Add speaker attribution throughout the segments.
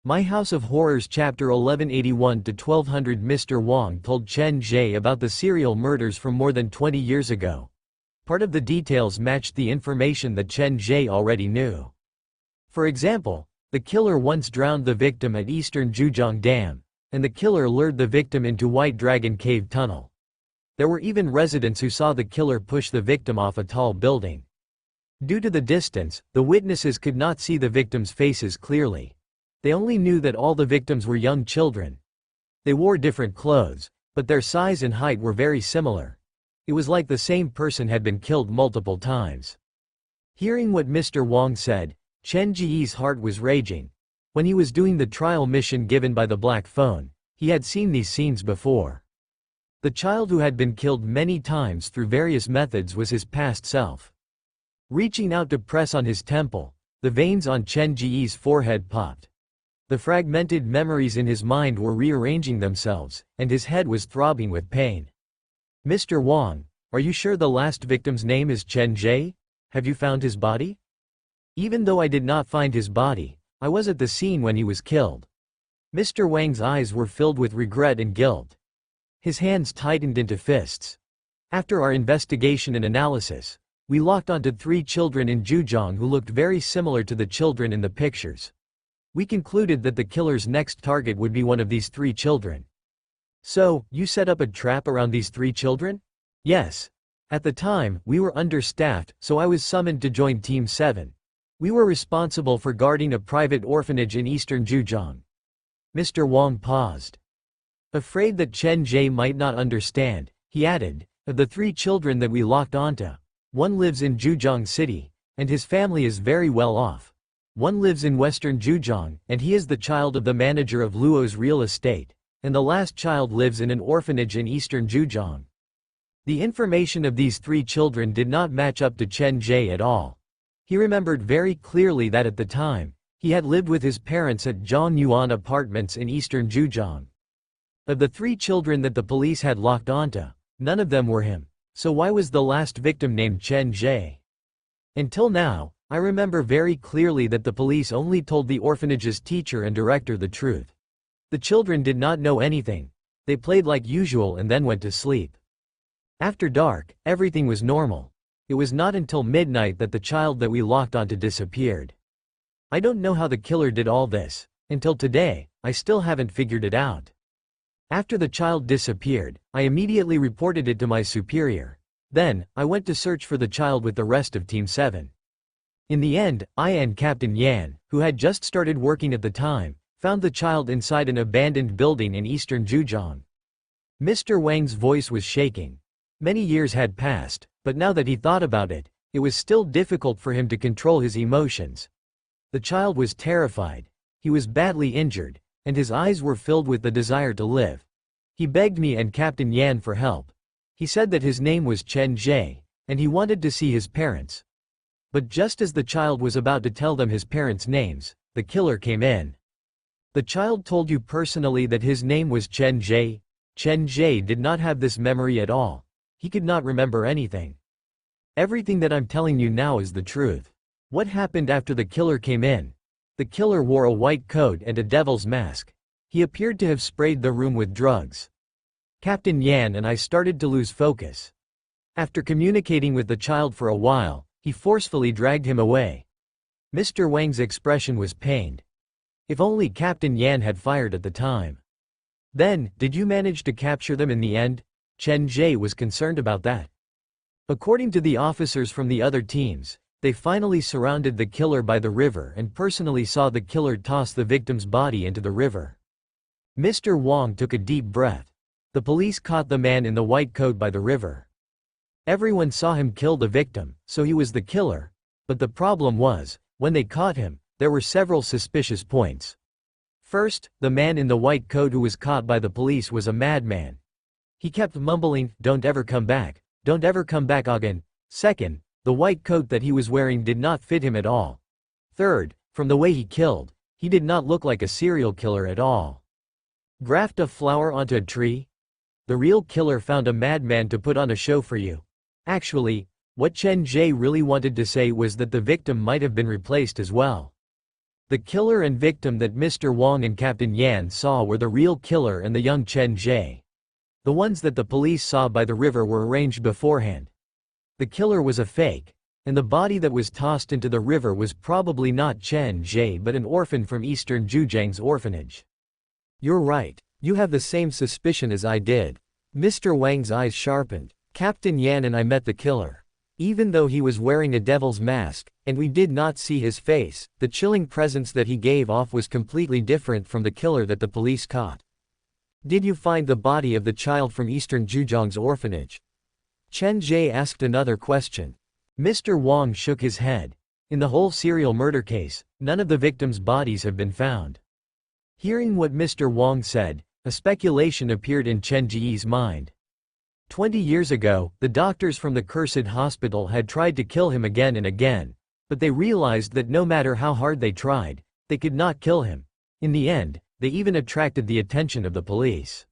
Speaker 1: My House of Horrors Chapter 1181 to 1200. Mr. Wang told Chen Ge about the serial murders from more than 20 years ago. Part of the details matched the information that Chen Ge already knew. For example, the killer once drowned the victim at Eastern Zhujiang Dam, and the killer lured the victim into White Dragon Cave Tunnel. There were even residents who saw the killer push the victim off a tall building. Due to the distance, the witnesses could not see the victims' faces clearly. They only knew that all the victims were young children. They wore different clothes, but their size and height were very similar. It was like the same person had been killed multiple times. Hearing what Mr. Wang said, Chen Ge's heart was raging. When he was doing the trial mission given by the Black Phone, he had seen these scenes before. The child who had been killed many times through various methods was his past self. Reaching out to press on his temple, the veins on Chen Ge's forehead popped. The fragmented memories in his mind were rearranging themselves, and his head was throbbing with pain. Mr. Wang, are you sure the last victim's name is Chen Ge? Have you found his body? Even though I did not find his body, I was at the scene when he was killed. Mr. Wang's eyes were filled with regret and guilt. His hands tightened into fists. After our investigation and analysis, we locked onto 3 children in Zhujiang who looked very similar to the children in the pictures. We concluded that the killer's next target would be one of these 3 children. So, you set up a trap around these 3 children? Yes. At the time, we were understaffed, so I was summoned to join Team 7. We were responsible for guarding a private orphanage in eastern Zhujiang. Mr. Wang paused. Afraid that Chen Ge might not understand, he added, of the 3 children that we locked onto, one lives in Zhujiang City, and his family is very well off. One lives in western Zhujiang, and he is the child of the manager of Luo's real estate, and the last child lives in an orphanage in eastern Zhujiang. The information of these 3 children did not match up to Chen Ge at all. He remembered very clearly that at the time, he had lived with his parents at Zhongyuan Apartments in eastern Zhujiang. Of the 3 children that the police had locked onto, none of them were him, so why was the last victim named Chen Ge? Until now, I remember very clearly that the police only told the orphanage's teacher and director the truth. The children did not know anything. They played like usual and then went to sleep. After dark, everything was normal. It was not until midnight that the child that we locked onto disappeared. I don't know how the killer did all this. Until today, I still haven't figured it out. After the child disappeared, I immediately reported it to my superior. Then, I went to search for the child with the rest of Team 7. In the end, I and Captain Yan, who had just started working at the time, found the child inside an abandoned building in eastern Zhujiang. Mr. Wang's voice was shaking. Many years had passed, but now that he thought about it, it was still difficult for him to control his emotions. The child was terrified. He was badly injured, and his eyes were filled with the desire to live. He begged me and Captain Yan for help. He said that his name was Chen Ge, and he wanted to see his parents. But just as the child was about to tell them his parents' names, the killer came in. The child told you personally that his name was Chen Ge. Chen Ge did not have this memory at all. He could not remember anything. Everything that I'm telling you now is the truth. What happened after the killer came in? The killer wore a white coat and a devil's mask. He appeared to have sprayed the room with drugs. Captain Yan and I started to lose focus. After communicating with the child for a while, he forcefully dragged him away. Mr. Wang's expression was pained. If only Captain Yan had fired at the time. Then, did you manage to capture them in the end? Chen Ge was concerned about that. According to the officers from the other teams, they finally surrounded the killer by the river and personally saw the killer toss the victim's body into the river. Mr. Wang took a deep breath. The police caught the man in the white coat by the river. Everyone saw him kill the victim, so he was the killer. But the problem was, when they caught him, there were several suspicious points. First, the man in the white coat who was caught by the police was a madman. He kept mumbling, "Don't ever come back. Don't ever come back again." Second, the white coat that he was wearing did not fit him at all. Third, from the way he killed, he did not look like a serial killer at all. Graft a flower onto a tree? The real killer found a madman to put on a show for you. Actually, what Chen Ge really wanted to say was that the victim might have been replaced as well. The killer and victim that Mr. Wang and Captain Yan saw were the real killer and the young Chen Ge. The ones that the police saw by the river were arranged beforehand. The killer was a fake, and the body that was tossed into the river was probably not Chen Ge but an orphan from Eastern Zhujiang's orphanage. You're right. You have the same suspicion as I did. Mr. Wang's eyes sharpened. Captain Yan and I met the killer. Even though he was wearing a devil's mask, and we did not see his face, the chilling presence that he gave off was completely different from the killer that the police caught. Did you find the body of the child from Eastern Zhujiang's orphanage? Chen Ge asked another question. Mr. Wang shook his head. In the whole serial murder case, none of the victims' bodies have been found. Hearing what Mr. Wang said, a speculation appeared in Chen Ge's mind. 20 years ago, the doctors from the cursed hospital had tried to kill him again and again, but they realized that no matter how hard they tried, they could not kill him. In the end, they even attracted the attention of the police.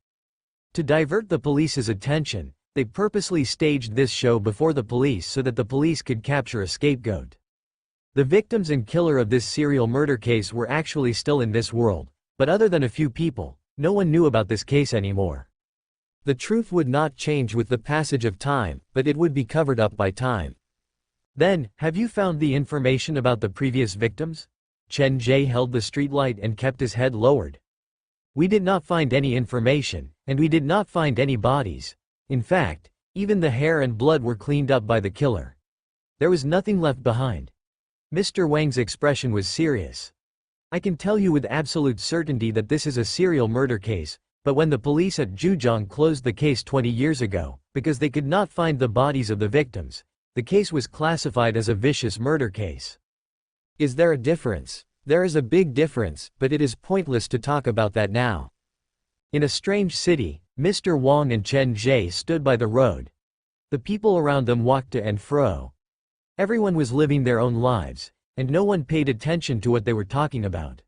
Speaker 1: To divert the police's attention, they purposely staged this show before the police so that the police could capture a scapegoat. The victims and killer of this serial murder case were actually still in this world, but other than a few people, no one knew about this case anymore. The truth would not change with the passage of time, but it would be covered up by time. Then, have you found the information about the previous victims? Chen Ge held the streetlight and kept his head lowered. We did not find any information, and we did not find any bodies. In fact, even the hair and blood were cleaned up by the killer. There was nothing left behind. Mr. Wang's expression was serious. I can tell you with absolute certainty that this is a serial murder case, but when the police at Zhujiang closed the case 20 years ago, because they could not find the bodies of the victims, the case was classified as a vicious murder case. Is there a difference? There is a big difference, but it is pointless to talk about that now. In a strange city, Mr. Wang and Chen Ge stood by the road. The people around them walked to and fro. Everyone was living their own lives, and no one paid attention to what they were talking about.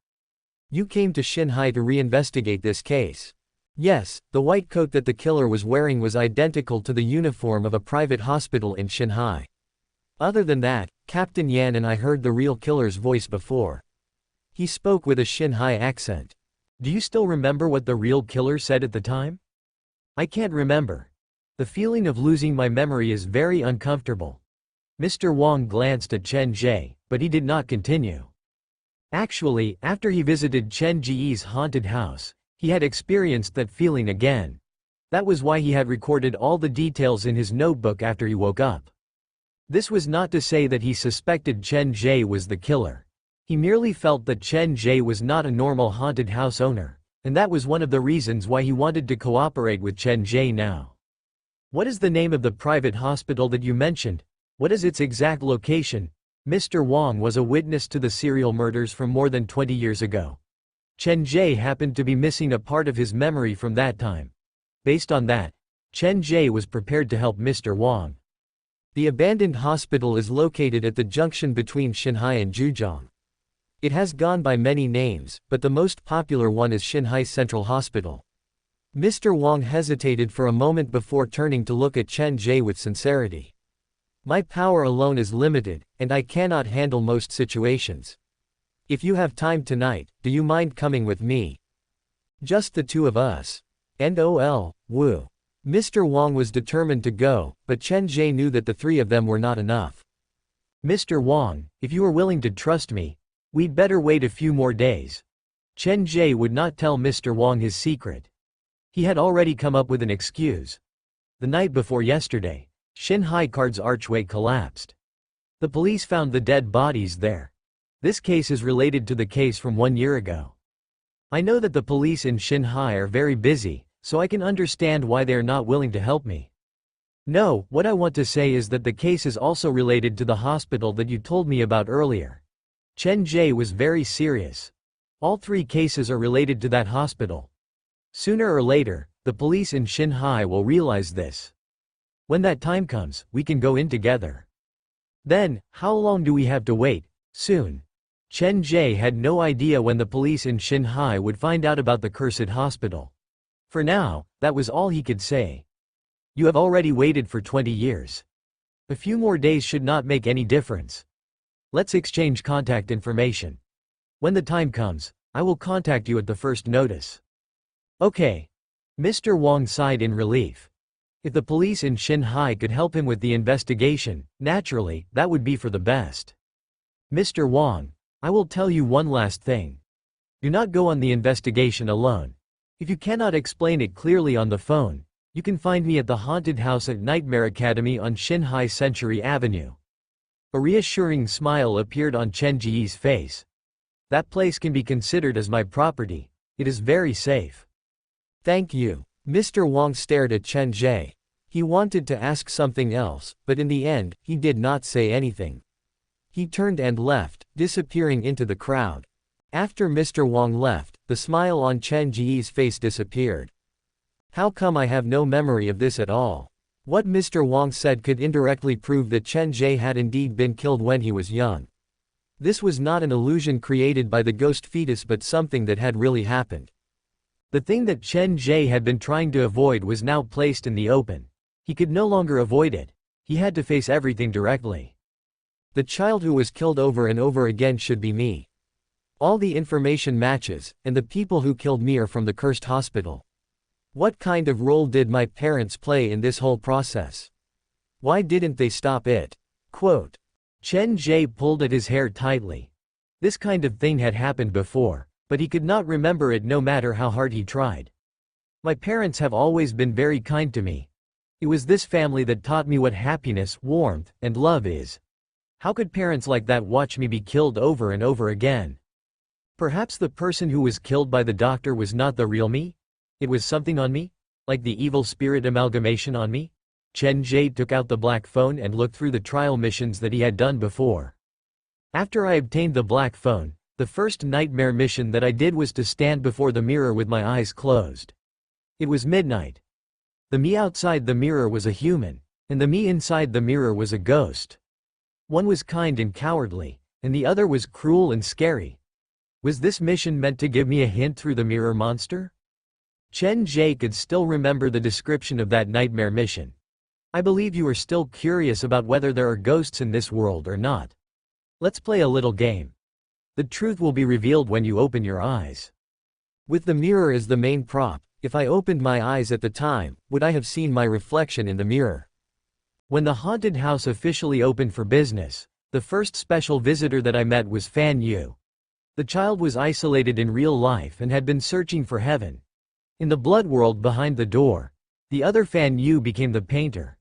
Speaker 1: You came to Xinhai to reinvestigate this case. Yes, the white coat that the killer was wearing was identical to the uniform of a private hospital in Xinhai. Other than that, Captain Yan and I heard the real killer's voice before. He spoke with a Xinhai accent. Do you still remember what the real killer said at the time? I can't remember. The feeling of losing my memory is very uncomfortable. Mr. Wang glanced at Chen Ge, but he did not continue. Actually, after he visited Chen Ge's haunted house, he had experienced that feeling again. That was why he had recorded all the details in his notebook after he woke up. This was not to say that he suspected Chen Ge was the killer. He merely felt that Chen Ge was not a normal haunted house owner, and that was one of the reasons why he wanted to cooperate with Chen Ge now. What is the name of the private hospital that you mentioned? What is its exact location? Mr. Wang was a witness to the serial murders from more than 20 years ago. Chen Ge happened to be missing a part of his memory from that time. Based on that, Chen Ge was prepared to help Mr. Wang. The abandoned hospital is located at the junction between Xinhai and Zhujiang. It has gone by many names, but the most popular one is Xinhai Central Hospital. Mr. Wang hesitated for a moment before turning to look at Chen Ge with sincerity. My power alone is limited, and I cannot handle most situations. If you have time tonight, do you mind coming with me? Just the two of us. Woo. Mr. Wang was determined to go, but Chen Ge knew that the three of them were not enough. Mr. Wang, if you are willing to trust me, we'd better wait a few more days. Chen Ge would not tell Mr. Wang his secret. He had already come up with an excuse. The night before yesterday, Xinhai Card's archway collapsed. The police found the dead bodies there. This case is related to the case from 1 year ago. I know that the police in Xinhai are very busy, so I can understand why they are not willing to help me. No, what I want to say is that the case is also related to the hospital that you told me about earlier. Chen Ge was very serious. All three cases are related to that hospital. Sooner or later, the police in Xinhai will realize this. When that time comes, we can go in together. Then, how long do we have to wait? Soon. Chen Ge had no idea when the police in Xinhai would find out about the cursed hospital. For now, that was all he could say. You have already waited for 20 years. A few more days should not make any difference. Let's exchange contact information. When the time comes, I will contact you at the first notice. Okay. Mr. Wang sighed in relief. If the police in Shanghai could help him with the investigation, naturally, that would be for the best. Mr. Wang, I will tell you one last thing. Do not go on the investigation alone. If you cannot explain it clearly on the phone, you can find me at the haunted house at Nightmare Academy on Shanghai Century Avenue. A reassuring smile appeared on Chen Ge's face. That place can be considered as my property. It is very safe.
Speaker 2: Thank you. Mr. Wang stared at Chen Ge. He wanted to ask something else, but in the end, he did not say anything. He turned and left, disappearing into the crowd. After Mr. Wang left, the smile on Chen Ge's face disappeared. How come I have no memory of this at all? What Mr. Wang said could indirectly prove that Chen Ge had indeed been killed when he was young. This was not an illusion created by the ghost fetus but something that had really happened.
Speaker 1: The thing that Chen Ge had been trying to avoid was now placed in the open. He could no longer avoid it. He had to face everything directly. The child who was killed over and over again should be me. All the information matches, and the people who killed me are from the cursed hospital. What kind of role did my parents play in this whole process? Why didn't they stop it? Quote.
Speaker 2: Chen Ge pulled at his hair tightly.
Speaker 1: This kind of thing had happened before, but he could not remember it no matter how hard he tried. My parents have always been very kind to me. It was this family that taught me what happiness, warmth, and love is. How could parents like that watch me be killed over and over again? Perhaps the person who was killed by the doctor was not the real me? It was something on me? Like the evil spirit amalgamation on me? Chen Ge took out the black phone and looked through the trial missions that he had done before. After I obtained the black phone, the first nightmare mission that I did was to stand before the mirror with my eyes closed. It was midnight. The me outside the mirror was a human, and the me inside the mirror was a ghost. One was kind and cowardly, and the other was cruel and scary. Was this mission meant to give me a hint through the mirror monster? Chen Ge could still remember the description of that nightmare mission. I believe you are still curious about whether there are ghosts in this world or not. Let's play a little game. The truth will be revealed when you open your eyes.
Speaker 2: With the mirror as the main prop, if I opened my eyes at the time, would I have seen my reflection in the mirror?
Speaker 1: When the haunted house officially opened for business, the first special visitor that I met was Fan Yu. The child was isolated in real life and had been searching for heaven. In the blood world behind the door, the other Fan Yu became the painter.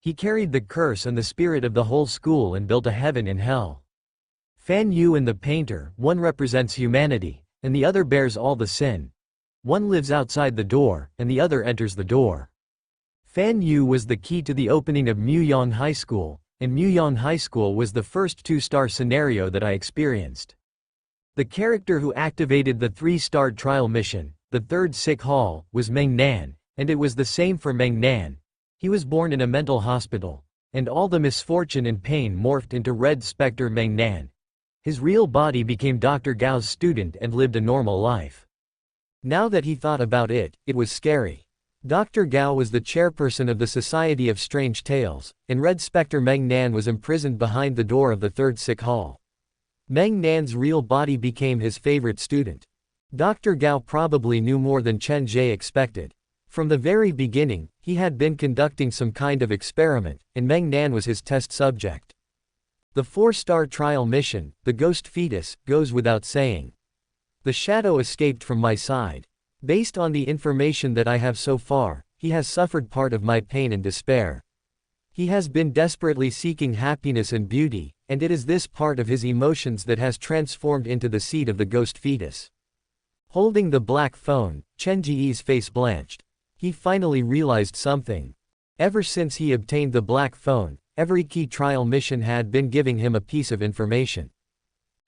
Speaker 1: He carried the curse and the spirit of the whole school and built a heaven and hell. Fan Yu and the painter, one represents humanity, and the other bears all the sin. One lives outside the door, and the other enters the door. Fan Yu was the key to the opening of Muyang High School, and Muyang High School was the first 2-star scenario that I experienced. The character who activated the 3-star trial mission, the third sick hall, was Meng Nan, and it was the same for Meng Nan. He was born in a mental hospital, and all the misfortune and pain morphed into Red Spectre Meng Nan. His real body became Dr. Gao's student and lived a normal life. Now that he thought about it, it was scary. Dr. Gao was the chairperson of the Society of Strange Tales, and Red Spectre Meng Nan was imprisoned behind the door of the third sick hall. Meng Nan's real body became his favorite student. Dr. Gao probably knew more than Chen Ge expected. From the very beginning, he had been conducting some kind of experiment, and Meng Nan was his test subject. The 4-star trial mission, the ghost fetus, goes without saying. The shadow escaped from my side. Based on the information that I have so far, he has suffered part of my pain and despair. He has been desperately seeking happiness and beauty, and it is this part of his emotions that has transformed into the seed of the ghost fetus. Holding the black phone, Chen Ge's face blanched. He finally realized something. Ever since he obtained the black phone, every key trial mission had been giving him a piece of information.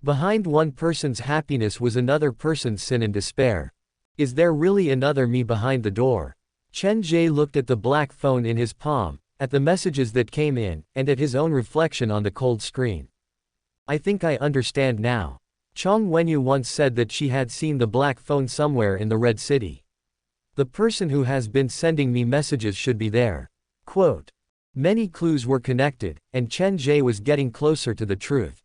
Speaker 1: Behind one person's happiness was another person's sin and despair. Is there really another me behind the door? Chen Ge looked at the black phone in his palm, at the messages that came in, and at his own reflection on the cold screen. I think I understand now. Chong Wenyu once said that she had seen the black phone somewhere in the Red City. The person who has been sending me messages should be there. Quote. Many clues were connected, and Chen Ge was getting closer to the truth.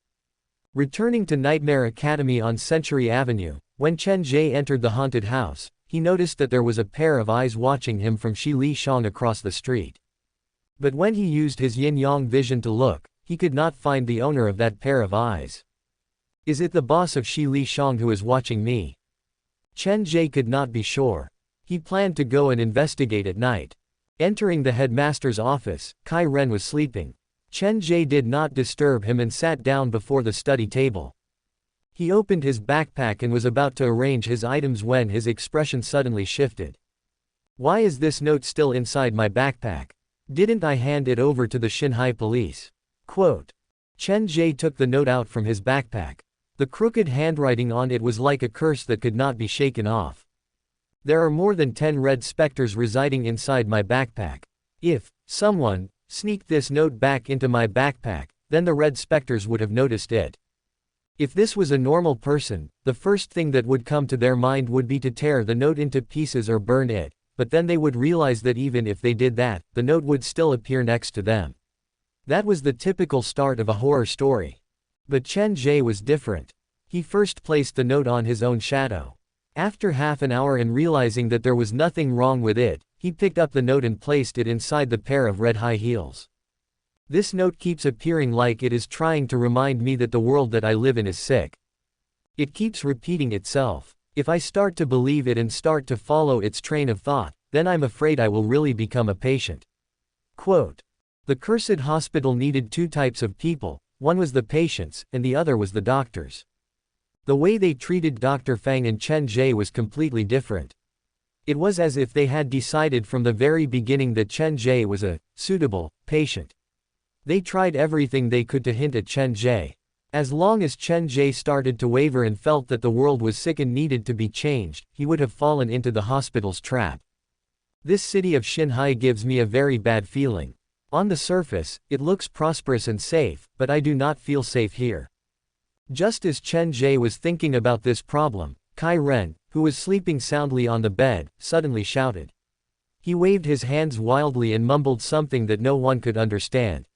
Speaker 2: Returning to Nightmare Academy on Century Avenue, when Chen Ge entered the haunted house, he noticed that there was a pair of eyes watching him from Shi Li Shang across the street. But when he used his yin-yang vision to look, he could not find the owner of that pair of eyes. Is it the boss of Shi Li Shang who is watching me? Chen Ge could not be sure. He planned to go and investigate at night. Entering the headmaster's office, Kai Ren was sleeping. Chen Ge did not disturb him and sat down before the study table. He opened his backpack and was about to arrange his items when his expression suddenly shifted. Why is this note still inside my backpack? Didn't I hand it over to the Xinhai police? Quote. Chen Ge took the note out from his backpack. The crooked handwriting on it was like a curse that could not be shaken off. There are more than 10 red specters residing inside my backpack. If someone sneaked this note back into my backpack, then the red specters would have noticed it. If this was a normal person, the first thing that would come to their mind would be to tear the note into pieces or burn it, but then they would realize that even if they did that, the note would still appear next to them. That was the typical start of a horror story. But Chen Ge was different. He first placed the note on his own shadow. After half an hour and realizing that there was nothing wrong with it, he picked up the note and placed it inside the pair of red high heels. This note keeps appearing like it is trying to remind me that the world that I live in is sick. It keeps repeating itself. If I start to believe it and start to follow its train of thought, then I'm afraid I will really become a patient. Quote. The cursed hospital needed 2 types of people, one was the patients, and the other was the doctors. The way they treated Dr. Fang and Chen Ge was completely different. It was as if they had decided from the very beginning that Chen Ge was a suitable patient. They tried everything they could to hint at Chen Ge. As long as Chen Ge started to waver and felt that the world was sick and needed to be changed, he would have fallen into the hospital's trap. This city of Xinhai gives me a very bad feeling. On the surface, it looks prosperous and safe, but I do not feel safe here. Just as Chen Ge was thinking about this problem, Kai Ren, who was sleeping soundly on the bed, suddenly shouted. He waved his hands wildly and mumbled something that no one could understand.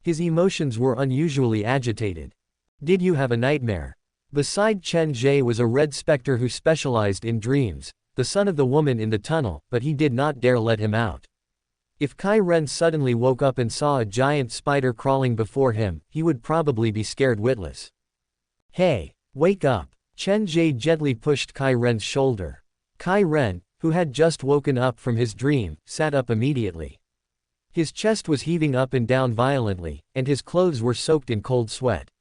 Speaker 2: His emotions were unusually agitated. Did you have a nightmare? Beside Chen Ge was a red specter who specialized in dreams, the son of the woman in the tunnel, but he did not dare let him out. If Kai Ren suddenly woke up and saw a giant spider crawling before him, he would probably be scared witless. Hey, wake up! Chen Ge gently pushed Kai Ren's shoulder. Kai Ren, who had just woken up from his dream, sat up immediately. His chest was heaving up and down violently, and his clothes were soaked in cold sweat.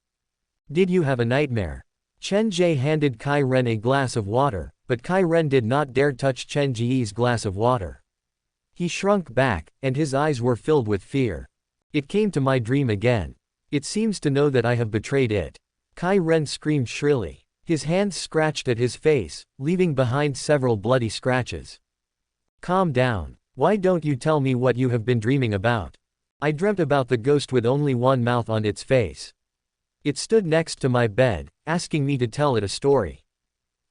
Speaker 2: Did you have a nightmare? Chen Ge handed Kai Ren a glass of water, but Kai Ren did not dare touch Chen Ge's glass of water. He shrunk back, and his eyes were filled with fear. It came to my dream again. It seems to know that I have betrayed it. Kai Ren screamed shrilly. His hands scratched at his face, leaving behind several bloody scratches. Calm down. Why don't you tell me what you have been dreaming about? I dreamt about the ghost with only one mouth on its face. It stood next to my bed, asking me to tell it a story.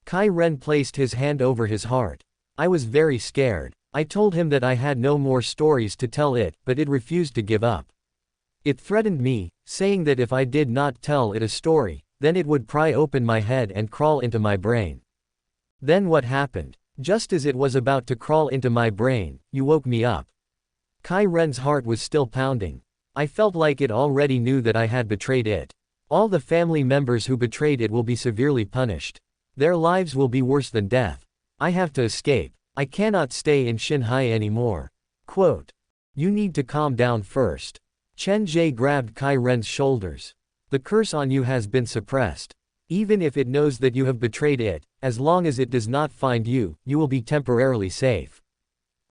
Speaker 2: Kai Ren placed his hand over his heart. I was very scared. I told him that I had no more stories to tell it, but it refused to give up. It threatened me, saying that if I did not tell it a story, then it would pry open my head and crawl into my brain. Then what happened? Just as it was about to crawl into my brain, you woke me up. Kai Ren's heart was still pounding. I felt like it already knew that I had betrayed it. All the family members who betrayed it will be severely punished. Their lives will be worse than death. I have to escape. I cannot stay in Xinhai anymore. Quote. You need to calm down first. Chen Ge grabbed Kai Ren's shoulders. The curse on you has been suppressed. Even if it knows that you have betrayed it, as long as it does not find you, you will be temporarily safe.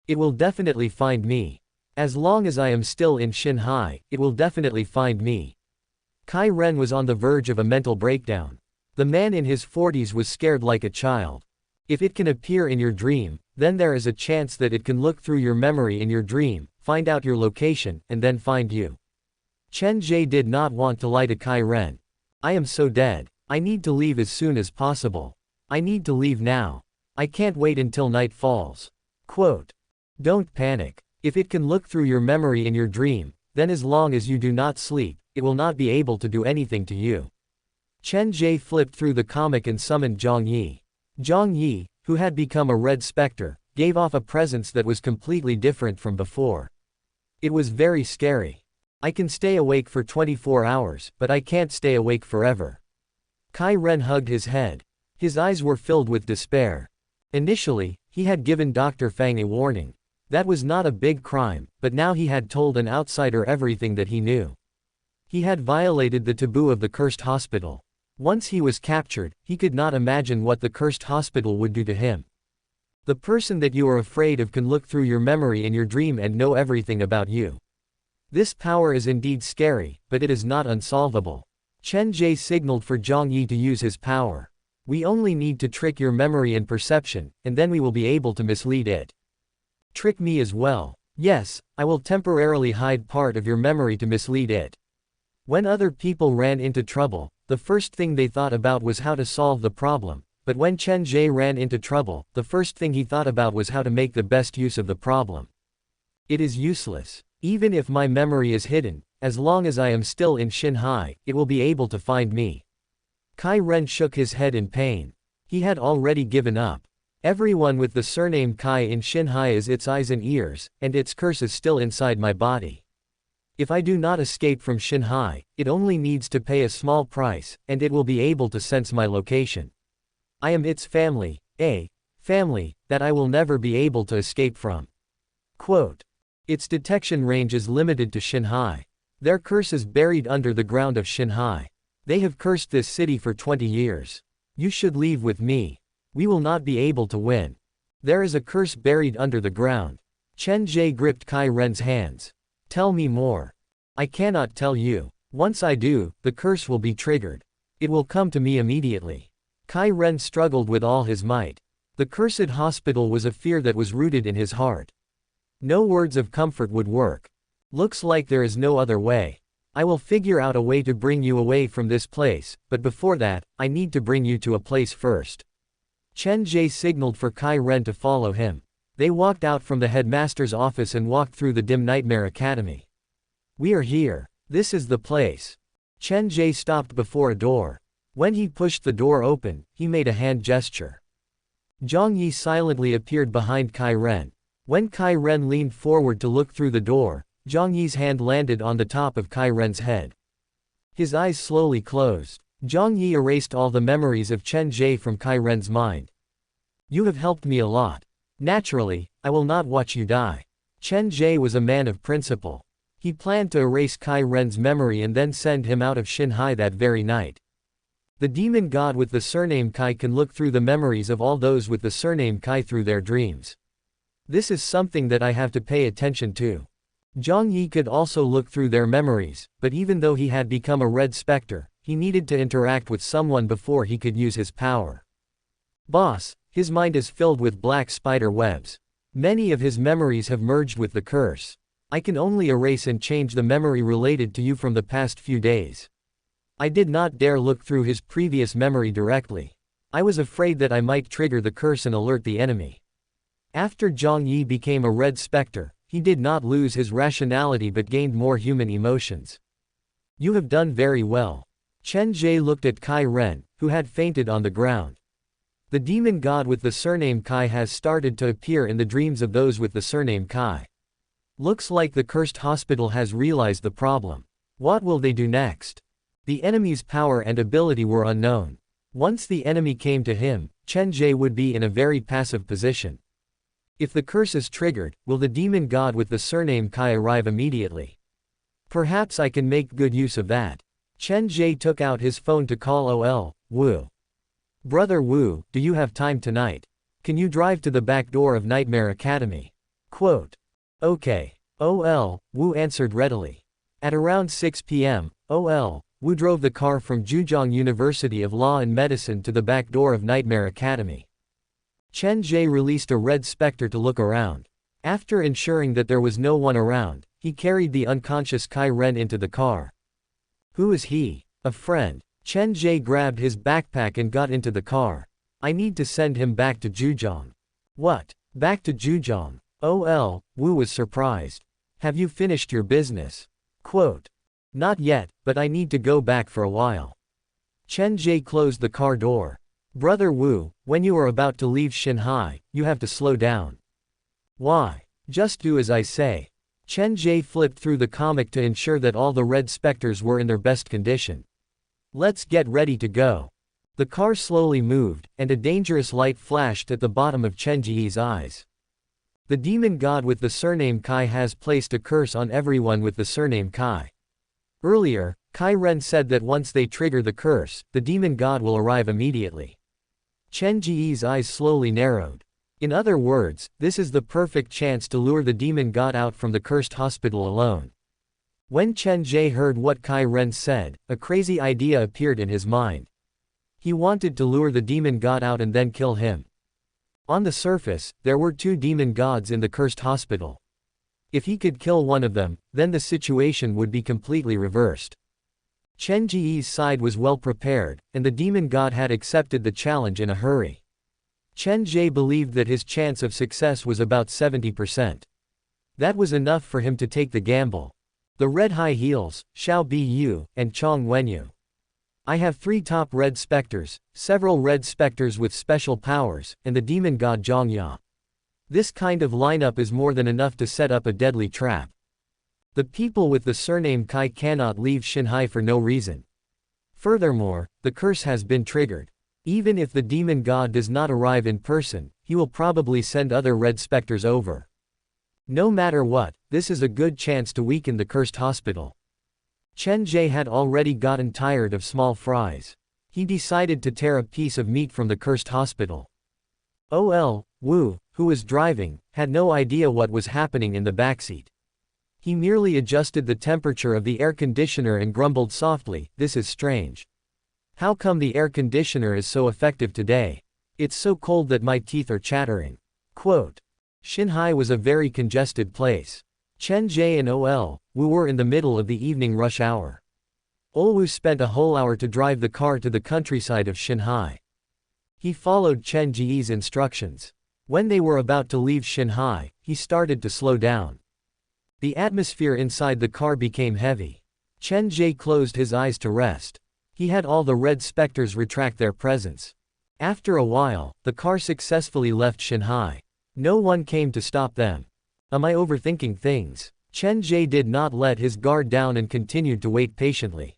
Speaker 2: It will definitely find me. As long as I am still in Xinhai, it will definitely find me. Kai Ren was on the verge of a mental breakdown. The man in his 40s was scared like a child. If it can appear in your dream, then there is a chance that it can look through your memory in your dream, find out your location, and then find you. Chen Ge did not want to lie to Kai Ren. I am so dead. I need to leave as soon as possible. I need to leave now. I can't wait until night falls. Quote. Don't panic. If it can look through your memory in your dream, then as long as you do not sleep, it will not be able to do anything to you. Chen Ge flipped through the comic and summoned Zhang Yi. Zhang Yi, who had become a red specter, gave off a presence that was completely different from before. It was very scary. I can stay awake for 24 hours, but I can't stay awake forever. Kai Ren hugged his head. His eyes were filled with despair. Initially, he had given Dr. Fang a warning. That was not a big crime, but now he had told an outsider everything that he knew. He had violated the taboo of the cursed hospital. Once he was captured, he could not imagine what the cursed hospital would do to him. The person that you are afraid of can look through your memory in your dream and know everything about you. This power is indeed scary, but it is not unsolvable. Chen Ge signaled for Zhang Yi to use his power. We only need to trick your memory and perception, and then we will be able to mislead it. Trick me as well. Yes, I will temporarily hide part of your memory to mislead it. When other people ran into trouble, the first thing they thought about was how to solve the problem, but when Chen Ge ran into trouble, the first thing he thought about was how to make the best use of the problem. It is useless. Even if my memory is hidden, as long as I am still in Xinhai, it will be able to find me. Kai Ren shook his head in pain. He had already given up. Everyone with the surname Kai in Xinhai is its eyes and ears, and its curse is still inside my body. If I do not escape from Xinhai, it only needs to pay a small price, and it will be able to sense my location. I am its family, a family that I will never be able to escape from. Quote. Its detection range is limited to Xinhai. Their curse is buried under the ground of Xinhai. They have cursed this city for 20 years. You should leave with me. We will not be able to win. There is a curse buried under the ground. Chen Ge gripped Kai Ren's hands. Tell me more. I cannot tell you. Once I do, the curse will be triggered. It will come to me immediately. Kai Ren struggled with all his might. The cursed hospital was a fear that was rooted in his heart. No words of comfort would work. Looks like there is no other way. I will figure out a way to bring you away from this place, but before that, I need to bring you to a place first. Chen Ge signaled for Kai Ren to follow him. They walked out from the headmaster's office and walked through the dim Nightmare Academy. We are here. This is the place. Chen Ge stopped before a door. When he pushed the door open, he made a hand gesture. Zhang Yi silently appeared behind Kai Ren. When Kai Ren leaned forward to look through the door, Zhang Yi's hand landed on the top of Kai Ren's head. His eyes slowly closed. Zhang Yi erased all the memories of Chen Ge from Kai Ren's mind. You have helped me a lot. Naturally, I will not watch you die. Chen Ge was a man of principle. He planned to erase Kai Ren's memory and then send him out of Xinhai that very night. The demon god with the surname Kai can look through the memories of all those with the surname Kai through their dreams. This is something that I have to pay attention to. Zhang Yi could also look through their memories, but even though he had become a red specter, he needed to interact with someone before he could use his power. Boss, his mind is filled with black spider webs. Many of his memories have merged with the curse. I can only erase and change the memory related to you from the past few days. I did not dare look through his previous memory directly. I was afraid that I might trigger the curse and alert the enemy. After Zhang Yi became a red specter, he did not lose his rationality but gained more human emotions. You have done very well. Chen Ge looked at Kai Ren, who had fainted on the ground. The demon god with the surname Kai has started to appear in the dreams of those with the surname Kai. Looks like the cursed hospital has realized the problem. What will they do next? The enemy's power and ability were unknown. Once the enemy came to him, Chen Ge would be in a very passive position. If the curse is triggered, will the demon god with the surname Kai arrive immediately? Perhaps I can make good use of that. Chen Ge took out his phone to call OL, Wu. Brother Wu, do you have time tonight? Can you drive to the back door of Nightmare Academy? Quote. Okay. OL, Wu answered readily. At around 6 p.m., OL, Wu drove the car from Zhejiang University of Law and Medicine to the back door of Nightmare Academy. Chen Ge released a red specter to look around. After ensuring that there was no one around, he carried the unconscious Kai Ren into the car. Who is he? A friend. Chen Ge grabbed his backpack and got into the car. I need to send him back to Zhejiang. What? Back to Zhejiang? OL, Wu was surprised. Have you finished your business? Quote. Not yet, but I need to go back for a while. Chen Ge closed the car door. Brother Wu, when you are about to leave Shanghai, you have to slow down. Why? Just do as I say. Chen Ge flipped through the comic to ensure that all the red specters were in their best condition. Let's get ready to go. The car slowly moved, and a dangerous light flashed at the bottom of Chen Ge's eyes. The demon god with the surname Kai has placed a curse on everyone with the surname Kai. Earlier, Kai Ren said that once they trigger the curse, the demon god will arrive immediately. Chen Ge's eyes slowly narrowed. In other words, this is the perfect chance to lure the demon god out from the cursed hospital alone. When Chen Ge heard what Kai Ren said, a crazy idea appeared in his mind. He wanted to lure the demon god out and then kill him. On the surface, there were 2 demon gods in the cursed hospital. If he could kill one of them, then the situation would be completely reversed. Chen Ge's side was well prepared, and the demon god had accepted the challenge in a hurry. Chen Ge believed that his chance of success was about 70%. That was enough for him to take the gamble. The red high heels, Xiao Bi Yu, and Chong Wenyu. I have 3 top red specters, several red specters with special powers, and the demon god Zhongya. This kind of lineup is more than enough to set up a deadly trap. The people with the surname Kai cannot leave Shanghai for no reason. Furthermore, the curse has been triggered. Even if the demon god does not arrive in person, he will probably send other red specters over. No matter what, this is a good chance to weaken the cursed hospital. Chen Ge had already gotten tired of small fries. He decided to tear a piece of meat from the cursed hospital. Wu, who was driving, had no idea what was happening in the backseat. He merely adjusted the temperature of the air conditioner and grumbled softly, "This is strange. How come the air conditioner is so effective today? It's so cold that my teeth are chattering." Quote. Shanghai was a very congested place. Chen Ge and Wu were in the middle of the evening rush hour. Wu spent a whole hour to drive the car to the countryside of Shanghai. He followed Chen Ge's instructions. When they were about to leave Shanghai, he started to slow down. The atmosphere inside the car became heavy. Chen Ge closed his eyes to rest. He had all the red specters retract their presence. After a while, the car successfully left Shanghai. No one came to stop them. Am I overthinking things? Chen Ge did not let his guard down and continued to wait patiently.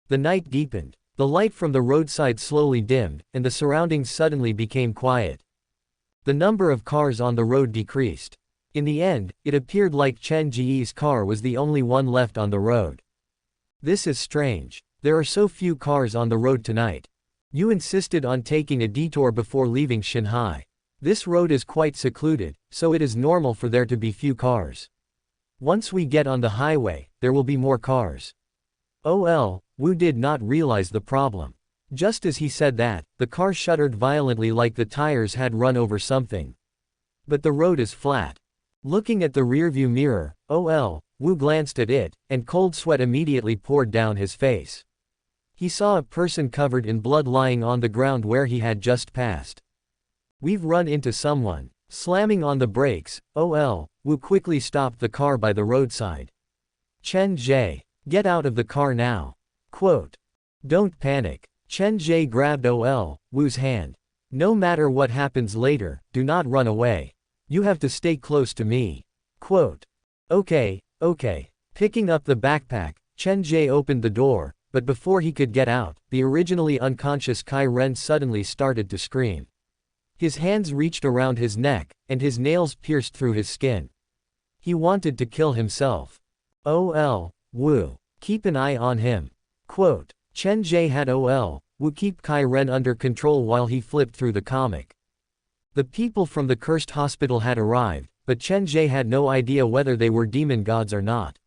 Speaker 2: The night deepened. The light from the roadside slowly dimmed, and the surroundings suddenly became quiet. The number of cars on the road decreased. In the end, it appeared like Chen Ge's car was the only one left on the road. This is strange. There are so few cars on the road tonight. You insisted on taking a detour before leaving Shanghai. This road is quite secluded, so it is normal for there to be few cars. Once we get on the highway, there will be more cars. Wu did not realize the problem. Just as he said that, the car shuddered violently like the tires had run over something. But the road is flat. Looking at the rearview mirror, Wu glanced at it, and cold sweat immediately poured down his face. He saw a person covered in blood lying on the ground where he had just passed. We've run into someone. Slamming on the brakes, Wu quickly stopped the car by the roadside. Chen Ge, get out of the car now. Quote. Don't panic. Chen Ge grabbed Wu's hand. No matter what happens later, do not run away. You have to stay close to me. Quote. Okay. Picking up the backpack, Chen Ge opened the door, but before he could get out, the originally unconscious Kai Ren suddenly started to scream. His hands reached around his neck, and his nails pierced through his skin. He wanted to kill himself. Wu, keep an eye on him. Quote. Chen Ge had Wu keep Kai Ren under control while he flipped through the comic. The people from the cursed hospital had arrived, but Chen Ge had no idea whether they were demon gods or not.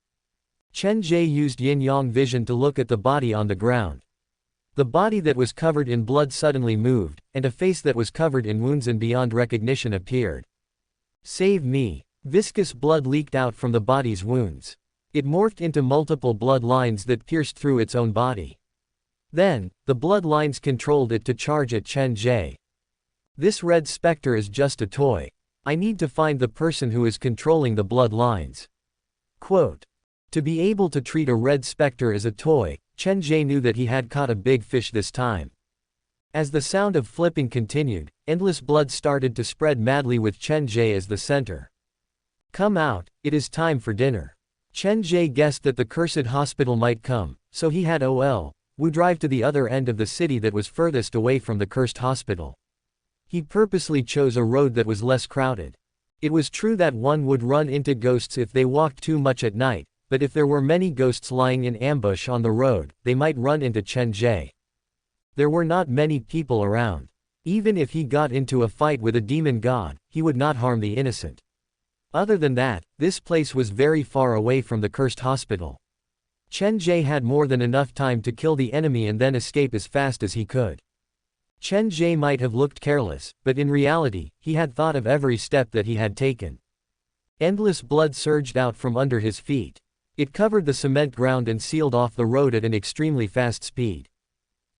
Speaker 2: Chen Ge used yin-yang vision to look at the body on the ground. The body that was covered in blood suddenly moved, and a face that was covered in wounds and beyond recognition appeared. Save me. Viscous blood leaked out from the body's wounds. It morphed into multiple blood lines that pierced through its own body. Then, the blood lines controlled it to charge at Chen Ge. This red specter is just a toy. I need to find the person who is controlling the blood lines. Quote. To be able to treat a red specter as a toy, Chen Ge knew that he had caught a big fish this time. As the sound of flipping continued, endless blood started to spread madly with Chen Ge as the center. Come out, it is time for dinner. Chen Ge guessed that the cursed hospital might come, so he had Wu drive to the other end of the city that was furthest away from the cursed hospital. He purposely chose a road that was less crowded. It was true that one would run into ghosts if they walked too much at night, but if there were many ghosts lying in ambush on the road, they might run into Chen Ge. There were not many people around. Even if he got into a fight with a demon god, he would not harm the innocent. Other than that, this place was very far away from the cursed hospital. Chen Ge had more than enough time to kill the enemy and then escape as fast as he could. Chen Ge might have looked careless, but in reality, he had thought of every step that he had taken. Endless blood surged out from under his feet. It covered the cement ground and sealed off the road at an extremely fast speed.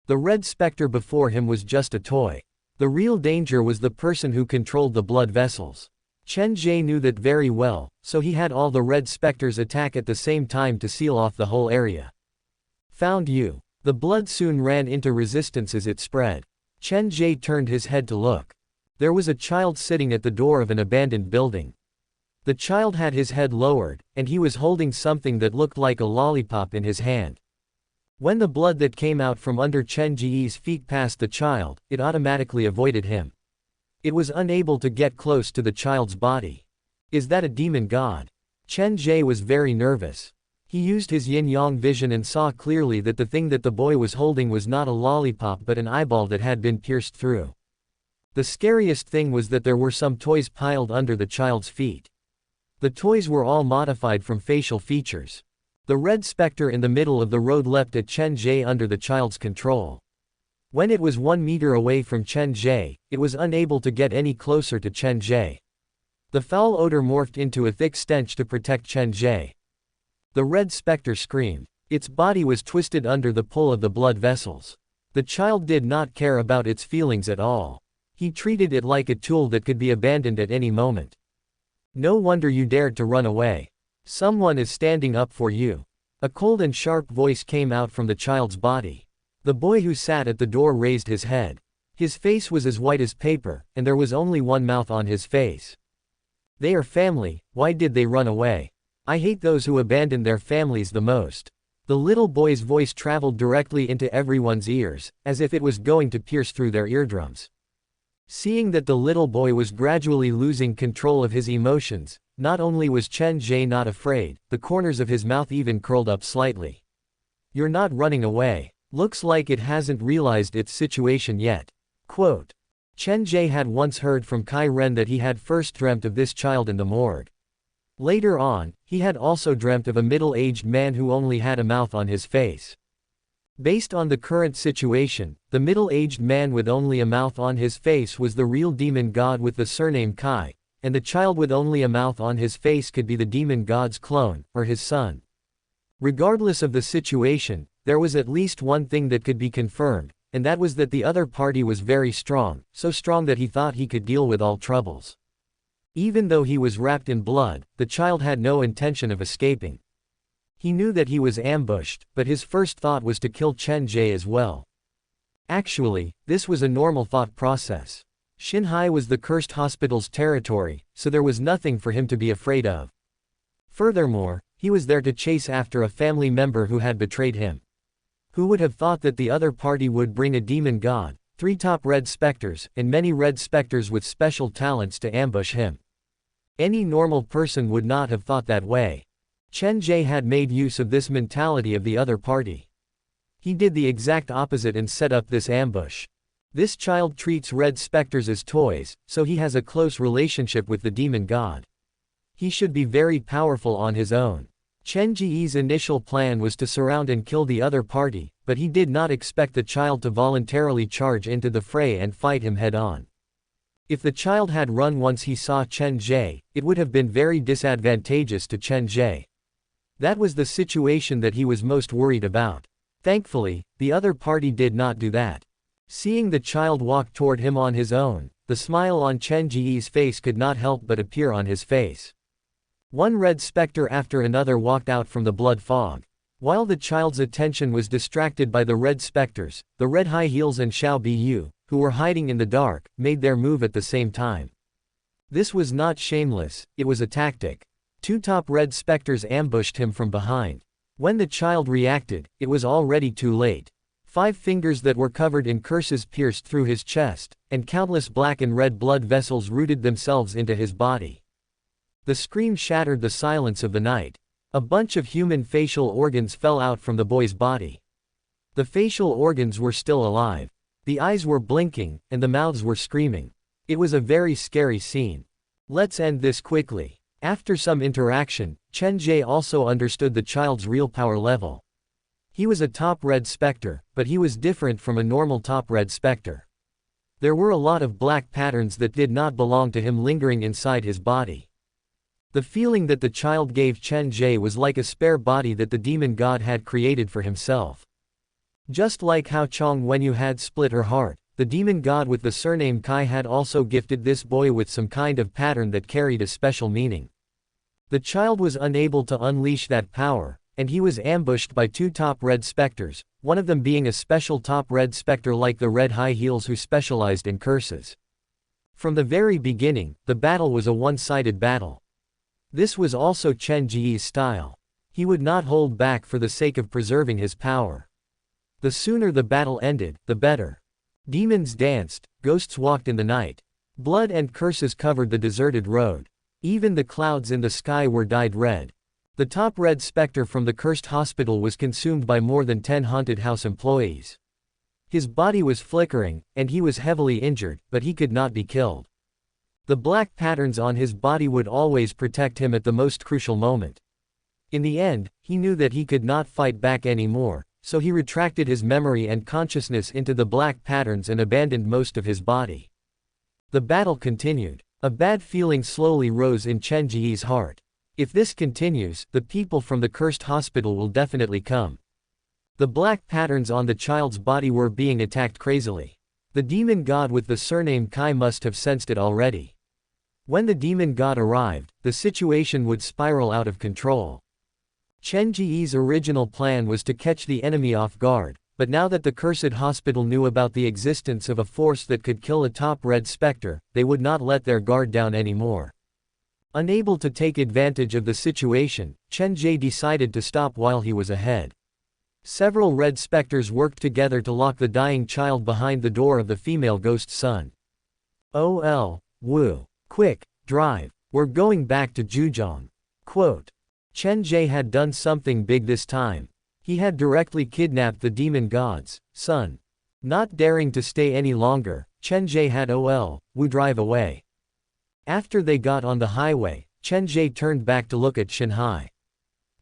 Speaker 2: The red specter before him was just a toy. The real danger was the person who controlled the blood vessels. Chen Ge knew that very well, so he had all the red specters attack at the same time to seal off the whole area. Found you. The blood soon ran into resistance as it spread. Chen Ge turned his head to look. There was a child sitting at the door of an abandoned building. The child had his head lowered, and he was holding something that looked like a lollipop in his hand. When the blood that came out from under Chen Ge's feet passed the child, it automatically avoided him. It was unable to get close to the child's body. Is that a demon god? Chen Ge was very nervous. He used his yin-yang vision and saw clearly that the thing that the boy was holding was not a lollipop but an eyeball that had been pierced through. The scariest thing was that there were some toys piled under the child's feet. The toys were all modified from facial features. The red specter in the middle of the road leapt at Chen Ge under the child's control. When it was 1 meter away from Chen Ge, it was unable to get any closer to Chen Ge. The foul odor morphed into a thick stench to protect Chen Ge. The red specter screamed. Its body was twisted under the pull of the blood vessels. The child did not care about its feelings at all. He treated it like a tool that could be abandoned at any moment. No wonder you dared to run away. Someone is standing up for you. A cold and sharp voice came out from the child's body. The boy who sat at the door raised his head. His face was as white as paper, and there was only one mouth on his face. They are family, why did they run away? I hate those who abandon their families the most. The little boy's voice traveled directly into everyone's ears, as if it was going to pierce through their eardrums. Seeing that the little boy was gradually losing control of his emotions, not only was Chen Ge not afraid, the corners of his mouth even curled up slightly. You're not running away. Looks like it hasn't realized its situation yet. Quote. Chen Ge had once heard from Kai Ren that he had first dreamt of this child in the morgue. Later on, he had also dreamt of a middle-aged man who only had a mouth on his face. Based on the current situation, the middle-aged man with only a mouth on his face was the real demon god with the surname Kai, and the child with only a mouth on his face could be the demon god's clone, or his son. Regardless of the situation, there was at least one thing that could be confirmed, and that was that the other party was very strong, so strong that he thought he could deal with all troubles. Even though he was wrapped in blood, the child had no intention of escaping. He knew that he was ambushed, but his first thought was to kill Chen Ge as well. Actually, this was a normal thought process. Xinhai was the cursed hospital's territory, so there was nothing for him to be afraid of. Furthermore, he was there to chase after a family member who had betrayed him. Who would have thought that the other party would bring a demon god, 3 top red specters, and many red specters with special talents to ambush him? Any normal person would not have thought that way. Chen Ge had made use of this mentality of the other party. He did the exact opposite and set up this ambush. This child treats red specters as toys, so he has a close relationship with the demon god. He should be very powerful on his own. Chen Ge's initial plan was to surround and kill the other party, but he did not expect the child to voluntarily charge into the fray and fight him head-on. If the child had run once he saw Chen Ge, it would have been very disadvantageous to Chen Ge. That was the situation that he was most worried about. Thankfully, the other party did not do that. Seeing the child walk toward him on his own, the smile on Chen Ge's face could not help but appear on his face. One red specter after another walked out from the blood fog. While the child's attention was distracted by the red specters, the red high heels and Xiao Biyu, who were hiding in the dark, made their move at the same time. This was not shameless, it was a tactic. Two top red specters ambushed him from behind. When the child reacted, it was already too late. 5 fingers that were covered in curses pierced through his chest, and countless black and red blood vessels rooted themselves into his body. The scream shattered the silence of the night. A bunch of human facial organs fell out from the boy's body. The facial organs were still alive. The eyes were blinking, and the mouths were screaming. It was a very scary scene. Let's end this quickly. After some interaction, Chen Ge also understood the child's real power level. He was a top red specter, but he was different from a normal top red specter. There were a lot of black patterns that did not belong to him lingering inside his body. The feeling that the child gave Chen Ge was like a spare body that the demon god had created for himself. Just like how Chong Wenyu had split her heart, the demon god with the surname Kai had also gifted this boy with some kind of pattern that carried a special meaning. The child was unable to unleash that power, and he was ambushed by 2 top red specters, one of them being a special top red specter like the red high heels who specialized in curses. From the very beginning, the battle was a one-sided battle. This was also Chen Ge's style. He would not hold back for the sake of preserving his power. The sooner the battle ended, the better. Demons danced, ghosts walked in the night. Blood and curses covered the deserted road. Even the clouds in the sky were dyed red. The top red specter from the cursed hospital was consumed by more than 10 haunted house employees. His body was flickering, and he was heavily injured, but he could not be killed. The black patterns on his body would always protect him at the most crucial moment. In the end, he knew that he could not fight back anymore, so he retracted his memory and consciousness into the black patterns and abandoned most of his body. The battle continued. A bad feeling slowly rose in Chen Ge's heart. If this continues, the people from the cursed hospital will definitely come. The black patterns on the child's body were being attacked crazily. The demon god with the surname Kai must have sensed it already. When the demon god arrived, the situation would spiral out of control. Chen Ge's original plan was to catch the enemy off guard, but now that the cursed hospital knew about the existence of a force that could kill a top red specter, they would not let their guard down anymore. Unable to take advantage of the situation, Chen Ge decided to stop while he was ahead. Several red specters worked together to lock the dying child behind the door of the female ghost son. "Oh, Wu. Quick, drive. We're going back to Zhujiang." Quote. Chen Ge had done something big this time. He had directly kidnapped the demon god's son. Not daring to stay any longer, Chen Ge had Wu drive away. After they got on the highway, Chen Ge turned back to look at Xinhai.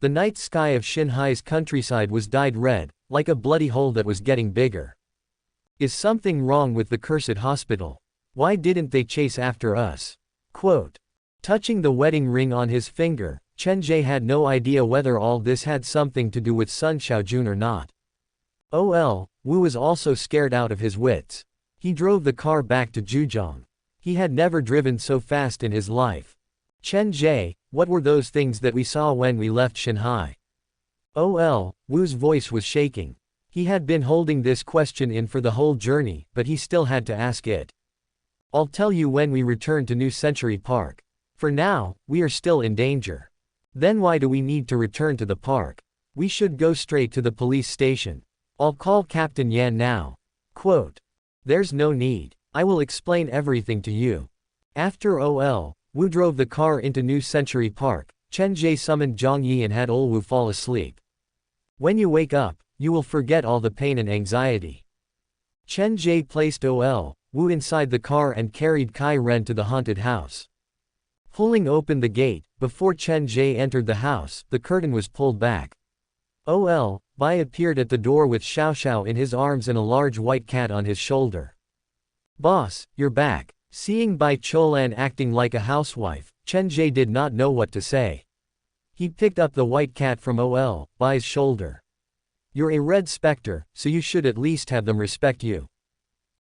Speaker 2: The night sky of Xinhai's countryside was dyed red, like a bloody hole that was getting bigger. Is something wrong with the cursed hospital? Why didn't they chase after us? Quote. Touching the wedding ring on his finger, Chen Ge had no idea whether all this had something to do with Sun Xiaojun or not. Wu was also scared out of his wits. He drove the car back to Zhujiang. He had never driven so fast in his life. Chen Ge, what were those things that we saw when we left Xinhai? Wu's voice was shaking. He had been holding this question in for the whole journey, but he still had to ask it. I'll tell you when we return to New Century Park. For now, we are still in danger. Then why do we need to return to the park? We should go straight to the police station. I'll call Captain Yan now. Quote. There's no need. I will explain everything to you. After Wu drove the car into New Century Park, Chen Ge summoned Zhang Yi and had Wu fall asleep. When you wake up, you will forget all the pain and anxiety. Chen Ge placed Wu inside the car and carried Kai Ren to the haunted house. Pulling open the gate, before Chen Ge entered the house, the curtain was pulled back. Bai appeared at the door with Xiao Xiao in his arms and a large white cat on his shoulder. Boss, you're back. Seeing Bai Cholan acting like a housewife, Chen Ge did not know what to say. He picked up the white cat from Bai's shoulder. You're a red specter, so you should at least have them respect you.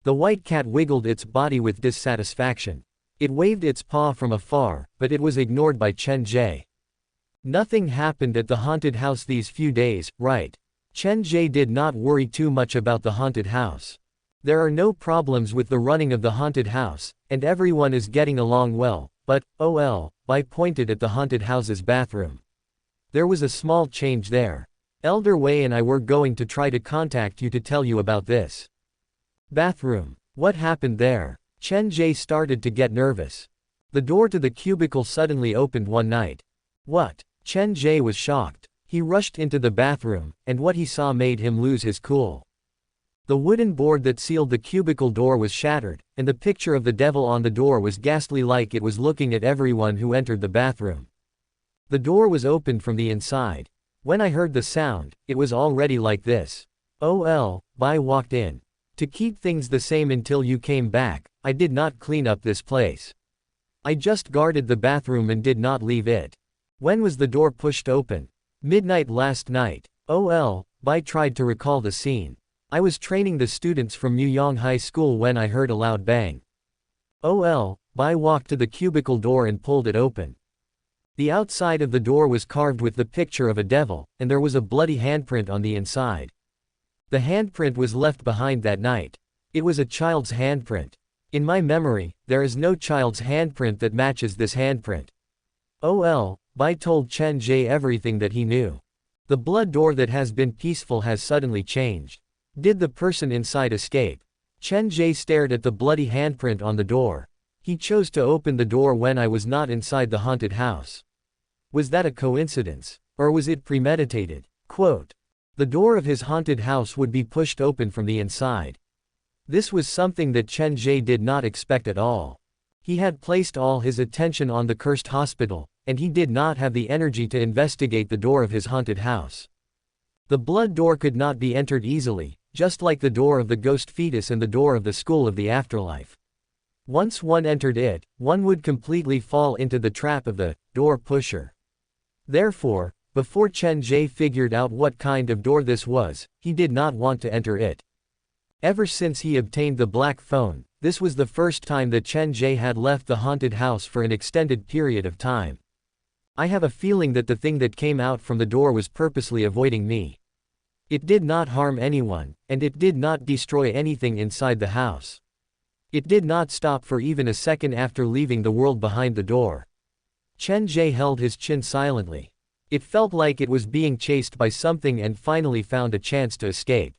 Speaker 2: The white cat wiggled its body with dissatisfaction. It waved its paw from afar, but it was ignored by Chen Ge. Nothing happened at the haunted house these few days, right? Chen Ge did not worry too much about the haunted house. There are no problems with the running of the haunted house, and everyone is getting along well, but, Bai pointed at the haunted house's bathroom. There was a small change there. Elder Wei and I were going to try to contact you to tell you about this. Bathroom. What happened there? Chen Ge started to get nervous. The door to the cubicle suddenly opened one night. What? Chen Ge was shocked. He rushed into the bathroom, and what he saw made him lose his cool. The wooden board that sealed the cubicle door was shattered, and the picture of the devil on the door was ghastly, like it was looking at everyone who entered the bathroom. The door was opened from the inside. When I heard the sound, it was already like this. Bai walked in. To keep things the same until you came back, I did not clean up this place. I just guarded the bathroom and did not leave it. When was the door pushed open? Midnight last night. Bai tried to recall the scene. I was training the students from Muyang High School when I heard a loud bang. Bai walked to the cubicle door and pulled it open. The outside of the door was carved with the picture of a devil, and there was a bloody handprint on the inside. The handprint was left behind that night. It was a child's handprint. In my memory, there is no child's handprint that matches this handprint. Bai told Chen Ge everything that he knew. The blood door that has been peaceful has suddenly changed. Did the person inside escape? Chen Ge stared at the bloody handprint on the door. He chose to open the door when I was not inside the haunted house. Was that a coincidence? Or was it premeditated? Quote. The door of his haunted house would be pushed open from the inside. This was something that Chen Ge did not expect at all. He had placed all his attention on the cursed hospital, and he did not have the energy to investigate the door of his haunted house. The blood door could not be entered easily, just like the door of the ghost fetus and the door of the school of the afterlife. Once one entered it, one would completely fall into the trap of the door pusher. Therefore, before Chen Ge figured out what kind of door this was, he did not want to enter it. Ever since he obtained the black phone, this was the first time that Chen Ge had left the haunted house for an extended period of time. I have a feeling that the thing that came out from the door was purposely avoiding me. It did not harm anyone, and it did not destroy anything inside the house. It did not stop for even a second after leaving the world behind the door. Chen Ge held his chin silently. It felt like it was being chased by something and finally found a chance to escape.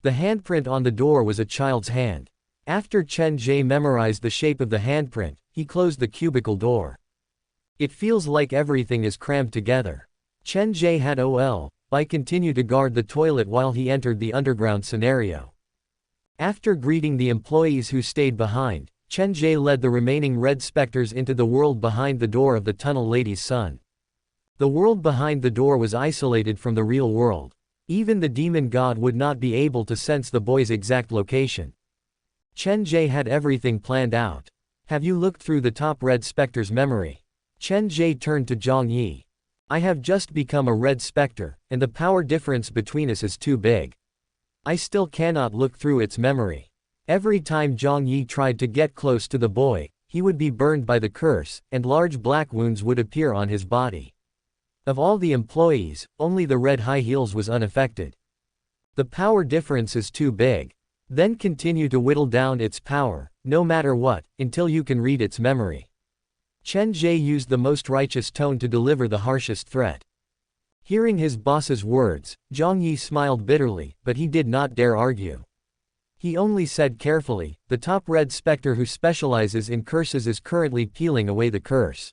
Speaker 2: The handprint on the door was a child's hand. After Chen Ge memorized the shape of the handprint, he closed the cubicle door. It feels like everything is crammed together. Chen Ge had Bai continue to guard the toilet while he entered the underground scenario. After greeting the employees who stayed behind, Chen Ge led the remaining red specters into the world behind the door of the tunnel lady's son. The world behind the door was isolated from the real world. Even the demon god would not be able to sense the boy's exact location. Chen Ge had everything planned out. Have you looked through the top red specter's memory? Chen Ge turned to Zhang Yi. I have just become a red specter, and the power difference between us is too big. I still cannot look through its memory. Every time Zhang Yi tried to get close to the boy, he would be burned by the curse, and large black wounds would appear on his body. Of all the employees, only the red high heels was unaffected. The power difference is too big. Then continue to whittle down its power, no matter what, until you can read its memory. Chen Ge used the most righteous tone to deliver the harshest threat. Hearing his boss's words, Zhang Yi smiled bitterly, but he did not dare argue. He only said carefully, the top red specter who specializes in curses is currently peeling away the curse.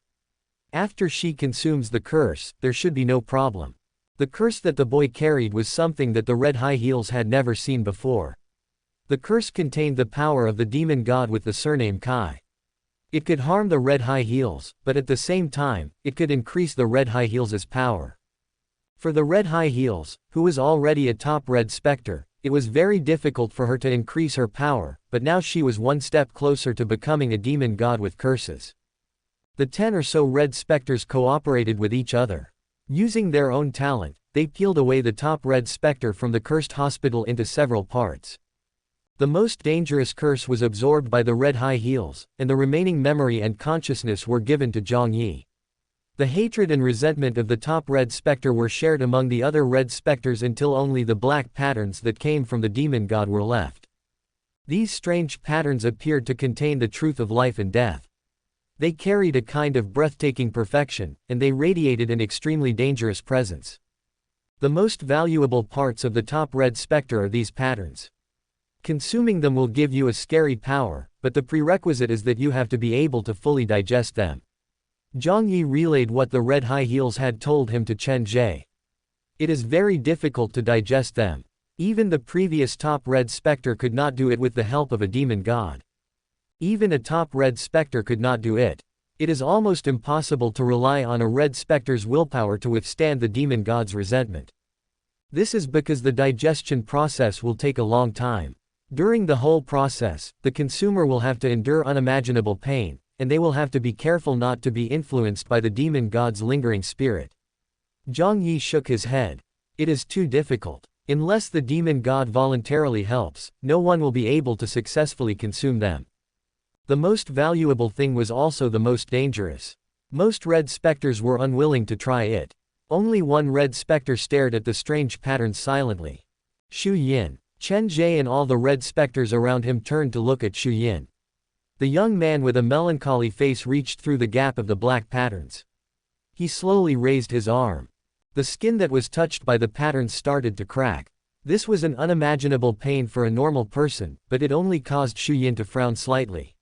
Speaker 2: After she consumes the curse, there should be no problem. The curse that the boy carried was something that the red high heels had never seen before. The curse contained the power of the demon god with the surname Kai. It could harm the red high heels, but at the same time, it could increase the red high heels' power. For the red high heels, who was already a top red specter, it was very difficult for her to increase her power, but now she was one step closer to becoming a demon god with curses. The 10 or so red specters cooperated with each other. Using their own talent, they peeled away the top red specter from the cursed hospital into several parts. The most dangerous curse was absorbed by the red high heels, and the remaining memory and consciousness were given to Zhang Yi. The hatred and resentment of the top red specter were shared among the other red specters until only the black patterns that came from the demon god were left. These strange patterns appeared to contain the truth of life and death. They carried a kind of breathtaking perfection, and they radiated an extremely dangerous presence. The most valuable parts of the top red specter are these patterns. Consuming them will give you a scary power, but the prerequisite is that you have to be able to fully digest them. Zhang Yi relayed what the red high heels had told him to Chen Ge. It is very difficult to digest them. Even the previous top red specter could not do it with the help of a demon god. Even a top red specter could not do it. It is almost impossible to rely on a red specter's willpower to withstand the demon god's resentment. This is because the digestion process will take a long time. During the whole process, the consumer will have to endure unimaginable pain, and they will have to be careful not to be influenced by the demon god's lingering spirit. Zhang Yi shook his head. It is too difficult. Unless the demon god voluntarily helps, no one will be able to successfully consume them. The most valuable thing was also the most dangerous. Most red specters were unwilling to try it. Only one red specter stared at the strange patterns silently. Xu Yin. Chen Ge and all the red specters around him turned to look at Xu Yin. The young man with a melancholy face reached through the gap of the black patterns. He slowly raised his arm. The skin that was touched by the patterns started to crack. This was an unimaginable pain for a normal person, but it only caused Xu Yin to frown slightly.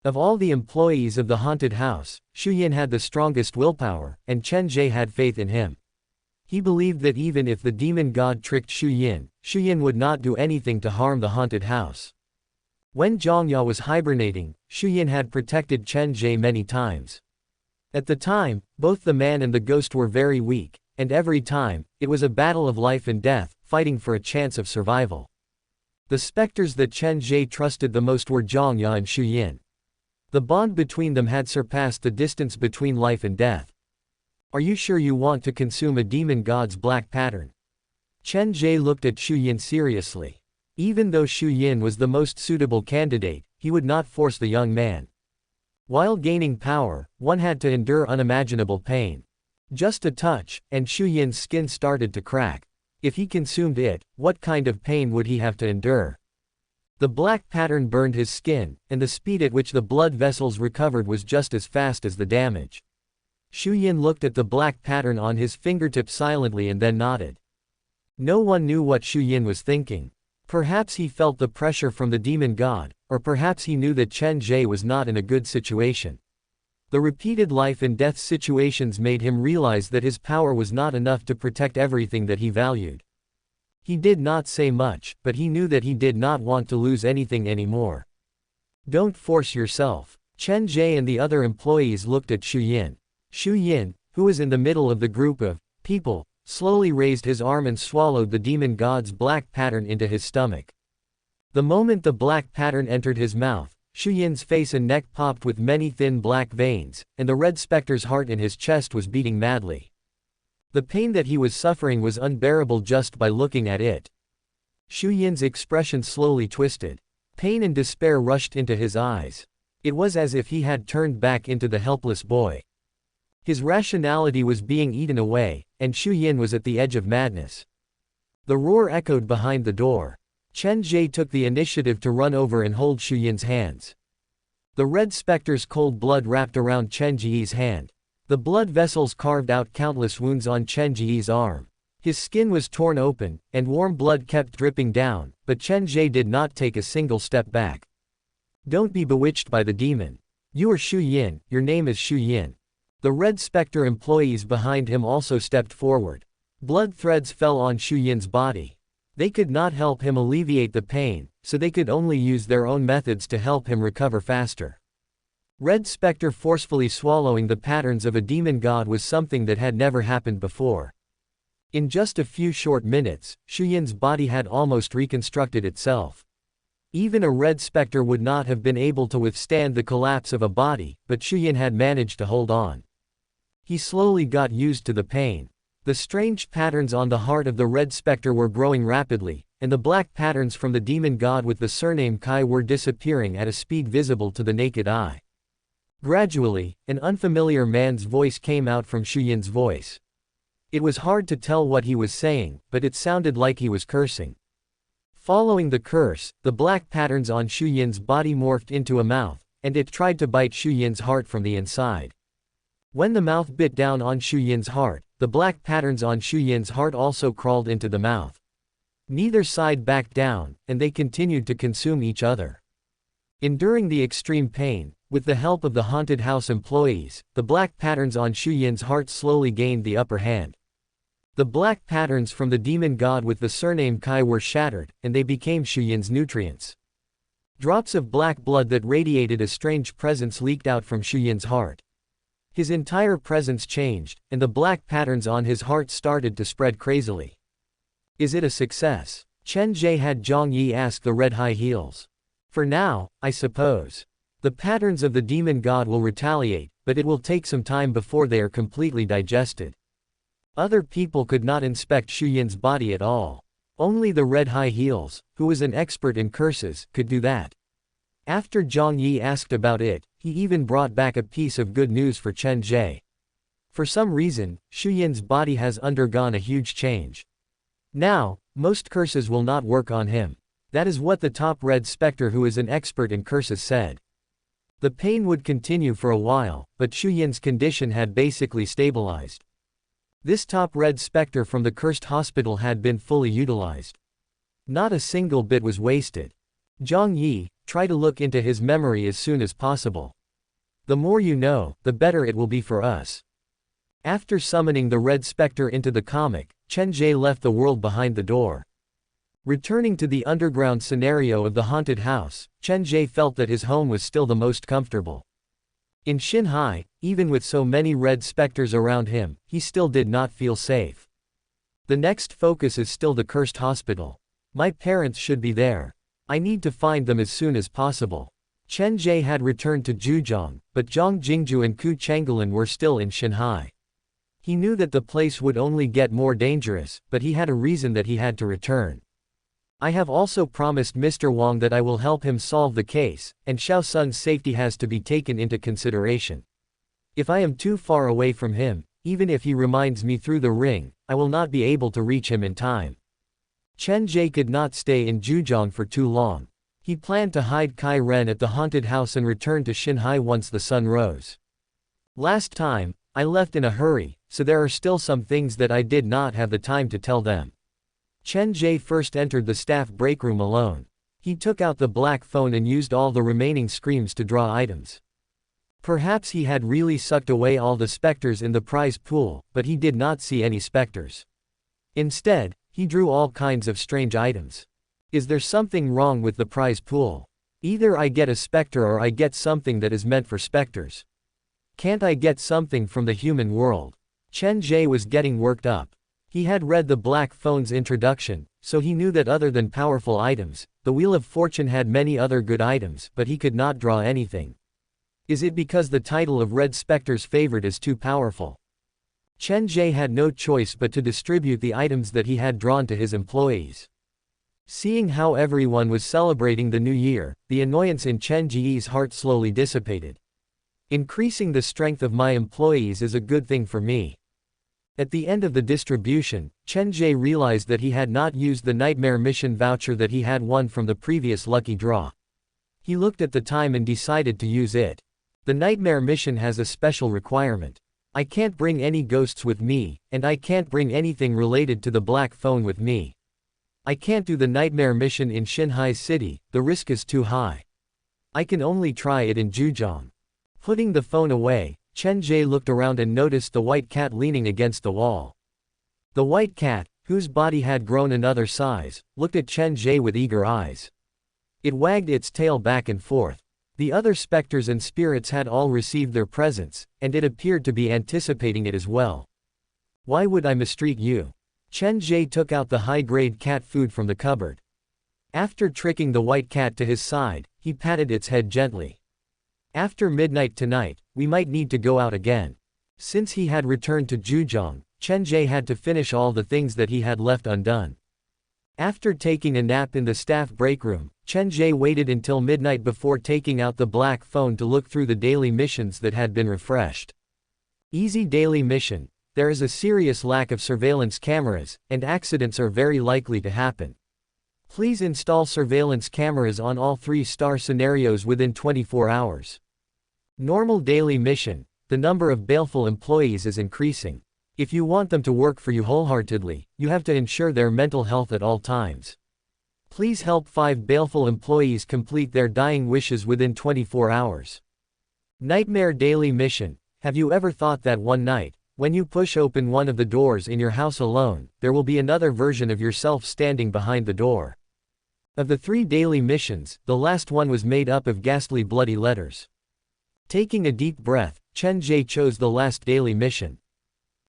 Speaker 2: Of all the employees of the haunted house, Xu Yin had the strongest willpower, and Chen Ge had faith in him. He believed that even if the demon god tricked Xu Yin would not do anything to harm the haunted house. When Zhangya was hibernating, Xu Yin had protected Chen Ge many times. At the time, both the man and the ghost were very weak, and every time, it was a battle of life and death, fighting for a chance of survival. The specters that Chen Ge trusted the most were Zhangya and Xu Yin. The bond between them had surpassed the distance between life and death. Are you sure you want to consume a demon god's black pattern? Chen Ge looked at Xu Yin seriously. Even though Xu Yin was the most suitable candidate, he would not force the young man. While gaining power, one had to endure unimaginable pain. Just a touch, and Xu Yin's skin started to crack. If he consumed it, what kind of pain would he have to endure? The black pattern burned his skin, and the speed at which the blood vessels recovered was just as fast as the damage. Xu Yin looked at the black pattern on his fingertip silently and then nodded. No one knew what Xu Yin was thinking. Perhaps he felt the pressure from the demon god, or perhaps he knew that Chen Ge was not in a good situation. The repeated life and death situations made him realize that his power was not enough to protect everything that he valued. He did not say much, but he knew that he did not want to lose anything anymore. Don't force yourself. Chen Ge and the other employees looked at Xu Yin. Xu Yin, who was in the middle of the group of people, slowly raised his arm and swallowed the demon god's black pattern into his stomach. The moment the black pattern entered his mouth, Xu Yin's face and neck popped with many thin black veins, and the red specter's heart in his chest was beating madly. The pain that he was suffering was unbearable just by looking at it. Xu Yin's expression slowly twisted. Pain and despair rushed into his eyes. It was as if he had turned back into the helpless boy. His rationality was being eaten away, and Xu Yin was at the edge of madness. The roar echoed behind the door. Chen Ge took the initiative to run over and hold Xu Yin's hands. The red specter's cold blood wrapped around Chen Ge's hand. The blood vessels carved out countless wounds on Chen Ge's arm. His skin was torn open, and warm blood kept dripping down, but Chen Ge did not take a single step back. Don't be bewitched by the demon. You are Xu Yin, your name is Xu Yin. The red specter employees behind him also stepped forward. Blood threads fell on Xu Yin's body. They could not help him alleviate the pain, so they could only use their own methods to help him recover faster. Red specter forcefully swallowing the patterns of a demon god was something that had never happened before. In just a few short minutes, Xu Yin's body had almost reconstructed itself. Even a red specter would not have been able to withstand the collapse of a body, but Xu Yin had managed to hold on. He slowly got used to the pain. The strange patterns on the heart of the red specter were growing rapidly, and the black patterns from the demon god with the surname Kai were disappearing at a speed visible to the naked eye. Gradually, an unfamiliar man's voice came out from Shuyin's voice. It was hard to tell what he was saying, but it sounded like he was cursing. Following the curse, the black patterns on Shuyin's body morphed into a mouth, and it tried to bite Shuyin's heart from the inside. When the mouth bit down on Shuyin's heart, the black patterns on Shuyin's heart also crawled into the mouth. Neither side backed down, and they continued to consume each other. Enduring the extreme pain, with the help of the haunted house employees, the black patterns on Shuyin's heart slowly gained the upper hand. The black patterns from the demon god with the surname Kai were shattered, and they became Shuyin's nutrients. Drops of black blood that radiated a strange presence leaked out from Shuyin's heart. His entire presence changed, and the black patterns on his heart started to spread crazily. Is it a success? Chen Ge had Zhang Yi ask the red high heels. For now, I suppose. The patterns of the demon god will retaliate, but it will take some time before they are completely digested. Other people could not inspect Shuyin's body at all. Only the red high heels, who was an expert in curses, could do that. After Zhang Yi asked about it, he even brought back a piece of good news for Chen Ge. For some reason, Shuyin's body has undergone a huge change. Now, most curses will not work on him. That is what the top red specter who is an expert in curses said. The pain would continue for a while, but Shuyin's condition had basically stabilized. This top red specter from the cursed hospital had been fully utilized. Not a single bit was wasted. Zhang Yi, try to look into his memory as soon as possible. The more you know, the better it will be for us. After summoning the red specter into the comic, Chen Ge left the world behind the door. Returning to the underground scenario of the haunted house, Chen Ge felt that his home was still the most comfortable. In Xinhai, even with so many red specters around him, he still did not feel safe. The next focus is still the cursed hospital. My parents should be there. I need to find them as soon as possible. Chen Ge had returned to Zhujiang, but Zhang Jingju and Ku Chenggelin were still in Xinhai. He knew that the place would only get more dangerous, but he had a reason that he had to return. I have also promised Mr. Wang that I will help him solve the case, and Xiao Sun's safety has to be taken into consideration. If I am too far away from him, even if he reminds me through the ring, I will not be able to reach him in time. Chen Ge could not stay in Zhujiang for too long. He planned to hide Kai Ren at the haunted house and return to Xinhai once the sun rose. Last time, I left in a hurry, so there are still some things that I did not have the time to tell them. Chen Ge first entered the staff break room alone. He took out the black phone and used all the remaining screens to draw items. Perhaps he had really sucked away all the specters in the prize pool, but he did not see any specters. Instead, he drew all kinds of strange items. Is there something wrong with the prize pool? Either I get a specter or I get something that is meant for specters. Can't I get something from the human world? Chen Ge was getting worked up. He had read the Black Phone's introduction, so he knew that other than powerful items, the Wheel of Fortune had many other good items, but he could not draw anything. Is it because the title of Red Spectre's favorite is too powerful? Chen Ge had no choice but to distribute the items that he had drawn to his employees. Seeing how everyone was celebrating the new year, the annoyance in Chen Ge's heart slowly dissipated. Increasing the strength of my employees is a good thing for me. At the end of the distribution, Chen Ge realized that he had not used the Nightmare Mission voucher that he had won from the previous lucky draw. He looked at the time and decided to use it. The Nightmare Mission has a special requirement. I can't bring any ghosts with me, and I can't bring anything related to the Black Phone with me. I can't do the Nightmare Mission in Xinhai City, the risk is too high. I can only try it in Zhujiang. Putting the phone away, Chen Ge looked around and noticed the white cat leaning against the wall. The white cat, whose body had grown another size, looked at Chen Ge with eager eyes. It wagged its tail back and forth. The other specters and spirits had all received their presents, and it appeared to be anticipating it as well. Why would I mistreat you? Chen Ge took out the high-grade cat food from the cupboard. After tricking the white cat to his side, he patted its head gently. After midnight tonight, we might need to go out again. Since he had returned to Zhujiang, Chen Ge had to finish all the things that he had left undone. After taking a nap in the staff break room, Chen Ge waited until midnight before taking out the black phone to look through the daily missions that had been refreshed. Easy daily mission. There is a serious lack of surveillance cameras, and accidents are very likely to happen. Please install surveillance cameras on all 3-star scenarios within 24 hours. Normal daily mission. The number of baleful employees is increasing. If you want them to work for you wholeheartedly, you have to ensure their mental health at all times. Please help 5 baleful employees complete their dying wishes within 24 hours. Nightmare daily mission. Have you ever thought that one night, when you push open one of the doors in your house alone, there will be another version of yourself standing behind the door? Of the 3 daily missions, the last one was made up of ghastly bloody letters. Taking a deep breath, Chen Ge chose the last daily mission.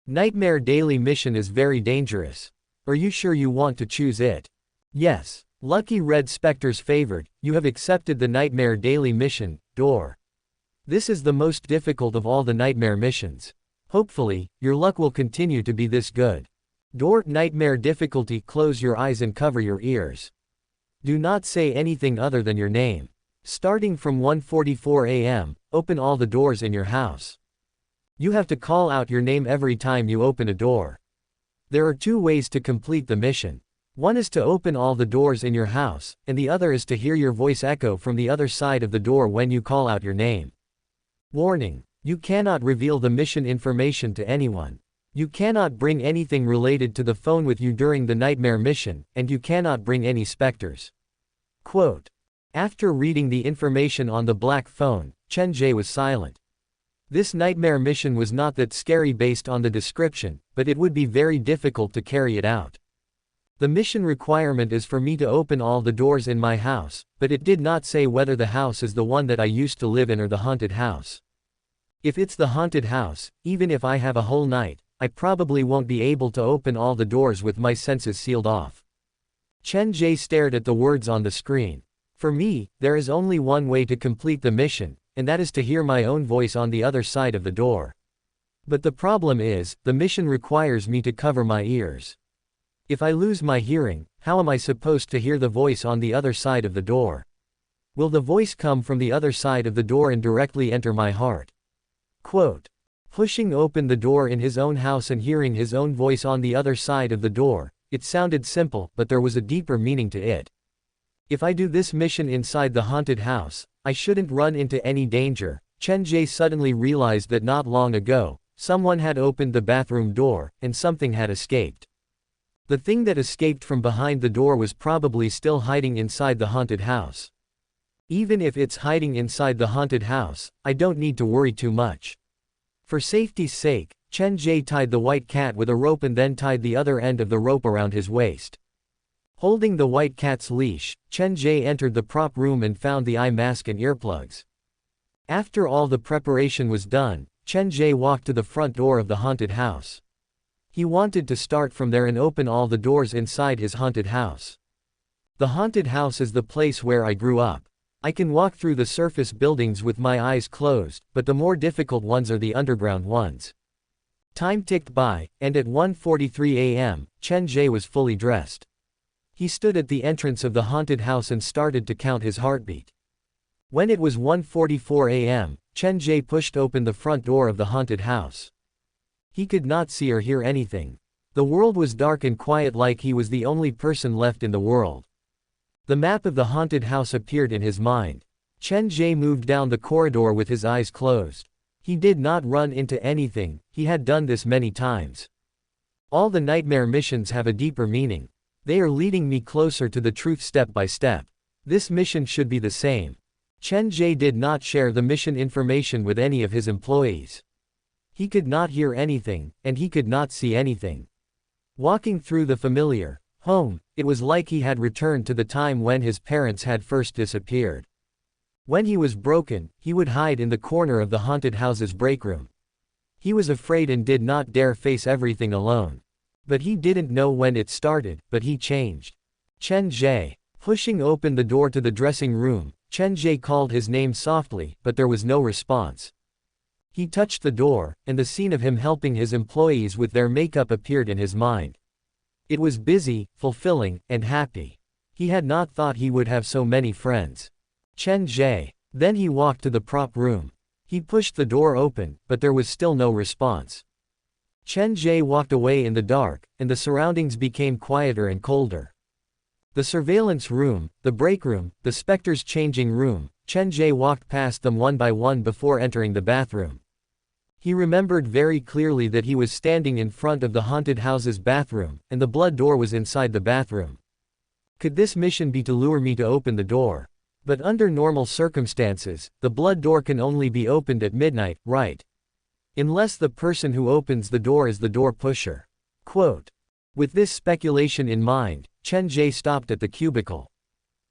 Speaker 2: Nightmare daily mission is very dangerous. Are you sure you want to choose it? Yes. Lucky red specters favored, you have accepted the nightmare daily mission, door. This is the most difficult of all the nightmare missions. Hopefully, your luck will continue to be this good. Door nightmare difficulty. Close your eyes and cover your ears. Do not say anything other than your name. Starting from 1:44 a.m., open all the doors in your house. You have to call out your name every time you open a door. There are 2 ways to complete the mission. One is to open all the doors in your house, and the other is to hear your voice echo from the other side of the door when you call out your name. Warning. You cannot reveal the mission information to anyone. You cannot bring anything related to the phone with you during the nightmare mission, and you cannot bring any specters. Quote. After reading the information on the black phone, Chen Ge was silent. This nightmare mission was not that scary based on the description, but it would be very difficult to carry it out. The mission requirement is for me to open all the doors in my house, but it did not say whether the house is the one that I used to live in or the haunted house. If it's the haunted house, even if I have a whole night, I probably won't be able to open all the doors with my senses sealed off. Chen Ge stared at the words on the screen. For me, there is only one way to complete the mission, and that is to hear my own voice on the other side of the door. But the problem is, the mission requires me to cover my ears. If I lose my hearing, how am I supposed to hear the voice on the other side of the door? Will the voice come from the other side of the door and directly enter my heart? Quote. Pushing open the door in his own house and hearing his own voice on the other side of the door, it sounded simple, but there was a deeper meaning to it. If I do this mission inside the haunted house, I shouldn't run into any danger. Chen Ge suddenly realized that not long ago, someone had opened the bathroom door, and something had escaped. The thing that escaped from behind the door was probably still hiding inside the haunted house. Even if it's hiding inside the haunted house, I don't need to worry too much. For safety's sake, Chen Ge tied the white cat with a rope and then tied the other end of the rope around his waist. Holding the white cat's leash, Chen Ge entered the prop room and found the eye mask and earplugs. After all the preparation was done, Chen Ge walked to the front door of the haunted house. He wanted to start from there and open all the doors inside his haunted house. The haunted house is the place where I grew up. I can walk through the surface buildings with my eyes closed, but the more difficult ones are the underground ones. Time ticked by, and at 1:43 a.m., Chen Ge was fully dressed. He stood at the entrance of the haunted house and started to count his heartbeat. When it was 1:44 a.m., Chen Ge pushed open the front door of the haunted house. He could not see or hear anything. The world was dark and quiet, like he was the only person left in the world. The map of the haunted house appeared in his mind. Chen Ge moved down the corridor with his eyes closed. He did not run into anything, he had done this many times. All the nightmare missions have a deeper meaning. They are leading me closer to the truth step by step. This mission should be the same. Chen Ge did not share the mission information with any of his employees. He could not hear anything, and he could not see anything. Walking through the familiar home, it was like he had returned to the time when his parents had first disappeared. When he was broken, he would hide in the corner of the haunted house's break room. He was afraid and did not dare face everything alone. But he didn't know when it started, but he changed. Chen Ge. Pushing open the door to the dressing room, Chen Ge called his name softly, but there was no response. He touched the door, and the scene of him helping his employees with their makeup appeared in his mind. It was busy, fulfilling, and happy. He had not thought he would have so many friends. Chen Ge. Then he walked to the prop room. He pushed the door open, but there was still no response. Chen Ge walked away in the dark, and the surroundings became quieter and colder. The surveillance room, the break room, the specters changing room, Chen Ge walked past them one by one before entering the bathroom. He remembered very clearly that he was standing in front of the haunted house's bathroom, and the blood door was inside the bathroom. Could this mission be to lure me to open the door? But under normal circumstances, the blood door can only be opened at midnight, right? Unless the person who opens the door is the door pusher. Quote. With this speculation in mind, Chen Ge stopped at the cubicle.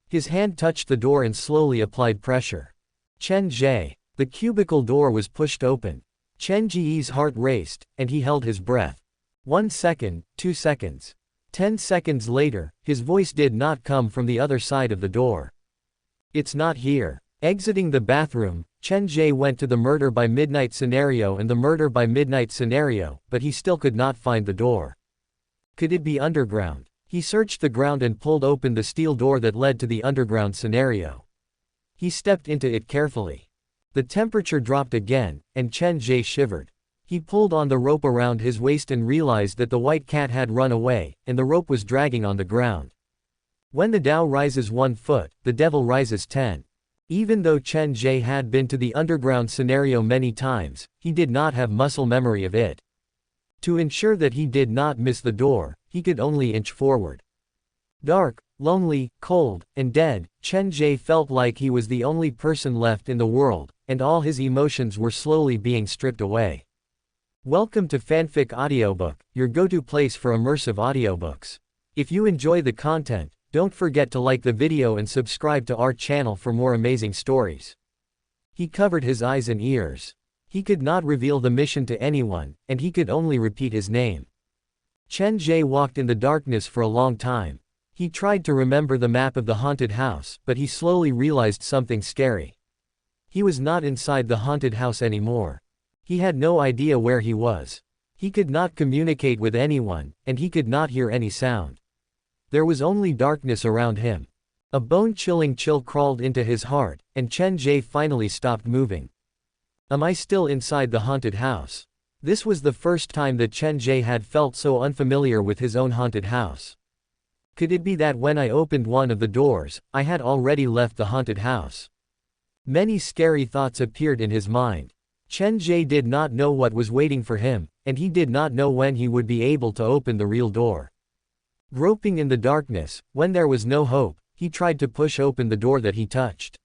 Speaker 2: His hand touched the door and slowly applied pressure. Chen Ge. The cubicle door was pushed open. Chen Ge's heart raced, and he held his breath. 1 second, 2 seconds. 10 seconds later, his voice did not come from the other side of the door. It's not here. Exiting the bathroom, Chen Ge went to the murder by midnight scenario and the murder by midnight scenario, but he still could not find the door. Could it be underground? He searched the ground and pulled open the steel door that led to the underground scenario. He stepped into it carefully. The temperature dropped again, and Chen Ge shivered. He pulled on the rope around his waist and realized that the white cat had run away, and the rope was dragging on the ground. When the Tao rises 1 foot, the devil rises 10. Even though Chen Ge had been to the underground scenario many times, he did not have muscle memory of it. To ensure that he did not miss the door, he could only inch forward. Dark, lonely, cold, and dead, Chen Ge felt like he was the only person left in the world, and all his emotions were slowly being stripped away. Welcome to Fanfic Audiobook, your go-to place for immersive audiobooks. If you enjoy the content, don't forget to like the video and subscribe to our channel for more amazing stories. He covered his eyes and ears. He could not reveal the mission to anyone, and he could only repeat his name. Chen Ge walked in the darkness for a long time. He tried to remember the map of the haunted house, but he slowly realized something scary. He was not inside the haunted house anymore. He had no idea where he was. He could not communicate with anyone, and he could not hear any sound. There was only darkness around him. A bone-chilling chill crawled into his heart, and Chen Ge finally stopped moving. Am I still inside the haunted house? This was the first time that Chen Ge had felt so unfamiliar with his own haunted house. Could it be that when I opened one of the doors, I had already left the haunted house? Many scary thoughts appeared in his mind. Chen Ge did not know what was waiting for him, and he did not know when he would be able to open the real door. Groping in the darkness, when there was no hope, he tried to push open the door that he touched.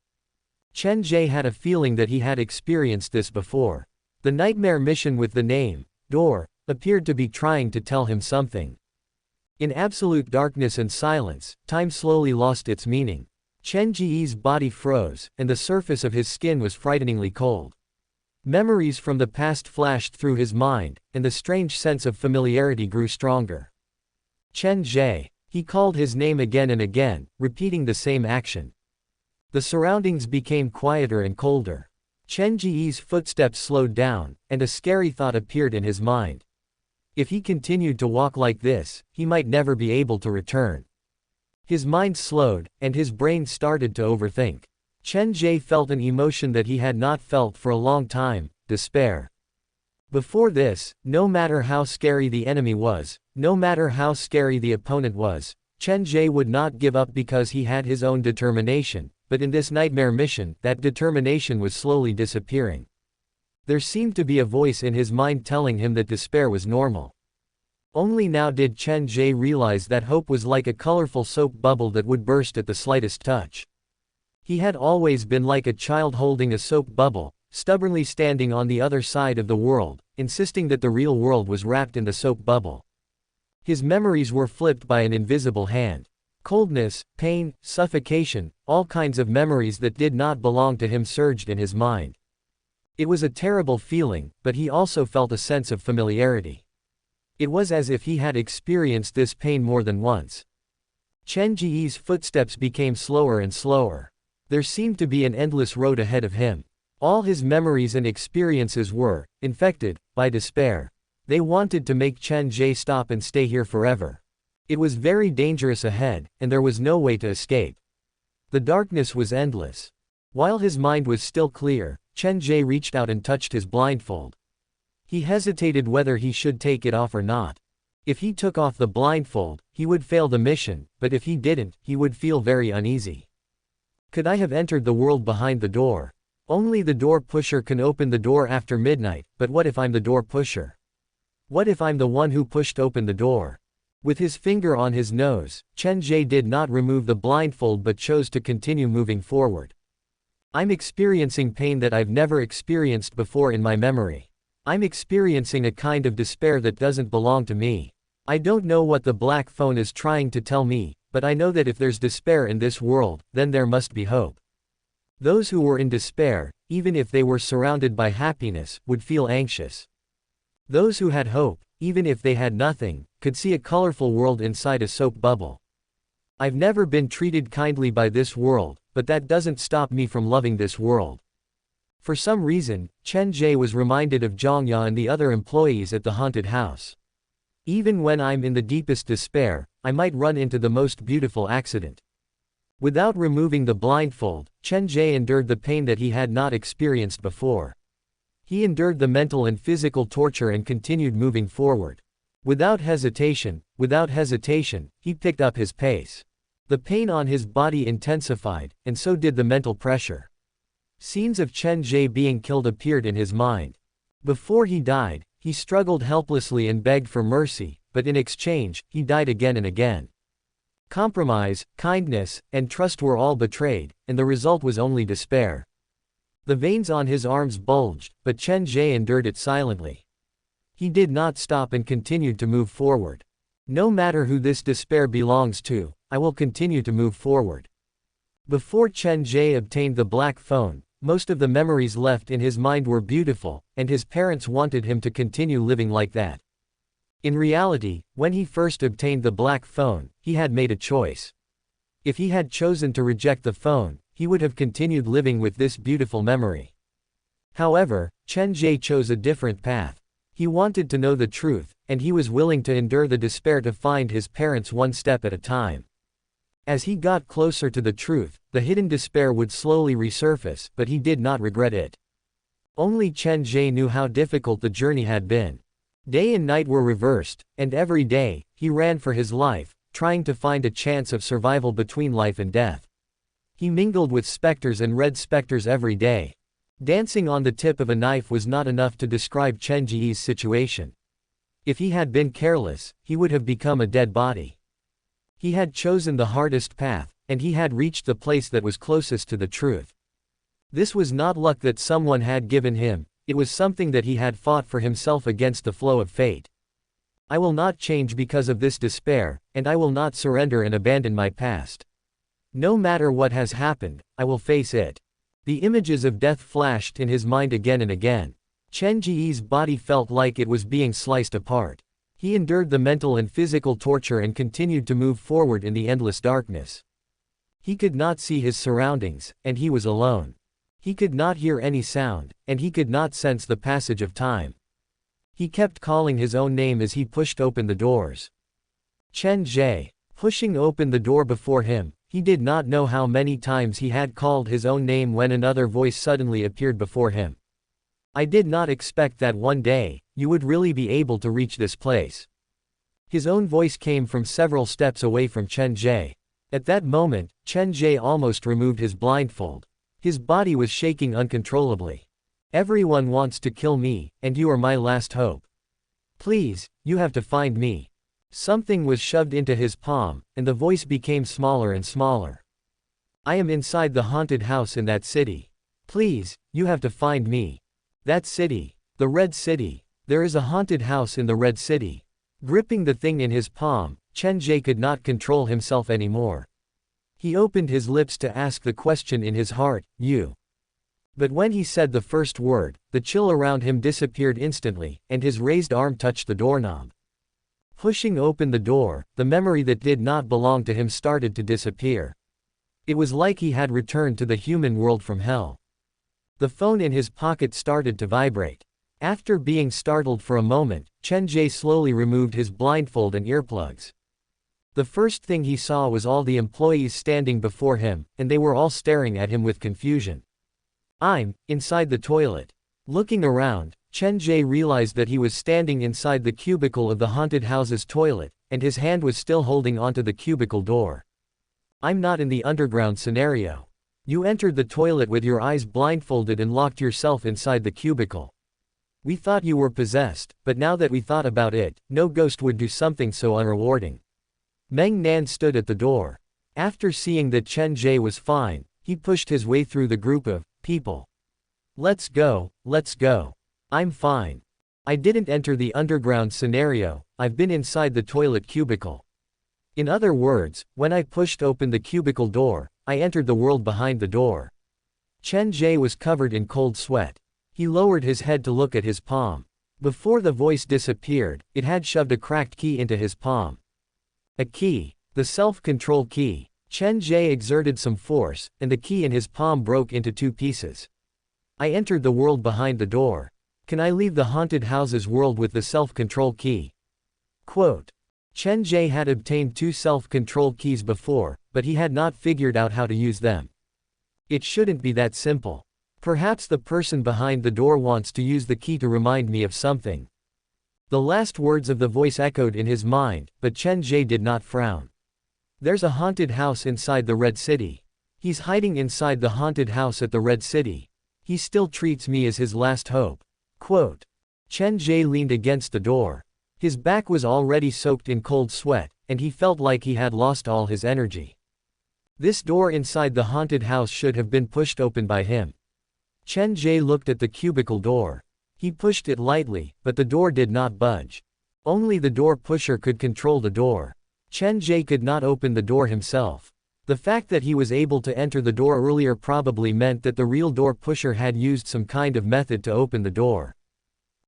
Speaker 2: Chen Ge had a feeling that he had experienced this before. The nightmare mission with the name, door, appeared to be trying to tell him something. In absolute darkness and silence, time slowly lost its meaning. Chen Ge's body froze, and the surface of his skin was frighteningly cold. Memories from the past flashed through his mind, and the strange sense of familiarity grew stronger. Chen Ge. He called his name again and again, repeating the same action. The surroundings became quieter and colder. Chen Ge's footsteps slowed down, and a scary thought appeared in his mind. If he continued to walk like this, he might never be able to return. His mind slowed, and his brain started to overthink. Chen Ge felt an emotion that he had not felt for a long time, despair. Before this, no matter how scary the enemy was, no matter how scary the opponent was, Chen Ge would not give up because he had his own determination, but in this nightmare mission, that determination was slowly disappearing. There seemed to be a voice in his mind telling him that despair was normal. Only now did Chen Ge realize that hope was like a colorful soap bubble that would burst at the slightest touch. He had always been like a child holding a soap bubble, stubbornly standing on the other side of the world, insisting that the real world was wrapped in the soap bubble. His memories were flipped by an invisible hand. Coldness, pain, suffocation, all kinds of memories that did not belong to him surged in his mind. It was a terrible feeling, but he also felt a sense of familiarity. It was as if he had experienced this pain more than once. Chen Ge's footsteps became slower and slower. There seemed to be an endless road ahead of him. All his memories and experiences were infected by despair. They wanted to make Chen Ge stop and stay here forever. It was very dangerous ahead, and there was no way to escape. The darkness was endless. While his mind was still clear, Chen Ge reached out and touched his blindfold. He hesitated whether he should take it off or not. If he took off the blindfold, he would fail the mission, but if he didn't, he would feel very uneasy. Could I have entered the world behind the door? Only the door pusher can open the door after midnight, but what if I'm the door pusher? What if I'm the one who pushed open the door? With his finger on his nose, Chen Ge did not remove the blindfold but chose to continue moving forward. I'm experiencing pain that I've never experienced before in my memory. I'm experiencing a kind of despair that doesn't belong to me. I don't know what the black phone is trying to tell me, but I know that if there's despair in this world, then there must be hope. Those who were in despair, even if they were surrounded by happiness, would feel anxious. Those who had hope, even if they had nothing, could see a colorful world inside a soap bubble. I've never been treated kindly by this world, but that doesn't stop me from loving this world. For some reason, Chen Ge was reminded of Zhongya and the other employees at the haunted house. Even when I'm in the deepest despair, I might run into the most beautiful accident. Without removing the blindfold, Chen Ge endured the pain that he had not experienced before. He endured the mental and physical torture and continued moving forward. Without hesitation, he picked up his pace. The pain on his body intensified, and so did the mental pressure. Scenes of Chen Ge being killed appeared in his mind. Before he died, he struggled helplessly and begged for mercy, but in exchange, he died again and again. Compromise, kindness, and trust were all betrayed, and the result was only despair. The veins on his arms bulged, but Chen Ge endured it silently. He did not stop and continued to move forward. No matter who this despair belongs to, I will continue to move forward. Before Chen Ge obtained the black phone, most of the memories left in his mind were beautiful, and his parents wanted him to continue living like that. In reality, when he first obtained the black phone, he had made a choice. If he had chosen to reject the phone, he would have continued living with this beautiful memory. However, Chen Ge chose a different path. He wanted to know the truth, and he was willing to endure the despair to find his parents one step at a time. As he got closer to the truth, the hidden despair would slowly resurface, but he did not regret it. Only Chen Ge knew how difficult the journey had been. Day and night were reversed, and every day, he ran for his life, trying to find a chance of survival between life and death. He mingled with specters and read specters every day. Dancing on the tip of a knife was not enough to describe Chen Ge's situation. If he had been careless, he would have become a dead body. He had chosen the hardest path, and he had reached the place that was closest to the truth. This was not luck that someone had given him, it was something that he had fought for himself against the flow of fate. I will not change because of this despair, and I will not surrender and abandon my past. No matter what has happened, I will face it. The images of death flashed in his mind again and again. Chen Ge's body felt like it was being sliced apart. He endured the mental and physical torture and continued to move forward in the endless darkness. He could not see his surroundings, and he was alone. He could not hear any sound, and he could not sense the passage of time. He kept calling his own name as he pushed open the doors. Chen Ge. Pushing open the door before him, he did not know how many times he had called his own name when another voice suddenly appeared before him. I did not expect that one day, you would really be able to reach this place. His own voice came from several steps away from Chen Ge. At that moment, Chen Ge almost removed his blindfold. His body was shaking uncontrollably. Everyone wants to kill me, and you are my last hope. Please, you have to find me. Something was shoved into his palm, and the voice became smaller and smaller. I am inside the haunted house in that city. Please, you have to find me. That city. The Red City. There is a haunted house in the Red City. Gripping the thing in his palm, Chen Ge could not control himself anymore. He opened his lips to ask the question in his heart, you. But when he said the first word, the chill around him disappeared instantly, and his raised arm touched the doorknob. Pushing open the door, the memory that did not belong to him started to disappear. It was like he had returned to the human world from hell. The phone in his pocket started to vibrate. After being startled for a moment, Chen Ge slowly removed his blindfold and earplugs. The first thing he saw was all the employees standing before him, and they were all staring at him with confusion. I'm inside the toilet. Looking around, Chen Ge realized that he was standing inside the cubicle of the haunted house's toilet, and his hand was still holding onto the cubicle door. I'm not in the underground scenario. You entered the toilet with your eyes blindfolded and locked yourself inside the cubicle. We thought you were possessed, but now that we thought about it, no ghost would do something so unrewarding. Meng Nan stood at the door. After seeing that Chen Ge was fine, he pushed his way through the group of people. Let's go, let's go. I'm fine. I didn't enter the underground scenario, I've been inside the toilet cubicle. In other words, when I pushed open the cubicle door, I entered the world behind the door. Chen Ge was covered in cold sweat. He lowered his head to look at his palm. Before the voice disappeared, it had shoved a cracked key into his palm. A key. The self-control key. Chen Ge exerted some force, and the key in his palm broke into two pieces. I entered the world behind the door. Can I leave the haunted house's world with the self-control key? Quote. Chen Ge had obtained two self-control keys before, but he had not figured out how to use them. It shouldn't be that simple. Perhaps the person behind the door wants to use the key to remind me of something. The last words of the voice echoed in his mind, but Chen Ge did not frown. There's a haunted house inside the Red City. He's hiding inside the haunted house at the Red City. He still treats me as his last hope. Quote. Chen Ge leaned against the door. His back was already soaked in cold sweat, and he felt like he had lost all his energy. This door inside the haunted house should have been pushed open by him. Chen Ge looked at the cubicle door. He pushed it lightly, but the door did not budge. Only the door pusher could control the door. Chen Ge could not open the door himself. The fact that he was able to enter the door earlier probably meant that the real door pusher had used some kind of method to open the door.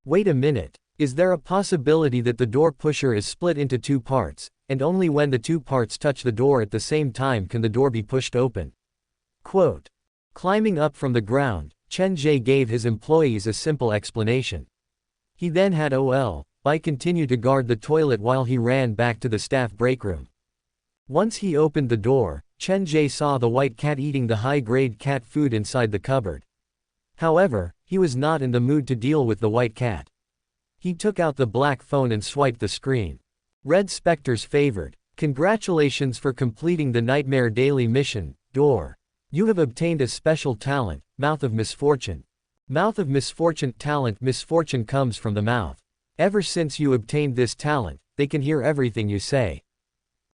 Speaker 2: Wait a minute. Is there a possibility that the door pusher is split into two parts, and only when the two parts touch the door at the same time can the door be pushed open? Quote. Climbing up from the ground, Chen Ge gave his employees a simple explanation. He then had I continue to guard the toilet while he ran back to the staff break room. Once he opened the door, Chen Ge saw the white cat eating the high-grade cat food inside the cupboard. However, he was not in the mood to deal with the white cat. He took out the black phone and swiped the screen. Red Spectre's favored. Congratulations for completing the Nightmare Daily Mission, Door. You have obtained a special talent, Mouth of Misfortune. Mouth of Misfortune talent. Misfortune comes from the mouth. Ever since you obtained this talent, they can hear everything you say.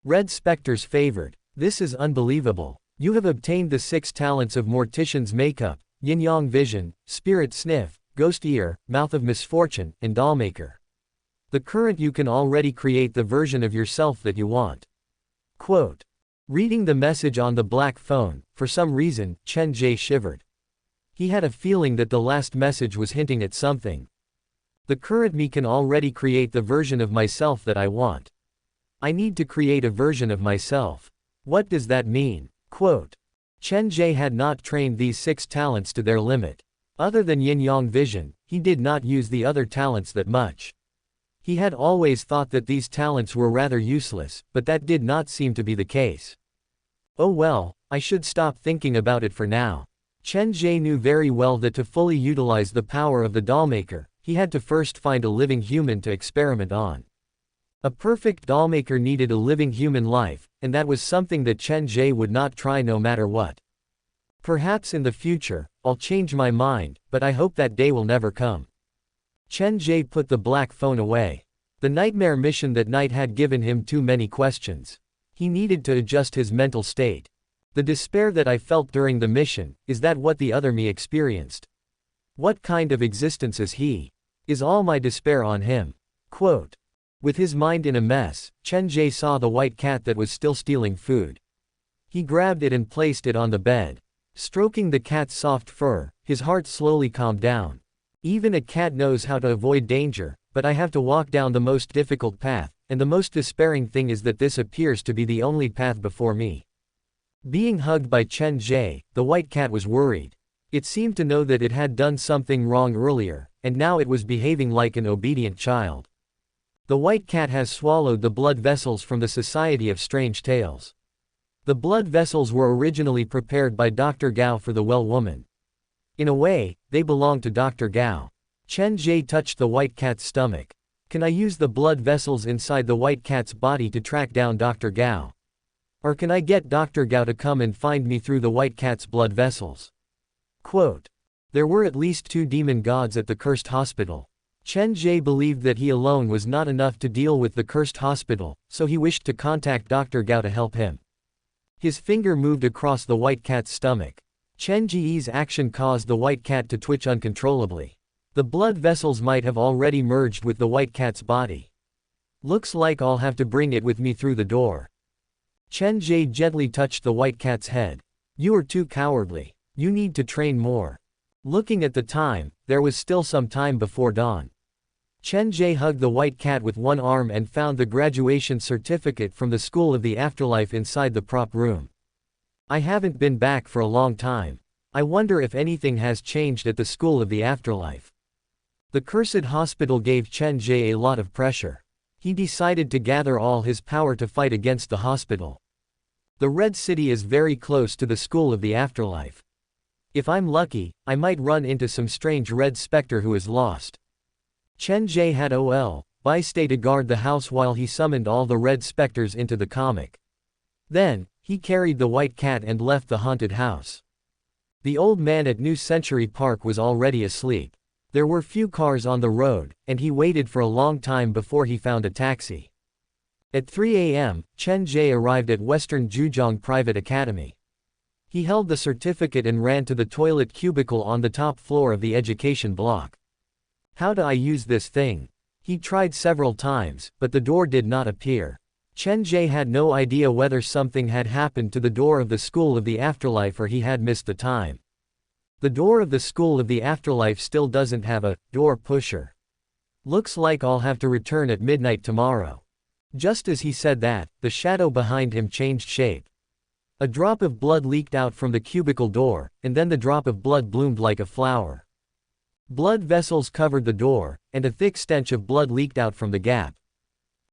Speaker 2: Red Spectre's favored. This is unbelievable. You have obtained the 6 talents of Mortician's Makeup, Yin-Yang Vision, Spirit Sniff, Ghost Ear, Mouth of Misfortune, and Dollmaker. The current you can already create the version of yourself that you want. Quote. Reading the message on the black phone, for some reason, Chen Ge shivered. He had a feeling that the last message was hinting at something. The current me can already create the version of myself that I want. I need to create a version of myself. What does that mean? Quote. Chen Ge had not trained these 6 talents to their limit. Other than Yin-Yang Vision, he did not use the other talents that much. He had always thought that these talents were rather useless, but that did not seem to be the case. Oh well, I should stop thinking about it for now. Chen Ge knew very well that to fully utilize the power of the dollmaker, he had to first find a living human to experiment on. A perfect dollmaker needed a living human life, and that was something that Chen Ge would not try no matter what. Perhaps in the future, I'll change my mind, but I hope that day will never come. Chen Ge put the black phone away. The nightmare mission that night had given him too many questions. He needed to adjust his mental state. The despair that I felt during the mission, is that what the other me experienced? What kind of existence is he? Is all my despair on him? Quote. With his mind in a mess, Chen Ge saw the white cat that was still stealing food. He grabbed it and placed it on the bed. Stroking the cat's soft fur, his heart slowly calmed down. Even a cat knows how to avoid danger, but I have to walk down the most difficult path, and the most despairing thing is that this appears to be the only path before me. Being hugged by Chen Ge, the white cat was worried. It seemed to know that it had done something wrong earlier, and now it was behaving like an obedient child. The white cat has swallowed the blood vessels from the Society of Strange Tales. The blood vessels were originally prepared by Dr. Gao for the well woman. In a way, they belong to Dr. Gao. Chen Ge touched the white cat's stomach. Can I use the blood vessels inside the white cat's body to track down Dr. Gao? Or can I get Dr. Gao to come and find me through the white cat's blood vessels? Quote. There were at least 2 demon gods at the cursed hospital. Chen Ge believed that he alone was not enough to deal with the cursed hospital, so he wished to contact Dr. Gao to help him. His finger moved across the white cat's stomach. Chen Ge's action caused the white cat to twitch uncontrollably. The blood vessels might have already merged with the white cat's body. Looks like I'll have to bring it with me through the door. Chen Ge gently touched the white cat's head. You are too cowardly. You need to train more. Looking at the time, there was still some time before dawn. Chen Ge hugged the white cat with one arm and found the graduation certificate from the School of the Afterlife inside the prop room. I haven't been back for a long time. I wonder if anything has changed at the School of the Afterlife. The cursed hospital gave Chen Ge a lot of pressure. He decided to gather all his power to fight against the hospital. The Red City is very close to the School of the Afterlife. If I'm lucky, I might run into some strange red specter who is lost. Chen Ge had stay to guard the house while he summoned all the red specters into the comic. Then, he carried the white cat and left the haunted house. The old man at New Century Park was already asleep. There were few cars on the road, and he waited for a long time before he found a taxi. At 3 a.m., Chen Ge arrived at Western Zhujiang Private Academy. He held the certificate and ran to the toilet cubicle on the top floor of the education block. How do I use this thing? He tried several times, but the door did not appear. Chen Ge had no idea whether something had happened to the door of the School of the Afterlife or he had missed the time. The door of the School of the Afterlife still doesn't have a door pusher. Looks like I'll have to return at midnight tomorrow. Just as he said that, the shadow behind him changed shape. A drop of blood leaked out from the cubicle door, and then the drop of blood bloomed like a flower. Blood vessels covered the door, and a thick stench of blood leaked out from the gap.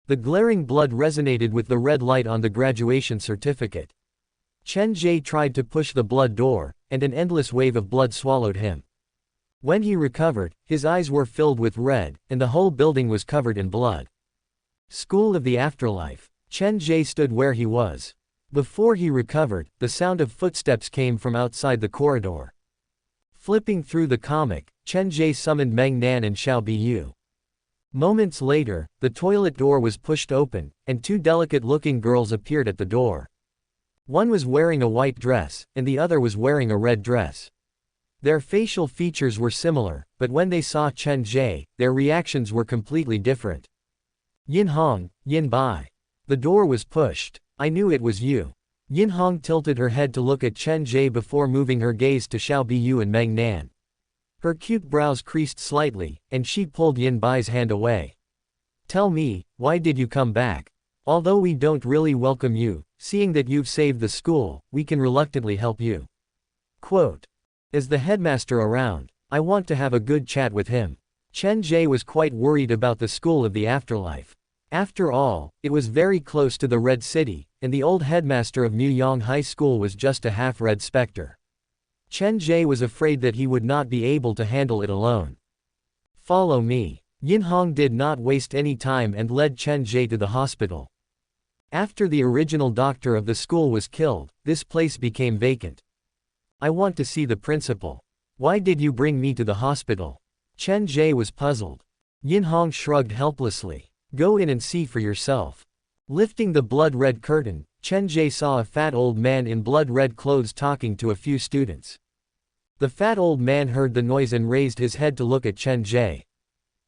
Speaker 2: The glaring blood resonated with the red light on the graduation certificate. Chen Ge tried to push the blood door, and an endless wave of blood swallowed him. When he recovered, his eyes were filled with red, and the whole building was covered in blood. School of the Afterlife. Chen Ge stood where he was. Before he recovered, the sound of footsteps came from outside the corridor. Flipping through the comic, Chen Ge summoned Meng Nan and Xiao Biyu. Moments later, the toilet door was pushed open, and 2 delicate-looking girls appeared at the door. One was wearing a white dress, and the other was wearing a red dress. Their facial features were similar, but when they saw Chen Ge, their reactions were completely different. Yin Hong, Yin Bai. The door was pushed. I knew it was you. Yin Hong tilted her head to look at Chen Ge before moving her gaze to Xiao Biyu and Meng Nan. Her cute brows creased slightly, and she pulled Yin Bai's hand away. Tell me, why did you come back? Although we don't really welcome you, seeing that you've saved the school, we can reluctantly help you. Quote. Is the headmaster around? I want to have a good chat with him. Chen Ge was quite worried about the School of the Afterlife. After all, it was very close to the Red City, and the old headmaster of Muyang High School was just a half-red specter. Chen Ge was afraid that he would not be able to handle it alone. Follow me. Yin Hong did not waste any time and led Chen Ge to the hospital. After the original doctor of the school was killed, this place became vacant. I want to see the principal. Why did you bring me to the hospital? Chen Ge was puzzled. Yin Hong shrugged helplessly. Go in and see for yourself. Lifting the blood-red curtain, Chen Ge saw a fat old man in blood-red clothes talking to a few students. The fat old man heard the noise and raised his head to look at Chen Ge.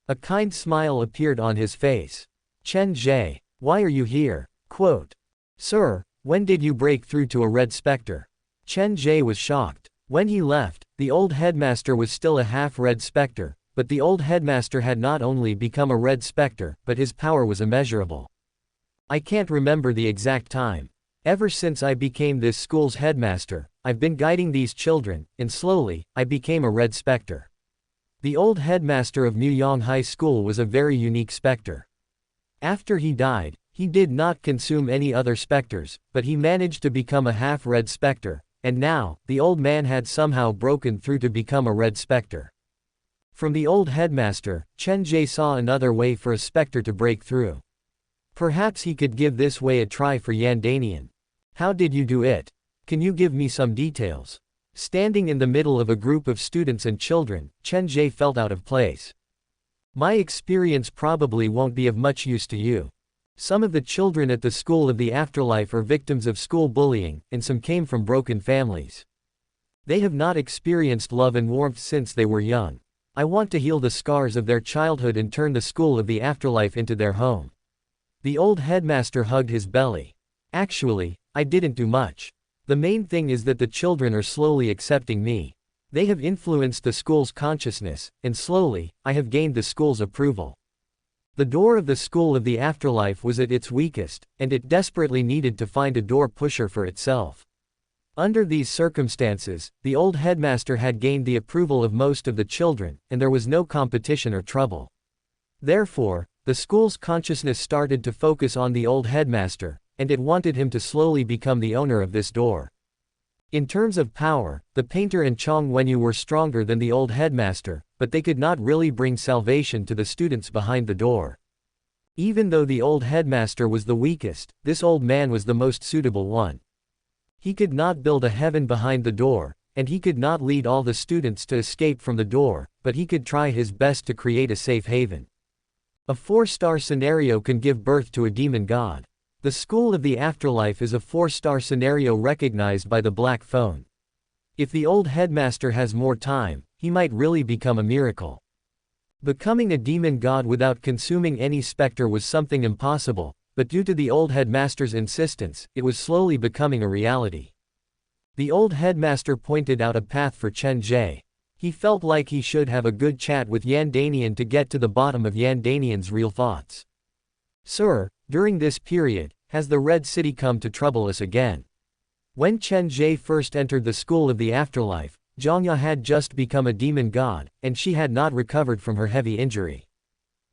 Speaker 2: A kind smile appeared on his face. Chen Ge, why are you here? Quote. Sir, when did you break through to a red specter? Chen Ge was shocked. When he left, the old headmaster was still a half-red specter, but the old headmaster had not only become a red specter, but his power was immeasurable. I can't remember the exact time. Ever since I became this school's headmaster, I've been guiding these children, and slowly, I became a red specter. The old headmaster of Muyang High School was a very unique specter. After he died, he did not consume any other specters, but he managed to become a half-red specter, and now, the old man had somehow broken through to become a red specter. From the old headmaster, Chen Ge saw another way for a specter to break through. Perhaps he could give this way a try for Yandanian. How did you do it? Can you give me some details? Standing in the middle of a group of students and children, Chen Ge felt out of place. My experience probably won't be of much use to you. Some of the children at the school of the afterlife are victims of school bullying, and some came from broken families. They have not experienced love and warmth since they were young. I want to heal the scars of their childhood and turn the school of the afterlife into their home. The old headmaster hugged his belly. Actually, I didn't do much. The main thing is that the children are slowly accepting me. They have influenced the school's consciousness, and slowly, I have gained the school's approval. The door of the school of the afterlife was at its weakest, and it desperately needed to find a door pusher for itself. Under these circumstances, the old headmaster had gained the approval of most of the children, and there was no competition or trouble. Therefore, the school's consciousness started to focus on the old headmaster, and it wanted him to slowly become the owner of this door. In terms of power, the painter and Chong Wenyu were stronger than the old headmaster, but they could not really bring salvation to the students behind the door. Even though the old headmaster was the weakest, this old man was the most suitable one. He could not build a heaven behind the door, and he could not lead all the students to escape from the door, but he could try his best to create a safe haven. A 4-star scenario can give birth to a demon god. The school of the afterlife is a 4-star scenario recognized by the black phone. If the old headmaster has more time, he might really become a miracle. Becoming a demon god without consuming any specter was something impossible, but due to the old headmaster's insistence, it was slowly becoming a reality. The old headmaster pointed out a path for Chen Ge. He felt like he should have a good chat with Yandanian to get to the bottom of Yandanian's real thoughts. Sir, during this period, has the Red City come to trouble us again? When Chen Ge first entered the school of the afterlife, Zhangya had just become a demon god, and she had not recovered from her heavy injury.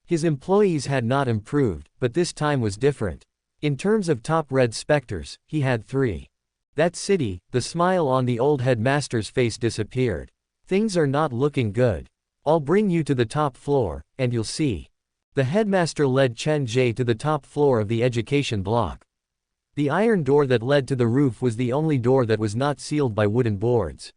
Speaker 2: His employees had not improved, but this time was different. In terms of top red specters, he had 3. That city, the smile on the old headmaster's face disappeared. Things are not looking good. I'll bring you to the top floor, and you'll see. The headmaster led Chen Ge to the top floor of the education block. The iron door that led to the roof was the only door that was not sealed by wooden boards.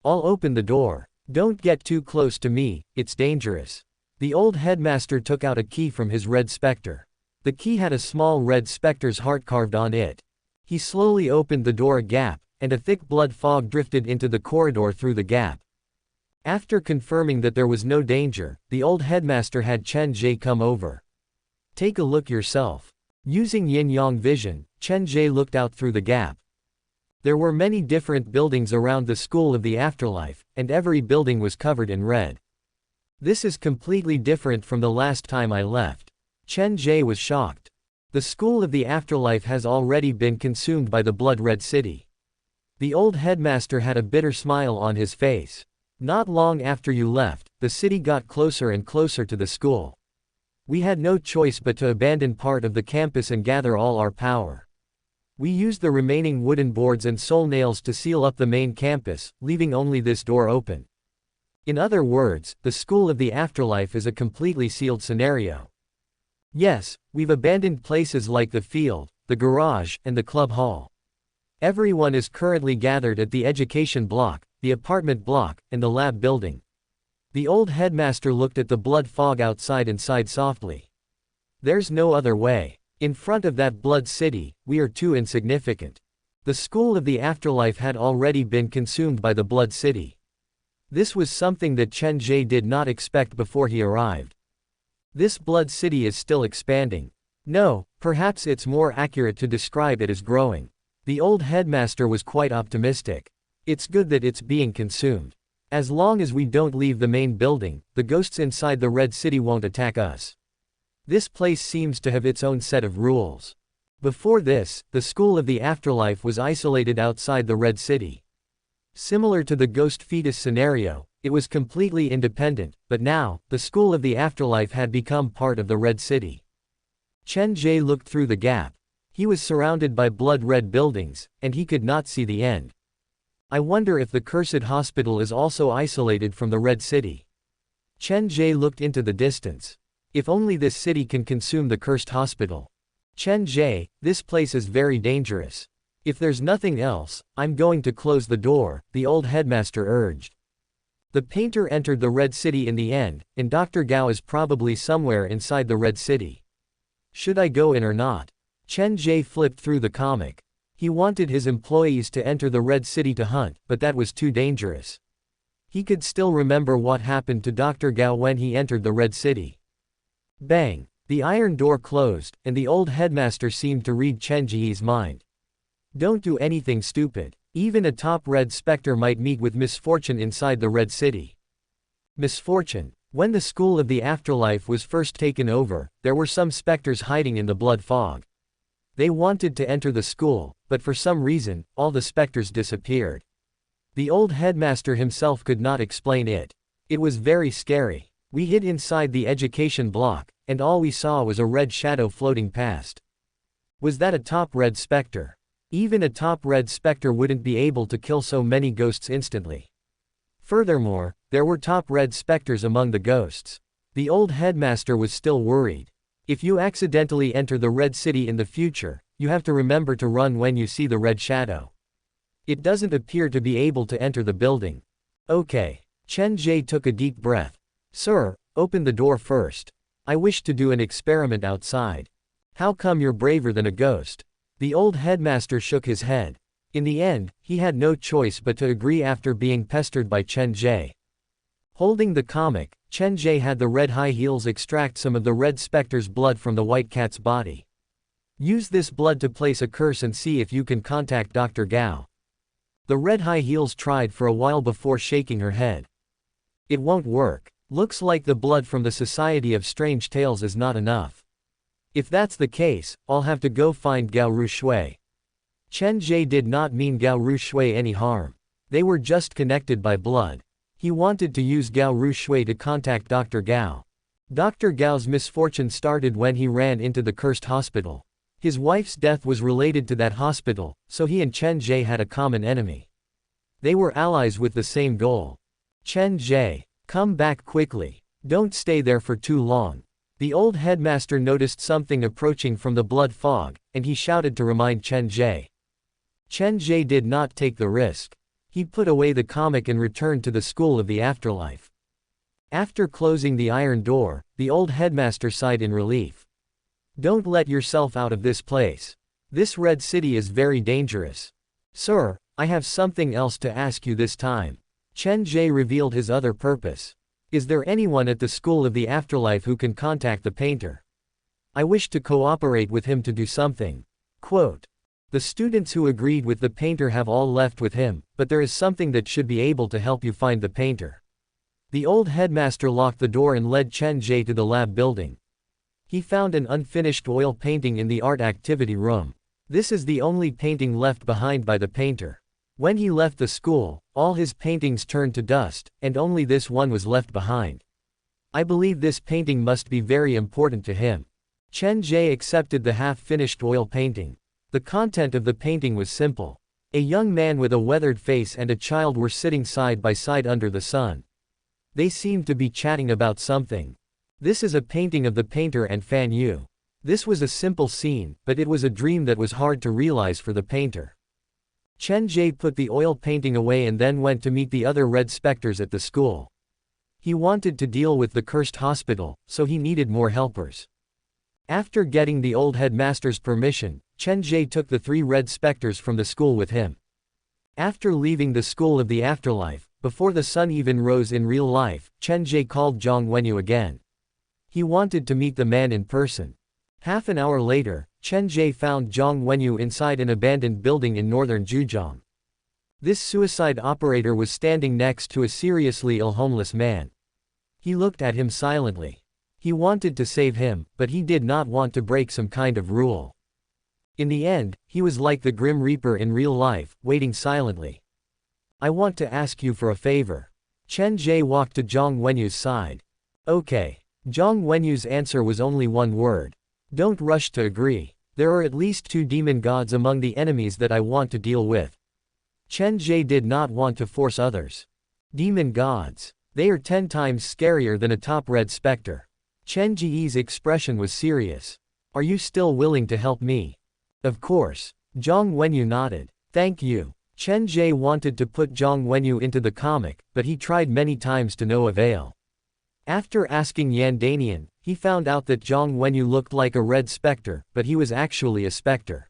Speaker 2: I'll open the door. Don't get too close to me, it's dangerous. The old headmaster took out a key from his red specter. The key had a small red specter's heart carved on it. He slowly opened the door a gap, and a thick blood fog drifted into the corridor through the gap. After confirming that there was no danger, the old headmaster had Chen Ge come over. Take a look yourself. Using yin-yang vision, Chen Ge looked out through the gap. There were many different buildings around the school of the afterlife, and every building was covered in red. This is completely different from the last time I left. Chen Ge was shocked. The school of the afterlife has already been consumed by the blood-red city. The old headmaster had a bitter smile on his face. Not long after you left, the city got closer and closer to the school. We had no choice but to abandon part of the campus and gather all our power. We used the remaining wooden boards and soul nails to seal up the main campus, leaving only this door open. In other words, the school of the afterlife is a completely sealed scenario. Yes, we've abandoned places like the field, the garage, and the club hall. Everyone is currently gathered at the education block, the apartment block, and the lab building. The old headmaster looked at the blood fog outside and sighed softly. There's no other way. In front of that blood city, we are too insignificant. The school of the afterlife had already been consumed by the blood city. This was something that Chen Ge did not expect before he arrived. This blood city is still expanding. No, perhaps it's more accurate to describe it as growing. The old headmaster was quite optimistic. It's good that it's being consumed. As long as we don't leave the main building, the ghosts inside the Red City won't attack us. This place seems to have its own set of rules. Before this, the school of the afterlife was isolated outside the Red City. Similar to the ghost fetus scenario, it was completely independent, but now, the school of the afterlife had become part of the Red City. Chen Ge looked through the gap. He was surrounded by blood-red buildings, and he could not see the end. I wonder if the cursed hospital is also isolated from the Red City. Chen Ge looked into the distance. If only this city can consume the cursed hospital. Chen Ge, this place is very dangerous. If there's nothing else, I'm going to close the door, the old headmaster urged. The painter entered the Red City in the end, and Dr. Gao is probably somewhere inside the Red City. Should I go in or not? Chen Ge flipped through the comic. He wanted his employees to enter the Red City to hunt, but that was too dangerous. He could still remember what happened to Dr. Gao when he entered the Red City. Bang! The iron door closed, and the old headmaster seemed to read Chen Ge's mind. Don't do anything stupid. Even a top red specter might meet with misfortune inside the Red City. Misfortune. When the school of the afterlife was first taken over, there were some specters hiding in the blood fog. They wanted to enter the school, but for some reason, all the specters disappeared. The old headmaster himself could not explain it. It was very scary. We hid inside the education block, and all we saw was a red shadow floating past. Was that a top red specter? Even a top red specter wouldn't be able to kill so many ghosts instantly. Furthermore, there were top red specters among the ghosts. The old headmaster was still worried. If you accidentally enter the Red City in the future, you have to remember to run when you see the red shadow. It doesn't appear to be able to enter the building. Okay. Chen Ge took a deep breath. Sir, open the door first. I wish to do an experiment outside. How come you're braver than a ghost? The old headmaster shook his head. In the end, he had no choice but to agree after being pestered by Chen Ge. Holding the comic, Chen Ge had the red high heels extract some of the red specter's blood from the white cat's body. Use this blood to place a curse and see if you can contact Dr. Gao. The red high heels tried for a while before shaking her head. It won't work. Looks like the blood from the Society of Strange Tales is not enough. If that's the case, I'll have to go find Gao Rushui. Chen Ge did not mean Gao Rushui any harm. They were just connected by blood. He wanted to use Gao Rushui to contact Dr. Gao. Dr. Gao's misfortune started when he ran into the cursed hospital. His wife's death was related to that hospital, so he and Chen Ge had a common enemy. They were allies with the same goal. Chen Ge, come back quickly. Don't stay there for too long. The old headmaster noticed something approaching from the blood fog, and he shouted to remind Chen Ge. Chen Ge did not take the risk. He put away the comic and returned to the school of the afterlife. After closing the iron door, the old headmaster sighed in relief. Don't let yourself out of this place. This Red City is very dangerous. Sir, I have something else to ask you this time. Chen Ge revealed his other purpose. Is there anyone at the school of the afterlife who can contact the painter? I wish to cooperate with him to do something. Quote. The students who agreed with the painter have all left with him, but there is something that should be able to help you find the painter. The old headmaster locked the door and led Chen Ge to the lab building. He found an unfinished oil painting in the art activity room. This is the only painting left behind by the painter. When he left the school, all his paintings turned to dust, and only this one was left behind. I believe this painting must be very important to him. Chen Ge accepted the half-finished oil painting. The content of the painting was simple. A young man with a weathered face and a child were sitting side by side under the sun. They seemed to be chatting about something. This is a painting of the painter and Fan Yu. This was a simple scene, but it was a dream that was hard to realize for the painter. Chen Ge put the oil painting away and then went to meet the other red specters at the school. He wanted to deal with the cursed hospital, so he needed more helpers. After getting the old headmaster's permission, Chen Ge took the 3 red specters from the school with him. After leaving the school of the afterlife, before the sun even rose in real life, Chen Ge called Zhang Wenyu again. He wanted to meet the man in person. Half an hour later, Chen Ge found Zhang Wenyu inside an abandoned building in northern Zhejiang. This suicide operator was standing next to a seriously ill homeless man. He looked at him silently. He wanted to save him, but he did not want to break some kind of rule. In the end, he was like the Grim Reaper in real life, waiting silently. I want to ask you for a favor. Chen Ge walked to Zhang Wenyu's side. Okay. Zhang Wenyu's answer was only one word. Don't rush to agree. There are at least 2 demon gods among the enemies that I want to deal with. Chen Ge did not want to force others. Demon gods. They are 10 times scarier than a top red specter. Chen Ge's expression was serious. Are you still willing to help me? Of course. Zhang Wenyu nodded. Thank you. Chen Ge wanted to put Zhang Wenyu into the comic, but he tried many times to no avail. After asking Yan Danian, he found out that Zhang Wenyu looked like a red specter, but he was actually a specter.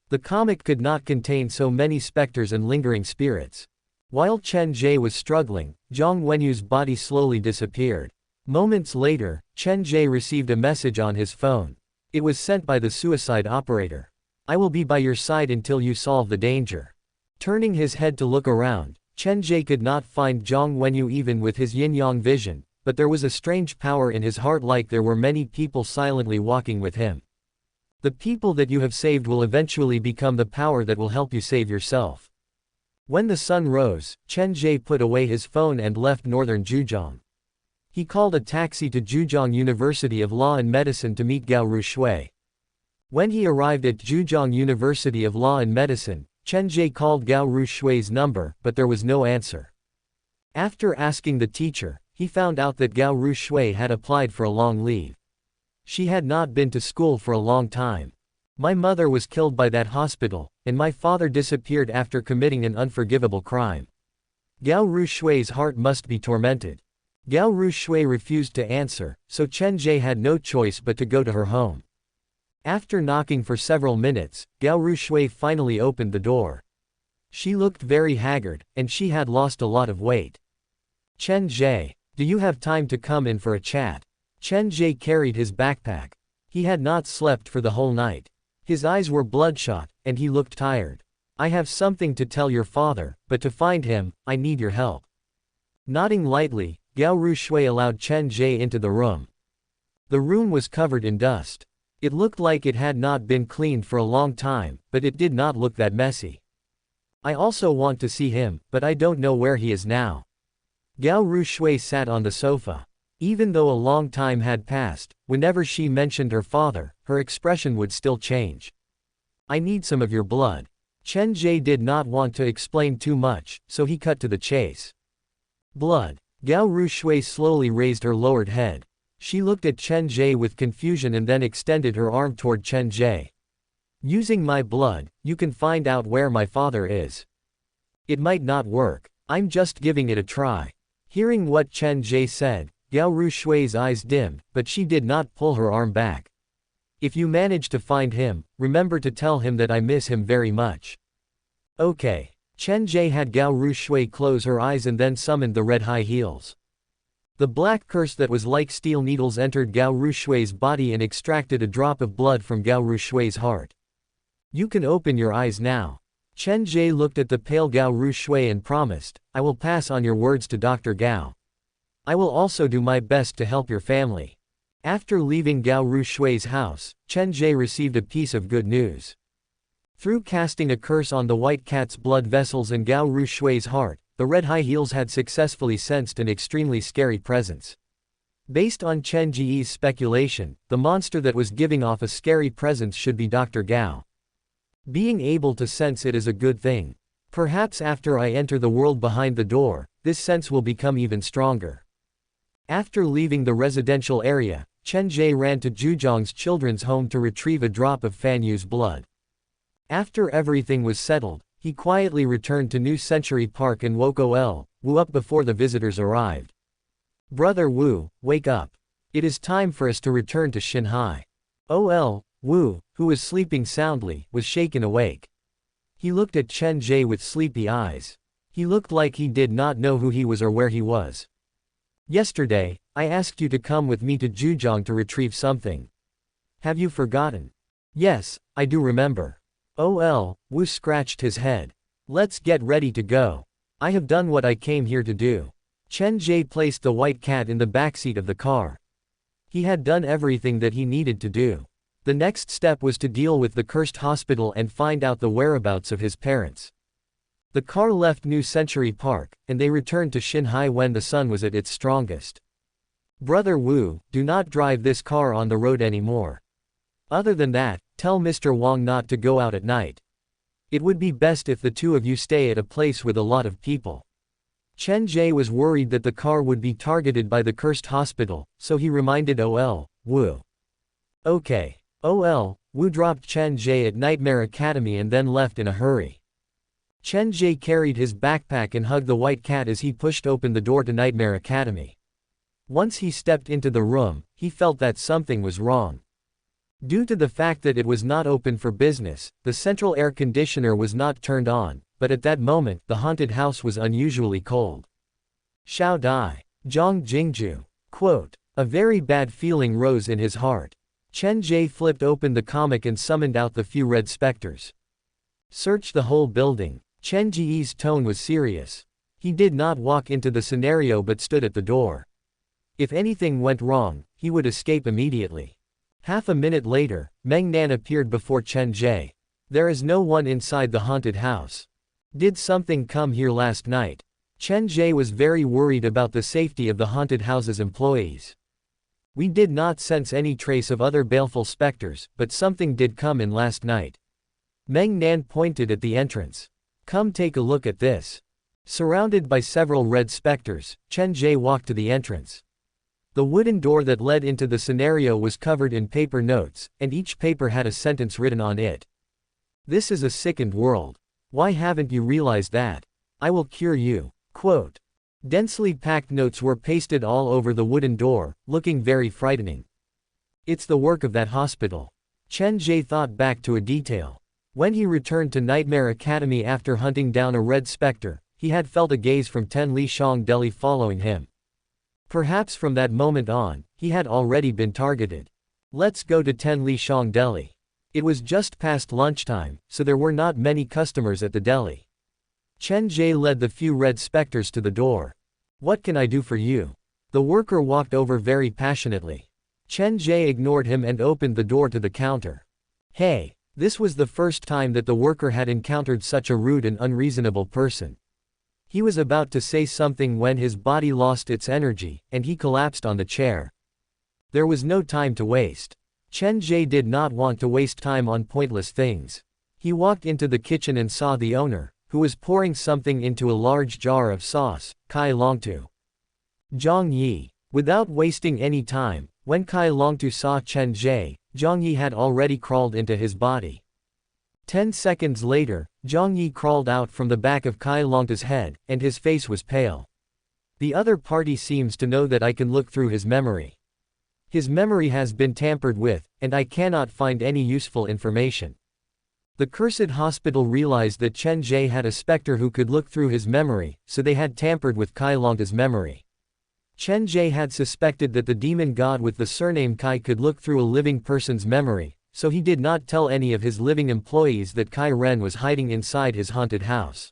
Speaker 2: The comic could not contain so many specters and lingering spirits. While Chen Ge was struggling, Zhang Wenyu's body slowly disappeared. Moments later, Chen Ge received a message on his phone. It was sent by the suicide operator. I will be by your side until you solve the danger. Turning his head to look around, Chen Ge could not find Zhang Wenyu even with his yin-yang vision, but there was a strange power in his heart, like there were many people silently walking with him. The people that you have saved will eventually become the power that will help you save yourself. When the sun rose, Chen Ge put away his phone and left northern Zhejiang. He called a taxi to Zhejiang University of Law and Medicine to meet Gao Rushui. When he arrived at Zhejiang University of Law and Medicine, Chen Ge called Gao Rushui's number, but there was no answer. After asking the teacher, he found out that Gao Rushui had applied for a long leave. She had not been to school for a long time. My mother was killed by that hospital, and my father disappeared after committing an unforgivable crime. Gao Rushui's heart must be tormented. Gao Rushui refused to answer, so Chen Ge had no choice but to go to her home. After knocking for several minutes, Gao Rushui finally opened the door. She looked very haggard, and she had lost a lot of weight. Chen Ge, do you have time to come in for a chat? Chen Ge carried his backpack. He had not slept for the whole night. His eyes were bloodshot, and he looked tired. I have something to tell your father, but to find him, I need your help. Nodding lightly, Gao Rushui allowed Chen Ge into the room. The room was covered in dust. It looked like it had not been cleaned for a long time, but it did not look that messy. I also want to see him, but I don't know where he is now. Gao Rushui sat on the sofa. Even though a long time had passed, whenever she mentioned her father, her expression would still change. I need some of your blood. Chen Ge did not want to explain too much, so he cut to the chase. Blood. Gao Rushui slowly raised her lowered head. She looked at Chen Ge with confusion and then extended her arm toward Chen Ge. Using my blood, you can find out where my father is. It might not work. I'm just giving it a try. Hearing what Chen Ge said, Gao Rushui's eyes dimmed, but she did not pull her arm back. If you manage to find him, remember to tell him that I miss him very much. Okay. Chen Ge had Gao Rushui close her eyes and then summoned the red high heels. The black curse that was like steel needles entered Gao Rushui's body and extracted a drop of blood from Gao Rushui's heart. You can open your eyes now. Chen Ge looked at the pale Gao Rushui and promised, I will pass on your words to Dr. Gao. I will also do my best to help your family. After leaving Gao Rushui's house, Chen Ge received a piece of good news. Through casting a curse on the white cat's blood vessels in Gao Rushui's heart, the red high heels had successfully sensed an extremely scary presence. Based on Chen Ge's speculation, the monster that was giving off a scary presence should be Dr. Gao. Being able to sense it is a good thing. Perhaps after I enter the world behind the door, this sense will become even stronger. After leaving the residential area, Chen Ge ran to Zhujiang's children's home to retrieve a drop of Fan Yu's blood. After everything was settled, he quietly returned to New Century Park and woke Wu up before the visitors arrived. Brother Wu, wake up. It is time for us to return to Xinhai. Wu, who was sleeping soundly, was shaken awake. He looked at Chen Ge with sleepy eyes. He looked like he did not know who he was or where he was. Yesterday, I asked you to come with me to Zhujiang to retrieve something. Have you forgotten? Yes, I do remember. Wu scratched his head. Let's get ready to go. I have done what I came here to do. Chen Ge placed the white cat in the backseat of the car. He had done everything that he needed to do. The next step was to deal with the cursed hospital and find out the whereabouts of his parents. The car left New Century Park, and they returned to Xinhai when the sun was at its strongest. Brother Wu, do not drive this car on the road anymore. Other than that, tell Mr. Wang not to go out at night. It would be best if the two of you stay at a place with a lot of people. Chen Ge was worried that the car would be targeted by the cursed hospital, so he reminded Ol. Wu. Okay. Ol. Wu dropped Chen Ge at Nightmare Academy and then left in a hurry. Chen Ge carried his backpack and hugged the white cat as he pushed open the door to Nightmare Academy. Once he stepped into the room, he felt that something was wrong. Due to the fact that it was not open for business, the central air conditioner was not turned on, but at that moment, the haunted house was unusually cold. Xiao Dai. Zhang Jingju. Quote. A very bad feeling rose in his heart. Chen Ge flipped open the comic and summoned out the few red specters. Search the whole building. Chen Ge's tone was serious. He did not walk into the scenario but stood at the door. If anything went wrong, he would escape immediately. Half a minute later, Meng Nan appeared before Chen Ge. There is no one inside the haunted house. Did something come here last night? Chen Ge was very worried about the safety of the haunted house's employees. We did not sense any trace of other baleful specters, but something did come in last night. Meng Nan pointed at the entrance. Come take a look at this. Surrounded by several red specters, Chen Ge walked to the entrance. The wooden door that led into the scenario was covered in paper notes, and each paper had a sentence written on it. This is a sickened world. Why haven't you realized that? I will cure you. Quote. Densely packed notes were pasted all over the wooden door, looking very frightening. It's the work of that hospital. Chen Ge thought back to a detail. When he returned to Nightmare Academy after hunting down a red specter, he had felt a gaze from Ten Li Shang Deli following him. Perhaps from that moment on, he had already been targeted. Let's go to Ten Li Shang Deli. It was just past lunchtime, so there were not many customers at the deli. Chen Ge led the few red specters to the door. What can I do for you? The worker walked over very passionately. Chen Ge ignored him and opened the door to the counter. Hey, this was the first time that the worker had encountered such a rude and unreasonable person. He was about to say something when his body lost its energy, and he collapsed on the chair. There was no time to waste. Chen Ge did not want to waste time on pointless things. He walked into the kitchen and saw the owner, who was pouring something into a large jar of sauce, Kai Longtu. Zhang Yi. Without wasting any time, when Kai Longtu saw Chen Ge, Zhang Yi had already crawled into his body. 10 seconds later, Zhang Yi crawled out from the back of Kai Longtu's head, and his face was pale. The other party seems to know that I can look through his memory. His memory has been tampered with, and I cannot find any useful information. The cursed hospital realized that Chen Ge had a specter who could look through his memory, so they had tampered with Kai Longta's memory. Chen Ge had suspected that the demon god with the surname Kai could look through a living person's memory, so he did not tell any of his living employees that Kai Ren was hiding inside his haunted house.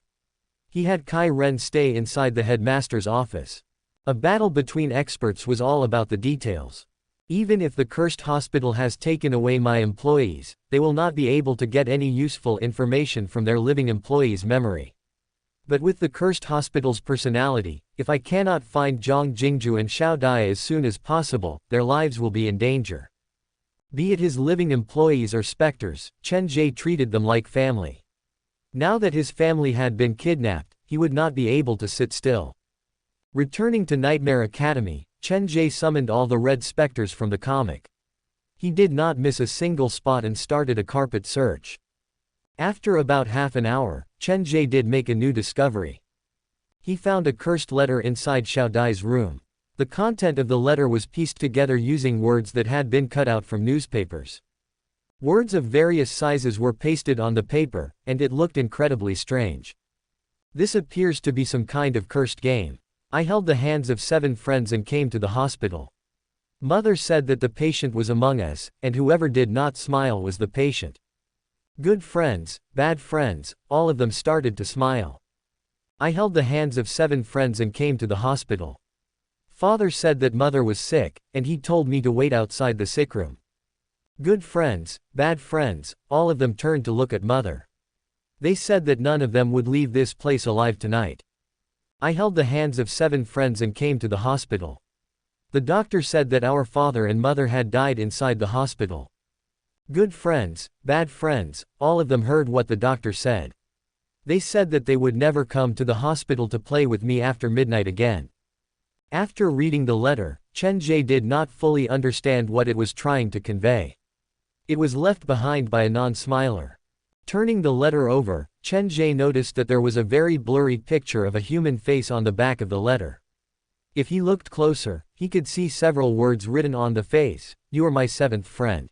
Speaker 2: He had Kai Ren stay inside the headmaster's office. A battle between experts was all about the details. Even if the cursed hospital has taken away my employees, they will not be able to get any useful information from their living employees' memory. But with the cursed hospital's personality, if I cannot find Zhang Jingju and Xiao Dai as soon as possible, their lives will be in danger. Be it his living employees or specters, Chen Ge treated them like family. Now that his family had been kidnapped, he would not be able to sit still. Returning to Nightmare Academy, Chen Ge summoned all the red specters from the comic. He did not miss a single spot and started a carpet search. After about half an hour, Chen Ge did make a new discovery. He found a cursed letter inside Xiao Dai's room. The content of the letter was pieced together using words that had been cut out from newspapers. Words of various sizes were pasted on the paper, and it looked incredibly strange. This appears to be some kind of cursed game. I held the hands of 7 friends and came to the hospital. Mother said that the patient was among us, and whoever did not smile was the patient. Good friends, bad friends, all of them started to smile. I held the hands of 7 friends and came to the hospital. Father said that mother was sick, and he told me to wait outside the sick room. Good friends, bad friends, all of them turned to look at mother. They said that none of them would leave this place alive tonight. I held the hands of 7 friends and came to the hospital. The doctor said that our father and mother had died inside the hospital. Good friends, bad friends, all of them heard what the doctor said. They said that they would never come to the hospital to play with me after midnight again. After reading the letter, Chen Ge did not fully understand what it was trying to convey. It was left behind by a non-smiler. Turning the letter over, Chen Ge noticed that there was a very blurry picture of a human face on the back of the letter. If he looked closer, he could see several words written on the face. You are my seventh friend.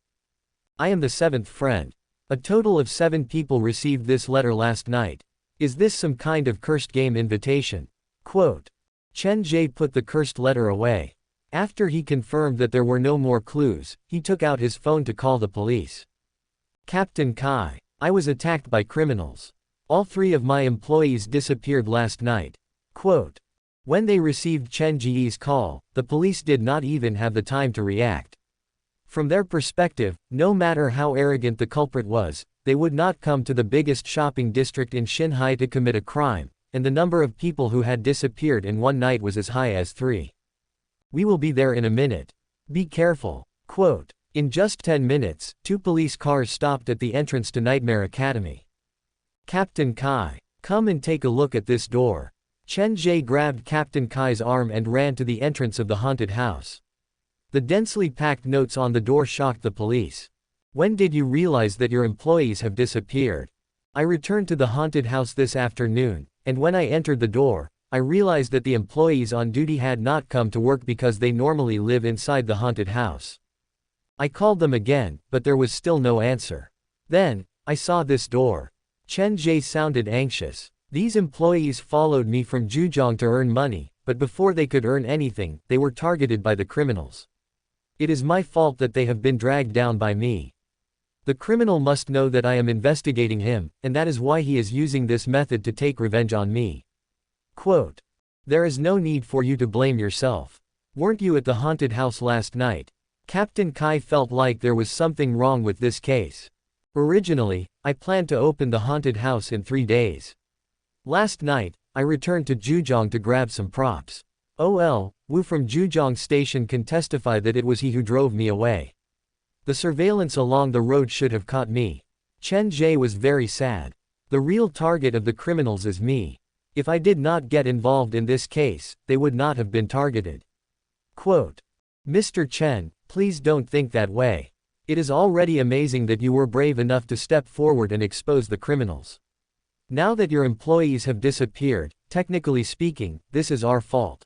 Speaker 2: I am the seventh friend. A total of 7 people received this letter last night. Is this some kind of cursed game invitation? Quote. Chen Ge put the cursed letter away. After he confirmed that there were no more clues, he took out his phone to call the police. Captain Kai, I was attacked by criminals. All 3 of my employees disappeared last night. Quote. When they received Chen Ge's call, the police did not even have the time to react. From their perspective, no matter how arrogant the culprit was, they would not come to the biggest shopping district in Shanghai to commit a crime, and the number of people who had disappeared in one night was as high as 3. We will be there in a minute. Be careful. Quote. In just 10 minutes, 2 police cars stopped at the entrance to Nightmare Academy. Captain Kai, come and take a look at this door. Chen Ge grabbed Captain Kai's arm and ran to the entrance of the haunted house. The densely packed notes on the door shocked the police. When did you realize that your employees have disappeared? I returned to the haunted house this afternoon, and when I entered the door, I realized that the employees on duty had not come to work because they normally live inside the haunted house. I called them again, but there was still no answer. Then, I saw this door. Chen Ge sounded anxious. These employees followed me from Zhujiang to earn money, but before they could earn anything, they were targeted by the criminals. It is my fault that they have been dragged down by me. The criminal must know that I am investigating him, and that is why he is using this method to take revenge on me. Quote. There is no need for you to blame yourself. Weren't you at the haunted house last night? Captain Kai felt like there was something wrong with this case. Originally, I planned to open the haunted house in 3 days. Last night, I returned to Zhujiang to grab some props. OL, Wu from Zhujiang Station can testify that it was he who drove me away. The surveillance along the road should have caught me. Chen Ge was very sad. The real target of the criminals is me. If I did not get involved in this case, they would not have been targeted. Quote. Mr. Chen, please don't think that way. It is already amazing that you were brave enough to step forward and expose the criminals. Now that your employees have disappeared, technically speaking, this is our fault.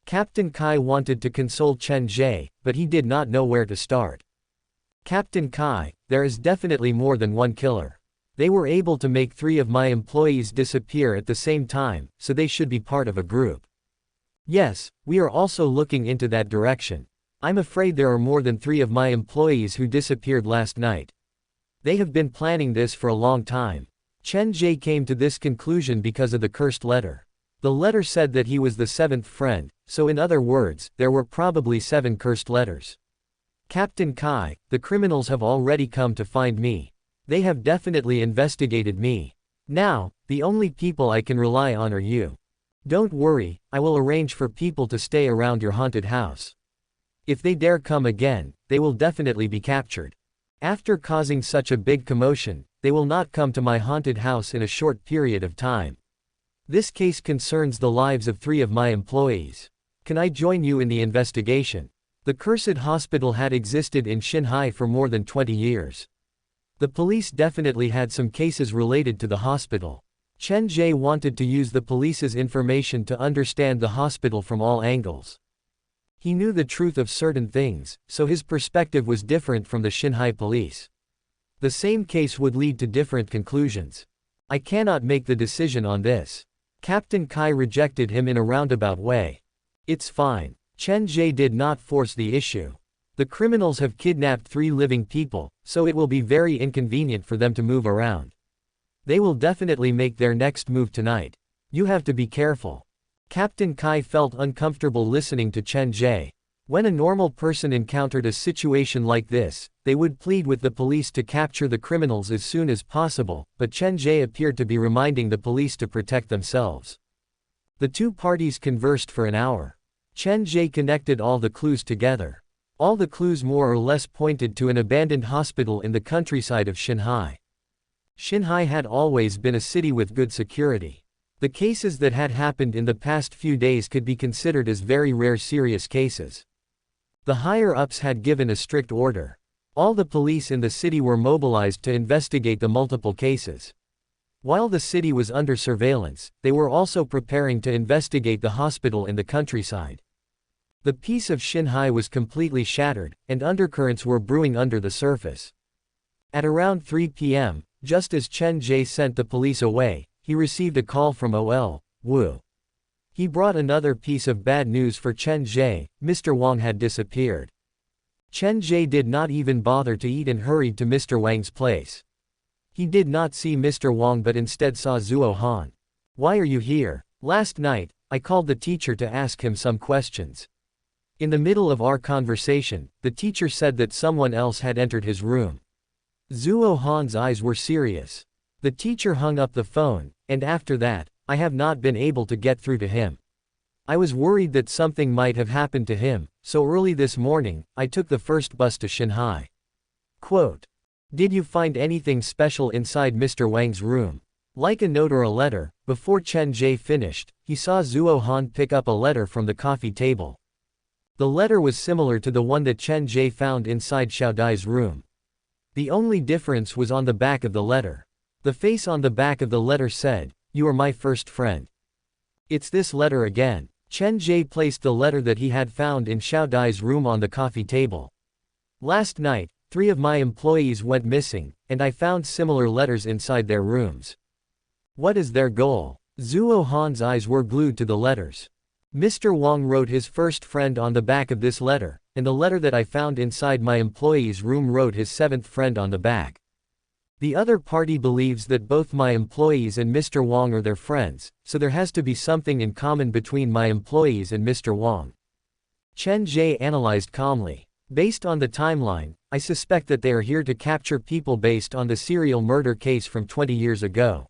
Speaker 2: Captain Kai wanted to console Chen Ge, but he did not know where to start. Captain Kai, there is definitely more than one killer. They were able to make 3 of my employees disappear at the same time, so they should be part of a group. Yes, we are also looking into that direction. I'm afraid there are more than 3 of my employees who disappeared last night. They have been planning this for a long time. Chen Ge came to this conclusion because of the cursed letter. The letter said that he was the 7th friend, so in other words, there were probably 7 cursed letters. Captain Kai, the criminals have already come to find me. They have definitely investigated me. Now, the only people I can rely on are you. Don't worry, I will arrange for people to stay around your haunted house. If they dare come again, they will definitely be captured. After causing such a big commotion, they will not come to my haunted house in a short period of time. This case concerns the lives of 3 of my employees. Can I join you in the investigation? The cursed hospital had existed in Shanghai for more than 20 years. The police definitely had some cases related to the hospital. Chen Ge wanted to use the police's information to understand the hospital from all angles. He knew the truth of certain things, so his perspective was different from the Shanghai police. The same case would lead to different conclusions. I cannot make the decision on this. Captain Kai rejected him in a roundabout way. It's fine. Chen Ge did not force the issue. The criminals have kidnapped 3 living people, so it will be very inconvenient for them to move around. They will definitely make their next move tonight. You have to be careful. Captain Kai felt uncomfortable listening to Chen Ge. When a normal person encountered a situation like this, they would plead with the police to capture the criminals as soon as possible, but Chen Ge appeared to be reminding the police to protect themselves. The 2 parties conversed for an hour. Chen Ge connected all the clues together. All the clues more or less pointed to an abandoned hospital in the countryside of Shanghai. Shanghai had always been a city with good security. The cases that had happened in the past few days could be considered as very rare serious cases. The higher-ups had given a strict order. All the police in the city were mobilized to investigate the multiple cases. While the city was under surveillance, they were also preparing to investigate the hospital in the countryside. The peace of Shanghai was completely shattered, and undercurrents were brewing under the surface. At around 3 p.m., just as Chen Ge sent the police away, he received a call from Ol. Wu. He brought another piece of bad news for Chen Ge. Mr. Wang had disappeared. Chen Ge did not even bother to eat and hurried to Mr. Wang's place. He did not see Mr. Wang but instead saw Zuo Han. "Why are you here? Last night, I called the teacher to ask him some questions. In the middle of our conversation, the teacher said that someone else had entered his room." Zuo Han's eyes were serious. The teacher hung up the phone, and after that, I have not been able to get through to him. I was worried that something might have happened to him, so early this morning, I took the first bus to Shanghai. Quote, "Did you find anything special inside Mr. Wang's room? Like a note or a letter?" Before Chen Ge finished, he saw Zuo Han pick up a letter from the coffee table. The letter was similar to the one that Chen Ge found inside Xiao Dai's room. The only difference was on the back of the letter. The face on the back of the letter said, "You are my first friend." It's this letter again. Chen Ge placed the letter that he had found in Xiao Dai's room on the coffee table. "Last night, 3 of my employees went missing, and I found similar letters inside their rooms. What is their goal?" Zuo Han's eyes were glued to the letters. "Mr. Wang wrote his first friend on the back of this letter, and the letter that I found inside my employee's room wrote his 7th friend on the back. The other party believes that both my employees and Mr. Wang are their friends, so there has to be something in common between my employees and Mr. Wang." Chen Ge analyzed calmly. "Based on the timeline, I suspect that they are here to capture people based on the serial murder case from 20 years ago.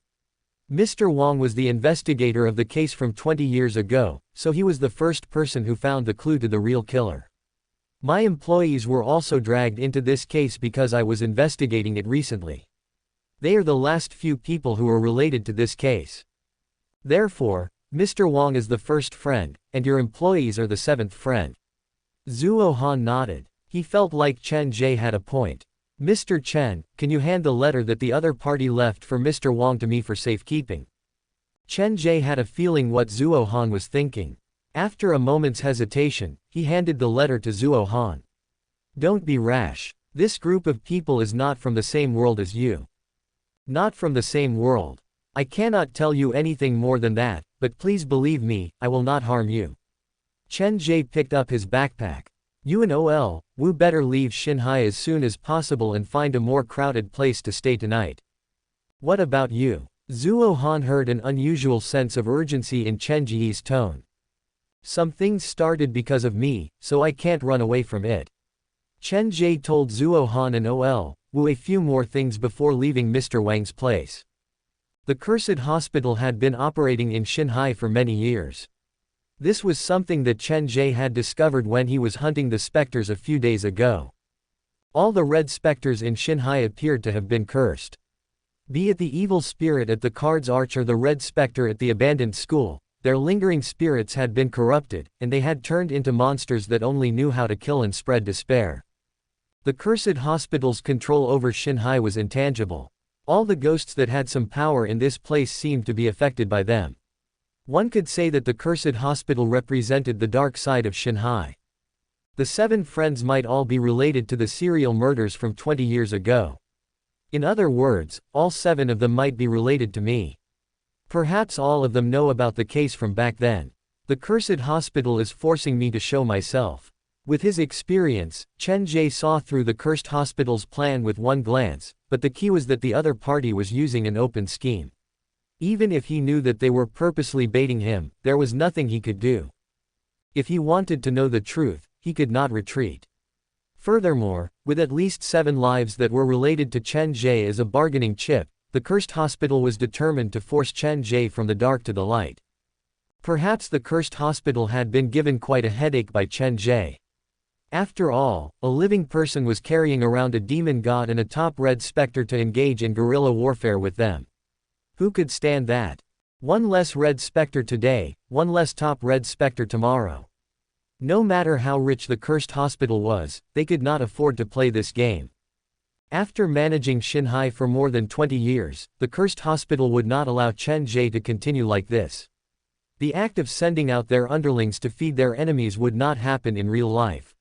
Speaker 2: Mr. Wang was the investigator of the case from 20 years ago, so he was the first person who found the clue to the real killer. My employees were also dragged into this case because I was investigating it recently. They are the last few people who are related to this case. Therefore, Mr. Wang is the first friend, and your employees are the 7th friend." Zuo Han nodded. He felt like Chen Ge had a point. "Mr. Chen, can you hand the letter that the other party left for Mr. Wang to me for safekeeping?" Chen Ge had a feeling what Zuo Han was thinking. After a moment's hesitation, he handed the letter to Zuo Han. "Don't be rash. This group of people is not from the same world as you." "Not from the same world. I cannot tell you anything more than that, but please believe me, I will not harm you." Chen Ge picked up his backpack. "You and Ol. Wu better leave Shanghai as soon as possible and find a more crowded place to stay tonight." "What about you?" Zuo Han heard an unusual sense of urgency in Chen Ge's tone. "Some things started because of me, so I can't run away from it." Chen Ge told Zuo Han and Ol. Wu a few more things before leaving Mr. Wang's place. The cursed hospital had been operating in Shanghai for many years. This was something that Chen Ge had discovered when he was hunting the specters a few days ago. All the red specters in Shanghai appeared to have been cursed. Be it the evil spirit at the Card's Arch or the red specter at the abandoned school, their lingering spirits had been corrupted, and they had turned into monsters that only knew how to kill and spread despair. The cursed hospital's control over Shanghai was intangible. All the ghosts that had some power in this place seemed to be affected by them. One could say that the cursed hospital represented the dark side of Shanghai. The 7 friends might all be related to the serial murders from 20 years ago. In other words, all 7 of them might be related to me. Perhaps all of them know about the case from back then. The cursed hospital is forcing me to show myself. With his experience, Chen Ge saw through the cursed hospital's plan with one glance, but the key was that the other party was using an open scheme. Even if he knew that they were purposely baiting him, there was nothing he could do. If he wanted to know the truth, he could not retreat. Furthermore, with at least 7 lives that were related to Chen Ge as a bargaining chip, the cursed hospital was determined to force Chen Ge from the dark to the light. Perhaps the cursed hospital had been given quite a headache by Chen Ge. After all, a living person was carrying around a demon god and a top red specter to engage in guerrilla warfare with them. Who could stand that? One less red specter today, one less top red specter tomorrow. No matter how rich the cursed hospital was, they could not afford to play this game. After managing Xinhai for more than 20 years, the cursed hospital would not allow Chen Ge to continue like this. The act of sending out their underlings to feed their enemies would not happen in real life.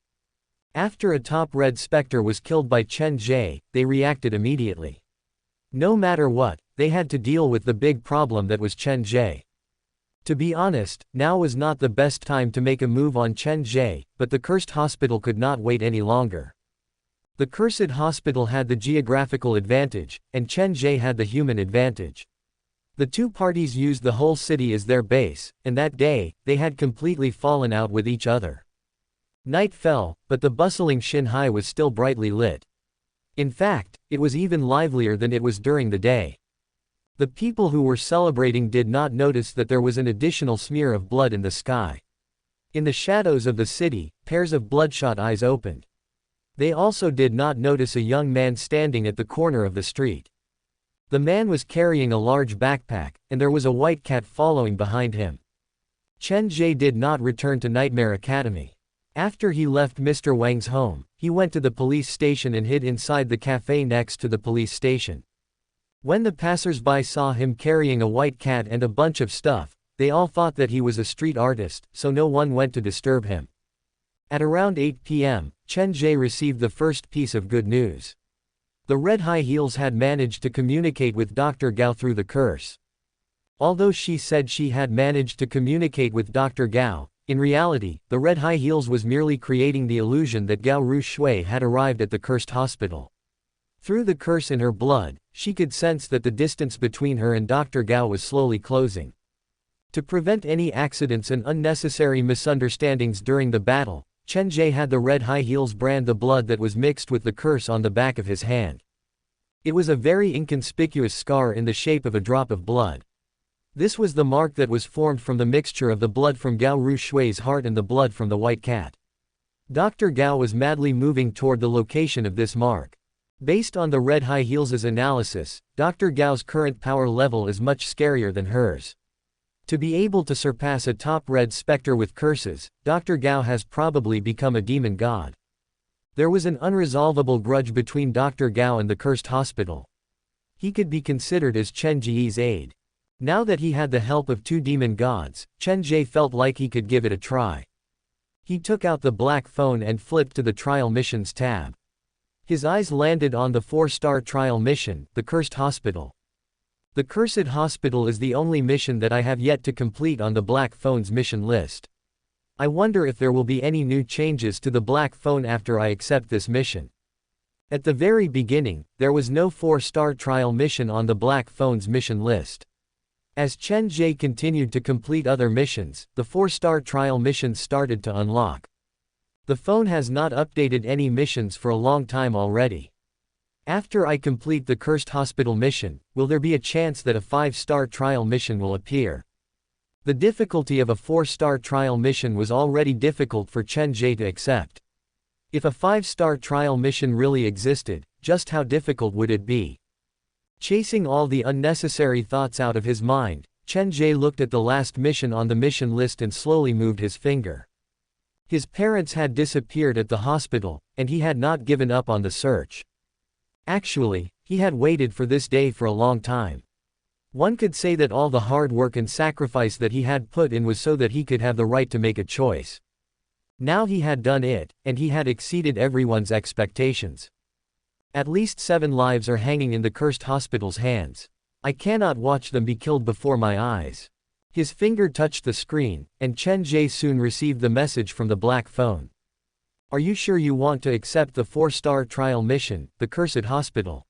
Speaker 2: After a top red specter was killed by Chen Ge, they reacted immediately. No matter what, they had to deal with the big problem that was Chen Ge. To be honest, now was not the best time to make a move on Chen Ge, but the cursed hospital could not wait any longer. The cursed hospital had the geographical advantage, and Chen Ge had the human advantage. The two parties used the whole city as their base, and that day, they had completely fallen out with each other. Night fell, but the bustling Xinhai was still brightly lit. In fact, it was even livelier than it was during the day. The people who were celebrating did not notice that there was an additional smear of blood in the sky. In the shadows of the city, pairs of bloodshot eyes opened. They also did not notice a young man standing at the corner of the street. The man was carrying a large backpack, and there was a white cat following behind him. Chen Ge did not return to Nightmare Academy. After he left Mr. Wang's home, he went to the police station and hid inside the cafe next to the police station. When the passers-by saw him carrying a white cat and a bunch of stuff, they all thought that he was a street artist, so no one went to disturb him. At around 8 p.m., Chen Ge received the first piece of good news. The red high heels had managed to communicate with Dr. Gao through the curse. Although she said she had managed to communicate with Dr. Gao, in reality, the red high heels was merely creating the illusion that Gao Ru Shui had arrived at the cursed hospital. Through the curse in her blood, she could sense that the distance between her and Dr. Gao was slowly closing. To prevent any accidents and unnecessary misunderstandings during the battle, Chen Ge had the red high heels brand the blood that was mixed with the curse on the back of his hand. It was a very inconspicuous scar in the shape of a drop of blood. This was the mark that was formed from the mixture of the blood from Gao Ru Shui's heart and the blood from the white cat. Dr. Gao was madly moving toward the location of this mark. Based on the red high heels' analysis, Dr. Gao's current power level is much scarier than hers. To be able to surpass a top red specter with curses, Dr. Gao has probably become a demon god. There was an unresolvable grudge between Dr. Gao and the cursed hospital. He could be considered as Chen Ge's aide. Now that he had the help of two demon gods, Chen Ge felt like he could give it a try. He took out the black phone and flipped to the trial missions tab. His eyes landed on the 4-star trial mission, the cursed hospital. The cursed hospital is the only mission that I have yet to complete on the black phone's mission list. I wonder if there will be any new changes to the black phone after I accept this mission. At the very beginning, there was no 4-star trial mission on the black phone's mission list. As Chen Ge continued to complete other missions, the 4-star trial missions started to unlock. The phone has not updated any missions for a long time already. After I complete the cursed hospital mission, will there be a chance that a 5-star trial mission will appear? The difficulty of a 4-star trial mission was already difficult for Chen Ge to accept. If a 5-star trial mission really existed, just how difficult would it be? Chasing all the unnecessary thoughts out of his mind, Chen Ge looked at the last mission on the mission list and slowly moved his finger. His parents had disappeared at the hospital, and he had not given up on the search. Actually, he had waited for this day for a long time. One could say that all the hard work and sacrifice that he had put in was so that he could have the right to make a choice. Now he had done it, and he had exceeded everyone's expectations. At least 7 lives are hanging in the cursed hospital's hands. I cannot watch them be killed before my eyes. His finger touched the screen, and Chen Ge soon received the message from the black phone. Are you sure you want to accept the 4-star trial mission, the cursed hospital?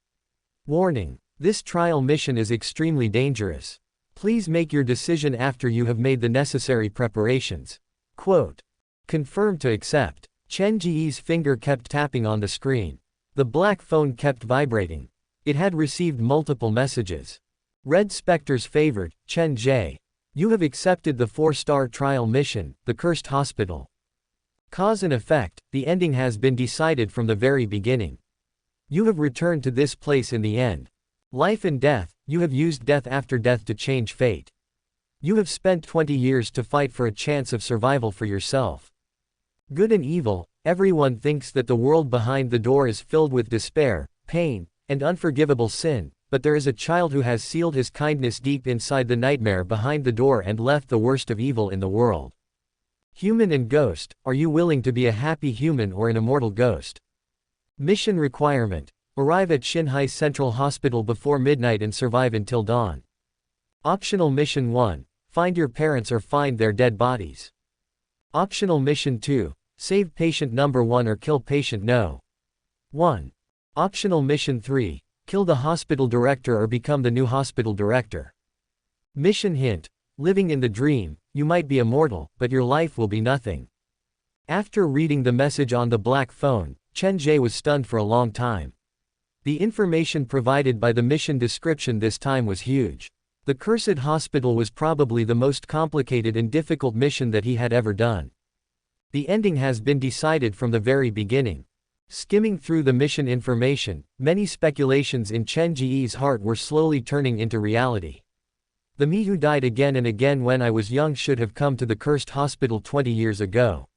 Speaker 2: Warning. This trial mission is extremely dangerous. Please make your decision after you have made the necessary preparations. Quote. Confirm to accept. Chen Ge's finger kept tapping on the screen. The black phone kept vibrating. It had received multiple messages. Red specters favored, Chen Ge. You have accepted the 4-star trial mission, the cursed hospital. Cause and effect, the ending has been decided from the very beginning. You have returned to this place in the end. Life and death, you have used death after death to change fate. You have spent 20 years to fight for a chance of survival for yourself. Good and evil, everyone thinks that the world behind the door is filled with despair, pain, and unforgivable sin, but there is a child who has sealed his kindness deep inside the nightmare behind the door and left the worst of evil in the world. Human and ghost, are you willing to be a happy human or an immortal ghost? Mission requirement: arrive at Xinhai Central Hospital before midnight and survive until dawn. Optional mission 1: find your parents or find their dead bodies. Optional mission 2: save patient number 1 or kill patient no. 1. Optional mission 3: kill the hospital director or become the new hospital director. Mission hint: living in the dream, you might be immortal, but your life will be nothing. After reading the message on the black phone, Chen Ge was stunned for a long time. The information provided by the mission description this time was huge. The cursed hospital was probably the most complicated and difficult mission that he had ever done. The ending has been decided from the very beginning. Skimming through the mission information, many speculations in Chen Ge's heart were slowly turning into reality. The me who died again and again when I was young should have come to the cursed hospital 20 years ago.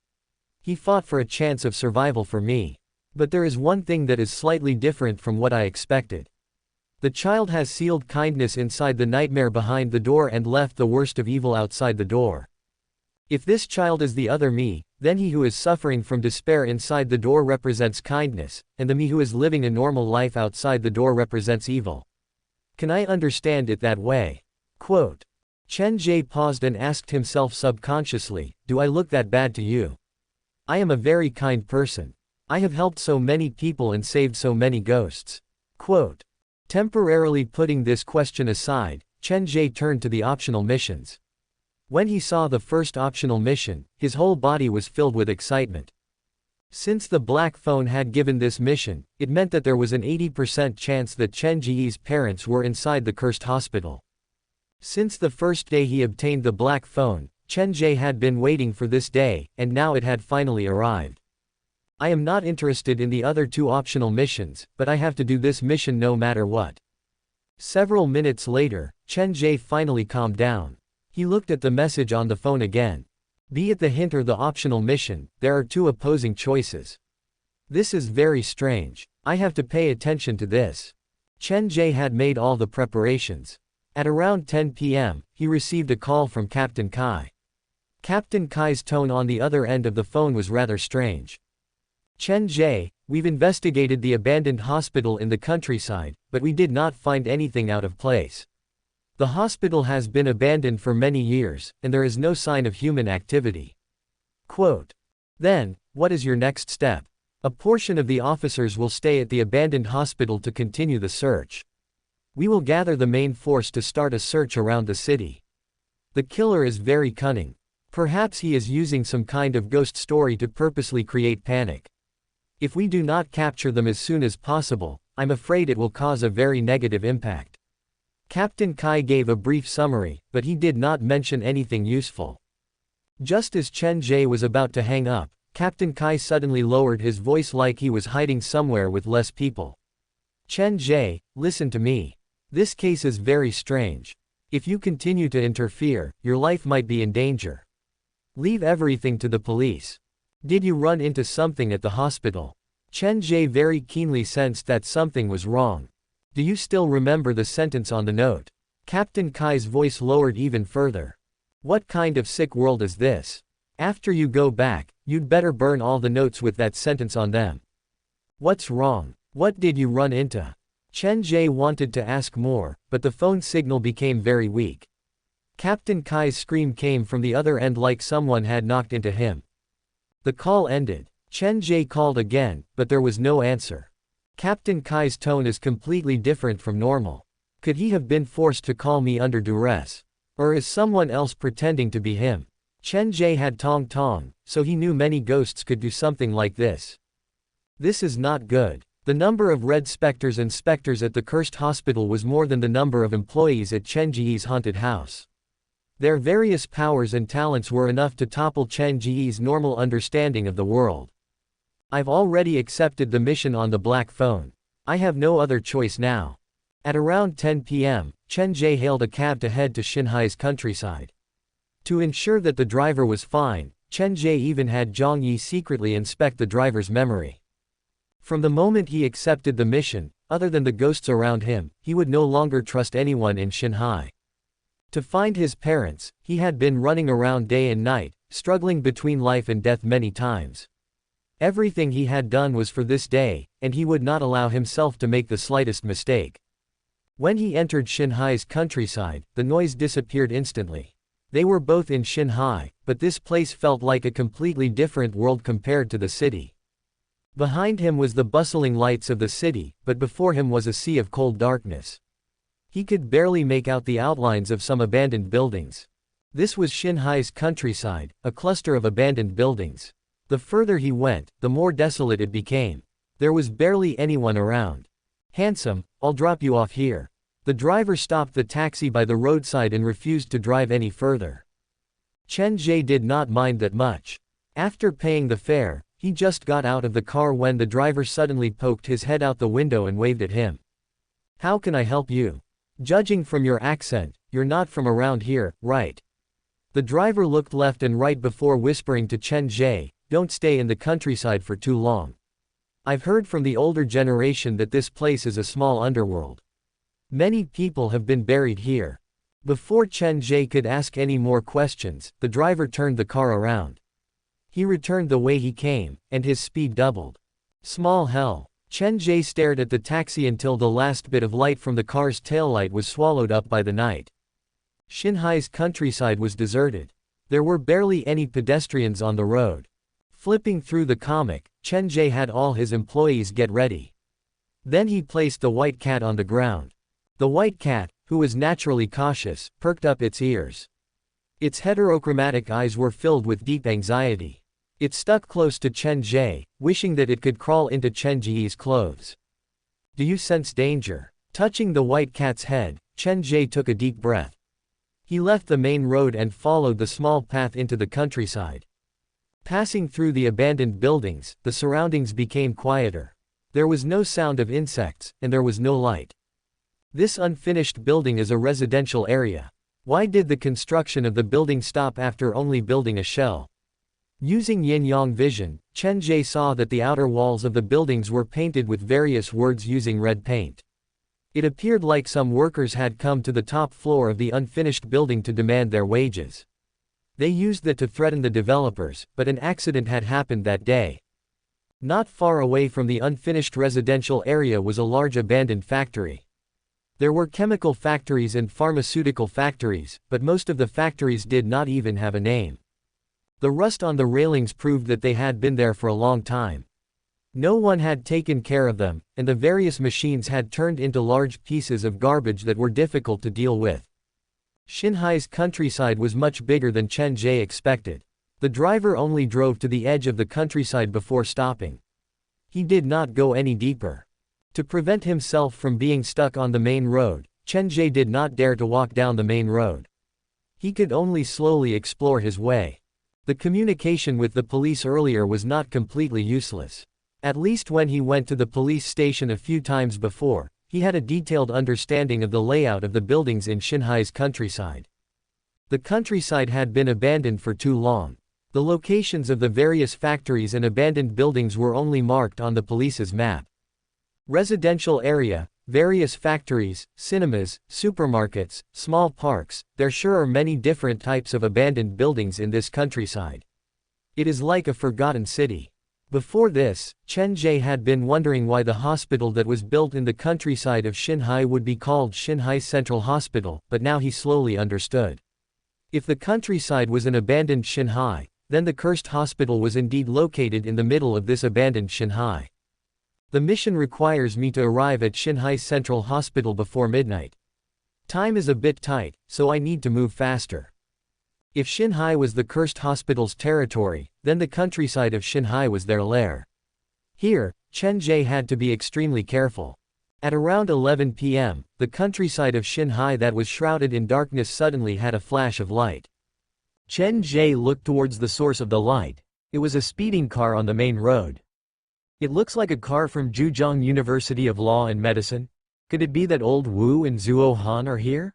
Speaker 2: He fought for a chance of survival for me. But there is one thing that is slightly different from what I expected. The child has sealed kindness inside the nightmare behind the door and left the worst of evil outside the door. If this child is the other me, then he who is suffering from despair inside the door represents kindness, and the me who is living a normal life outside the door represents evil. Can I understand it that way? Quote. Chen Ge paused and asked himself subconsciously, do I look that bad to you? I am a very kind person. I have helped so many people and saved so many ghosts. Quote. Temporarily putting this question aside, Chen Ge turned to the optional missions. When he saw the first optional mission, his whole body was filled with excitement. Since the black phone had given this mission, it meant that there was an 80% chance that Chen Ge's parents were inside the cursed hospital. Since the first day he obtained the black phone, Chen Ge had been waiting for this day, and now it had finally arrived. I am not interested in the other 2 optional missions, but I have to do this mission no matter what. Several minutes later, Chen Ge finally calmed down. He looked at the message on the phone again. Be it the hint or the optional mission, there are 2 opposing choices. This is very strange. I have to pay attention to this. Chen Ge had made all the preparations. At around 10 p.m., he received a call from Captain Kai. Captain Kai's tone on the other end of the phone was rather strange. Chen Ge, we've investigated the abandoned hospital in the countryside, but we did not find anything out of place. The hospital has been abandoned for many years, and there is no sign of human activity. Quote. Then, what is your next step? A portion of the officers will stay at the abandoned hospital to continue the search. We will gather the main force to start a search around the city. The killer is very cunning. Perhaps he is using some kind of ghost story to purposely create panic. If we do not capture them as soon as possible, I'm afraid it will cause a very negative impact. Captain Kai gave a brief summary, but he did not mention anything useful. Just as Chen Ge was about to hang up, Captain Kai suddenly lowered his voice like he was hiding somewhere with less people. Chen Ge, listen to me. This case is very strange. If you continue to interfere, your life might be in danger. Leave everything to the police. Did you run into something at the hospital? Chen Ge very keenly sensed that something was wrong. Do you still remember the sentence on the note? Captain Kai's voice lowered even further. What kind of sick world is this? After you go back, you'd better burn all the notes with that sentence on them. What's wrong? What did you run into? Chen Ge wanted to ask more, but the phone signal became very weak. Captain Kai's scream came from the other end like someone had knocked into him. The call ended. Chen Ge called again, but there was no answer. Captain Kai's tone is completely different from normal. Could he have been forced to call me under duress? Or is someone else pretending to be him? Chen Ge had Tong Tong, so he knew many ghosts could do something like this. This is not good. The number of red specters and specters at the cursed hospital was more than the number of employees at Chen Ge's haunted house. Their various powers and talents were enough to topple Chen Ge's normal understanding of the world. I've already accepted the mission on the black phone. I have no other choice now. At around 10 p.m., Chen Ge hailed a cab to head to Xinhai's countryside. To ensure that the driver was fine, Chen Ge even had Zhang Yi secretly inspect the driver's memory. From the moment he accepted the mission, other than the ghosts around him, he would no longer trust anyone in Xinhai. To find his parents, he had been running around day and night, struggling between life and death many times. Everything he had done was for this day, and he would not allow himself to make the slightest mistake. When he entered Xinhai's countryside, the noise disappeared instantly. They were both in Xinhai, but this place felt like a completely different world compared to the city. Behind him was the bustling lights of the city, but before him was a sea of cold darkness. He could barely make out the outlines of some abandoned buildings. This was Xinhai's countryside, a cluster of abandoned buildings. The further he went, the more desolate it became. There was barely anyone around. "Handsome, I'll drop you off here." The driver stopped the taxi by the roadside and refused to drive any further. Chen Ge did not mind that much. After paying the fare, he just got out of the car when the driver suddenly poked his head out the window and waved at him. "How can I help you? Judging from your accent, you're not from around here, right?" The driver looked left and right before whispering to Chen Ge, "Don't stay in the countryside for too long. I've heard from the older generation that this place is a small underworld. Many people have been buried here." Before Chen Ge could ask any more questions, the driver turned the car around. He returned the way he came, and his speed doubled. Small hell. Chen Ge stared at the taxi until the last bit of light from the car's taillight was swallowed up by the night. Xinhai's countryside was deserted. There were barely any pedestrians on the road. Flipping through the comic, Chen Ge had all his employees get ready. Then he placed the white cat on the ground. The white cat, who was naturally cautious, perked up its ears. Its heterochromatic eyes were filled with deep anxiety. It stuck close to Chen Ge, wishing that it could crawl into Chen Ge's clothes. "Do you sense danger?" Touching the white cat's head, Chen Ge took a deep breath. He left the main road and followed the small path into the countryside. Passing through the abandoned buildings, the surroundings became quieter. There was no sound of insects, and there was no light. This unfinished building is a residential area. Why did the construction of the building stop after only building a shell? Using yin-yang vision, Chen Ge saw that the outer walls of the buildings were painted with various words using red paint. It appeared like some workers had come to the top floor of the unfinished building to demand their wages. They used that to threaten the developers, but an accident had happened that day. Not far away from the unfinished residential area was a large abandoned factory. There were chemical factories and pharmaceutical factories, but most of the factories did not even have a name. The rust on the railings proved that they had been there for a long time. No one had taken care of them, and the various machines had turned into large pieces of garbage that were difficult to deal with. Xinhai's countryside was much bigger than Chen Ge expected. The driver only drove to the edge of the countryside before stopping. He did not go any deeper. To prevent himself from being stuck on the main road, Chen Ge did not dare to walk down the main road. He could only slowly explore his way. The communication with the police earlier was not completely useless. At least when he went to the police station a few times before, he had a detailed understanding of the layout of the buildings in Xinhai's countryside. The countryside had been abandoned for too long. The locations of the various factories and abandoned buildings were only marked on the police's map. Residential area, various factories, cinemas, supermarkets, small parks, there sure are many different types of abandoned buildings in this countryside. It is like a forgotten city. Before this, Chen Ge had been wondering why the hospital that was built in the countryside of Xinhai would be called Xinhai Central Hospital, but now he slowly understood. If the countryside was an abandoned Xinhai, then the cursed hospital was indeed located in the middle of this abandoned Xinhai. The mission requires me to arrive at Xinhai Central Hospital before midnight. Time is a bit tight, so I need to move faster. If Xinhai was the cursed hospital's territory, then the countryside of Xinhai was their lair. Here, Chen Ge had to be extremely careful. At around 11 p.m., the countryside of Shanghai that was shrouded in darkness suddenly had a flash of light.
Speaker 1: Chen Ge looked towards the source of the light. It was a speeding car on the main road. It looks like a car from Zhejiang University of Law and Medicine. Could it be that old Wu and Zuo Han are here?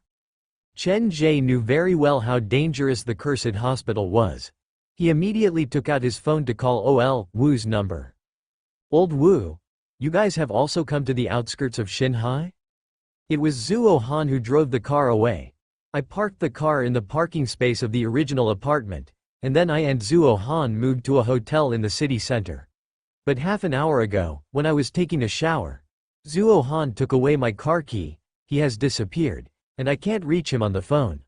Speaker 1: Chen Ge knew very well how dangerous the cursed hospital was. He immediately took out his phone to call Ol Wu's number. Old Wu, you guys have also come to the outskirts of Shanghai? It was Zuo Han who drove the car away. I parked the car in the parking space of the original apartment, and then I and Zuo Han moved to a hotel in the city center. But half an hour ago, when I was taking a shower, Zuo Han took away my car key. He has disappeared, and I can't reach him on the phone.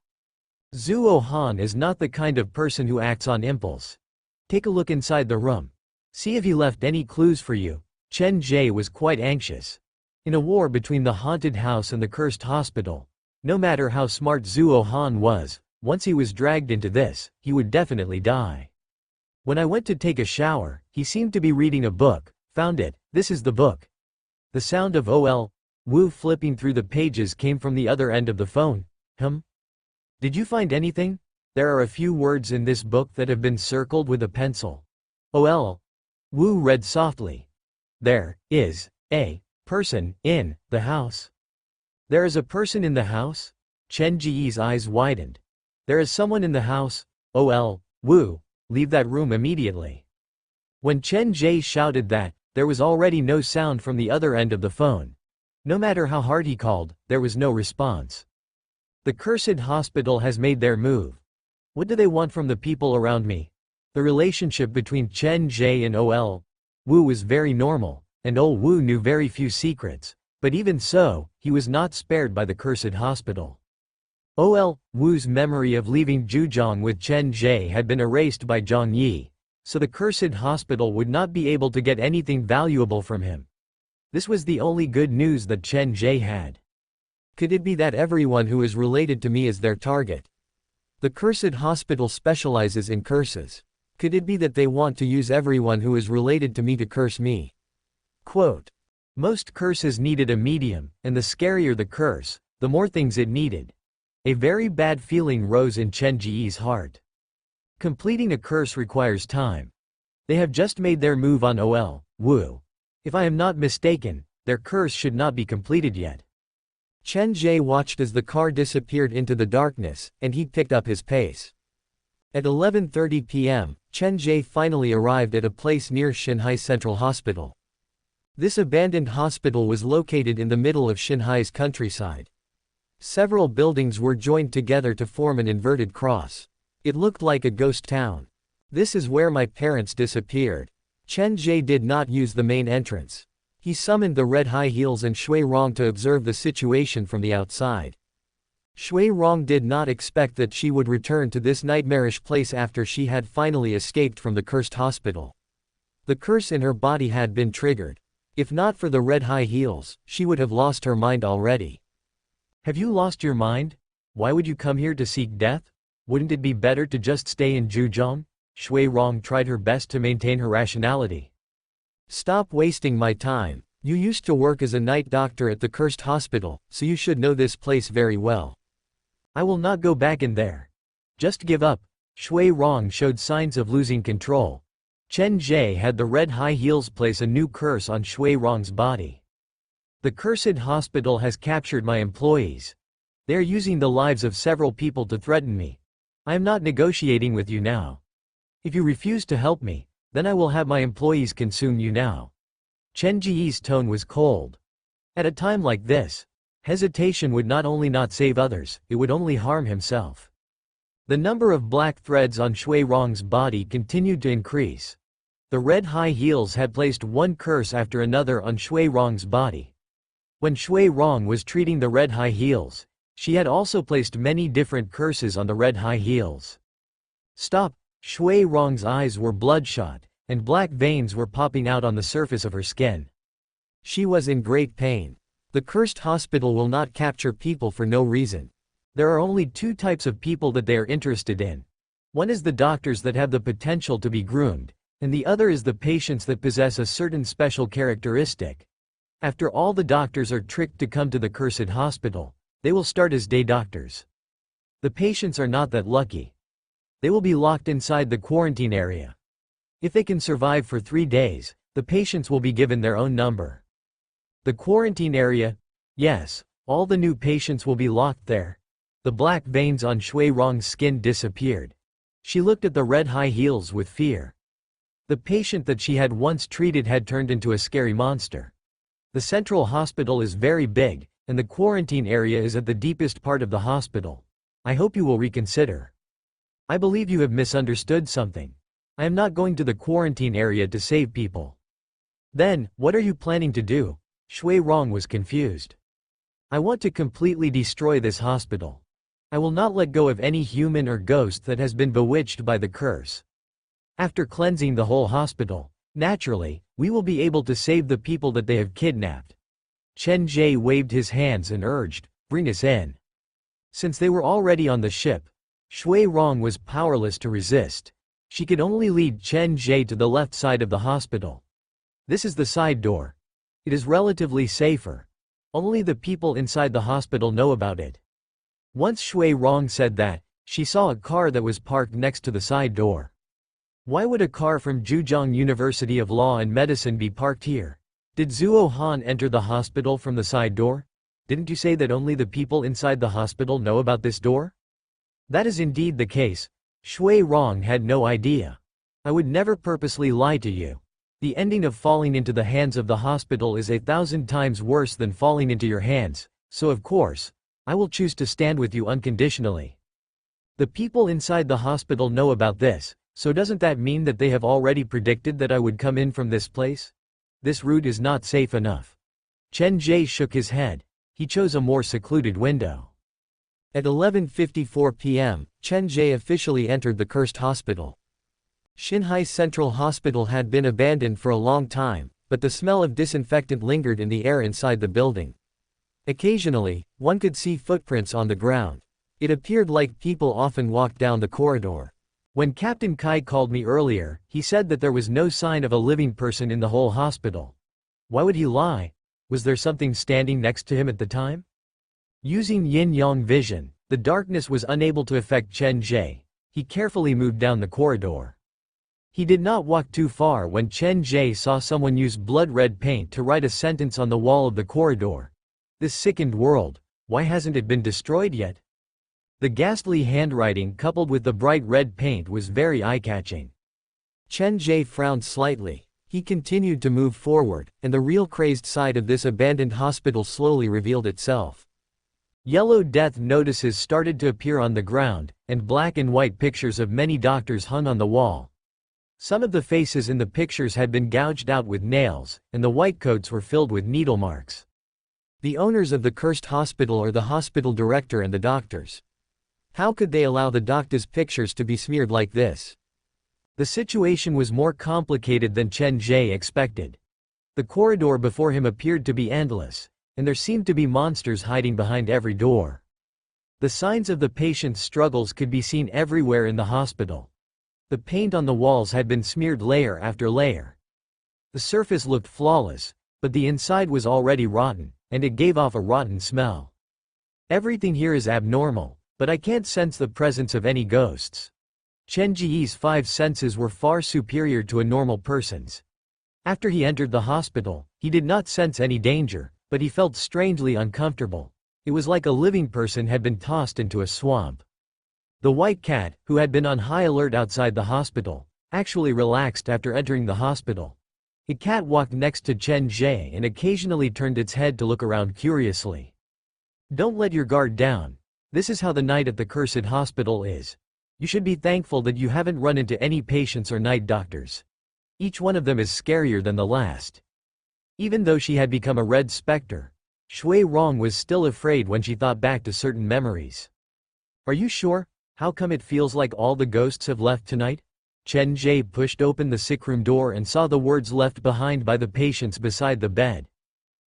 Speaker 1: Zuo Han is not the kind of person who acts on impulse. Take a look inside the room. See if he left any clues for you. Chen Ge was quite anxious. In a war between the haunted house and the cursed hospital, no matter how smart Zuo Han was, once he was dragged into this, he would definitely die. When I went to take a shower, he seemed to be reading a book. Found it. This is the book. The sound of Ol Wu flipping through the pages came from the other end of the phone. Did you find anything? There are a few words in this book that have been circled with a pencil. Ol Wu read softly. There is a person in the house. There is a person in the house? Chen Ge's eyes widened. There is someone in the house. Ol Wu, leave that room immediately. When Chen Ge shouted that, there was already no sound from the other end of the phone. No matter how hard he called, there was no response. The cursed hospital has made their move. What do they want from the people around me? The relationship between Chen Ge and Ol Wu was very normal, and Ol Wu knew very few secrets, but even so, he was not spared by the cursed hospital. Ol Wu's memory of leaving Zhejiang with Chen Ge had been erased by Zhang Yi, so the cursed hospital would not be able to get anything valuable from him. This was the only good news that Chen Ge had. Could it be that everyone who is related to me is their target? The cursed hospital specializes in curses. Could it be that they want to use everyone who is related to me to curse me? Quote, most curses needed a medium, and the scarier the curse, the more things it needed. A very bad feeling rose in Chen Ge's heart. Completing a curse requires time. They have just made their move on Ol Wu. If I am not mistaken, their curse should not be completed yet. Chen Ge watched as the car disappeared into the darkness, and he picked up his pace. At 11:30 p.m., Chen Ge finally arrived at a place near Shanghai Central Hospital. This abandoned hospital was located in the middle of Shanghai's countryside. Several buildings were joined together to form an inverted cross. It looked like a ghost town. This is where my parents disappeared. Chen Ge did not use the main entrance. He summoned the red high heels and Shui Rong to observe the situation from the outside. Shui Rong did not expect that she would return to this nightmarish place after she had finally escaped from the cursed hospital. The curse in her body had been triggered. If not for the red high heels, she would have lost her mind already. Have you lost your mind? Why would you come here to seek death? Wouldn't it be better to just stay in Zhejiang? Shui Rong tried her best to maintain her rationality. Stop wasting my time. You used to work as a night doctor at the cursed hospital, so you should know this place very well. I will not go back in there. Just give up. Shui Rong showed signs of losing control. Chen Ge had the red high heels place a new curse on Shui Rong's body. The cursed hospital has captured my employees. They are using the lives of several people to threaten me. I am not negotiating with you now. If you refuse to help me, then I will have my employees consume you now. Chen Ge's tone was cold. At a time like this, hesitation would not only not save others, it would only harm himself. The number of black threads on Shui Rong's body continued to increase. The red high heels had placed one curse after another on Shui Rong's body. When Shui Rong was treating the red high heels, she had also placed many different curses on the red high heels. Stop! Shui Rong's eyes were bloodshot, and black veins were popping out on the surface of her skin. She was in great pain. The cursed hospital will not capture people for no reason. There are only two types of people that they are interested in. One is the doctors that have the potential to be groomed, and the other is the patients that possess a certain special characteristic. After all the doctors are tricked to come to the cursed hospital, they will start as day doctors. The patients are not that lucky. They will be locked inside the quarantine area. If they can survive for 3 days, the patients will be given their own number. The quarantine area? Yes, all the new patients will be locked there. The black veins on Shui Rong's skin disappeared. She looked at the red high heels with fear. The patient that she had once treated had turned into a scary monster. The central hospital is very big, and the quarantine area is at the deepest part of the hospital. I hope you will reconsider. I believe you have misunderstood something. I am not going to the quarantine area to save people. Then, what are you planning to do? Shui Rong was confused. I want to completely destroy this hospital. I will not let go of any human or ghost that has been bewitched by the curse. After cleansing the whole hospital, naturally, we will be able to save the people that they have kidnapped. Chen Ge waved his hands and urged, bring us in. Since they were already on the ship, Shui Rong was powerless to resist. She could only lead Chen Ge to the left side of the hospital. This is the side door. It is relatively safer. Only the people inside the hospital know about it. Once Shui Rong said that, she saw a car that was parked next to the side door. Why would a car from Zhejiang University of Law and Medicine be parked here? Did Zuo Han enter the hospital from the side door? Didn't you say that only the people inside the hospital know about this door? That is indeed the case. Shui Rong had no idea. I would never purposely lie to you. The ending of falling into the hands of the hospital is 1,000 times worse than falling into your hands, so of course, I will choose to stand with you unconditionally. The people inside the hospital know about this, so doesn't that mean that they have already predicted that I would come in from this place? This route is not safe enough. Chen Ge shook his head. He chose a more secluded window. At 11:54 p.m., Chen Ge officially entered the cursed hospital. Xinhai Central Hospital had been abandoned for a long time, but the smell of disinfectant lingered in the air inside the building. Occasionally, one could see footprints on the ground. It appeared like people often walked down the corridor. When Captain Kai called me earlier, he said that there was no sign of a living person in the whole hospital. Why would he lie? Was there something standing next to him at the time? Using yin-yang vision, the darkness was unable to affect Chen Ge. He carefully moved down the corridor. He did not walk too far when Chen Ge saw someone use blood-red paint to write a sentence on the wall of the corridor. This sickened world, why hasn't it been destroyed yet? The ghastly handwriting coupled with the bright red paint was very eye-catching. Chen Ge frowned slightly. He continued to move forward, and the real crazed side of this abandoned hospital slowly revealed itself. Yellow death notices started to appear on the ground, and black and white pictures of many doctors hung on the wall. Some of the faces in the pictures had been gouged out with nails, and the white coats were filled with needle marks. The owners of the cursed hospital are the hospital director and the doctors. How could they allow the doctors' pictures to be smeared like this? The situation was more complicated than Chen Ge expected. The corridor before him appeared to be endless, and there seemed to be monsters hiding behind every door. The signs of the patient's struggles could be seen everywhere in the hospital. The paint on the walls had been smeared layer after layer. The surface looked flawless, but the inside was already rotten, and it gave off a rotten smell. Everything here is abnormal, but I can't sense the presence of any ghosts. Chen Ge's 5 senses were far superior to a normal person's. After he entered the hospital, he did not sense any danger, but he felt strangely uncomfortable. It was like a living person had been tossed into a swamp. The white cat, who had been on high alert outside the hospital, actually relaxed after entering the hospital. The cat walked next to Chen Ge and occasionally turned its head to look around curiously. Don't let your guard down. This is how the night at the cursed hospital is. You should be thankful that you haven't run into any patients or night doctors. Each one of them is scarier than the last. Even though she had become a red specter, Shui Rong was still afraid when she thought back to certain memories. Are you sure? How come it feels like all the ghosts have left tonight? Chen Ge pushed open the sickroom door and saw the words left behind by the patients beside the bed.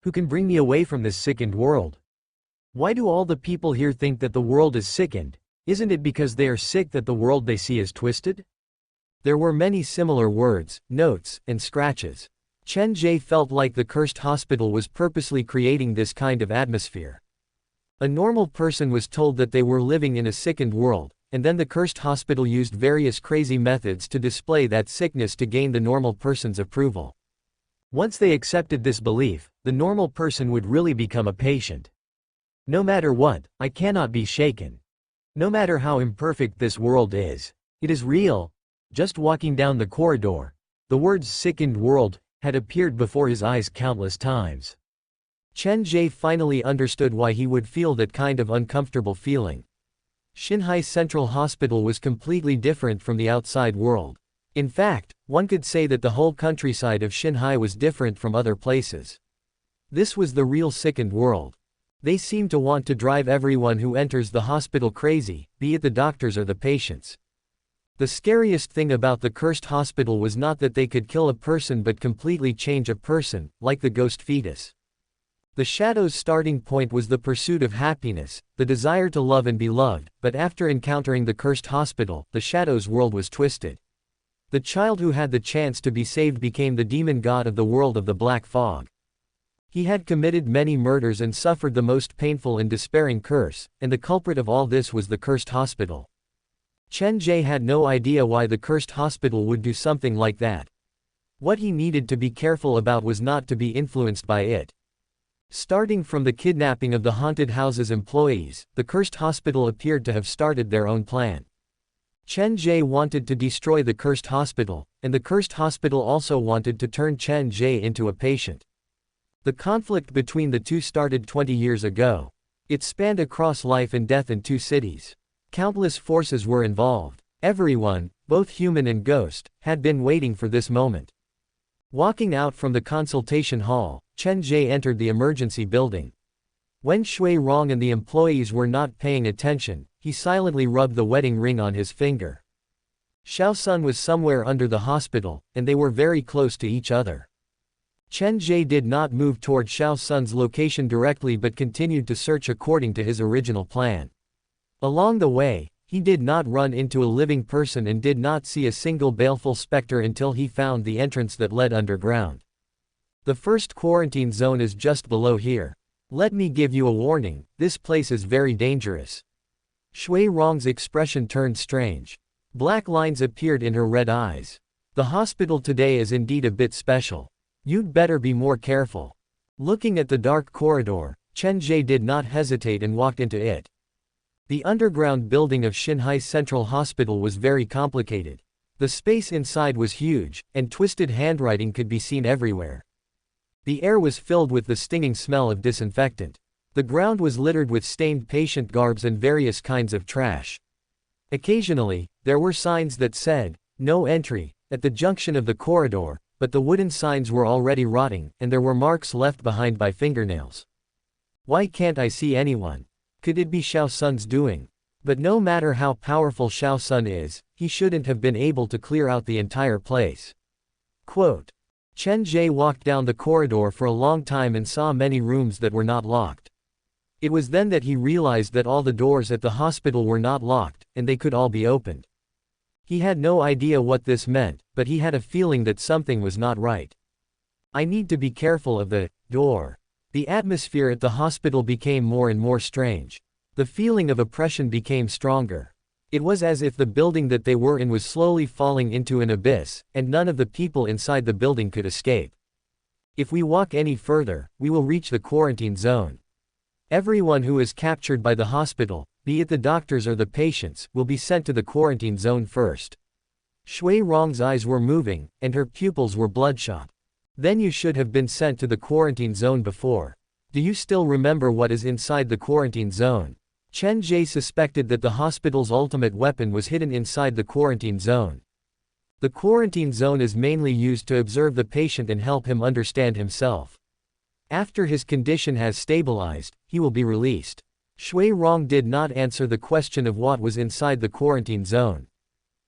Speaker 1: Who can bring me away from this sickened world? Why do all the people here think that the world is sickened? Isn't it because they are sick that the world they see is twisted? There were many similar words, notes, and scratches.
Speaker 2: Chen Ge felt like the cursed hospital was purposely creating this kind of atmosphere. A normal person was told that they were living in a sickened world, and then the cursed hospital used various crazy methods to display that sickness to gain the normal person's approval.
Speaker 1: Once they accepted this belief, the normal person would really become a patient. No matter what, I cannot be shaken. No matter how imperfect this world is, it is real. Just walking down the corridor, the words "sickened world" had appeared before his eyes countless times.
Speaker 2: Chen Ge finally understood why he would feel that kind of uncomfortable feeling. Xinhai Central Hospital was completely different from the outside world. In fact, one could say that the whole countryside of Xinhai was different from other places. This was the real sickened world. They seem to want to drive everyone who enters the hospital crazy, be it the doctors or the patients. The scariest thing about the cursed hospital was not that they could kill a person but completely change a person, like the ghost fetus. The shadow's starting point was the pursuit of happiness, the desire to love and be loved, but after encountering the cursed hospital, the shadow's world was twisted. The child who had the chance to be saved became the demon god of the world of the black fog. He had committed many murders and suffered the most painful and despairing curse, and the culprit of all this was the cursed hospital. Chen Ge had no idea why the cursed hospital would do something like that. What he needed to be careful about was not to be influenced by it. Starting from the kidnapping of the haunted house's employees, the cursed hospital appeared to have started their own plan. Chen Ge wanted to destroy the cursed hospital, and the cursed hospital also wanted to turn Chen Ge into a patient. The conflict between the two started 20 years ago. It spanned across life and death in two cities. Countless forces were involved. Everyone, both human and ghost, had been waiting for this moment. Walking out from the consultation hall, Chen Ge entered the emergency building. When Shui Rong and the employees were not paying attention, he silently rubbed the wedding ring on his finger. Xiao Sun was somewhere under the hospital, and they were very close to each other. Chen Ge did not move toward Xiao Sun's location directly but continued to search according to his original plan. Along the way, he did not run into a living person and did not see a single baleful specter until he found the entrance that led underground. The first quarantine zone is just below here. Let me give you a warning, this place is very dangerous. Shui Rong's expression turned strange. Black lines appeared in her red eyes. The hospital today is indeed a bit special. You'd better be more careful. Looking at the dark corridor, Chen Ge did not hesitate and walked into it. The underground building of Xinhai Central Hospital was very complicated. The space inside was huge, and twisted handwriting could be seen everywhere. The air was filled with the stinging smell of disinfectant. The ground was littered with stained patient garbs and various kinds of trash. Occasionally, there were signs that said, "No entry," at the junction of the corridor, but the wooden signs were already rotting, and there were marks left behind by fingernails. Why can't I see anyone? Could it be Xiao Sun's doing? But no matter how powerful Xiao Sun is, he shouldn't have been able to clear out the entire place. Quote. Chen Ge walked down the corridor for a long time and saw many rooms that were not locked. It was then that he realized that all the doors at the hospital were not locked, and they could all be opened. He had no idea what this meant, but he had a feeling that something was not right. I need to be careful of the door. The atmosphere at the hospital became more and more strange. The feeling of oppression became stronger. It was as if the building that they were in was slowly falling into an abyss, and none of the people inside the building could escape. If we walk any further, we will reach the quarantine zone. Everyone who is captured by the hospital, be it the doctors or the patients, will be sent to the quarantine zone first. Shui Rong's eyes were moving, and her pupils were bloodshot. Then you should have been sent to the quarantine zone before. Do you still remember what is inside the quarantine zone? Chen Ge suspected that the hospital's ultimate weapon was hidden inside the quarantine zone. The quarantine zone is mainly used to observe the patient and help him understand himself. After his condition has stabilized, he will be released. Shui Rong did not answer the question of what was inside the quarantine zone.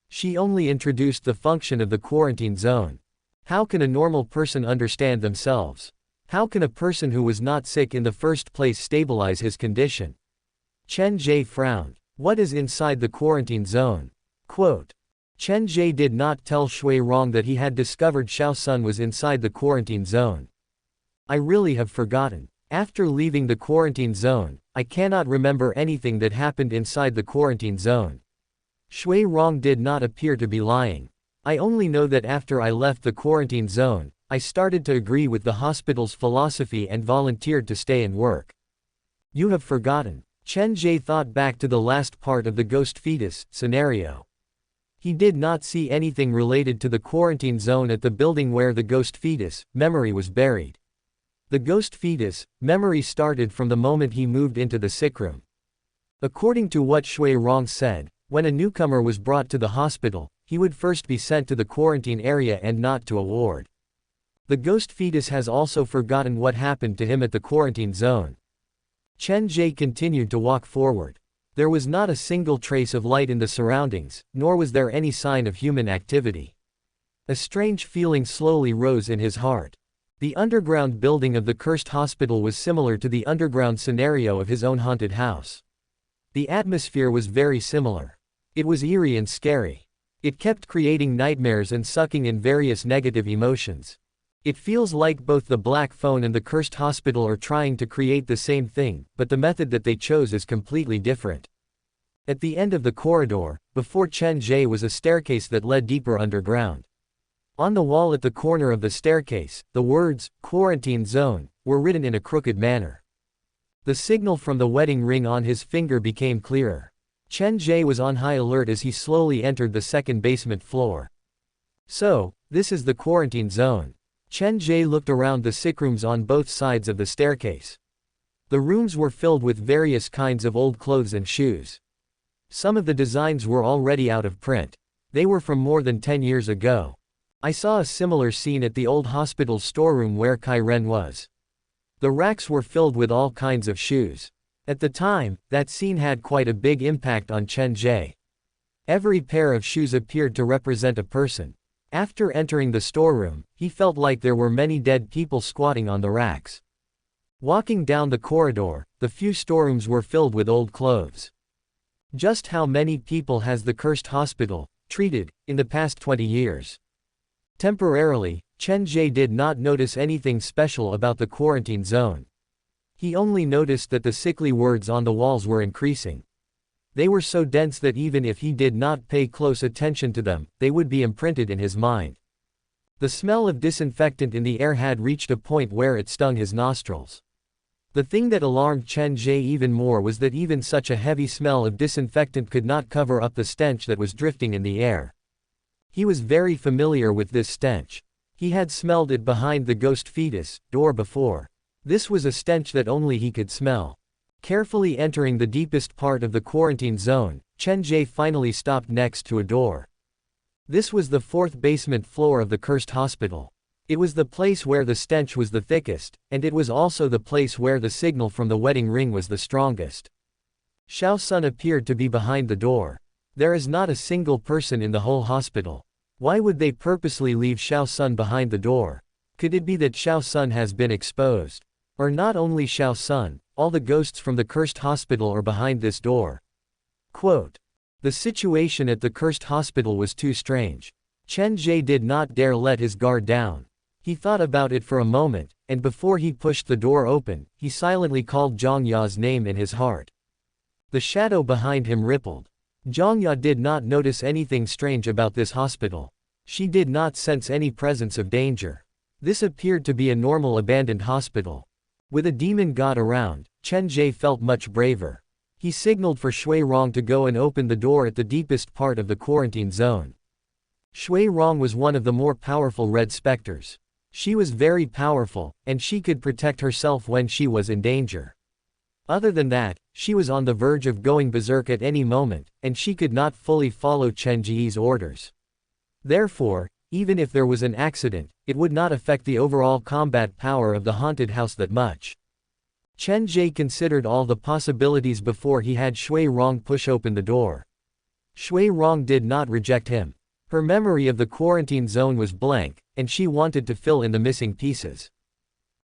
Speaker 2: She only introduced the function of the quarantine zone. How can a normal person understand themselves? How can a person who was not sick in the first place stabilize his condition? Chen Ge frowned. What is inside the quarantine zone? Quote. Chen Ge did not tell Shui Rong that he had discovered Xiao Sun was inside the quarantine zone. I really have forgotten. After leaving the quarantine zone, I cannot remember anything that happened inside the quarantine zone. Shui Rong did not appear to be lying. I only know that after I left the quarantine zone, I started to agree with the hospital's philosophy and volunteered to stay and work. You have forgotten. Chen Ge thought back to the last part of the ghost fetus scenario. He did not see anything related to the quarantine zone at the building where the ghost fetus memory was buried. The ghost fetus memory started from the moment he moved into the sickroom. According to what Shui Rong said, when a newcomer was brought to the hospital, he would first be sent to the quarantine area and not to a ward. The ghost fetus has also forgotten what happened to him at the quarantine zone. Chen Ge continued to walk forward. There was not a single trace of light in the surroundings, nor was there any sign of human activity. A strange feeling slowly rose in his heart. The underground building of the cursed hospital was similar to the underground scenario of his own haunted house. The atmosphere was very similar. It was eerie and scary. It kept creating nightmares and sucking in various negative emotions. It feels like both the Black Phone and the cursed hospital are trying to create the same thing, but the method that they chose is completely different. At the end of the corridor, before Chen Ge was a staircase that led deeper underground. On the wall at the corner of the staircase, the words, "Quarantine Zone," were written in a crooked manner. The signal from the wedding ring on his finger became clearer. Chen Ge was on high alert as he slowly entered the second basement floor. So, this is the quarantine zone. Chen Ge looked around the sickrooms on both sides of the staircase. The rooms were filled with various kinds of old clothes and shoes. Some of the designs were already out of print. They were from more than 10 years ago. I saw a similar scene at the old hospital storeroom where Kai Ren was. The racks were filled with all kinds of shoes. At the time, that scene had quite a big impact on Chen Ge. Every pair of shoes appeared to represent a person. After entering the storeroom, he felt like there were many dead people squatting on the racks. Walking down the corridor, the few storerooms were filled with old clothes. Just how many people has the cursed hospital treated in the past 20 years? Temporarily, Chen Ge did not notice anything special about the quarantine zone. He only noticed that the sickly words on the walls were increasing. They were so dense that even if he did not pay close attention to them, they would be imprinted in his mind. The smell of disinfectant in the air had reached a point where it stung his nostrils. The thing that alarmed Chen Ge even more was that even such a heavy smell of disinfectant could not cover up the stench that was drifting in the air. He was very familiar with this stench. He had smelled it behind the ghost fetus door before. This was a stench that only he could smell. Carefully entering the deepest part of the quarantine zone, Chen Ge finally stopped next to a door. This was the fourth basement floor of the cursed hospital. It was the place where the stench was the thickest, and it was also the place where the signal from the wedding ring was the strongest. Xiao Sun appeared to be behind the door. There is not a single person in the whole hospital. Why would they purposely leave Xiao Sun behind the door? Could it be that Xiao Sun has been exposed? Or not only Xiao Sun, all the ghosts from the cursed hospital are behind this door. Quote. The situation at the cursed hospital was too strange. Chen Ge did not dare let his guard down. He thought about it for a moment, and before he pushed the door open, he silently called Zhang Ya's name in his heart. The shadow behind him rippled. Zhang Ya did not notice anything strange about this hospital. She did not sense any presence of danger. This appeared to be a normal abandoned hospital. With a demon god around, Chen Ge felt much braver. He signaled for Shui Rong to go and open the door at the deepest part of the quarantine zone. Shui Rong was one of the more powerful red specters. She was very powerful, and she could protect herself when she was in danger. Other than that, she was on the verge of going berserk at any moment, and she could not fully follow Chen Ge's orders. Therefore, even if there was an accident, it would not affect the overall combat power of the haunted house that much. Chen Ge considered all the possibilities before he had Shui Rong push open the door. Shui Rong did not reject him. Her memory of the quarantine zone was blank, and she wanted to fill in the missing pieces.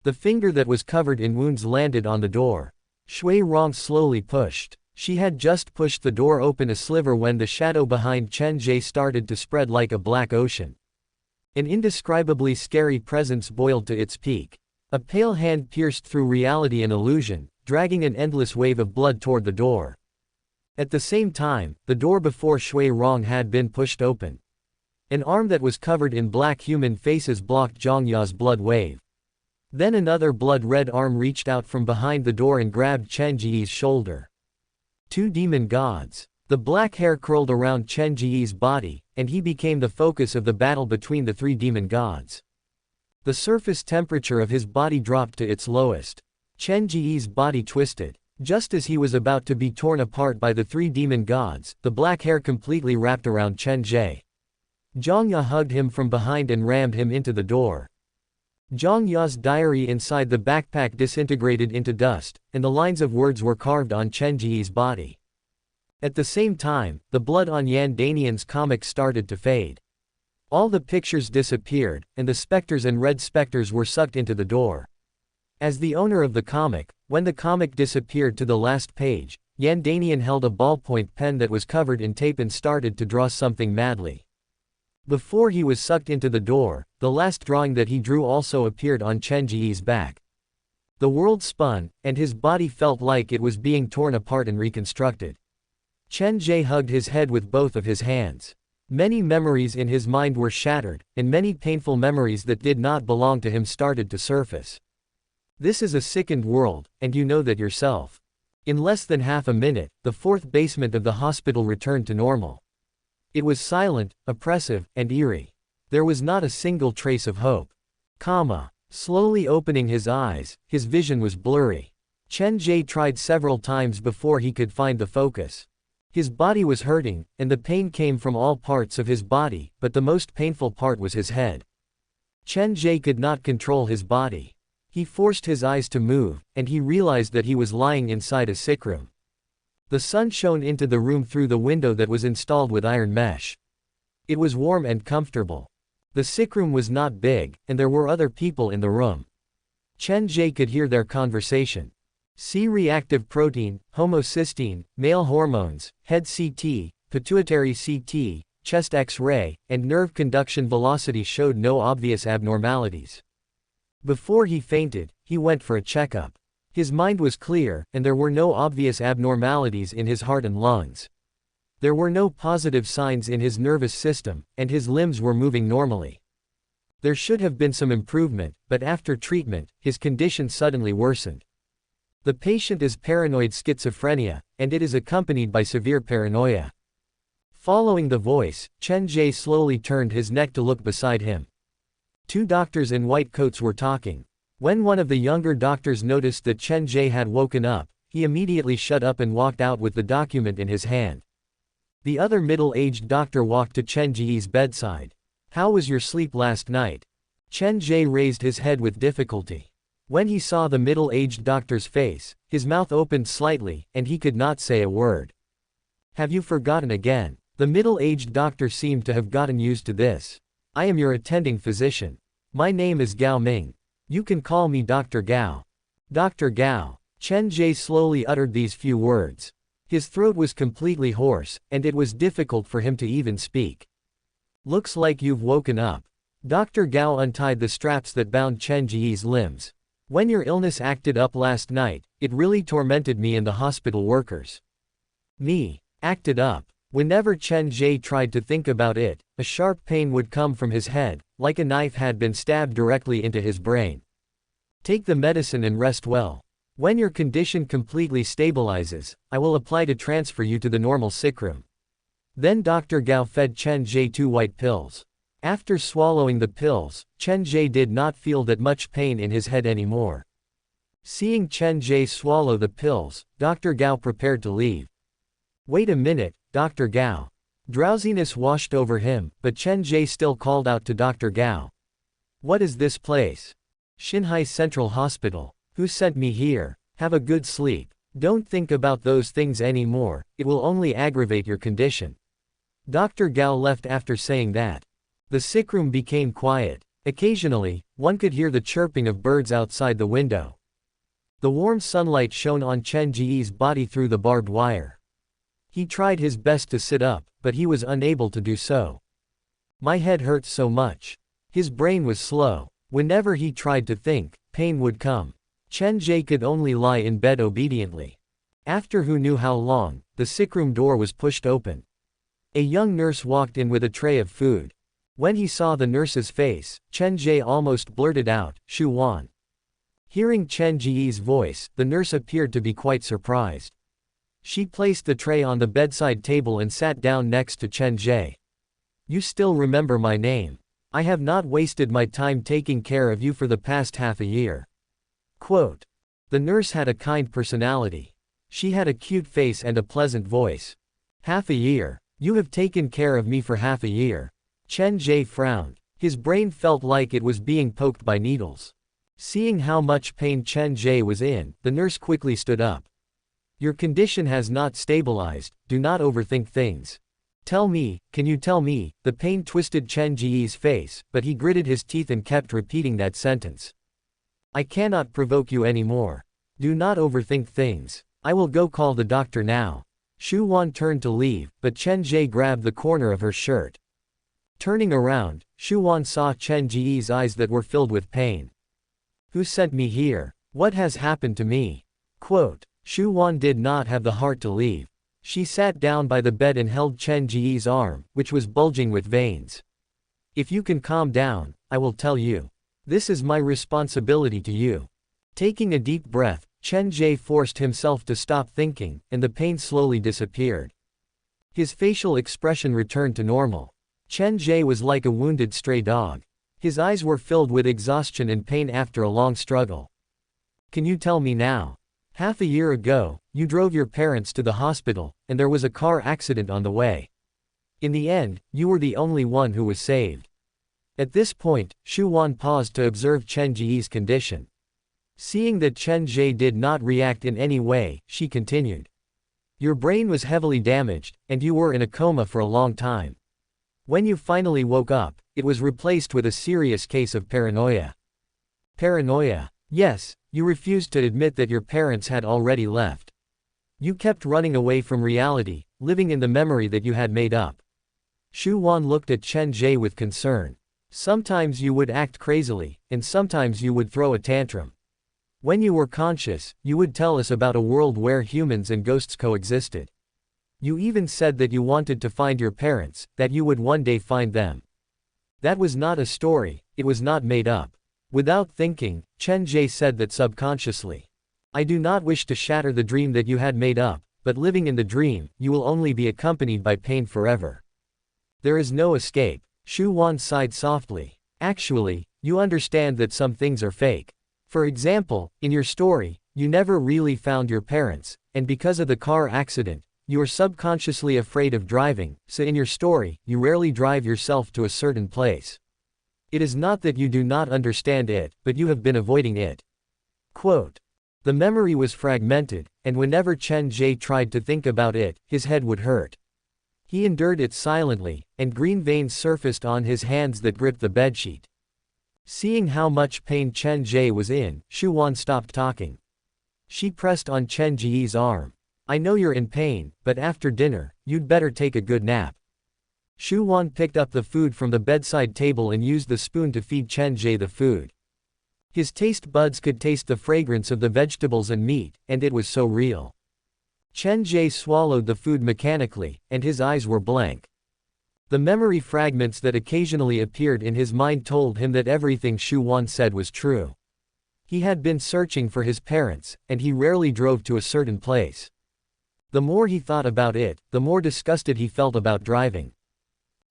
Speaker 2: The finger that was covered in wounds landed on the door. Shui Rong slowly pushed. She had just pushed the door open a sliver when the shadow behind Chen Ge started to spread like a black ocean. An indescribably scary presence boiled to its peak. A pale hand pierced through reality and illusion, dragging an endless wave of blood toward the door. At the same time, the door before Shui Rong had been pushed open. An arm that was covered in black human faces blocked Zhang Ya's blood wave. Then another blood-red arm reached out from behind the door and grabbed Chen Ge's shoulder. Two demon gods. The black hair curled around Chen Ge's body, and he became the focus of the battle between the three demon gods. The surface temperature of his body dropped to its lowest. Chen Ge's body twisted. Just as he was about to be torn apart by the three demon gods, the black hair completely wrapped around Chen Ge. Zhang Ya hugged him from behind and rammed him into the door. Zhang Ya's diary inside the backpack disintegrated into dust, and the lines of words were carved on Chen Ge's body. At the same time, the blood on Yan Danian's comic started to fade. All the pictures disappeared, and the specters and red specters were sucked into the door. As the owner of the comic, when the comic disappeared to the last page, Yan Danian held a ballpoint pen that was covered in tape and started to draw something madly. Before he was sucked into the door, the last drawing that he drew also appeared on Chen Ge's back. The world spun, and his body felt like it was being torn apart and reconstructed. Chen Ge hugged his head with both of his hands. Many memories in his mind were shattered, and many painful memories that did not belong to him started to surface. This is a sickened world, and you know that yourself. In less than half a minute, the fourth basement of the hospital returned to normal. It was silent, oppressive, and eerie. There was not a single trace of hope. Slowly opening his eyes, his vision was blurry. Chen Ge tried several times before he could find the focus. His body was hurting, and the pain came from all parts of his body, but the most painful part was his head. Chen Ge could not control his body. He forced his eyes to move, and he realized that he was lying inside a sick room. The sun shone into the room through the window that was installed with iron mesh. It was warm and comfortable. The sick room was not big, and there were other people in the room. Chen Ge could hear their conversation. C-reactive protein, homocysteine, male hormones, head CT, pituitary CT, chest X-ray, and nerve conduction velocity showed no obvious abnormalities. Before he fainted, he went for a checkup. His mind was clear, and there were no obvious abnormalities in his heart and lungs. There were no positive signs in his nervous system, and his limbs were moving normally. There should have been some improvement, but after treatment, his condition suddenly worsened. The patient is paranoid schizophrenia, and it is accompanied by severe paranoia. Following the voice, Chen Ge slowly turned his neck to look beside him. Two doctors in white coats were talking. When one of the younger doctors noticed that Chen Ge had woken up, he immediately shut up and walked out with the document in his hand. The other middle-aged doctor walked to Chen Ge's bedside. "How was your sleep last night?" Chen Ge raised his head with difficulty. When he saw the middle-aged doctor's face, his mouth opened slightly, and he could not say a word. "Have you forgotten again?" The middle-aged doctor seemed to have gotten used to this. "I am your attending physician. My name is Gao Ming. You can call me Dr. Gao." "Dr. Gao." Chen Ge slowly uttered these few words. His throat was completely hoarse, and it was difficult for him to even speak. "Looks like you've woken up." Dr. Gao untied the straps that bound Chen Ge's limbs. "When your illness acted up last night, it really tormented me and the hospital workers." "Me? Acted up?" Whenever Chen Ge tried to think about it, a sharp pain would come from his head, like a knife had been stabbed directly into his brain. "Take the medicine and rest well. When your condition completely stabilizes, I will apply to transfer you to the normal sick room." Then Dr. Gao fed Chen Ge 2 white pills. After swallowing the pills, Chen Ge did not feel that much pain in his head anymore. Seeing Chen Ge swallow the pills, Dr. Gao prepared to leave. "Wait a minute, Dr. Gao." Drowsiness washed over him, but Chen Ge still called out to Dr. Gao. "What is this place?" "Xinhai Central Hospital. Who sent me here? Have a good sleep. Don't think about those things anymore, it will only aggravate your condition." Dr. Gao left after saying that. The sick room became quiet. Occasionally, one could hear the chirping of birds outside the window. The warm sunlight shone on Chen Ge's body through the barbed wire. He tried his best to sit up, but he was unable to do so. My head hurts so much. His brain was slow. Whenever he tried to think, pain would come. Chen Ge could only lie in bed obediently. After who knew how long, the sickroom door was pushed open. A young nurse walked in with a tray of food. When he saw the nurse's face, Chen Ge almost blurted out, "Shu Wan." Hearing Chen Ge's voice, the nurse appeared to be quite surprised. She placed the tray on the bedside table and sat down next to Chen Ge. "You still remember my name. I have not wasted my time taking care of you for the past half a year." Quote. The nurse had a kind personality. She had a cute face and a pleasant voice. "Half a year? You have taken care of me for half a year." Chen Ge frowned. His brain felt like it was being poked by needles. Seeing how much pain Chen Ge was in, the nurse quickly stood up. "Your condition has not stabilized, do not overthink things. Tell me, can you tell me?" The pain twisted Chen Ge's face, but he gritted his teeth and kept repeating that sentence. "I cannot provoke you anymore. Do not overthink things. I will go call the doctor now." Shu Wan turned to leave, but Chen Ge grabbed the corner of her shirt. Turning around, Shu Wan saw Chen Ge's eyes that were filled with pain. "Who sent me here? What has happened to me?" Quote. Shu Wan did not have the heart to leave. She sat down by the bed and held Chen Ge's arm, which was bulging with veins. "If you can calm down, I will tell you. This is my responsibility to you." Taking a deep breath, Chen Ge forced himself to stop thinking, and the pain slowly disappeared. His facial expression returned to normal. Chen Ge was like a wounded stray dog. His eyes were filled with exhaustion and pain after a long struggle. "Can you tell me now? Half a year ago, you drove your parents to the hospital, and there was a car accident on the way. In the end, you were the only one who was saved." At this point, Shu Wan paused to observe Chen Ge's condition. Seeing that Chen Ge did not react in any way, she continued. "Your brain was heavily damaged, and you were in a coma for a long time. When you finally woke up, it was replaced with a serious case of paranoia." "Paranoia?" "Yes, you refused to admit that your parents had already left. You kept running away from reality, living in the memory that you had made up." Shu Wan looked at Chen Ge with concern. "Sometimes you would act crazily, and sometimes you would throw a tantrum. When you were conscious, you would tell us about a world where humans and ghosts coexisted. You even said that you wanted to find your parents, that you would one day find them. That was not a story, it was not made up." Without thinking, Chen Ge said that subconsciously. "I do not wish to shatter the dream that you had made up, but living in the dream, you will only be accompanied by pain forever. There is no escape." Shu Wan sighed softly. "Actually, you understand that some things are fake. For example, in your story, you never really found your parents, and because of the car accident, you are subconsciously afraid of driving, so in your story, you rarely drive yourself to a certain place. It is not that you do not understand it, but you have been avoiding it." Quote. The memory was fragmented, and whenever Chen Ge tried to think about it, his head would hurt. He endured it silently, and green veins surfaced on his hands that gripped the bedsheet. Seeing how much pain Chen Ge was in, Shu Wan stopped talking. She pressed on Chen Ge's arm. "I know you're in pain, but after dinner, you'd better take a good nap." Shu Wan picked up the food from the bedside table and used the spoon to feed Chen Ge the food. His taste buds could taste the fragrance of the vegetables and meat, and it was so real. Chen Ge swallowed the food mechanically, and his eyes were blank. The memory fragments that occasionally appeared in his mind told him that everything Shu Wan said was true. He had been searching for his parents, and he rarely drove to a certain place. The more he thought about it, the more disgusted he felt about driving.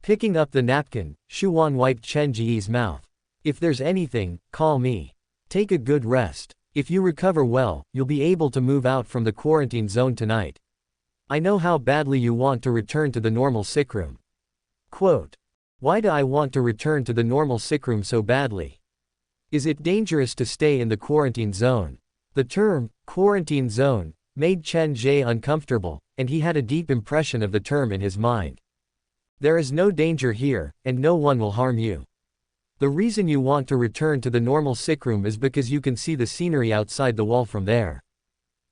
Speaker 2: Picking up the napkin, Shu Wan wiped Chen Ge's mouth. "If there's anything, call me. Take a good rest. If you recover well, you'll be able to move out from the quarantine zone tonight. I know how badly you want to return to the normal sickroom." Quote. Why do I want to return to the normal sickroom so badly? Is it dangerous to stay in the quarantine zone? The term, quarantine zone, made Chen Ge uncomfortable, and he had a deep impression of the term in his mind. There is no danger here, and no one will harm you. The reason you want to return to the normal sickroom is because you can see the scenery outside the wall from there.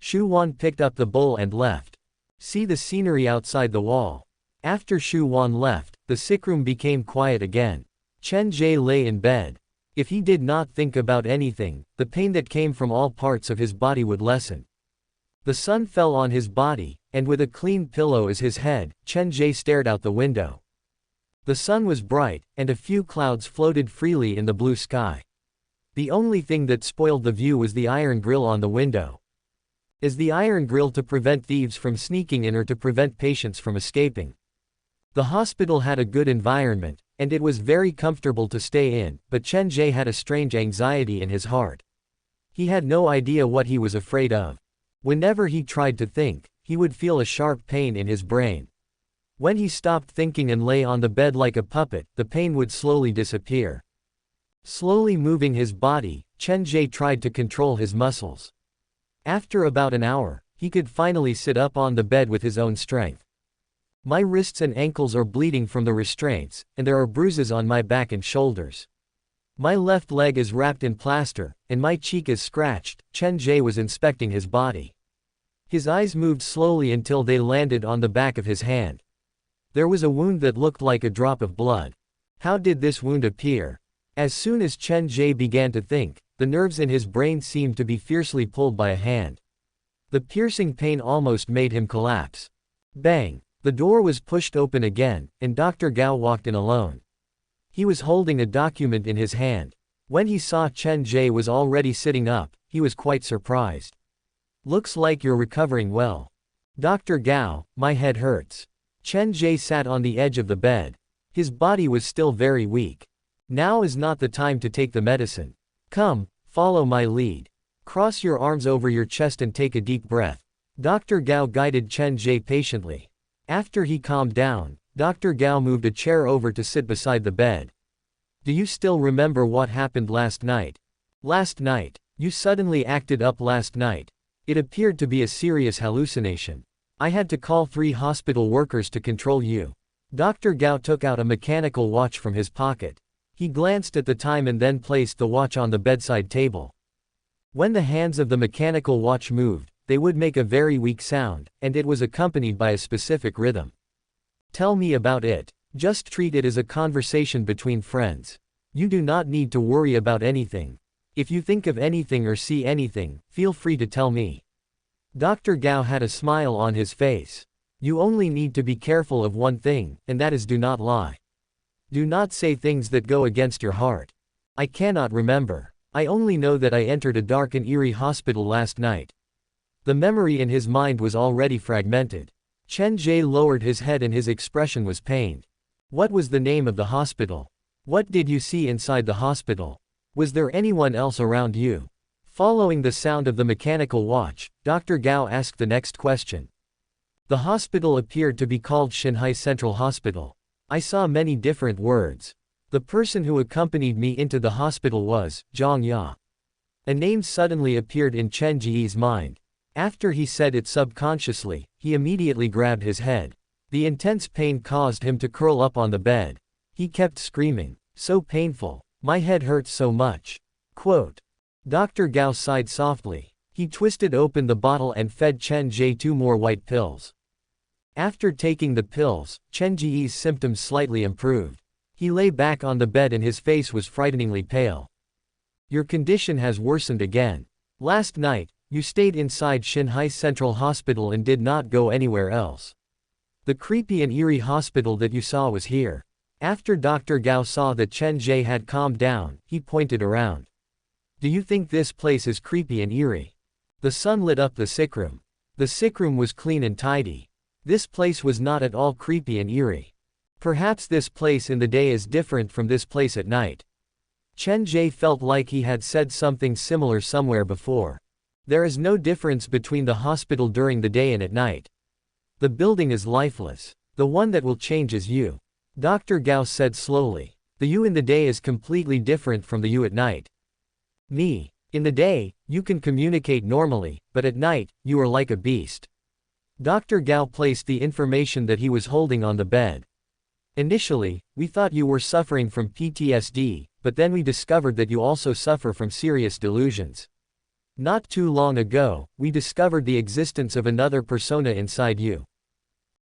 Speaker 2: Shu Wan picked up the bowl and left. See the scenery outside the wall. After Shu Wan left, the sickroom became quiet again. Chen Ge lay in bed. If he did not think about anything, the pain that came from all parts of his body would lessen. The sun fell on his body, and with a clean pillow as his head, Chen Ge stared out the window. The sun was bright, and a few clouds floated freely in the blue sky. The only thing that spoiled the view was the iron grill on the window. Is the iron grill to prevent thieves from sneaking in or to prevent patients from escaping? The hospital had a good environment, and it was very comfortable to stay in, but Chen Ge had a strange anxiety in his heart. He had no idea what he was afraid of. Whenever he tried to think, he would feel a sharp pain in his brain. When he stopped thinking and lay on the bed like a puppet, the pain would slowly disappear. Slowly moving his body, Chen Ge tried to control his muscles. After about an hour, he could finally sit up on the bed with his own strength. My wrists and ankles are bleeding from the restraints, and there are bruises on my back and shoulders. My left leg is wrapped in plaster, and my cheek is scratched. Chen Ge was inspecting his body. His eyes moved slowly until they landed on the back of his hand. There was a wound that looked like a drop of blood. How did this wound appear? As soon as Chen Ge began to think, the nerves in his brain seemed to be fiercely pulled by a hand. The piercing pain almost made him collapse. Bang! The door was pushed open again, and Dr. Gao walked in alone. He was holding a document in his hand. When he saw Chen Ge was already sitting up, he was quite surprised. Looks like you're recovering well. Dr. Gao, my head hurts. Chen Ge sat on the edge of the bed. His body was still very weak. Now is not the time to take the medicine. Come, follow my lead. Cross your arms over your chest and take a deep breath. Dr. Gao guided Chen Ge patiently. After he calmed down, Dr. Gao moved a chair over to sit beside the bed. Do you still remember what happened last night? Last night, you suddenly acted up last night. It appeared to be a serious hallucination. I had to call 3 hospital workers to control you. Dr. Gao took out a mechanical watch from his pocket. He glanced at the time and then placed the watch on the bedside table. When the hands of the mechanical watch moved, they would make a very weak sound, and it was accompanied by a specific rhythm. Tell me about it. Just treat it as a conversation between friends. You do not need to worry about anything. If you think of anything or see anything, feel free to tell me. Dr. Gao had a smile on his face. You only need to be careful of one thing, and that is do not lie. Do not say things that go against your heart. I cannot remember. I only know that I entered a dark and eerie hospital last night. The memory in his mind was already fragmented. Chen Ge lowered his head and his expression was pained. What was the name of the hospital? What did you see inside the hospital? Was there anyone else around you? Following the sound of the mechanical watch, Dr. Gao asked the next question. The hospital appeared to be called Shanghai Central Hospital. I saw many different words. The person who accompanied me into the hospital was Zhang Ya. A name suddenly appeared in Chen Ge's mind. After he said it subconsciously, he immediately grabbed his head. The intense pain caused him to curl up on the bed. He kept screaming. So painful. My head hurts so much. Quote. Dr. Gao sighed softly. He twisted open the bottle and fed Chen Ge 2 more white pills. After taking the pills, Chen Ge's symptoms slightly improved. He lay back on the bed and his face was frighteningly pale. Your condition has worsened again. Last night, you stayed inside Shanghai Central Hospital and did not go anywhere else. The creepy and eerie hospital that you saw was here. After Dr. Gao saw that Chen Ge had calmed down, he pointed around. Do you think this place is creepy and eerie? The sun lit up the sickroom. The sickroom was clean and tidy. This place was not at all creepy and eerie. Perhaps this place in the day is different from this place at night. Chen Ge felt like he had said something similar somewhere before. There is no difference between the hospital during the day and at night. The building is lifeless. The one that will change is you. Dr. Gao said slowly. The you in the day is completely different from the you at night. Me. In the day, you can communicate normally, but at night, you are like a beast. Dr. Gao placed the information that he was holding on the bed. Initially, we thought you were suffering from PTSD, but then we discovered that you also suffer from serious delusions. Not too long ago, we discovered the existence of another persona inside you.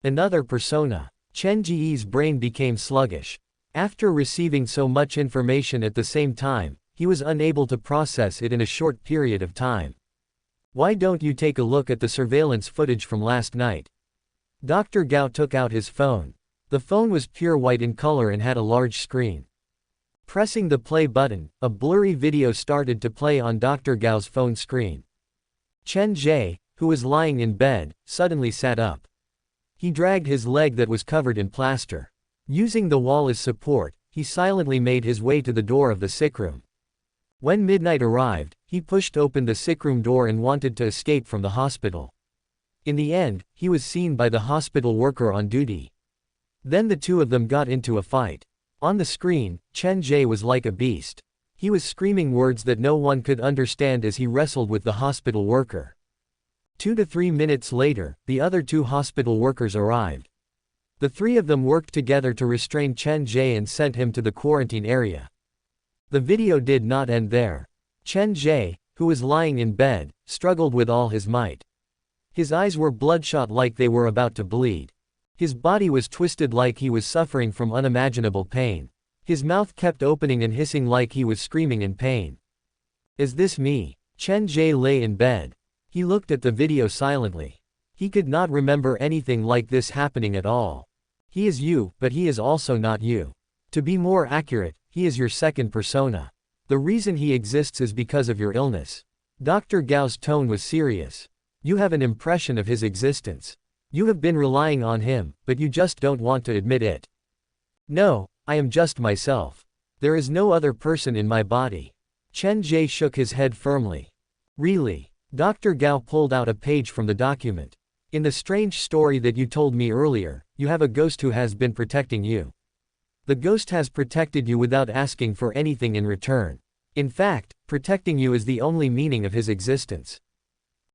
Speaker 2: Another persona. Chen Ge's brain became sluggish. After receiving so much information at the same time, he was unable to process it in a short period of time. Why don't you take a look at the surveillance footage from last night? Dr. Gao took out his phone. The phone was pure white in color and had a large screen. Pressing the play button, a blurry video started to play on Dr. Gao's phone screen. Chen Ge, who was lying in bed, suddenly sat up. He dragged his leg that was covered in plaster. Using the wall as support, he silently made his way to the door of the sickroom. When midnight arrived, he pushed open the sickroom door and wanted to escape from the hospital. In the end, he was seen by the hospital worker on duty. Then the two of them got into a fight. On the screen, Chen Ge was like a beast. He was screaming words that no one could understand as he wrestled with the hospital worker. 2 to 3 minutes later, the other two hospital workers arrived. The three of them worked together to restrain Chen Ge and sent him to the quarantine area. The video did not end there. Chen Ge, who was lying in bed, struggled with all his might. His eyes were bloodshot like they were about to bleed. His body was twisted like he was suffering from unimaginable pain. His mouth kept opening and hissing like he was screaming in pain. Is this me? Chen Ge lay in bed. He looked at the video silently. He could not remember anything like this happening at all. He is you, but he is also not you. To be more accurate, he is your second persona. The reason he exists is because of your illness. Dr. Gao's tone was serious. You have an impression of his existence. You have been relying on him, but you just don't want to admit it. No, I am just myself. There is no other person in my body. Chen Ge shook his head firmly. Really? Dr. Gao pulled out a page from the document. In the strange story that you told me earlier, you have a ghost who has been protecting you. The ghost has protected you without asking for anything in return. In fact, protecting you is the only meaning of his existence.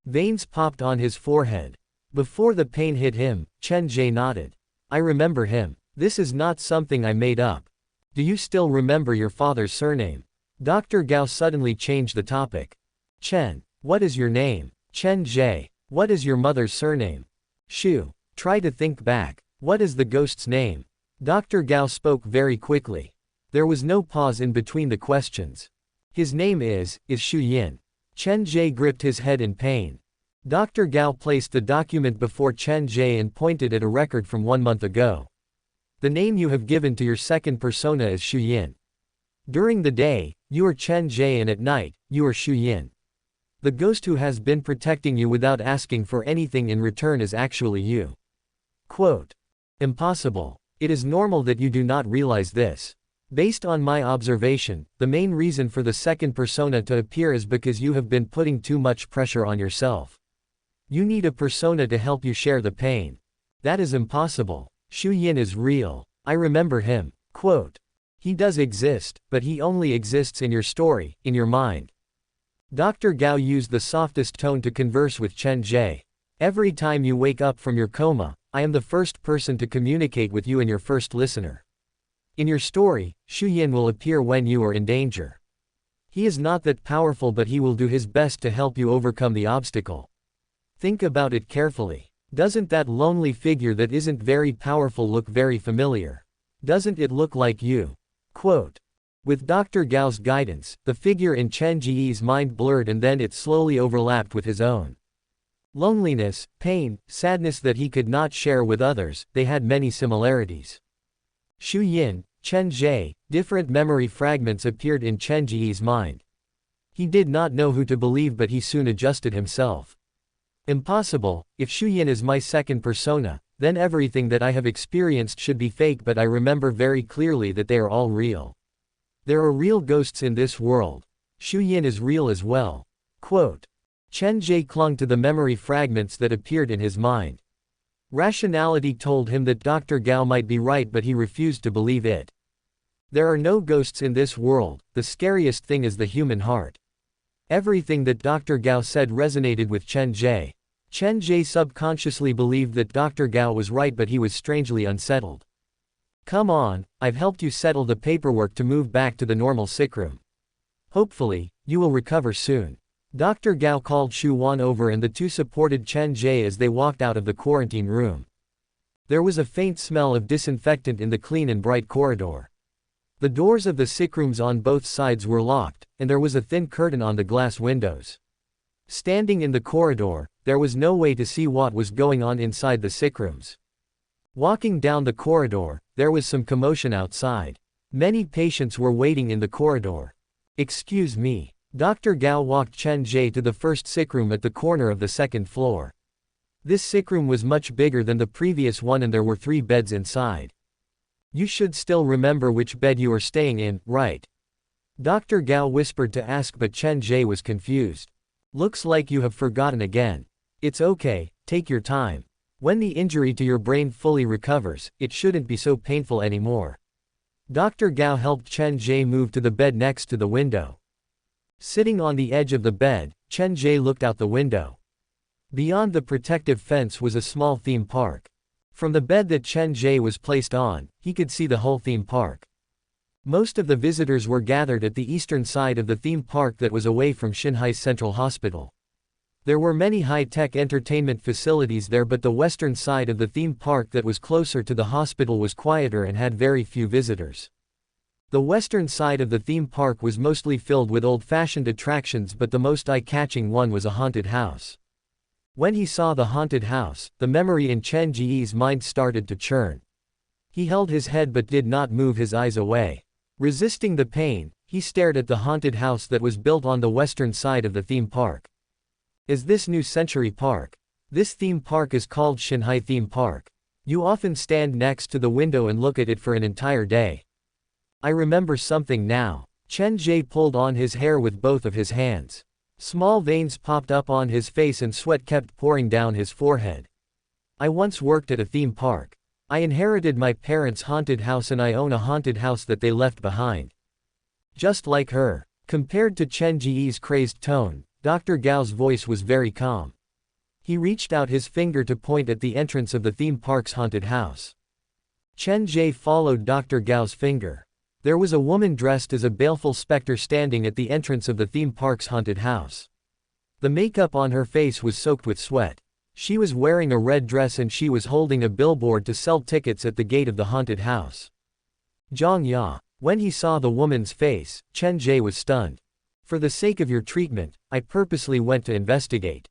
Speaker 2: Veins popped on his forehead. Before the pain hit him, Chen Ge nodded. I remember him. This is not something I made up. Do you still remember your father's surname? Dr. Gao suddenly changed the topic. Chen, what is your name? Chen Ge, what is your mother's surname? Shu, try to think back. What is the ghost's name? Dr. Gao spoke very quickly. There was no pause in between the questions. His name is Shu Yin. Chen Ge gripped his head in pain. Dr. Gao placed the document before Chen Ge and pointed at a record from 1 month ago. The name you have given to your second persona is Shu Yin. During the day, you are Chen Ge and at night, you are Shu Yin. The ghost who has been protecting you without asking for anything in return is actually you. Quote. Impossible. It is normal that you do not realize this. Based on my observation, the main reason for the second persona to appear is because you have been putting too much pressure on yourself. You need a persona to help you share the pain. That is impossible. Shu Yin is real. I remember him. Quote. He does exist, but he only exists in your story, in your mind. Dr. Gao used the softest tone to converse with Chen Ge. Every time you wake up from your coma, I am the first person to communicate with you and your first listener. In your story, Shu Yin will appear when you are in danger. He is not that powerful, but he will do his best to help you overcome the obstacle. Think about it carefully. Doesn't that lonely figure that isn't very powerful look very familiar? Doesn't it look like you? Quote. With Dr. Gao's guidance, the figure in Chen Ge's mind blurred and then it slowly overlapped with his own. Loneliness, pain, sadness that he could not share with others, they had many similarities. Shu Yin, Chen Ge, different memory fragments appeared in Chen Ge's mind. He did not know who to believe, but he soon adjusted himself. Impossible. If Shu Yin is my second persona, then everything that I have experienced should be fake, but I remember very clearly that they are all real. There are real ghosts in this world. Shu Yin is real as well. Quote. Chen Ge clung to the memory fragments that appeared in his mind. Rationality told him that Dr. Gao might be right, but he refused to believe it. There are no ghosts in this world. The scariest thing is the human heart. Everything that Dr. Gao said resonated with Chen Ge. Chen Ge subconsciously believed that Dr. Gao was right, but he was strangely unsettled. Come on, I've helped you settle the paperwork to move back to the normal sickroom. Hopefully, you will recover soon. Dr. Gao called Shu Wan over and the two supported Chen Ge as they walked out of the quarantine room. There was a faint smell of disinfectant in the clean and bright corridor. The doors of the sickrooms on both sides were locked, and there was a thin curtain on the glass windows. Standing in the corridor, there was no way to see what was going on inside the sickrooms. Walking down the corridor, there was some commotion outside. Many patients were waiting in the corridor. Excuse me. Dr. Gao walked Chen Ge to the first sickroom at the corner of the second floor. This sickroom was much bigger than the previous one and there were 3 beds inside. You should still remember which bed you are staying in, right? Dr. Gao whispered to ask, but Chen Ge was confused. Looks like you have forgotten again. It's okay, take your time. When the injury to your brain fully recovers, it shouldn't be so painful anymore. Dr. Gao helped Chen Ge move to the bed next to the window. Sitting on the edge of the bed, Chen Ge looked out the window. Beyond the protective fence was a small theme park. From the bed that Chen Ge was placed on, he could see the whole theme park. Most of the visitors were gathered at the eastern side of the theme park that was away from Xinhai's Central Hospital. There were many high-tech entertainment facilities there, but the western side of the theme park that was closer to the hospital was quieter and had very few visitors. The western side of the theme park was mostly filled with old-fashioned attractions, but the most eye-catching one was a haunted house. When he saw the haunted house, the memory in Chen Ge's mind started to churn. He held his head but did not move his eyes away. Resisting the pain, he stared at the haunted house that was built on the western side of the theme park. Is this New Century Park? This theme park is called Xinhai Theme Park. You often stand next to the window and look at it for an entire day. I remember something now. Chen Ge pulled on his hair with both of his hands. Small veins popped up on his face and sweat kept pouring down his forehead. I once worked at a theme park. I inherited my parents' haunted house and I own a haunted house that they left behind. Just like her. Compared to Chen Ge's crazed tone, Dr. Gao's voice was very calm. He reached out his finger to point at the entrance of the theme park's haunted house. Chen Ge followed Dr. Gao's finger. There was a woman dressed as a baleful specter standing at the entrance of the theme park's haunted house. The makeup on her face was soaked with sweat. She was wearing a red dress and she was holding a billboard to sell tickets at the gate of the haunted house. Zhang Ya. When he saw the woman's face, Chen Ge was stunned. For the sake of your treatment, I purposely went to investigate.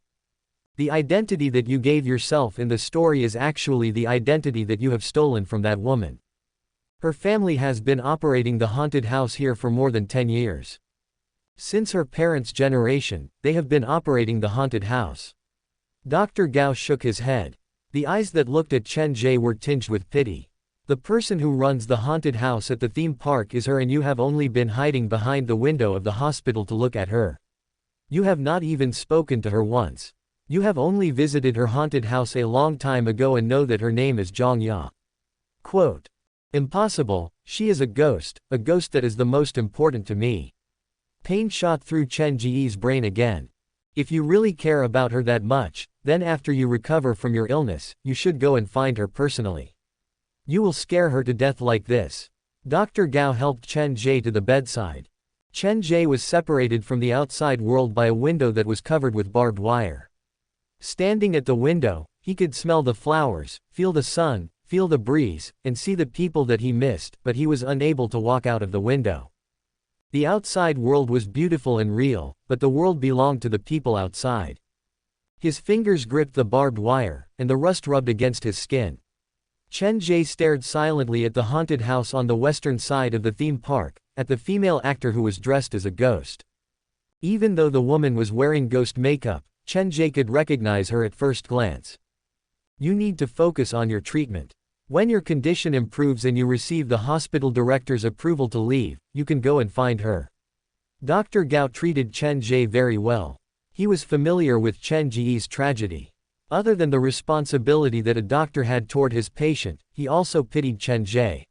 Speaker 2: The identity that you gave yourself in the story is actually the identity that you have stolen from that woman. Her family has been operating the haunted house here for more than 10 years. Since her parents' generation, they have been operating the haunted house. Dr. Gao shook his head. The eyes that looked at Chen Ge were tinged with pity. The person who runs the haunted house at the theme park is her and you have only been hiding behind the window of the hospital to look at her. You have not even spoken to her once. You have only visited her haunted house a long time ago and know that her name is Zhang Ya. Quote. Impossible, she is a ghost that is the most important to me. Pain shot through Chen Ge's brain again. If you really care about her that much, then after you recover from your illness, you should go and find her personally. You will scare her to death like this. Dr. Gao helped Chen Ge to the bedside. Chen Ge was separated from the outside world by a window that was covered with barbed wire. Standing at the window, he could smell the flowers, feel the sun, feel the breeze, and see the people that he missed, but he was unable to walk out of the window. The outside world was beautiful and real, but the world belonged to the people outside. His fingers gripped the barbed wire, and the rust rubbed against his skin. Chen Ge stared silently at the haunted house on the western side of the theme park, at the female actor who was dressed as a ghost. Even though the woman was wearing ghost makeup, Chen Ge could recognize her at first glance. You need to focus on your treatment. When your condition improves and you receive the hospital director's approval to leave, you can go and find her. Dr. Gao treated Chen Ge very well. He was familiar with Chen Ge's tragedy. Other than the responsibility that a doctor had toward his patient, he also pitied Chen Ge.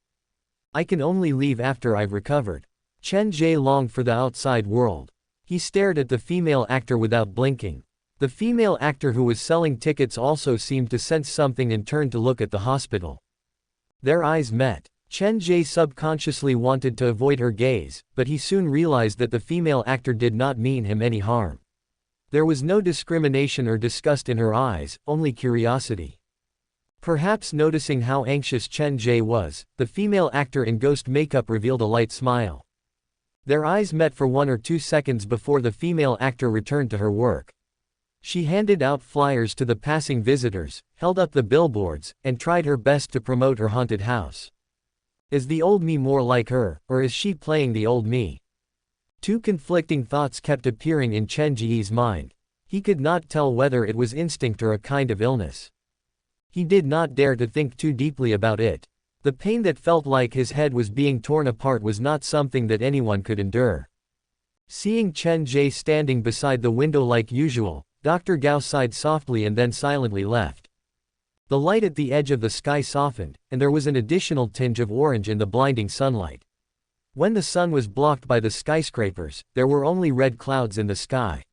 Speaker 2: I can only leave after I've recovered. Chen Ge longed for the outside world. He stared at the female actor without blinking. The female actor who was selling tickets also seemed to sense something and turned to look at the hospital. Their eyes met. Chen Ge subconsciously wanted to avoid her gaze, but he soon realized that the female actor did not mean him any harm. There was no discrimination or disgust in her eyes, only curiosity. Perhaps noticing how anxious Chen Ge was, the female actor in ghost makeup revealed a light smile. Their eyes met for 1 or 2 seconds before the female actor returned to her work. She handed out flyers to the passing visitors, held up the billboards, and tried her best to promote her haunted house. Is the old me more like her, or is she playing the old me? Two conflicting thoughts kept appearing in Chen Ge's mind. He could not tell whether it was instinct or a kind of illness. He did not dare to think too deeply about it. The pain that felt like his head was being torn apart was not something that anyone could endure. Seeing Chen Ge standing beside the window like usual, Dr. Gao sighed softly and then silently left. The light at the edge of the sky softened, and there was an additional tinge of orange in the blinding sunlight. When the sun was blocked by the skyscrapers, there were only red clouds in the sky.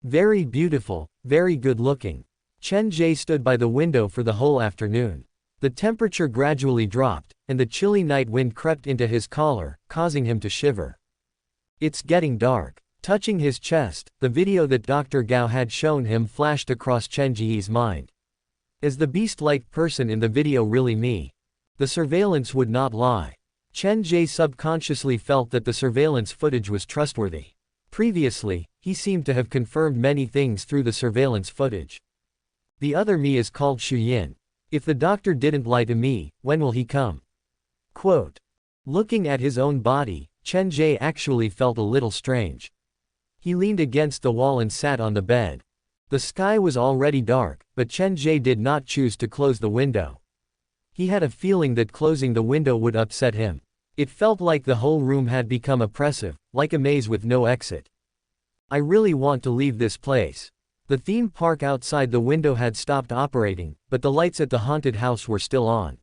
Speaker 2: Very beautiful, very good looking. Chen Ge stood by the window for the whole afternoon. The temperature gradually dropped, and the chilly night wind crept into his collar, causing him to shiver. It's getting dark. Touching his chest, the video that Dr. Gao had shown him flashed across Chen Ge's mind. Is the beast-like person in the video really me? The surveillance would not lie. Chen Ge subconsciously felt that the surveillance footage was trustworthy. Previously, he seemed to have confirmed many things through the surveillance footage. The other me is called Xu Yin. If the doctor didn't lie to me, when will he come? Quote. Looking at his own body, Chen Ge actually felt a little strange. He leaned against the wall and sat on the bed. The sky was already dark, but Chen Ge did not choose to close the window. He had a feeling that closing the window would upset him. It felt like the whole room had become oppressive, like a maze with no exit. I really want to leave this place. The theme park outside the window had stopped operating, but the lights at the haunted house were still on.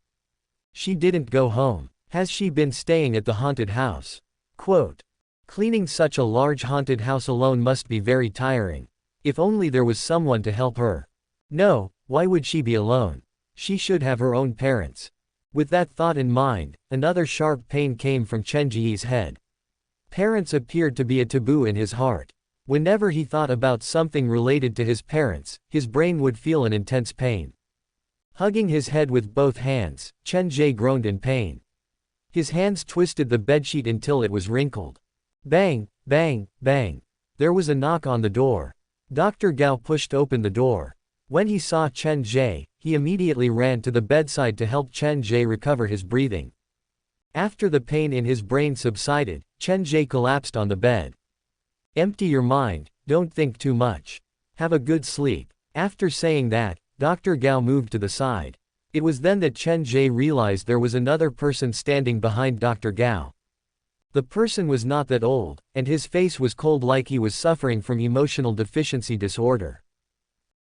Speaker 2: She didn't go home. Has she been staying at the haunted house? Quote. Cleaning such a large haunted house alone must be very tiring. If only there was someone to help her. No, why would she be alone? She should have her own parents. With that thought in mind, another sharp pain came from Chen Ge's head. Parents appeared to be a taboo in his heart. Whenever he thought about something related to his parents, his brain would feel an intense pain. Hugging his head with both hands, Chen Ge groaned in pain. His hands twisted the bedsheet until it was wrinkled. Bang, bang, bang. There was a knock on the door. Dr. Gao pushed open the door. When he saw Chen Ge, he immediately ran to the bedside to help Chen Ge recover his breathing. After the pain in his brain subsided, Chen Ge collapsed on the bed. Empty your mind, don't think too much. Have a good sleep. After saying that, Dr. Gao moved to the side. It was then that Chen Ge realized there was another person standing behind Dr. Gao. The person was not that old, and his face was cold like he was suffering from emotional deficiency disorder.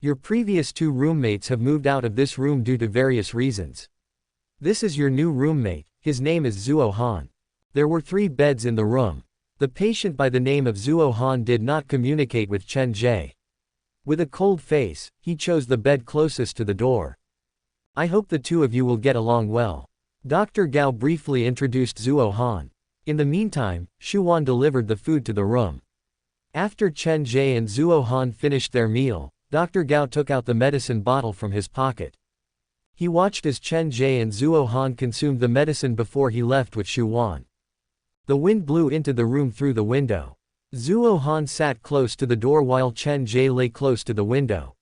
Speaker 2: Your previous 2 roommates have moved out of this room due to various reasons. This is your new roommate, his name is Zuo Han. There were 3 beds in the room. The patient by the name of Zuo Han did not communicate with Chen Ge. With a cold face, he chose the bed closest to the door. I hope the 2 of you will get along well. Dr. Gao briefly introduced Zuo Han. In the meantime, Xu Wan delivered the food to the room. After Chen Ge and Zuo Han finished their meal, Dr. Gao took out the medicine bottle from his pocket. He watched as Chen Ge and Zuo Han consumed the medicine before he left with Xu Wan. The wind blew into the room through the window. Zuo Han sat close to the door while Chen Ge lay close to the window.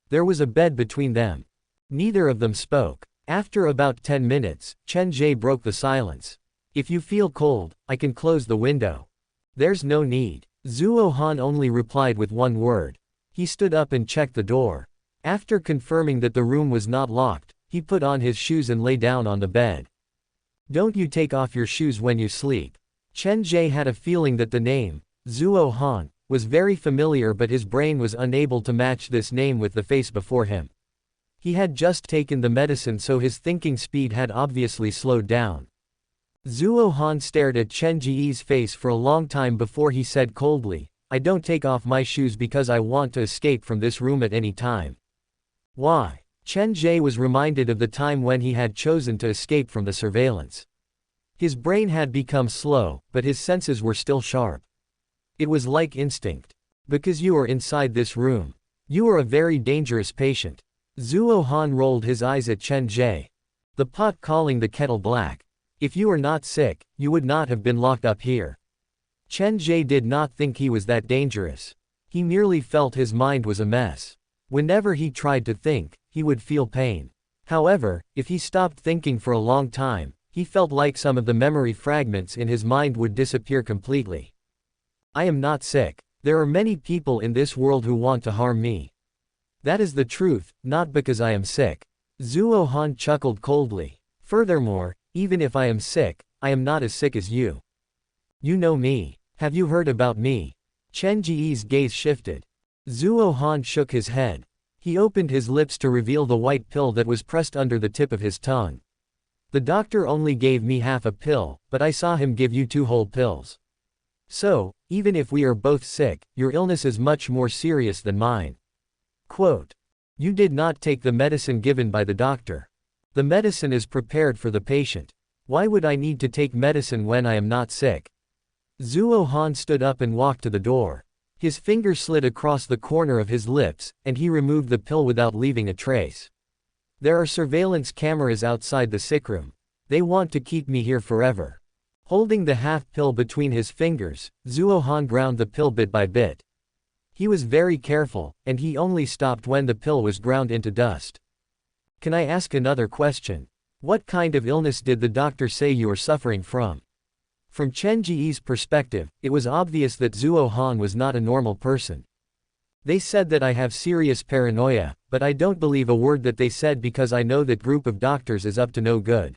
Speaker 2: There was a bed between them. Neither of them spoke. After about 10 minutes, Chen Ge broke the silence. If you feel cold, I can close the window. There's no need. Zuo Han only replied with one word. He stood up and checked the door. After confirming that the room was not locked, he put on his shoes and lay down on the bed. Don't you take off your shoes when you sleep. Chen Ge had a feeling that the name, Zuo Han, was very familiar, but his brain was unable to match this name with the face before him. He had just taken the medicine, so his thinking speed had obviously slowed down. Zuo Han stared at Chen Ge's face for a long time before he said coldly, I don't take off my shoes because I want to escape from this room at any time. Why? Chen Ge was reminded of the time when he had chosen to escape from the surveillance. His brain had become slow, but his senses were still sharp. It was like instinct. Because you are inside this room. You are a very dangerous patient. Zuo Han rolled his eyes at Chen Ge. The pot calling the kettle black. If you are not sick, you would not have been locked up here. Chen Ge did not think he was that dangerous. He merely felt his mind was a mess. Whenever he tried to think, he would feel pain. However, if he stopped thinking for a long time, he felt like some of the memory fragments in his mind would disappear completely. I am not sick. There are many people in this world who want to harm me. That is the truth, not because I am sick. Zuo Han chuckled coldly. Furthermore, even if I am sick, I am not as sick as you. You know me. Have you heard about me? Chen Ge's gaze shifted. Zuo Han shook his head. He opened his lips to reveal the white pill that was pressed under the tip of his tongue. The doctor only gave me half a pill, but I saw him give you 2 whole pills. So, even if we are both sick, your illness is much more serious than mine. Quote. You did not take the medicine given by the doctor. The medicine is prepared for the patient. Why would I need to take medicine when I am not sick? Zuo Han stood up and walked to the door. His finger slid across the corner of his lips, and he removed the pill without leaving a trace. There are surveillance cameras outside the sickroom. They want to keep me here forever. Holding the half pill between his fingers, Zuo Han ground the pill bit by bit. He was very careful, and he only stopped when the pill was ground into dust. Can I ask another question? What kind of illness did the doctor say you are suffering from? From Chen Ge's perspective, it was obvious that Zuo Han was not a normal person. They said that I have serious paranoia, but I don't believe a word that they said because I know that group of doctors is up to no good.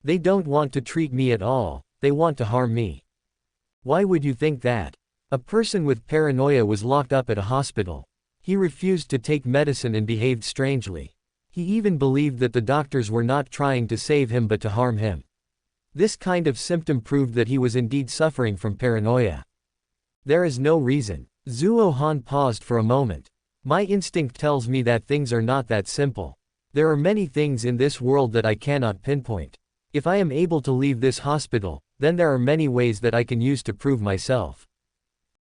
Speaker 2: They don't want to treat me at all, they want to harm me. Why would you think that? A person with paranoia was locked up at a hospital. He refused to take medicine and behaved strangely. He even believed that the doctors were not trying to save him but to harm him. This kind of symptom proved that he was indeed suffering from paranoia. There is no reason. Zuo Han paused for a moment. My instinct tells me that things are not that simple. There are many things in this world that I cannot pinpoint. If I am able to leave this hospital, then there are many ways that I can use to prove myself.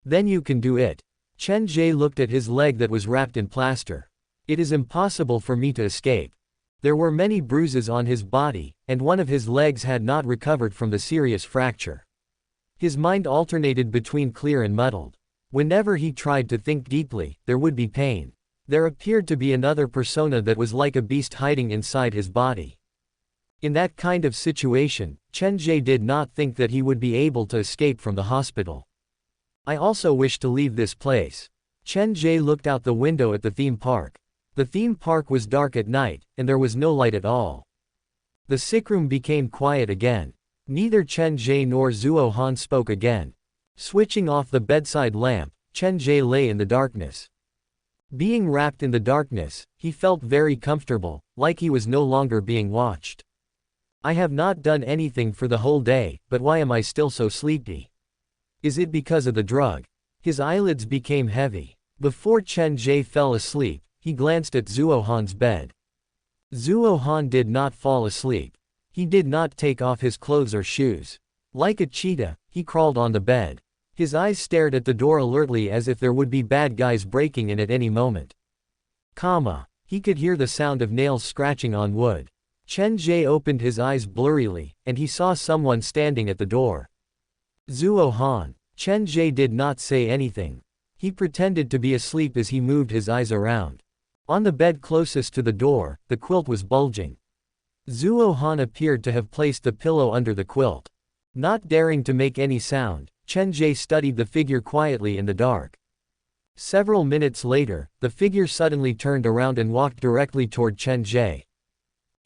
Speaker 2: Then you can do it. Chen Ge looked at his leg that was wrapped in plaster. It is impossible for me to escape. There were many bruises on his body, and one of his legs had not recovered from the serious fracture. His mind alternated between clear and muddled. Whenever he tried to think deeply, there would be pain. There appeared to be another persona that was like a beast hiding inside his body. In that kind of situation, Chen Ge did not think that he would be able to escape from the hospital. I also wish to leave this place. Chen Ge looked out the window at the theme park. The theme park was dark at night, and there was no light at all. The sickroom became quiet again. Neither Chen Ge nor Zuo Han spoke again. Switching off the bedside lamp, Chen Ge lay in the darkness. Being wrapped in the darkness, he felt very comfortable, like he was no longer being watched. I have not done anything for the whole day, but why am I still so sleepy? Is it because of the drug? His eyelids became heavy. Before Chen Ge fell asleep, he glanced at Zuo Han's bed. Zuo Han did not fall asleep. He did not take off his clothes or shoes. Like a cheetah, he crawled on the bed. His eyes stared at the door alertly as if there would be bad guys breaking in at any moment. He could hear the sound of nails scratching on wood. Chen Ge opened his eyes blurrily, and he saw someone standing at the door. Zuo Han. Chen Ge did not say anything. He pretended to be asleep as he moved his eyes around. On the bed closest to the door, the quilt was bulging. Zuo Han appeared to have placed the pillow under the quilt. Not daring to make any sound, Chen Ge studied the figure quietly in the dark. Several minutes later, the figure suddenly turned around and walked directly toward Chen Ge.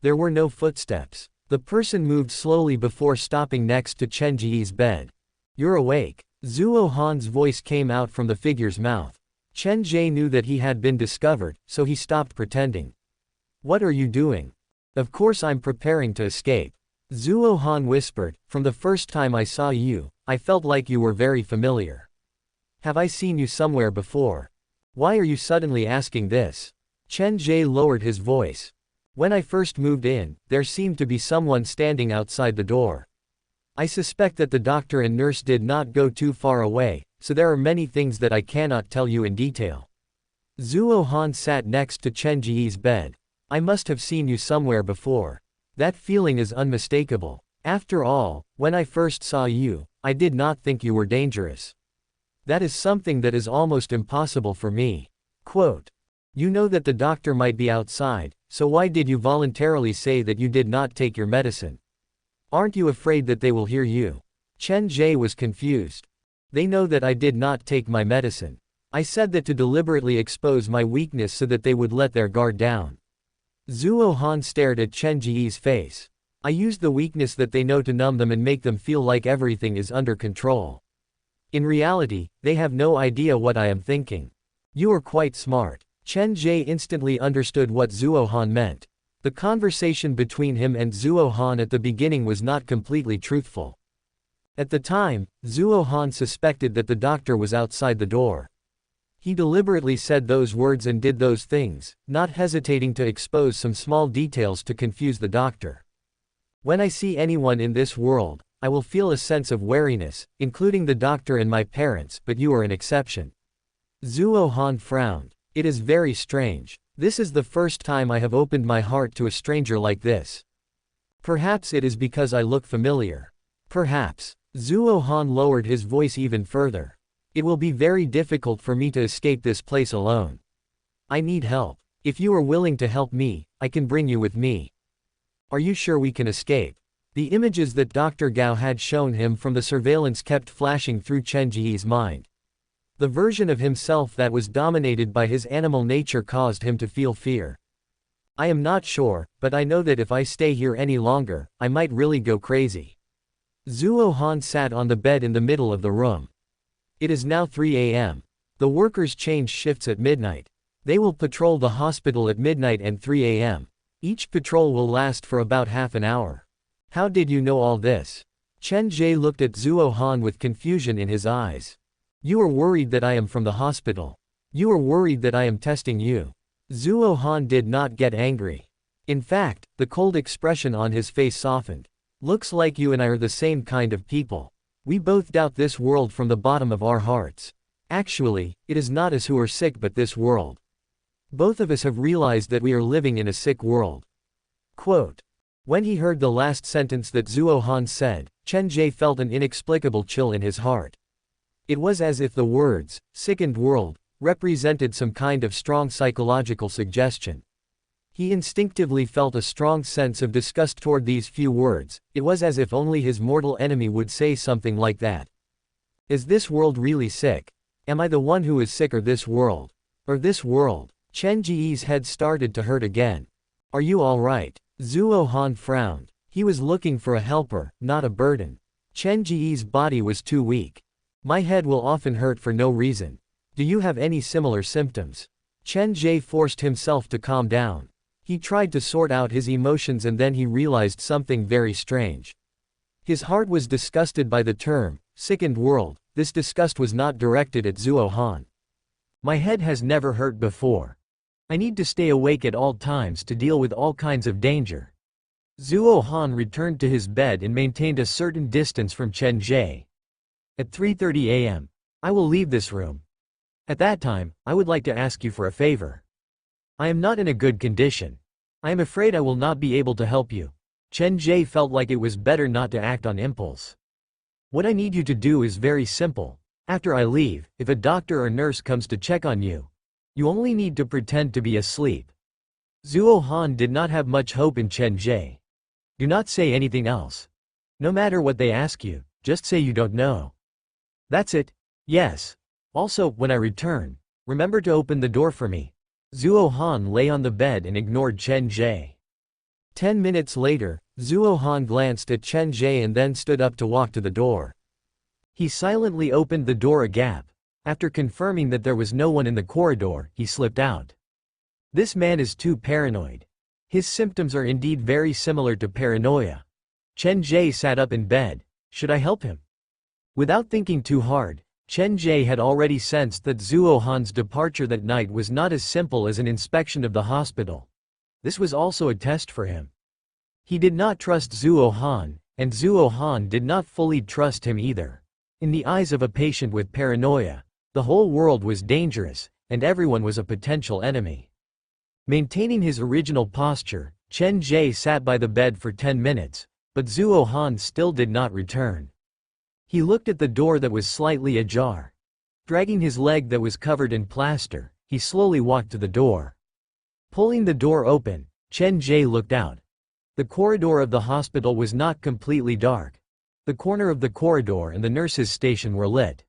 Speaker 2: There were no footsteps. The person moved slowly before stopping next to Chen Ge's bed. You're awake. Zuo Han's voice came out from the figure's mouth. Chen Ge knew that he had been discovered, so he stopped pretending. What are you doing? Of course I'm preparing to escape. Zuo Han whispered, from the first time I saw you, I felt like you were very familiar. Have I seen you somewhere before? Why are you suddenly asking this? Chen Ge lowered his voice. When I first moved in, there seemed to be someone standing outside the door. I suspect that the doctor and nurse did not go too far away, so there are many things that I cannot tell you in detail. Zuo Han sat next to Chen Ge's bed. I must have seen you somewhere before. That feeling is unmistakable. After all, when I first saw you, I did not think you were dangerous. That is something that is almost impossible for me. Quote. You know that the doctor might be outside, so why did you voluntarily say that you did not take your medicine? Aren't you afraid that they will hear you? Chen Ge was confused. They know that I did not take my medicine. I said that to deliberately expose my weakness so that they would let their guard down. Zuo Han stared at Chen Ge's face. I used the weakness that they know to numb them and make them feel like everything is under control. In reality, they have no idea what I am thinking. You are quite smart. Chen Ge instantly understood what Zuo Han meant. The conversation between him and Zuo Han at the beginning was not completely truthful. At the time, Zuo Han suspected that the doctor was outside the door. He deliberately said those words and did those things, not hesitating to expose some small details to confuse the doctor. When I see anyone in this world, I will feel a sense of wariness, including the doctor and my parents, but you are an exception. Zuo Han frowned. It is very strange. This is the first time I have opened my heart to a stranger like this. Perhaps it is because I look familiar. Perhaps. Zuo Han lowered his voice even further. It will be very difficult for me to escape this place alone. I need help. If you are willing to help me, I can bring you with me. Are you sure we can escape? The images that Dr. Gao had shown him from the surveillance kept flashing through Chen Ge's mind. The version of himself that was dominated by his animal nature caused him to feel fear. I am not sure, but I know that if I stay here any longer, I might really go crazy. Zuo Han sat on the bed in the middle of the room. It is now 3 a.m. The workers change shifts at midnight. They will patrol the hospital at midnight and 3 a.m. Each patrol will last for about half an hour. How did you know all this? Chen Ge looked at Zuo Han with confusion in his eyes. You are worried that I am from the hospital. You are worried that I am testing you. Zuo Han did not get angry. In fact, the cold expression on his face softened. Looks like you and I are the same kind of people. We both doubt this world from the bottom of our hearts. Actually, it is not us who are sick but this world. Both of us have realized that we are living in a sick world. Quote. When he heard the last sentence that Zuo Han said, Chen Ge felt an inexplicable chill in his heart. It was as if the words, sickened world, represented some kind of strong psychological suggestion. He instinctively felt a strong sense of disgust toward these few words. It was as if only his mortal enemy would say something like that. Is this world really sick? Am I the one who is sick or this world? Or this world? Chen Ge's head started to hurt again. Are you all right? Zuo Han frowned. He was looking for a helper, not a burden. Chen Ge's body was too weak. My head will often hurt for no reason. Do you have any similar symptoms? Chen Ge forced himself to calm down. He tried to sort out his emotions and then he realized something very strange. His heart was disgusted by the term, sickened world. This disgust was not directed at Zuo Han. My head has never hurt before. I need to stay awake at all times to deal with all kinds of danger. Zuo Han returned to his bed and maintained a certain distance from Chen Ge. At 3:30 a.m., I will leave this room. At that time, I would like to ask you for a favor. I am not in a good condition. I am afraid I will not be able to help you. Chen Ge felt like it was better not to act on impulse. What I need you to do is very simple. After I leave, if a doctor or nurse comes to check on you, you only need to pretend to be asleep. Zuo Han did not have much hope in Chen Ge. Do not say anything else. No matter what they ask you, just say you don't know. That's it. Yes. Also, when I return, remember to open the door for me. Zuo Han lay on the bed and ignored Chen Ge. 10 minutes later, Zuo Han glanced at Chen Ge and then stood up to walk to the door. He silently opened the door a gap. After confirming that there was no one in the corridor, he slipped out. This man is too paranoid. His symptoms are indeed very similar to paranoia. Chen Ge sat up in bed. Should I help him? Without thinking too hard, Chen Ge had already sensed that Zuo Han's departure that night was not as simple as an inspection of the hospital. This was also a test for him. He did not trust Zuo Han,
Speaker 1: and Zuo Han did not fully trust him either. In the eyes of a patient with paranoia, the whole world was dangerous, and everyone was a potential enemy. Maintaining his original posture, Chen Ge sat by the bed for 10 minutes, but Zuo Han still did not return. He looked at the door that was slightly ajar. Dragging his leg that was covered in plaster, he slowly walked to the door. Pulling the door open, Chen Ge looked out. The corridor of the hospital was not completely dark. The corner of the corridor and the nurse's station were lit.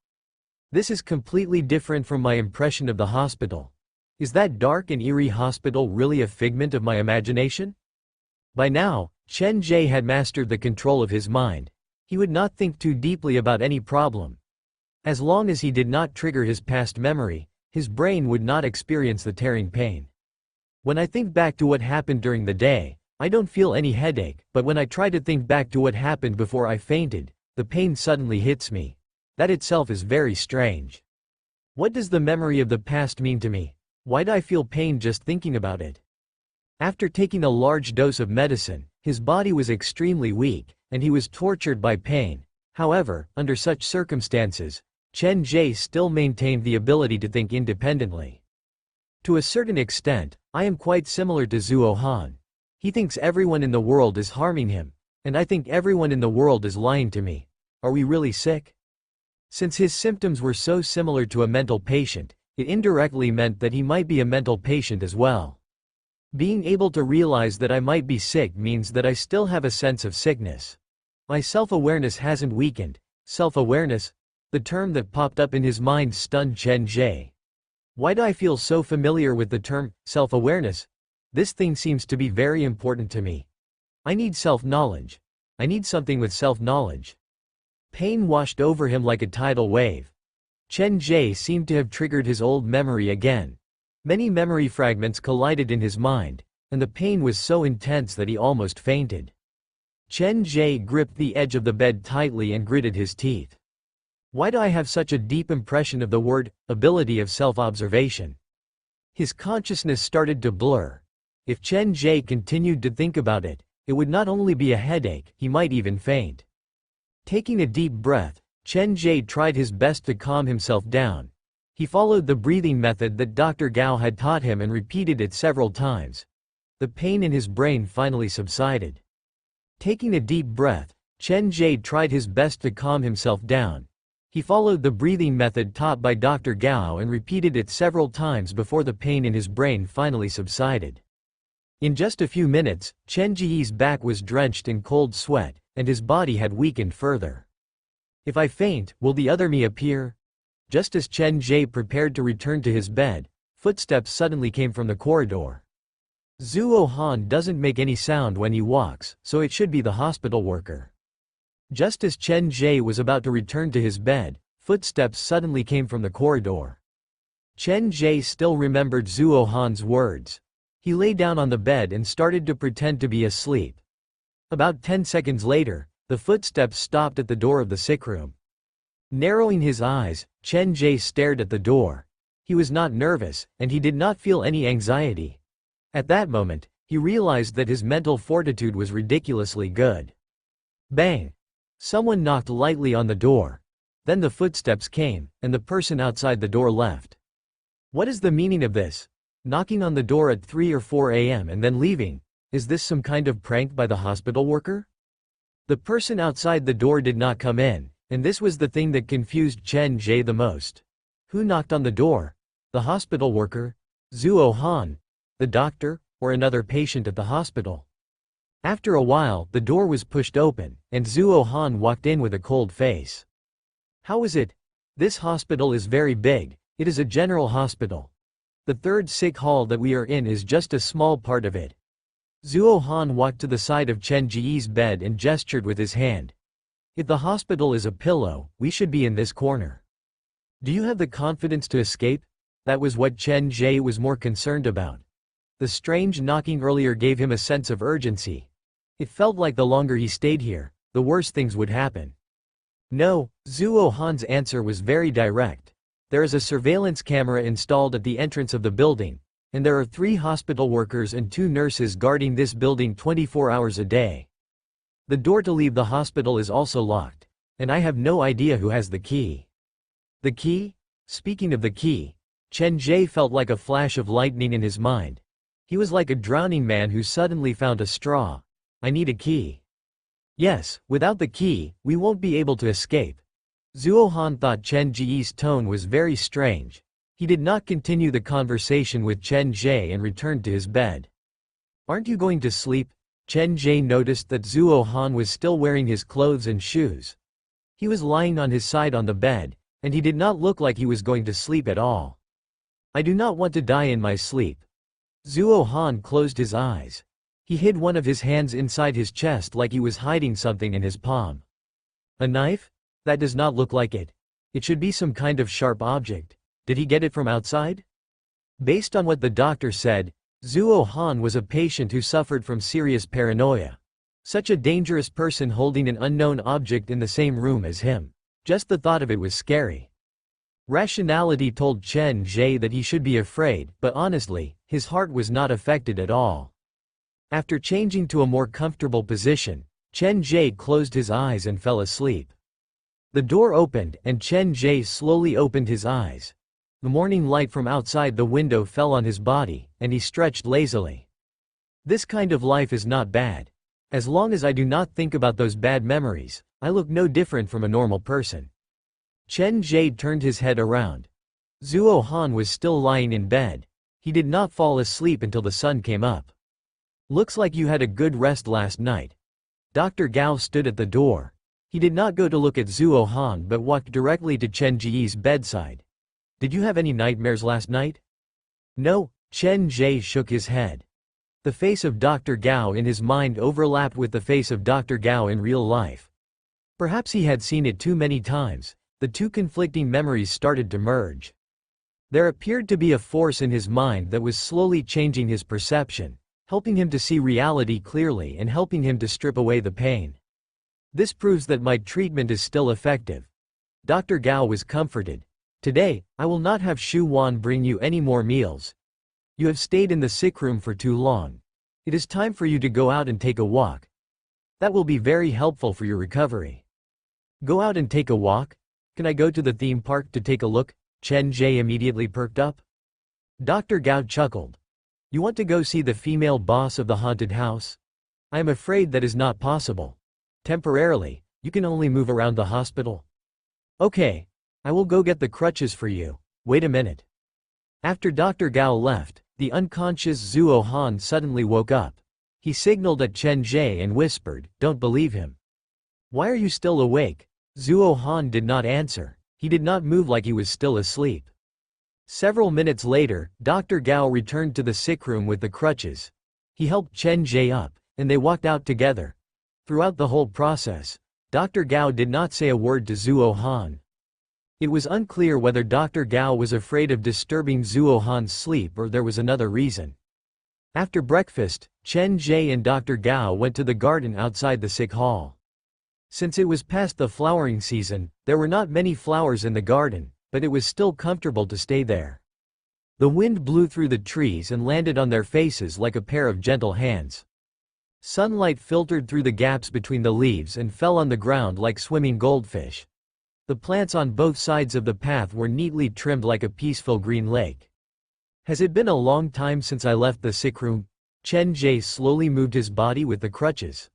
Speaker 1: This is completely different from my impression of the hospital. Is that dark and eerie hospital really a figment of my imagination? By now, Chen Ge had mastered the control of his mind. He would not think too deeply about any problem. As long as he did not trigger his past memory, his brain would not experience the tearing pain. When I think back to what happened during the day, I don't feel any headache, but when I try to think back to what happened before I fainted, the pain suddenly hits me. That itself is very strange. What does the memory of the past mean to me? Why do I feel pain just thinking about it? After taking a large dose of medicine, his body was extremely weak, and he was tortured by pain. However, under such circumstances, Chen Ge still maintained the ability to think independently. To a certain extent, I am quite similar to Zuo Han. He thinks everyone in the world is harming him, and I think everyone in the world is lying to me. Are we really sick? Since his symptoms were so similar to a mental patient, it indirectly meant that he might be a mental patient as well. Being able to realize that I might be sick means that I still have a sense of sickness. My self-awareness hasn't weakened. Self-awareness? The term that popped up in his mind stunned Chen Ge. Why do I feel so familiar with the term, self-awareness? This thing seems to be very important to me. I need self-knowledge. I need something with self-knowledge. Pain washed over him like a tidal wave. Chen Ge seemed to have triggered his old memory again. Many memory fragments collided in his mind, and the pain was so intense that he almost fainted. Chen Ge gripped the edge of the bed tightly and gritted his teeth. Why do I have such a deep impression of the word, ability of self-observation? His consciousness started to blur. If Chen Ge continued to think about it, it would not only be a headache, he might even faint. Taking a deep breath, Chen Ge tried his best to calm himself down. He followed the breathing method that Dr. Gao had taught him and repeated it several times. The pain in his brain finally subsided. Taking a deep breath, Chen Ge tried his best to calm himself down. He followed the breathing method taught by Dr. Gao and repeated it several times before the pain in his brain finally subsided. In just a few minutes, Chen Ge's back was drenched in cold sweat, and his body had weakened further. If I faint, will the other me appear? Just as Chen Ge prepared to return to his bed, footsteps suddenly came from the corridor. Zuo Han doesn't make any sound when he walks, so it should be the hospital worker. Just as Chen Ge was about to return to his bed, footsteps suddenly came from the corridor. Chen Ge still remembered Zuo Han's words. He lay down on the bed and started to pretend to be asleep. About 10 seconds later, the footsteps stopped at the door of the sick room. Narrowing his eyes, Chen Ge stared at the door. He was not nervous, and he did not feel any anxiety. At that moment, he realized that his mental fortitude was ridiculously good. Bang! Someone knocked lightly on the door. Then the footsteps came, and the person outside the door left. What is the meaning of this? Knocking on the door at 3 or 4 a.m. and then leaving? Is this some kind of prank by the hospital worker? The person outside the door did not come in, and this was the thing that confused Chen Ge the most. Who knocked on the door? The hospital worker? Zuo Han? The doctor? Or another patient at the hospital? After a while, the door was pushed open, and Zuo Han walked in with a cold face. How is it? This hospital is very big. It is a general hospital. The third sick hall that we are in is just a small part of it. Zuo Han walked to the side of Chen Ge's bed and gestured with his hand. If the hospital is a pillow, we should be in this corner. Do you have the confidence to escape? That was what Chen Ge was more concerned about. The strange knocking earlier gave him a sense of urgency. It felt like the longer he stayed here, the worse things would happen. No, Zuo Han's answer was very direct. There is a surveillance camera installed at the entrance of the building, and there are 3 hospital workers and 2 nurses guarding this building 24 hours a day. The door to leave the hospital is also locked. And I have no idea who has the key. The key? Speaking of the key, Chen Ge felt like a flash of lightning in his mind. He was like a drowning man who suddenly found a straw. I need a key. Yes, without the key, we won't be able to escape. Zhuo Han thought Chen Ge's tone was very strange. He did not continue the conversation with Chen Ge and returned to his bed. Aren't you going to sleep? Chen Ge noticed that Zhuo Han was still wearing his clothes and shoes. He was lying on his side on the bed, and he did not look like he was going to sleep at all. I do not want to die in my sleep. Zhuo Han closed his eyes. He hid one of his hands inside his chest like he was hiding something in his palm. A knife? That does not look like it. It should be some kind of sharp object. Did he get it from outside? Based on what the doctor said, Zhuo Han was a patient who suffered from serious paranoia. Such a dangerous person holding an unknown object in the same room as him. Just the thought of it was scary. Rationality told Chen Ge that he should be afraid, but honestly, his heart was not affected at all. After changing to a more comfortable position, Chen Ge closed his eyes and fell asleep. The door opened and Chen Ge slowly opened his eyes. The morning light from outside the window fell on his body, and he stretched lazily. This kind of life is not bad. As long as I do not think about those bad memories, I look no different from a normal person. Chen Ge turned his head around. Zhuo Han was still lying in bed. He did not fall asleep until the sun came up. Looks like you had a good rest last night. Dr. Gao stood at the door. He did not go to look at Zhuo Han but walked directly to Chen Ge's bedside. Did you have any nightmares last night? No, Chen Ge shook his head. The face of Dr. Gao in his mind overlapped with the face of Dr. Gao in real life. Perhaps he had seen it too many times. The two conflicting memories started to merge. There appeared to be a force in his mind that was slowly changing his perception, helping him to see reality clearly and helping him to strip away the pain. This proves that my treatment is still effective. Dr. Gao was comforted. Today, I will not have Xu Wan bring you any more meals. You have stayed in the sick room for too long. It is time for you to go out and take a walk. That will be very helpful for your recovery. Go out and take a walk? Can I go to the theme park to take a look? Chen Ge immediately perked up. Dr. Gao chuckled. You want to go see the female boss of the haunted house? I am afraid that is not possible. Temporarily, you can only move around the hospital. Okay, I will go get the crutches for you. Wait a minute. After Dr. Gao left, the unconscious Zhuo Han suddenly woke up. He signaled at Chen Ge and whispered, "Don't believe him." Why are you still awake? Zhuo Han did not answer. He did not move like he was still asleep. Several minutes later, Dr. Gao returned to the sick room with the crutches. He helped Chen Ge up, and they walked out together. Throughout the whole process, Dr. Gao did not say a word to Zhuo Han. It was unclear whether Dr. Gao was afraid of disturbing Zhuo Han's sleep or there was another reason. After breakfast, Chen Ge and Dr. Gao went to the garden outside the sick hall. Since it was past the flowering season, there were not many flowers in the garden, but it was still comfortable to stay there. The wind blew through the trees and landed on their faces like a pair of gentle hands. Sunlight filtered through the gaps between the leaves and fell on the ground like swimming goldfish. The plants on both sides of the path were neatly trimmed like a peaceful green lake. Has it been a long time since I left the sick room? Chen Ge slowly moved his body with the crutches.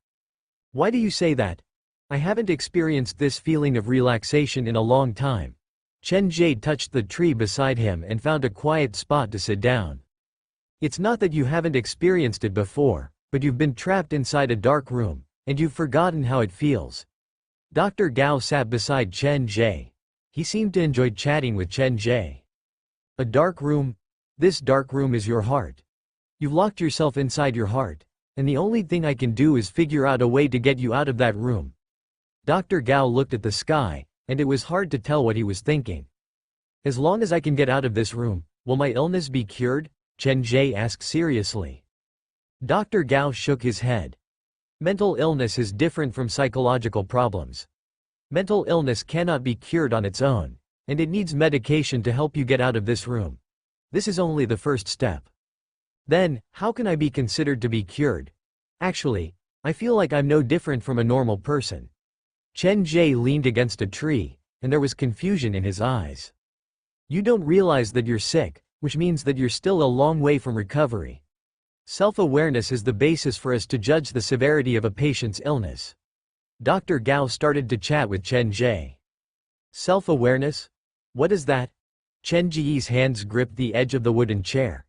Speaker 1: Why do you say that? I haven't experienced this feeling of relaxation in a long time. Chen Ge touched the tree beside him and found a quiet spot to sit down. It's not that you haven't experienced it before, but you've been trapped inside a dark room, and you've forgotten how it feels. Dr. Gao sat beside Chen Ge. He seemed to enjoy chatting with Chen Ge. A dark room? This dark room is your heart. You've locked yourself inside your heart, and the only thing I can do is figure out a way to get you out of that room. Dr. Gao looked at the sky, and it was hard to tell what he was thinking. As long as I can get out of this room, will my illness be cured? Chen Ge asked seriously. Dr. Gao shook his head. Mental illness is different from psychological problems. Mental illness cannot be cured on its own, and it needs medication to help you get out of this room. This is only the first step. Then, how can I be considered to be cured? Actually, I feel like I'm no different from a normal person. Chen Ge leaned against a tree, and there was confusion in his eyes. You don't realize that you're sick, which means that you're still a long way from recovery. Self-awareness is the basis for us to judge the severity of a patient's illness. Dr. Gao started to chat with Chen Ge. Self-awareness? What is that? Chen Ge's hands gripped the edge of the wooden chair.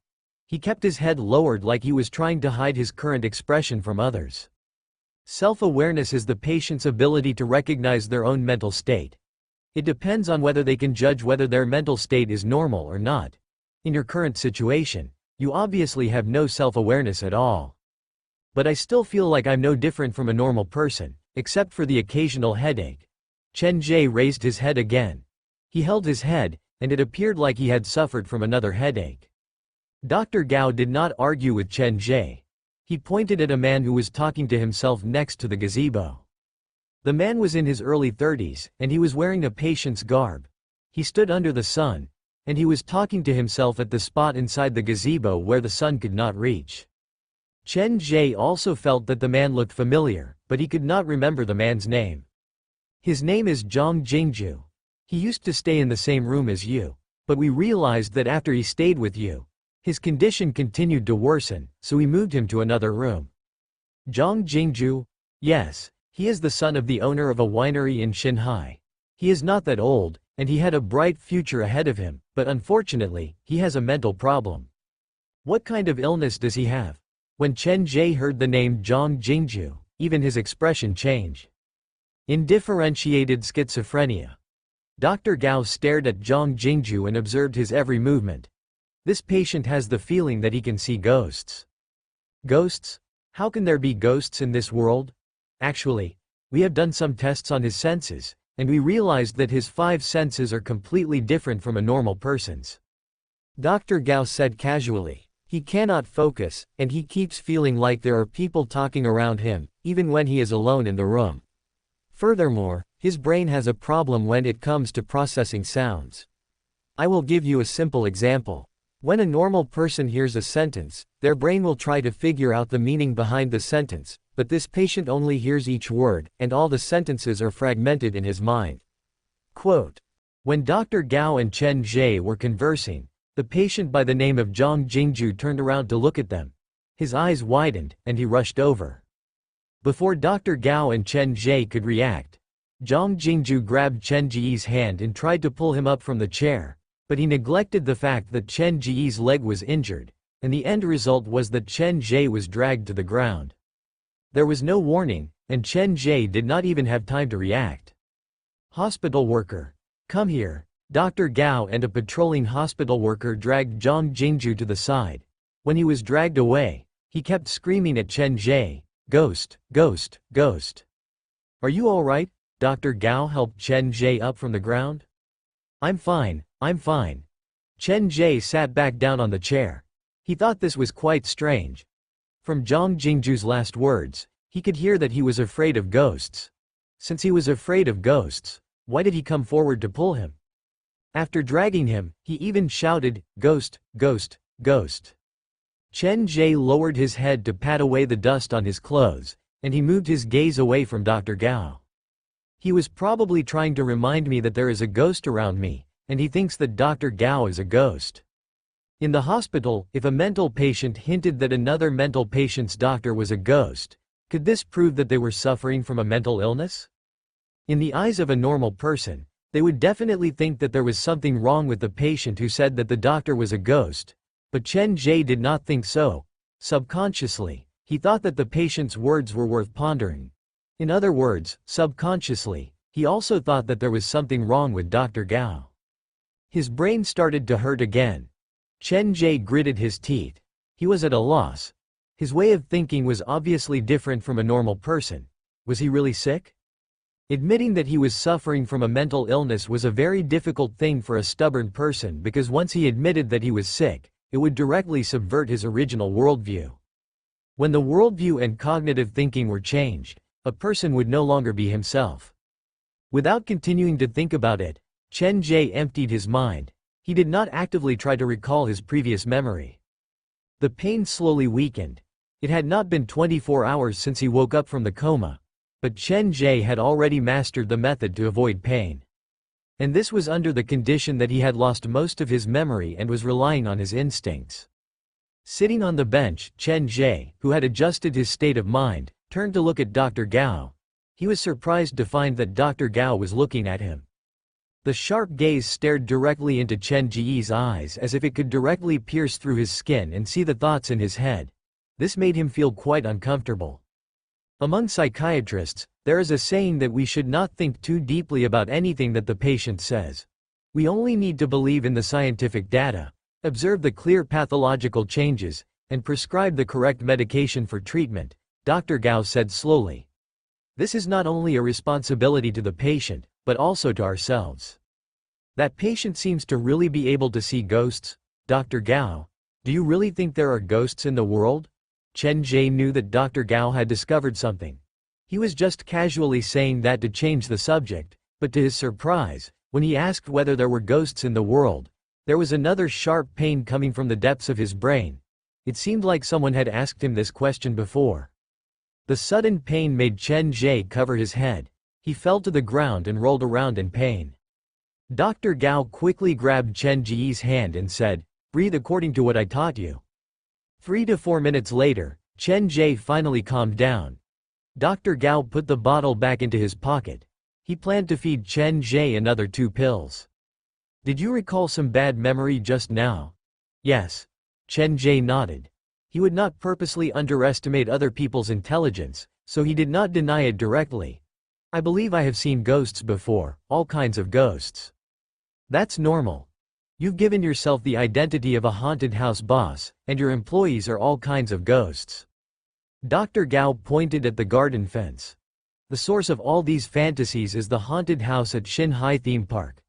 Speaker 1: He kept his head lowered like he was trying to hide his current expression from others. Self-awareness is the patient's ability to recognize their own mental state. It depends on whether they can judge whether their mental state is normal or not. In your current situation, you obviously have no self-awareness at all. But I still feel like I'm no different from a normal person, except for the occasional headache. Chen Ge raised his head again. He held his head, and it appeared like he had suffered from another headache. Dr. Gao did not argue with Chen Ge. He pointed at a man who was talking to himself next to the gazebo. The man was in his early 30s, and he was wearing a patient's garb. He stood under the sun, and he was talking to himself at the spot inside the gazebo where the sun could not reach. Chen Ge also felt that the man looked familiar, but he could not remember the man's name. His name is Zhang Jingju. He used to stay in the same room as you, but we realized that after he stayed with you, his condition continued to worsen, so we moved him to another room. Zhang Jingju? Yes, he is the son of the owner of a winery in Shanghai. He is not that old, and he had a bright future ahead of him, but unfortunately, he has a mental problem. What kind of illness does he have? When Chen Ge heard the name Zhang Jingju, even his expression changed. Indifferentiated schizophrenia. Dr. Gao stared at Zhang Jingju and observed his every movement. This patient has the feeling that he can see ghosts. Ghosts? How can there be ghosts in this world? Actually, we have done some tests on his senses, and we realized that his 5 senses are completely different from a normal person's.
Speaker 2: Dr. Gao said casually. He cannot focus, and he keeps feeling like there are people talking around him, even when he is alone in the room. Furthermore, his brain has a problem when it comes to processing sounds. I will give you a simple example. When a normal person hears a sentence, their brain will try to figure out the meaning behind the sentence, but this patient only hears each word, and all the sentences are fragmented in his mind. Quote. When Dr. Gao and Chen Ge were conversing, the patient by the name of Zhang Jingju turned around to look at them. His eyes widened, and he rushed over. Before Dr. Gao and Chen Ge could react, Zhang Jingju grabbed Chen Ge's hand and tried to pull him up from the chair, but he neglected the fact that Chen Ge's leg was injured, and the end result was that Chen Ge was dragged to the ground. There was no warning, and Chen Ge did not even have time to react. Hospital worker. Come here. Dr. Gao and a patrolling hospital worker dragged Zhang Jingju to the side. When he was dragged away, he kept screaming at Chen Ge, "Ghost, ghost, ghost." Are you all right? Dr. Gao helped Chen Ge up from the ground. I'm fine, I'm fine. Chen Ge sat back down on the chair. He thought this was quite strange. From Zhang Jingju's last words, he could hear that he was afraid of ghosts. Since he was afraid of ghosts, why did he come forward to pull him? After dragging him, he even shouted, "Ghost, ghost, ghost." Chen Ge lowered his head to pat away the dust on his clothes, and he moved his gaze away from Dr. Gao. He was probably trying to remind me that there is a ghost around me, and he thinks that Dr. Gao is a ghost. In the hospital, if a mental patient hinted that another mental patient's doctor was a ghost, could this prove that they were suffering from a mental illness? In the eyes of a normal person, they would definitely think that there was something wrong with the patient who said that the doctor was a ghost, but Chen Ge did not think so. Subconsciously, he thought that the patient's words were worth pondering. In other words, subconsciously, he also thought that there was something wrong with Dr. Gao. His brain started to hurt again. Chen Ge gritted his teeth. He was at a loss. His way of thinking was obviously different from a normal person. Was he really sick? Admitting that he was suffering from a mental illness was a very difficult thing for a stubborn person because once he admitted that he was sick, it would directly subvert his original worldview. When the worldview and cognitive thinking were changed, a person would no longer be himself. Without continuing to think about it, Chen Ge emptied his mind. He did not actively try to recall his previous memory. The pain slowly weakened.
Speaker 1: It had not been 24 hours since he woke up from the coma, but Chen Ge had already mastered the method to avoid pain. And this was under the condition that he had lost most of his memory and was relying on his instincts. Sitting on the bench, Chen Ge, who had adjusted his state of mind, turned to look at Dr. Gao. He was surprised to find that Dr. Gao was looking at him. The sharp gaze stared directly into Chen Ge's eyes as if it could directly pierce through his skin and see the thoughts in his head. This made him feel quite uncomfortable. Among psychiatrists, there is a saying that we should not think too deeply about anything that the patient says. We only need to believe in the scientific data, observe the clear pathological changes, and prescribe the correct medication for treatment, Dr. Gao said slowly. This is not only a responsibility to the patient, but also to ourselves. That patient seems to really be able to see ghosts. Dr. Gao, do you really think there are ghosts in the world? Chen Ge knew that Dr. Gao had discovered something. He was just casually saying that to change the subject, but to his surprise, when he asked whether there were ghosts in the world, there was another sharp pain coming from the depths of his brain. It seemed like someone had asked him this question before. The sudden pain made Chen Ge cover his head. He fell to the ground and rolled around in pain. Dr. Gao quickly grabbed Chen Ge's hand and said, "Breathe according to what I taught you." 3 to 4 minutes later, Chen Ge finally calmed down. Dr. Gao put the bottle back into his pocket. He planned to feed Chen Ge another 2 pills. Did you recall some bad memory just now? Yes. Chen Ge nodded. He would not purposely underestimate other people's intelligence, so he did not deny it directly. I believe I have seen ghosts before, all kinds of ghosts. That's normal. You've given yourself the identity of a haunted house boss, and your employees are all kinds of ghosts. Dr. Gao pointed at the garden fence. The source of all these fantasies is the haunted house at Xinhai theme park.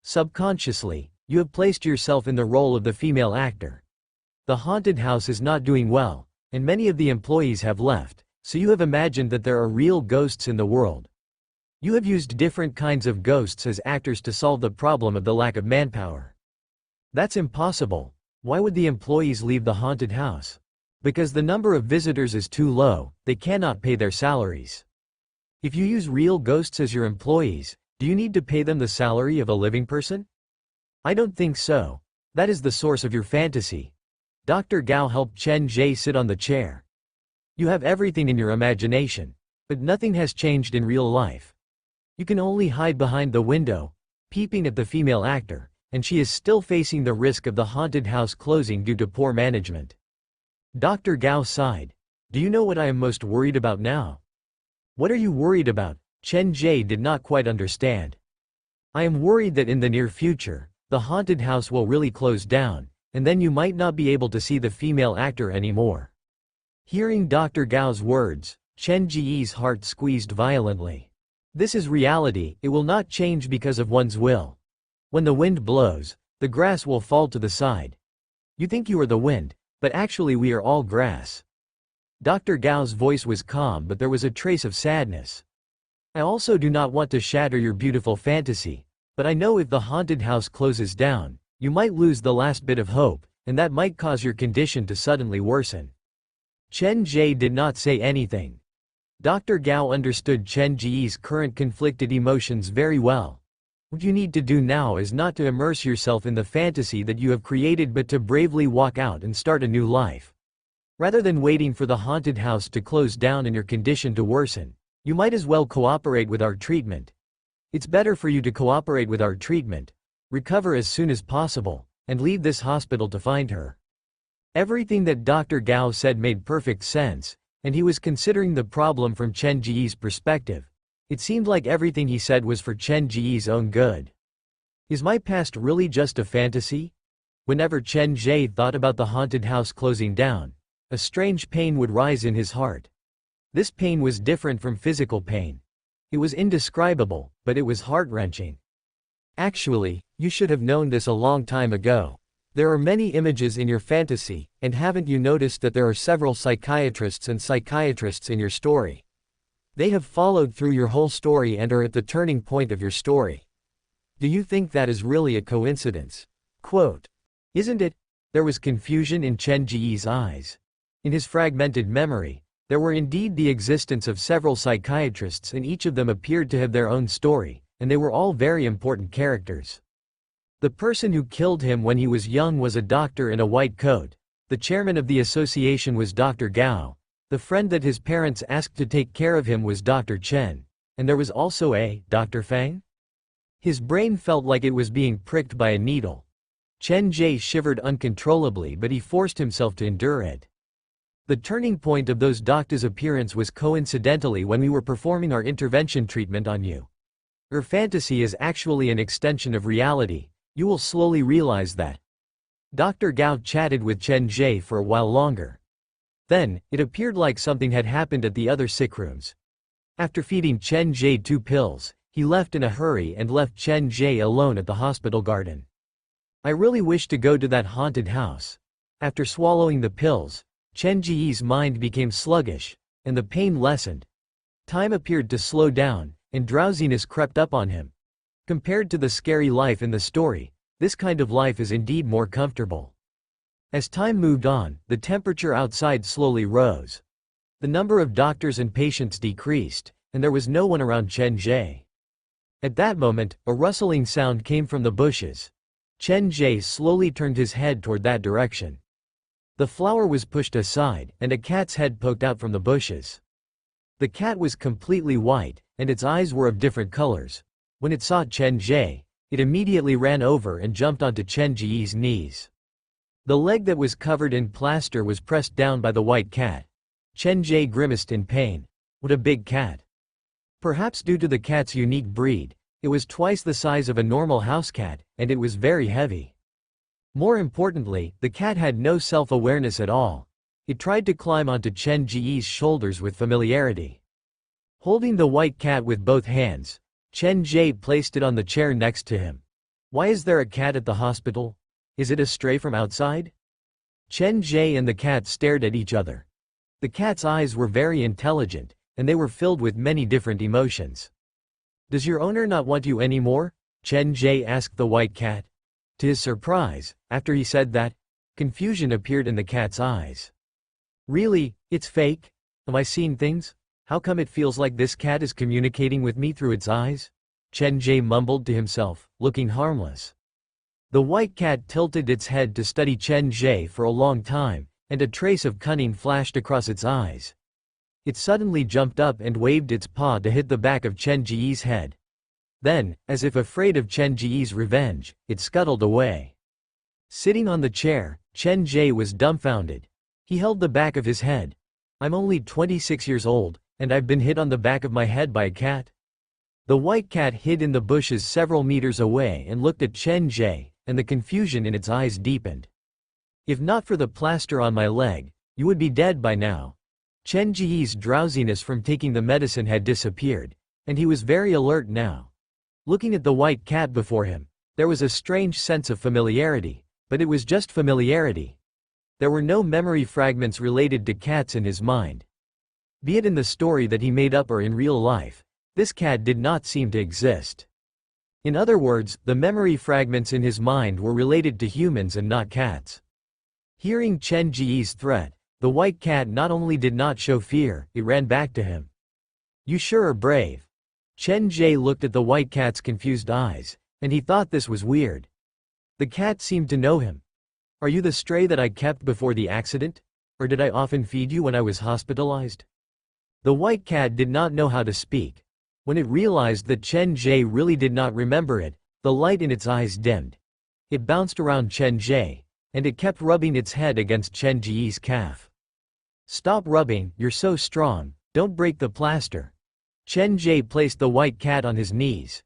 Speaker 1: Subconsciously, you have placed yourself in the role of the female actor. The haunted house is not doing well, and many of the employees have left, so you have imagined that there are real ghosts in the world. You have used different kinds of ghosts as actors to solve the problem of the lack of manpower. That's impossible. Why would the employees leave the haunted house? Because the number of visitors is too low, they cannot pay their salaries. If you use real ghosts as your employees, do you need to pay them the salary of a living person? I don't think so. That is the source of your fantasy. Dr. Gao helped Chen Ge sit on the chair. You have everything in your imagination, but nothing has changed in real life. You can only hide behind the window, peeping at the female actor, and she is still facing the risk of the haunted house closing due to poor management. Dr. Gao sighed. Do you know what I am most worried about now? What are you worried about? Chen Ge did not quite understand. I am worried that in the near future, the haunted house will really close down, and then you might not be able to see the female actor anymore. Hearing Dr. Gao's words, Chen Ge's heart squeezed violently. This is reality, it will not change because of one's will. When the wind blows, the grass will fall to the side. You think you are the wind, but actually we are all grass. Dr. Gao's voice was calm, but there was a trace of sadness. I also do not want to shatter your beautiful fantasy, but I know if the haunted house closes down, you might lose the last bit of hope, and that might cause your condition to suddenly worsen. Chen Ge did not say anything. Dr. Gao understood Chen Ge's current conflicted emotions very well. What you need to do now is not to immerse yourself in the fantasy that you have created but to bravely walk out and start a new life. Rather than waiting for the haunted house to close down and your condition to worsen, you might as well cooperate with our treatment. It's better for you to cooperate with our treatment, recover as soon as possible, and leave this hospital to find her. Everything that Dr. Gao said made perfect sense, and he was considering the problem from Chen Ge's perspective. It seemed like everything he said was for Chen Ge's own good. Is my past really just a fantasy? Whenever Chen Ge thought about the haunted house closing down, a strange pain would rise in his heart. This pain was different from physical pain. It was indescribable, but it was heart-wrenching. Actually, you should have known this a long time ago. There are many images in your fantasy, and haven't you noticed that there are several psychiatrists and psychiatrists in your story? They have followed through your whole story and are at the turning point of your story. Do you think that is really a coincidence? Quote. Isn't it? There was confusion in Chen Ge's eyes. In his fragmented memory, there were indeed the existence of several psychiatrists, and each of them appeared to have their own story, and they were all very important characters. The person who killed him when he was young was a doctor in a white coat. The chairman of the association was Dr. Gao. The friend that his parents asked to take care of him was Dr. Chen. And there was also a Dr. Fang? His brain felt like it was being pricked by a needle. Chen Ge shivered uncontrollably, but he forced himself to endure it. The turning point of those doctors' appearance was coincidentally when we were performing our intervention treatment on you. Your fantasy is actually an extension of reality. You will slowly realize that. Dr. Gao chatted with Chen Ge for a while longer. Then, it appeared like something had happened at the other sick rooms. After feeding Chen Ge 2 pills, he left in a hurry and left Chen Ge alone at the hospital garden. I really wish to go to that haunted house. After swallowing the pills, Chen Ge's mind became sluggish, and the pain lessened. Time appeared to slow down, and drowsiness crept up on him. Compared to the scary life in the story, this kind of life is indeed more comfortable. As time moved on, the temperature outside slowly rose. The number of doctors and patients decreased, and there was no one around Chen Ge. At that moment, a rustling sound came from the bushes. Chen Ge slowly turned his head toward that direction. The flower was pushed aside, and a cat's head poked out from the bushes. The cat was completely white, and its eyes were of different colors. When it saw Chen Ge, it immediately ran over and jumped onto Chen Ge's knees. The leg that was covered in plaster was pressed down by the white cat. Chen Ge grimaced in pain. What a big cat! Perhaps due to the cat's unique breed, it was twice the size of a normal house cat, and it was very heavy. More importantly, the cat had no self-awareness at all. It tried to climb onto Chen Ge's shoulders with familiarity. Holding the white cat with both hands, Chen Ge placed it on the chair next to him. Why is there a cat at the hospital? Is it a stray from outside? Chen Ge and the cat stared at each other. The cat's eyes were very intelligent, and they were filled with many different emotions. Does your owner not want you anymore? Chen Ge asked the white cat. To his surprise, after he said that, confusion appeared in the cat's eyes. Really, it's fake? Am I seeing things? How come it feels like this cat is communicating with me through its eyes? Chen Ge mumbled to himself, looking harmless. The white cat tilted its head to study Chen Ge for a long time, and a trace of cunning flashed across its eyes. It suddenly jumped up and waved its paw to hit the back of Chen Ge's head. Then, as if afraid of Chen Ge's revenge, it scuttled away. Sitting on the chair, Chen Ge was dumbfounded. He held the back of his head. I'm only 26 years old, and I've been hit on the back of my head by a cat? The white cat hid in the bushes several meters away and looked at Chen Ge, and the confusion in its eyes deepened. If not for the plaster on my leg, you would be dead by now. Chen Ge's drowsiness from taking the medicine had disappeared, and he was very alert now. Looking at the white cat before him, there was a strange sense of familiarity, but it was just familiarity. There were no memory fragments related to cats in his mind. Be it in the story that he made up or in real life, this cat did not seem to exist. In other words, the memory fragments in his mind were related to humans and not cats. Hearing Chen Ge's threat, the white cat not only did not show fear, it ran back to him. You sure are brave. Chen Ge looked at the white cat's confused eyes, and he thought this was weird. The cat seemed to know him. Are you the stray that I kept before the accident? Or did I often feed you when I was hospitalized? The white cat did not know how to speak. When it realized that Chen Ge really did not remember it, the light in its eyes dimmed. It bounced around Chen Ge, and it kept rubbing its head against Chen Ge's calf. Stop rubbing, you're so strong, don't break the plaster. Chen Ge placed the white cat on his knees.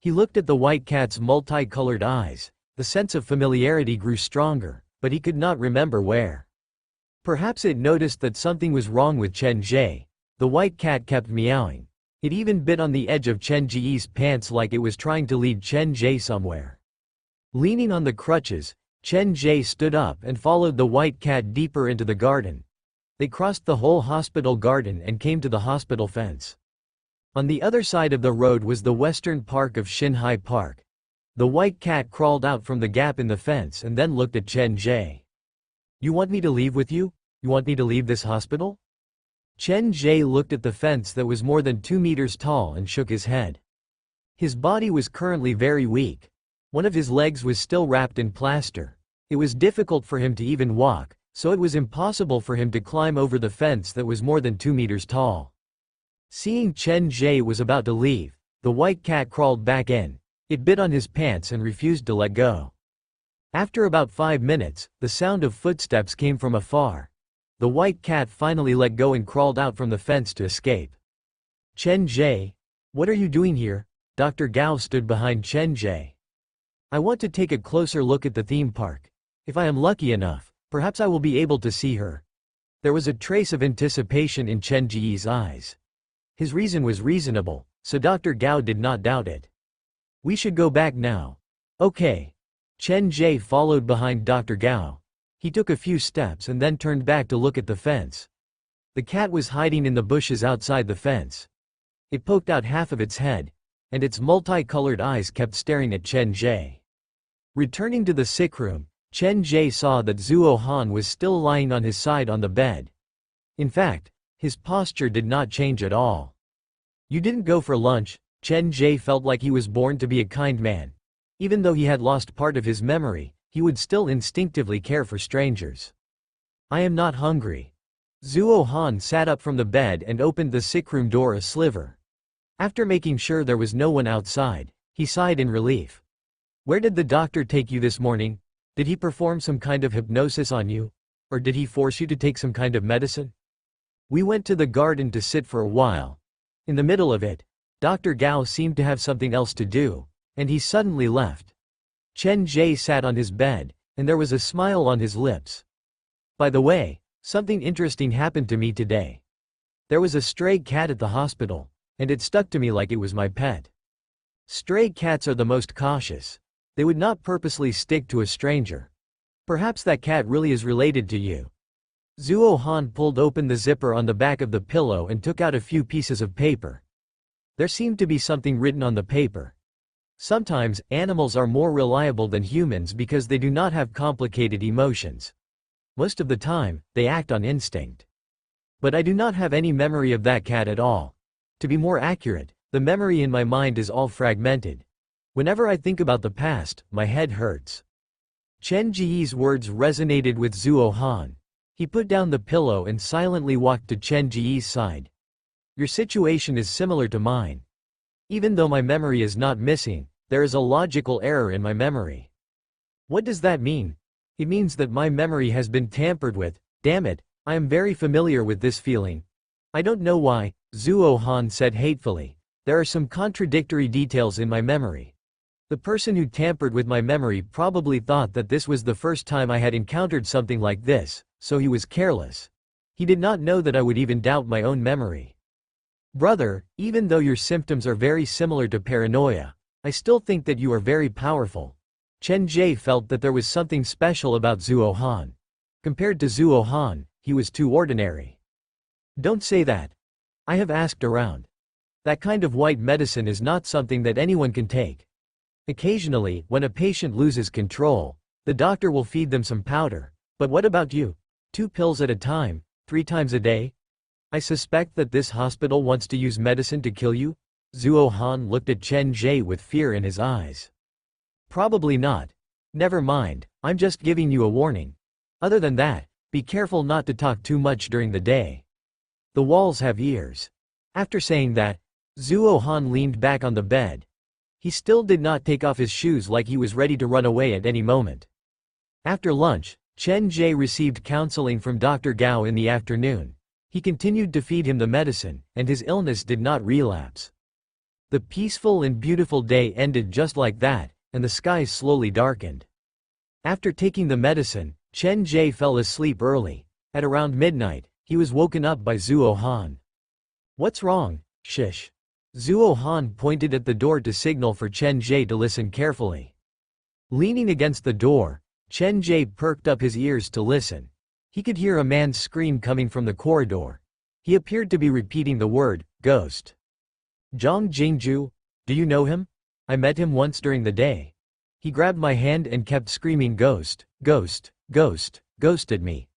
Speaker 1: He looked at the white cat's multicolored eyes. The sense of familiarity grew stronger, but he could not remember where. Perhaps it noticed that something was wrong with Chen Ge. The white cat kept meowing. It even bit on the edge of Chen Ge's pants like it was trying to lead Chen Ge somewhere. Leaning on the crutches, Chen Ge stood up and followed the white cat deeper into the garden. They crossed the whole hospital garden and came to the hospital fence. On the other side of the road was the western park of Xinhai Park. The white cat crawled out from the gap in the fence and then looked at Chen Ge. You want me to leave with you? You want me to leave this hospital? Chen Ge looked at the fence that was more than 2 meters tall and shook his head. His body was currently very weak. One of his legs was still wrapped in plaster. It was difficult for him to even walk, so it was impossible for him to climb over the fence that was more than 2 meters tall. Seeing Chen Ge was about to leave, the white cat crawled back in. It bit on his pants and refused to let go. After about 5 minutes, the sound of footsteps came from afar. The white cat finally let go and crawled out from the fence to escape. Chen Ge, what are you doing here? Dr. Gao stood behind Chen Ge. I want to take a closer look at the theme park. If I am lucky enough, perhaps I will be able to see her. There was a trace of anticipation in Chen Ge's eyes. His reason was reasonable, so Dr. Gao did not doubt it. We should go back now. Okay. Chen Ge followed behind Dr. Gao. He took a few steps and then turned back to look at the fence. The cat was hiding in the bushes outside the fence. It poked out half of its head, and its multicolored eyes kept staring at Chen Ge. Returning to the sick room, Chen Ge saw that Zhuo Han was still lying on his side on the bed. In fact, his posture did not change at all. You didn't go for lunch. Chen Ge felt like he was born to be a kind man. Even though he had lost part of his memory, he would still instinctively care for strangers. I am not hungry. Zhuo Han sat up from the bed and opened the sickroom door a sliver. After making sure there was no one outside, he sighed in relief. Where did the doctor take you this morning? Did he perform some kind of hypnosis on you? Or did he force you to take some kind of medicine? We went to the garden to sit for a while. In the middle of it, Dr. Gao seemed to have something else to do, and he suddenly left. Chen Ge sat on his bed, and there was a smile on his lips. By the way, something interesting happened to me today. There was a stray cat at the hospital, and it stuck to me like it was my pet. Stray cats are the most cautious. They would not purposely stick to a stranger. Perhaps that cat really is related to you. Zhuo Han pulled open the zipper on the back of the pillow and took out a few pieces of paper. There seemed to be something written on the paper. Sometimes, animals are more reliable than humans because they do not have complicated emotions. Most of the time, they act on instinct. But I do not have any memory of that cat at all. To be more accurate, the memory in my mind is all fragmented. Whenever I think about the past, my head hurts. Chen Ge's words resonated with Zhuo Han. He put down the pillow and silently walked to Chen Ge's side. Your situation is similar to mine. Even though my memory is not missing, there is a logical error in my memory. What does that mean? It means that my memory has been tampered with. Damn it, I am very familiar with this feeling. I don't know why, Zhuo Han said hatefully. There are some contradictory details in my memory. The person who tampered with my memory probably thought that this was the first time I had encountered something like this, so he was careless. He did not know that I would even doubt my own memory. Brother, even though your symptoms are very similar to paranoia, I still think that you are very powerful. Chen Ge felt that there was something special about Zhuo Han. Compared to Zhuo Han, he was too ordinary. Don't say that. I have asked around. That kind of white medicine is not something that anyone can take. Occasionally, when a patient loses control, the doctor will feed them some powder. But what about you? 2 pills at a time, 3 times a day? I suspect that this hospital wants to use medicine to kill you? Zhuo Han looked at Chen Ge with fear in his eyes. Probably not. Never mind, I'm just giving you a warning. Other than that, be careful not to talk too much during the day. The walls have ears. After saying that, Zhuo Han leaned back on the bed. He still did not take off his shoes like he was ready to run away at any moment. After lunch, Chen Ge received counseling from Dr. Gao in the afternoon. He continued to feed him the medicine, and his illness did not relapse. The peaceful and beautiful day ended just like that, and the skies slowly darkened. After taking the medicine, Chen Ge fell asleep early. At around midnight, he was woken up by Zhuo Han. What's wrong? Shish. Zhuo Han pointed at the door to signal for Chen Ge to listen carefully. Leaning against the door, Chen Ge perked up his ears to listen. He could hear a man's scream coming from the corridor. He appeared to be repeating the word, ghost. Zhang Jingju, do you know him? I met him once during the day. He grabbed my hand and kept screaming ghost, ghost, ghost, ghost at me.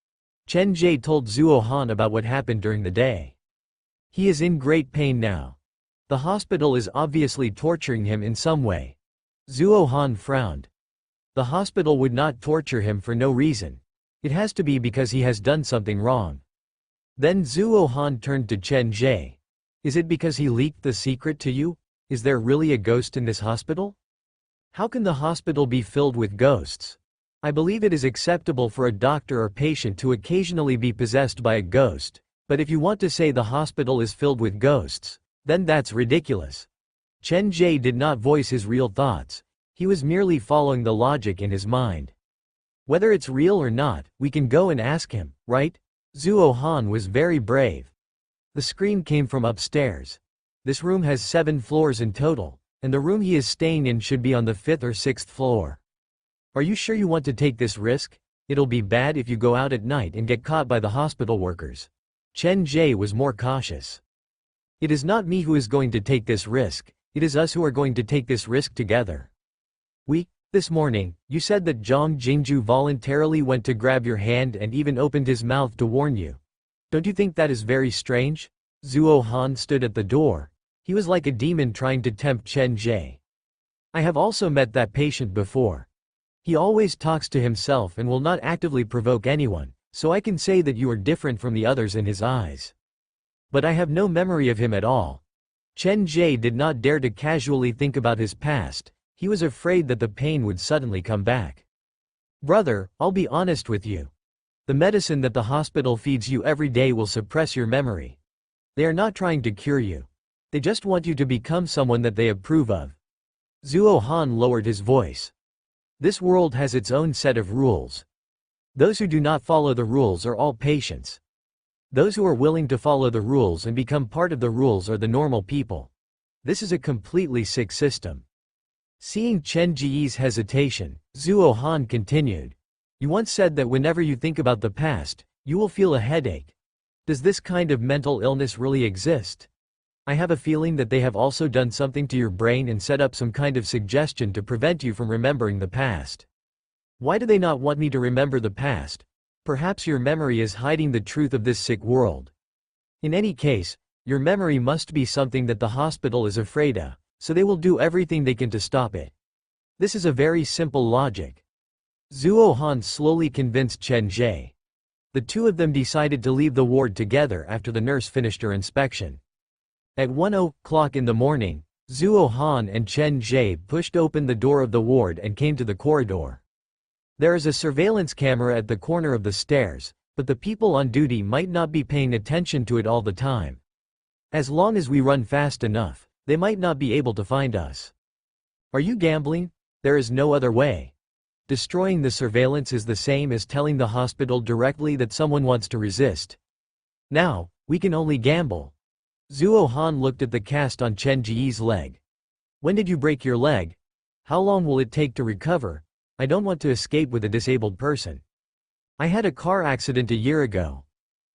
Speaker 1: Chen Ge told Zuo Han about what happened during the day. He is in great pain now. The hospital is obviously torturing him in some way. Zuo Han frowned. The hospital would not torture him for no reason. It has to be because he has done something wrong. Then Zuo Han turned to Chen Ge. Is it because he leaked the secret to you? Is there really a ghost in this hospital? How can the hospital be filled with ghosts? I believe it is acceptable for a doctor or patient to occasionally be possessed by a ghost, but if you want to say the hospital is filled with ghosts, then that's ridiculous. Chen Ge did not voice his real thoughts. He was merely following the logic in his mind. Whether it's real or not, we can go and ask him, right? Zuo Han was very brave. The scream came from upstairs. This room has 7 floors in total, and the room he is staying in should be on the 5th or 6th floor. Are you sure you want to take this risk? It'll be bad if you go out at night and get caught by the hospital workers. Chen Ge was more cautious. It is not me who is going to take this risk, it is us who are going to take this risk together. This morning, you said that Zhang Jingju voluntarily went to grab your hand and even opened his mouth to warn you. Don't you think that is very strange? Zuo Han stood at the door. He was like a demon trying to tempt Chen Ge. I have also met that patient before. He always talks to himself and will not actively provoke anyone, so I can say that you are different from the others in his eyes. But I have no memory of him at all. Chen Ge did not dare to casually think about his past. He was afraid that the pain would suddenly come back. Brother, I'll be honest with you. The medicine that the hospital feeds you every day will suppress your memory. They are not trying to cure you. They just want you to become someone that they approve of. Zuo Han lowered his voice. This world has its own set of rules. Those who do not follow the rules are all patients. Those who are willing to follow the rules and become part of the rules are the normal people. This is a completely sick system. Seeing Chen Ge's hesitation, Zuo Han continued. You once said that whenever you think about the past, you will feel a headache. Does this kind of mental illness really exist? I have a feeling that they have also done something to your brain and set up some kind of suggestion to prevent you from remembering the past. Why do they not want me to remember the past? Perhaps your memory is hiding the truth of this sick world. In any case, your memory must be something that the hospital is afraid of, so they will do everything they can to stop it. This is a very simple logic. Zuo Han slowly convinced Chen Ge. The two of them decided to leave the ward together after the nurse finished her inspection. At 1:00 in the morning, Zuo Han and Chen Ge pushed open the door of the ward and came to the corridor. There is a surveillance camera at the corner of the stairs, but the people on duty might not be paying attention to it all the time. As long as we run fast enough, they might not be able to find us. Are you gambling? There is no other way. Destroying the surveillance is the same as telling the hospital directly that someone wants to resist. Now, we can only gamble. Zuo Han looked at the cast on Chen Ge's leg. When did you break your leg? How long will it take to recover? I don't want to escape with a disabled person. I had a car accident a year ago.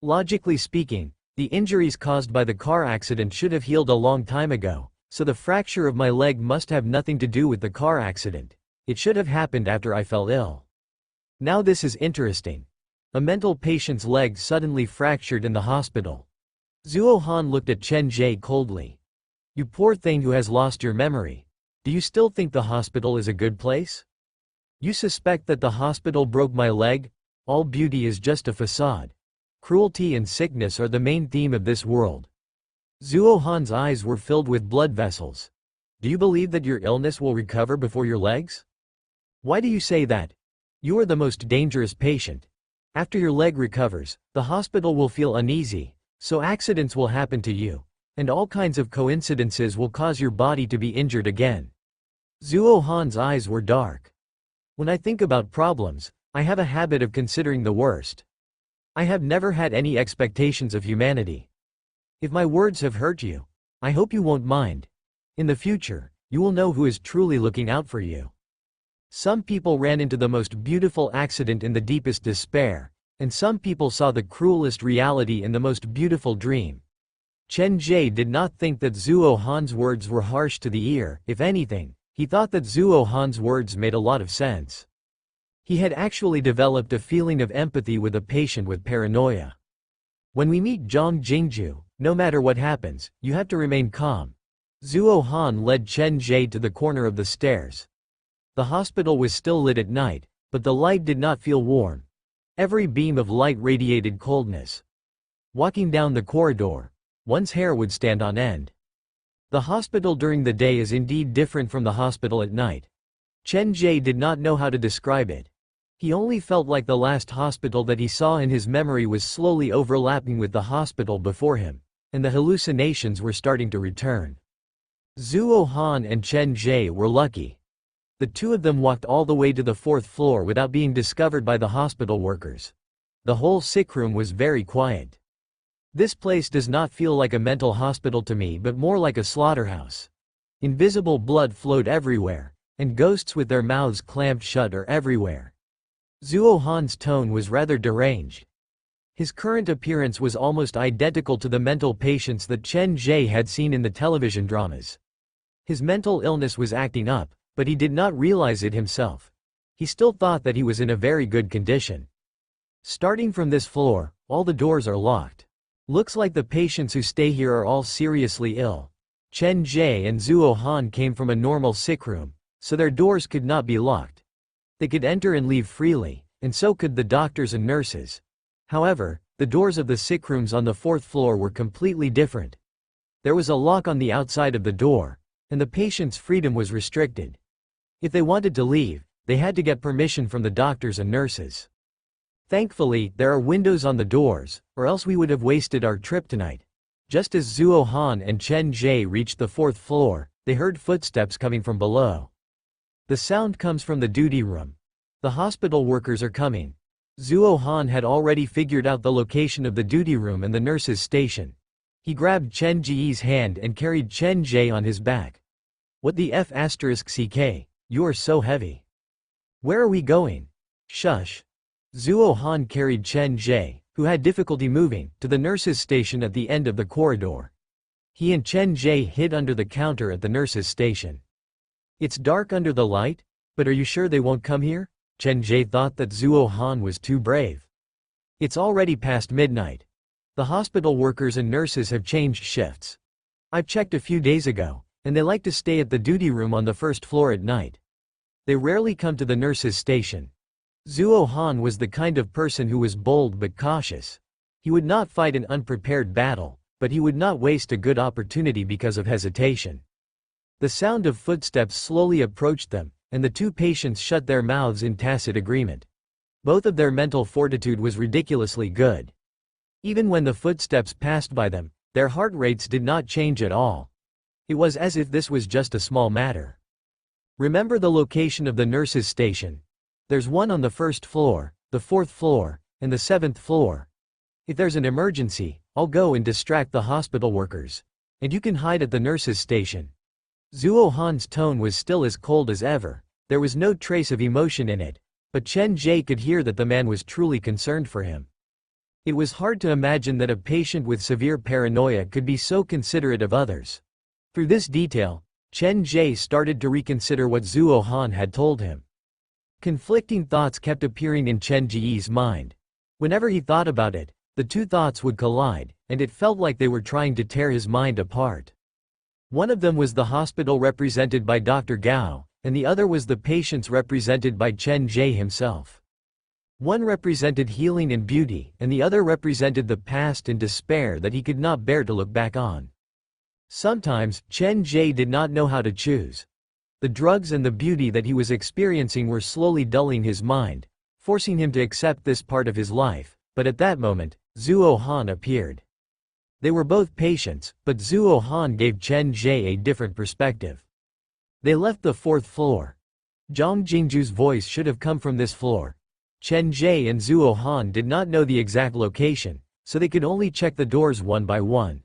Speaker 1: Logically speaking, the injuries caused by the car accident should have healed a long time ago, so the fracture of my leg must have nothing to do with the car accident. It should have happened after I fell ill. Now this is interesting. A mental patient's leg suddenly fractured in the hospital. Zuo Han looked at Chen Ge coldly. You poor thing who has lost your memory. Do you still think the hospital is a good place? You suspect that the hospital broke my leg? All beauty is just a facade. Cruelty and sickness are the main theme of this world. Zuo Han's eyes were filled with blood vessels. Do you believe that your illness will recover before your legs? Why do you say that? You are the most dangerous patient. After your leg recovers, the hospital will feel uneasy, so accidents will happen to you, and all kinds of coincidences will cause your body to be injured again. Zuo Han's eyes were dark. When I think about problems, I have a habit of considering the worst. I have never had any expectations of humanity. If my words have hurt you, I hope you won't mind. In the future, you will know who is truly looking out for you. Some people ran into the most beautiful accident in the deepest despair, and some people saw the cruelest reality in the most beautiful dream. Chen Ge did not think that Zuo Han's words were harsh to the ear. If anything, he thought that Zuo Han's words made a lot of sense. He had actually developed a feeling of empathy with a patient with paranoia. When we meet Zhang Jingju, no matter what happens, you have to remain calm. Zhuo Han led Chen Ge to the corner of the stairs. The hospital was still lit at night, but the light did not feel warm. Every beam of light radiated coldness. Walking down the corridor, one's hair would stand on end. The hospital during the day is indeed different from the hospital at night. Chen Ge did not know how to describe it. He only felt like the last hospital that he saw in his memory was slowly overlapping with the hospital before him, and the hallucinations were starting to return. Zhuo Han and Chen Ge were lucky. The two of them walked all the way to the 4th floor without being discovered by the hospital workers. The whole sick room was very quiet. This place does not feel like a mental hospital to me but more like a slaughterhouse. Invisible blood flowed everywhere, and ghosts with their mouths clamped shut are everywhere. Zhuo Han's tone was rather deranged. His current appearance was almost identical to the mental patients that Chen Ge had seen in the television dramas. His mental illness was acting up, but he did not realize it himself. He still thought that he was in a very good condition. Starting from this floor, all the doors are locked. Looks like the patients who stay here are all seriously ill. Chen Ge and Zhuo Han came from a normal sick room, so their doors could not be locked. They could enter and leave freely, and so could the doctors and nurses. However, the doors of the sick rooms on the 4th floor were completely different. There was a lock on the outside of the door, and the patient's freedom was restricted. If they wanted to leave, they had to get permission from the doctors and nurses. Thankfully, there are windows on the doors, or else we would have wasted our trip tonight. Just as Zhuo Han and Chen Ge reached the 4th floor, they heard footsteps coming from below. The sound comes from the duty room. The hospital workers are coming. Zhuo Han had already figured out the location of the duty room and the nurse's station. He grabbed Chen Ge's hand and carried Chen Ge on his back. What the F***ck? You are so heavy. Where are we going? Shush. Zhuo Han carried Chen Ge, who had difficulty moving, to the nurse's station at the end of the corridor. He and Chen Ge hid under the counter at the nurse's station. It's dark under the light, but are you sure they won't come here? Chen Ge thought that Zhuo Han was too brave. It's already past midnight. The hospital workers and nurses have changed shifts. I've checked a few days ago, and they like to stay at the duty room on the 1st floor at night. They rarely come to the nurse's station. Zhuo Han was the kind of person who was bold but cautious. He would not fight an unprepared battle, but he would not waste a good opportunity because of hesitation. The sound of footsteps slowly approached them, and the two patients shut their mouths in tacit agreement. Both of their mental fortitude was ridiculously good. Even when the footsteps passed by them, their heart rates did not change at all. It was as if this was just a small matter. Remember the location of the nurse's station. There's one on the 1st floor, the 4th floor, and the 7th floor. If there's an emergency, I'll go and distract the hospital workers. And you can hide at the nurse's station. Zhuo Han's tone was still as cold as ever. There was no trace of emotion in it, but Chen Ge could hear that the man was truly concerned for him. It was hard to imagine that a patient with severe paranoia could be so considerate of others. Through this detail, Chen Ge started to reconsider what Zhuo Han had told him. Conflicting thoughts kept appearing in Chen Ge's mind. Whenever he thought about it, the two thoughts would collide, and it felt like they were trying to tear his mind apart. One of them was the hospital represented by Dr. Gao, and the other was the patients represented by Chen Ge himself. One represented healing and beauty, and the other represented the past and despair that he could not bear to look back on. Sometimes, Chen Ge did not know how to choose. The drugs and the beauty that he was experiencing were slowly dulling his mind, forcing him to accept this part of his life, but at that moment, Zhuo Han appeared. They were both patients, but Zhuo Han gave Chen Ge a different perspective. They left the 4th floor. Zhang Jingju's voice should have come from this floor. Chen Ge and Zhuo Han did not know the exact location, so they could only check the doors one by one.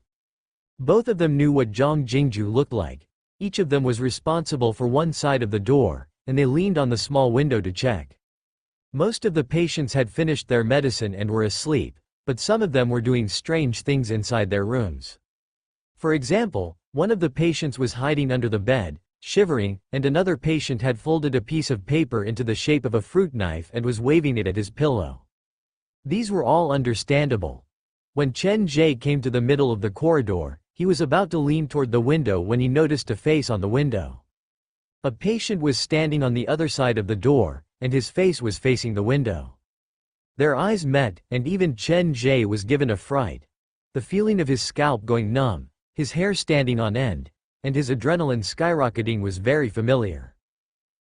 Speaker 1: Both of them knew what Zhang Jingju looked like. Each of them was responsible for one side of the door, and they leaned on the small window to check. Most of the patients had finished their medicine and were asleep, but some of them were doing strange things inside their rooms. For example, one of the patients was hiding under the bed, shivering, and another patient had folded a piece of paper into the shape of a fruit knife and was waving it at his pillow. These were all understandable. When Chen Ge came to the middle of the corridor, he was about to lean toward the window when he noticed a face on the window. A patient was standing on the other side of the door, and his face was facing the window. Their eyes met, and even Chen Ge was given a fright. The feeling of his scalp going numb, his hair standing on end, and his adrenaline skyrocketing was very familiar.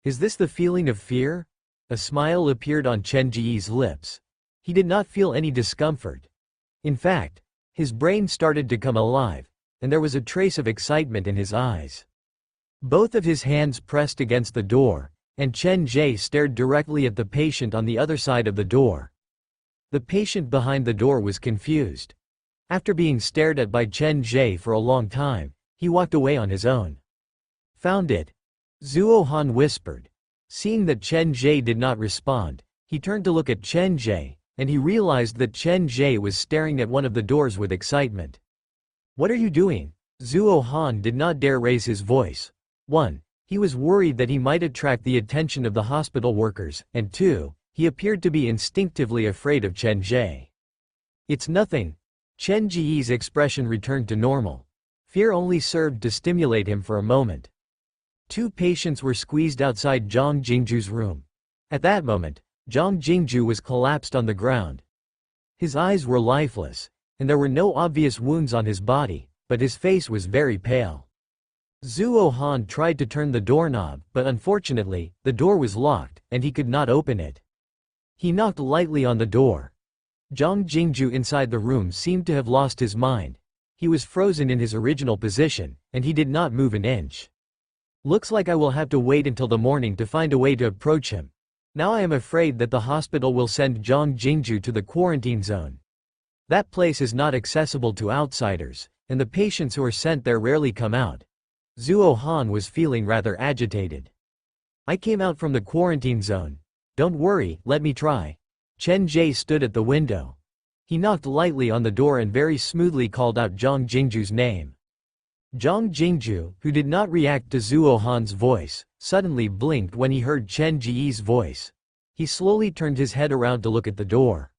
Speaker 1: Is this the feeling of fear? A smile appeared on Chen Ge's lips. He did not feel any discomfort. In fact, his brain started to come alive, and there was a trace of excitement in his eyes. Both of his hands pressed against the door, and Chen Ge stared directly at the patient on the other side of the door. The patient behind the door was confused. After being stared at by Chen Ge for a long time, he walked away on his own. Found it? Zhuo Han whispered. Seeing that Chen Ge did not respond, he turned to look at Chen Ge, and he realized that Chen Ge was staring at one of the doors with excitement. What are you doing? Zhuo Han did not dare raise his voice. 1. He was worried that he might attract the attention of the hospital workers, and 2. He appeared to be instinctively afraid of Chen Ge. It's nothing. Chen Ge's expression returned to normal. Fear only served to stimulate him for a moment. 2 patients were squeezed outside Zhang Jingju's room. At that moment, Zhang Jingju was collapsed on the ground. His eyes were lifeless, and there were no obvious wounds on his body, but his face was very pale. Zhuo Han tried to turn the doorknob, but unfortunately, the door was locked, and he could not open it. He knocked lightly on the door. Zhang Jingju inside the room seemed to have lost his mind. He was frozen in his original position, and he did not move an inch. Looks like I will have to wait until the morning to find a way to approach him. Now I am afraid that the hospital will send Zhang Jingju to the quarantine zone. That place is not accessible to outsiders, and the patients who are sent there rarely come out. Zhuo Han was feeling rather agitated. I came out from the quarantine zone. Don't worry, let me try. Chen Ge stood at the window. He knocked lightly on the door and very smoothly called out Zhang Jingju's name. Zhang Jingju, who did not react to Zhuo Han's voice, suddenly blinked when he heard Chen Ge's voice. He slowly turned his head around to look at the door.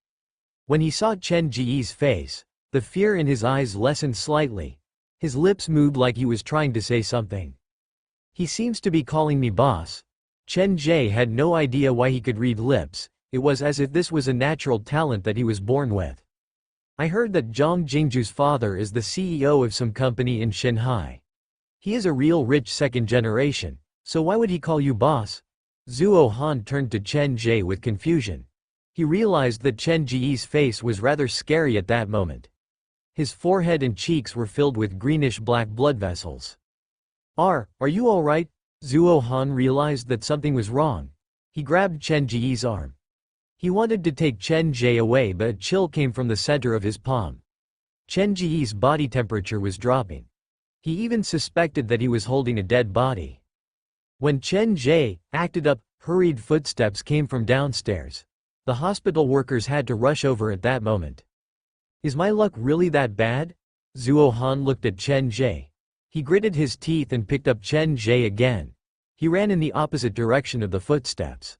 Speaker 1: When he saw Chen Ge's face, the fear in his eyes lessened slightly. His lips moved like he was trying to say something. He seems to be calling me boss. Chen Ge had no idea why he could read lips. It was as if this was a natural talent that he was born with. I heard that Zhang Jingju's father is the CEO of some company in Shanghai. He is a real rich second generation, so why would he call you boss? Zhuo Han turned to Chen Ge with confusion. He realized that Chen Ge's face was rather scary at that moment. His forehead and cheeks were filled with greenish-black blood vessels. Are you all right? Zhuo Han realized that something was wrong. He grabbed Chen Ge's arm. He wanted to take Chen Ge away, but a chill came from the center of his palm. Chen Ge's body temperature was dropping. He even suspected that he was holding a dead body. When Chen Ge acted up, hurried footsteps came from downstairs. The hospital workers had to rush over at that moment. Is my luck really that bad? Zhuo Han looked at Chen Ge. He gritted his teeth and picked up Chen Ge again. He ran in the opposite direction of the footsteps.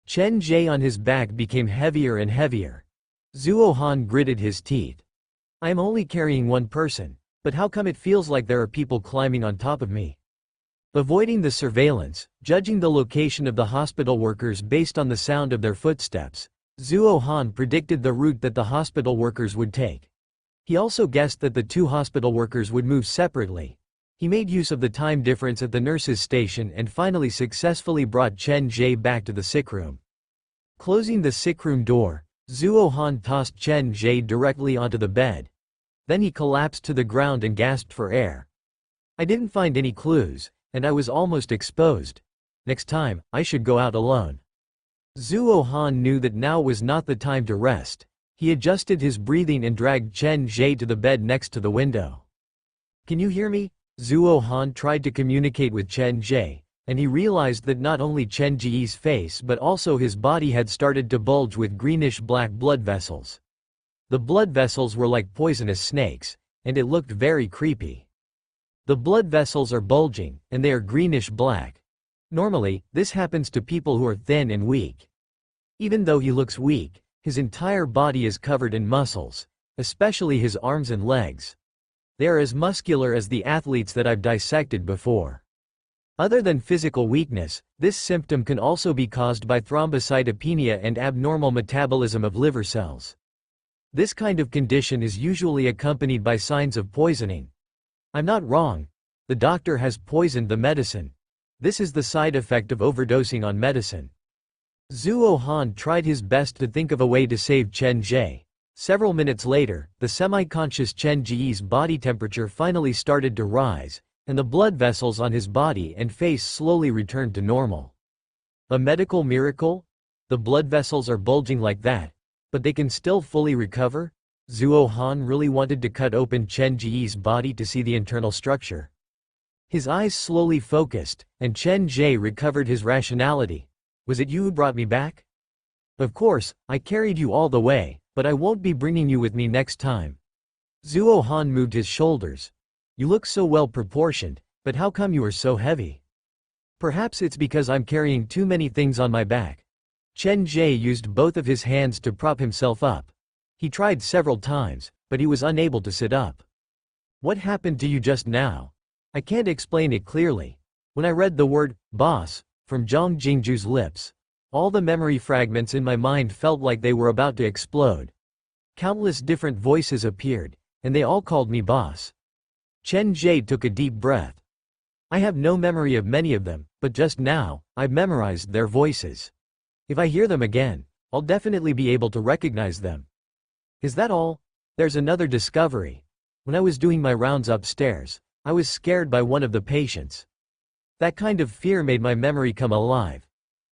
Speaker 1: Chen Ge on his back became heavier and heavier. Zhuo Han gritted his teeth. I am only carrying one person, but how come it feels like there are people climbing on top of me? Avoiding the surveillance, judging the location of the hospital workers based on the sound of their footsteps, Zhuo Han predicted the route that the hospital workers would take. He also guessed that the 2 hospital workers would move separately. He made use of the time difference at the nurse's station and finally successfully brought Chen Ge back to the sick room. Closing the sick room door, Zhuo Han tossed Chen Ge directly onto the bed. Then he collapsed to the ground and gasped for air. I didn't find any clues, and I was almost exposed. Next time, I should go out alone. Zhuo Han knew that now was not the time to rest. He adjusted his breathing and dragged Chen Ge to the bed next to the window. Can you hear me? Zhuo Han tried to communicate with Chen Ge, and he realized that not only Chen Ge's face but also his body had started to bulge with greenish-black blood vessels. The blood vessels were like poisonous snakes, and it looked very creepy. The blood vessels are bulging, and they are greenish-black. Normally, this happens to people who are thin and weak. Even though he looks weak, his entire body is covered in muscles, especially his arms and legs. They are as muscular as the athletes that I've dissected before. Other than physical weakness, this symptom can also be caused by thrombocytopenia and abnormal metabolism of liver cells. This kind of condition is usually accompanied by signs of poisoning. I'm not wrong. The doctor has poisoned the medicine. This is the side effect of overdosing on medicine. Zhuo Han tried his best to think of a way to save Chen Ge. Several minutes later, the semi-conscious Chen Ge's body temperature finally started to rise, and the blood vessels on his body and face slowly returned to normal. A medical miracle? The blood vessels are bulging like that, but they can still fully recover? Zhuo Han really wanted to cut open Chen Ge's body to see the internal structure. His eyes slowly focused, and Chen Ge recovered his rationality. Was it you who brought me back? Of course, I carried you all the way, but I won't be bringing you with me next time. Zhuo Han moved his shoulders. You look so well proportioned, but how come you are so heavy? Perhaps it's because I'm carrying too many things on my back. Chen Ge used both of his hands to prop himself up. He tried several times, but he was unable to sit up. What happened to you just now? I can't explain it clearly. When I read the word, boss, from Zhang Jingju's lips, all the memory fragments in my mind felt like they were about to explode. Countless different voices appeared, and they all called me boss. Chen Ge took a deep breath. I have no memory of many of them, but just now, I've memorized their voices. If I hear them again, I'll definitely be able to recognize them. Is that all? There's another discovery. When I was doing my rounds upstairs, I was scared by one of the patients. That kind of fear made my memory come alive.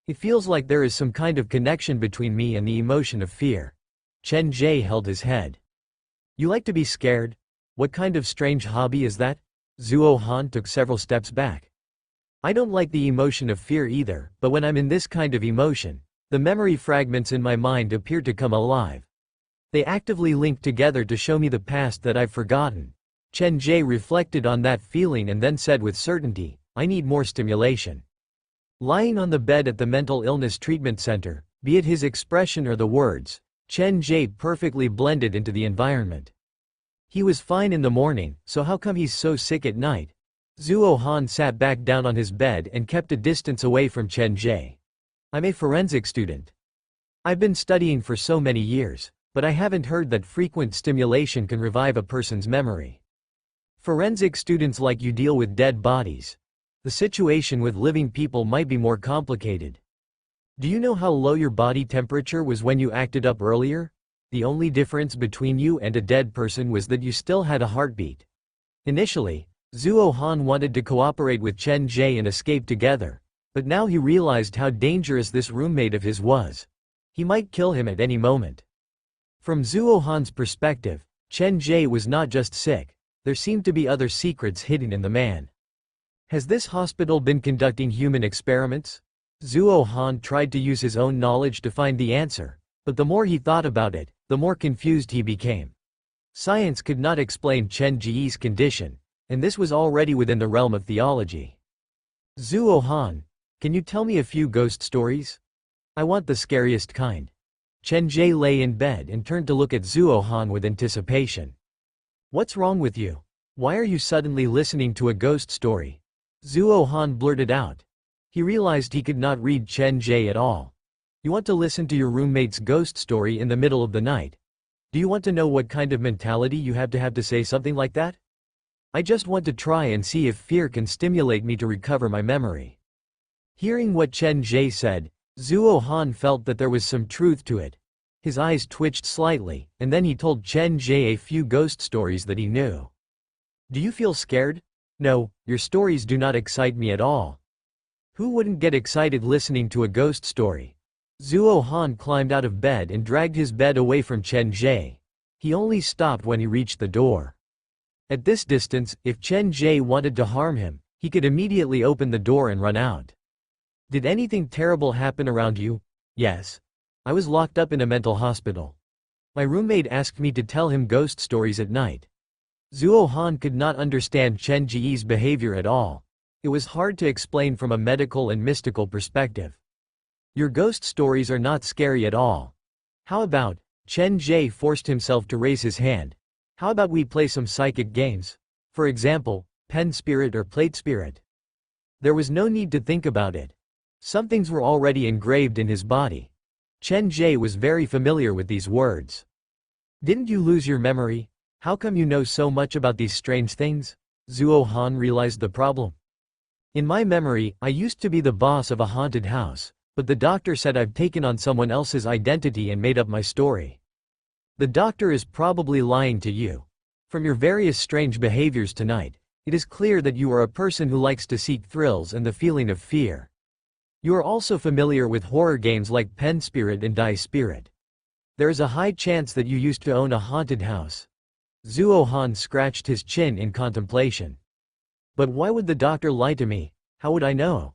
Speaker 1: It feels like there is some kind of connection between me and the emotion of fear. Chen Ge held his head. You like to be scared? What kind of strange hobby is that? Zhuo Han took several steps back. I don't like the emotion of fear either, but when I'm in this kind of emotion, the memory fragments in my mind appear to come alive. They actively link together to show me the past that I've forgotten. Chen Ge reflected on that feeling and then said with certainty, I need more stimulation. Lying on the bed at the mental illness treatment center, be it his expression or the words, Chen Ge perfectly blended into the environment. He was fine in the morning, so how come he's so sick at night? Zhuo Han sat back down on his bed and kept a distance away from Chen Ge. I'm a forensic student. I've been studying for so many years, but I haven't heard that frequent stimulation can revive a person's memory. Forensic students like you deal with dead bodies. The situation with living people might be more complicated. Do you know how low your body temperature was when you acted up earlier? The only difference between you and a dead person was that you still had a heartbeat. Initially, Zhuo Han wanted to cooperate with Chen Ge and escape together, but now he realized how dangerous this roommate of his was. He might kill him at any moment. From Zhuo Han's perspective, Chen Ge was not just sick, there seemed to be other secrets hidden in the man. Has this hospital been conducting human experiments? Zhuo Han tried to use his own knowledge to find the answer, but the more he thought about it, the more confused he became. Science could not explain Chen Ge's condition, and this was already within the realm of theology. Zhuo Han, can you tell me a few ghost stories? I want the scariest kind. Chen Ge lay in bed and turned to look at Zhuo Han with anticipation. What's wrong with you? Why are you suddenly listening to a ghost story? Zhuo Han blurted out. He realized he could not read Chen Ge at all. You want to listen to your roommate's ghost story in the middle of the night? Do you want to know what kind of mentality you have to say something like that? I just want to try and see if fear can stimulate me to recover my memory. Hearing what Chen Ge said, Zhuo Han felt that there was some truth to it. His eyes twitched slightly, and then he told Chen Ge a few ghost stories that he knew. Do you feel scared? No, your stories do not excite me at all. Who wouldn't get excited listening to a ghost story? Zhuo Han climbed out of bed and dragged his bed away from Chen Ge. He only stopped when he reached the door. At this distance, if Chen Ge wanted to harm him, he could immediately open the door and run out. Did anything terrible happen around you? Yes. I was locked up in a mental hospital. My roommate asked me to tell him ghost stories at night. Zuo Han could not understand Chen Ge's behavior at all. It was hard to explain from a medical and mystical perspective. Your ghost stories are not scary at all. How about, Chen Ge forced himself to raise his hand. How about we play some psychic games? For example, pen spirit or plate spirit. There was no need to think about it. Some things were already engraved in his body. Chen Ge was very familiar with these words. Didn't you lose your memory? How come you know so much about these strange things? Zuo Han realized the problem. In my memory, I used to be the boss of a haunted house, but the doctor said I've taken on someone else's identity and made up my story. The doctor is probably lying to you. From your various strange behaviors tonight, it is clear that you are a person who likes to seek thrills and the feeling of fear. You are also familiar with horror games like Pen Spirit and Die Spirit. There is a high chance that you used to own a haunted house. Zuo Han scratched his chin in contemplation. But why would the doctor lie to me? How would I know?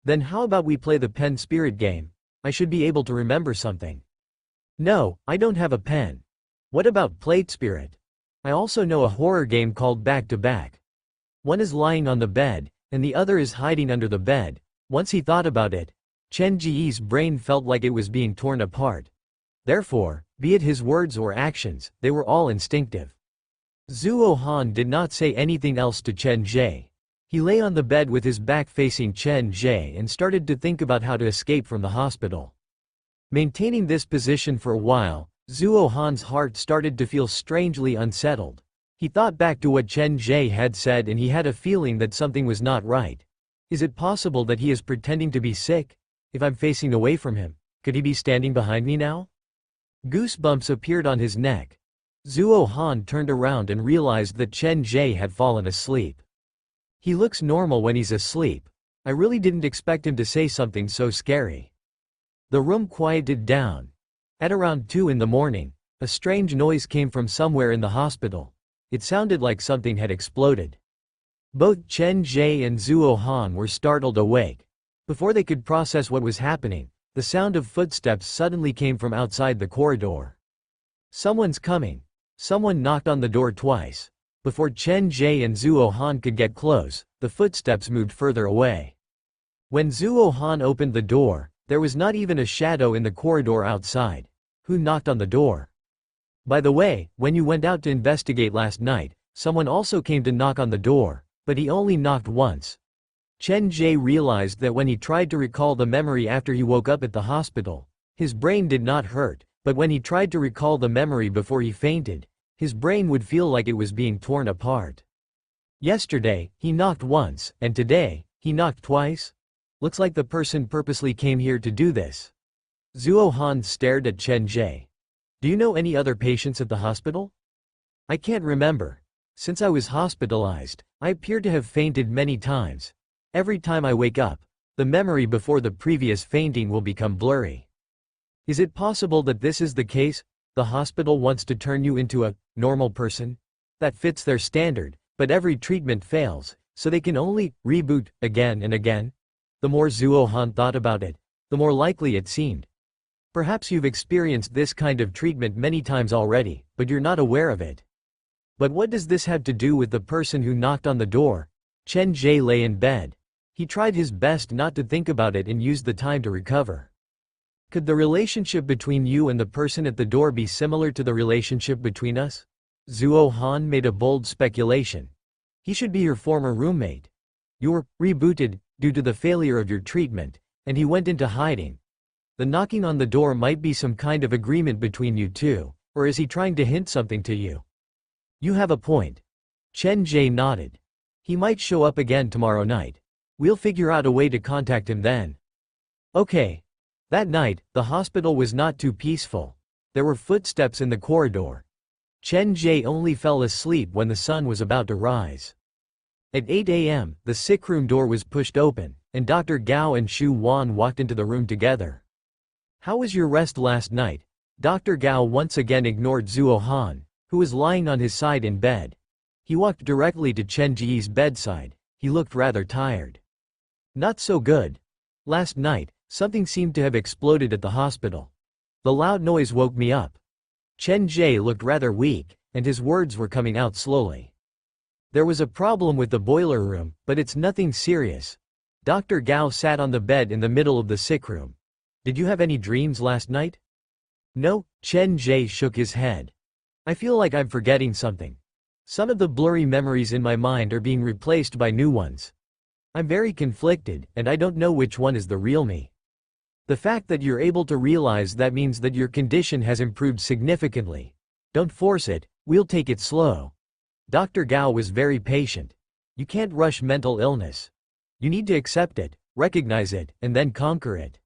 Speaker 1: Then how about we play the pen spirit game? I should be able to remember something. No, I don't have a pen. What about plate spirit? I also know a horror game called Back to Back. One is lying on the bed, and the other is hiding under the bed. Once he thought about it, Chen Ge's brain felt like it was being torn apart. Therefore, be it his words or actions, they were all instinctive. Zuo Han did not say anything else to Chen Ge. He lay on the bed with his back facing Chen Ge and started to think about how to escape from the hospital. Maintaining this position for a while, Zuo Han's heart started to feel strangely unsettled. He thought back to what Chen Ge had said and he had a feeling that something was not right. Is it possible that he is pretending to be sick? If I'm facing away from him, could he be standing behind me now? Goosebumps appeared on his neck. Zuo Han turned around and realized that Chen Ge had fallen asleep. He looks normal when he's asleep. I really didn't expect him to say something so scary. The room quieted down. At around 2 in the morning, a strange noise came from somewhere in the hospital. It sounded like something had exploded. Both Chen Ge and Zuo Han were startled awake. Before they could process what was happening, the sound of footsteps suddenly came from outside the corridor. Someone's coming. Someone knocked on the door twice. Before Chen Ge and Zuo Han could get close, the footsteps moved further away. When Zuo Han opened the door, there was not even a shadow in the corridor outside. Who knocked on the door? By the way, when you went out to investigate last night, someone also came to knock on the door, but he only knocked once. Chen Ge realized that when he tried to recall the memory after he woke up at the hospital, his brain did not hurt, but when he tried to recall the memory before he fainted, his brain would feel like it was being torn apart. Yesterday, he knocked once, and today, he knocked twice? Looks like the person purposely came here to do this. Zuo Han stared at Chen Ge. Do you know any other patients at the hospital? I can't remember. Since I was hospitalized, I appear to have fainted many times. Every time I wake up, the memory before the previous fainting will become blurry. Is it possible that this is the case? The hospital wants to turn you into a normal person? That fits their standard, but every treatment fails, so they can only reboot again and again. The more Zuo Han thought about it, the more likely it seemed. Perhaps you've experienced this kind of treatment many times already, but you're not aware of it. But what does this have to do with the person who knocked on the door? Chen Ge lay in bed. He tried his best not to think about it and used the time to recover. Could the relationship between you and the person at the door be similar to the relationship between us? Zuo Han made a bold speculation. He should be your former roommate. You were rebooted due to the failure of your treatment, and he went into hiding. The knocking on the door might be some kind of agreement between you two, or is he trying to hint something to you? You have a point. Chen Ge nodded. He might show up again tomorrow night. We'll figure out a way to contact him then. Okay. That night, the hospital was not too peaceful. There were footsteps in the corridor. Chen Ge only fell asleep when the sun was about to rise. At 8 a.m., the sick room door was pushed open, and Dr. Gao and Xu Wan walked into the room together. How was your rest last night? Dr. Gao once again ignored Zuo Han, who was lying on his side in bed. He walked directly to Chen Ge's bedside. He looked rather tired. Not so good. Last night, something seemed to have exploded at the hospital. The loud noise woke me up. Chen Ge looked rather weak, and his words were coming out slowly. There was a problem with the boiler room, but it's nothing serious. Dr. Gao sat on the bed in the middle of the sick room. Did you have any dreams last night? No, Chen Ge shook his head. I feel like I'm forgetting something. Some of the blurry memories in my mind are being replaced by new ones. I'm very conflicted, and I don't know which one is the real me. The fact that you're able to realize that means that your condition has improved significantly. Don't force it, we'll take it slow. Dr. Gao was very patient. You can't rush mental illness. You need to accept it, recognize it, and then conquer it.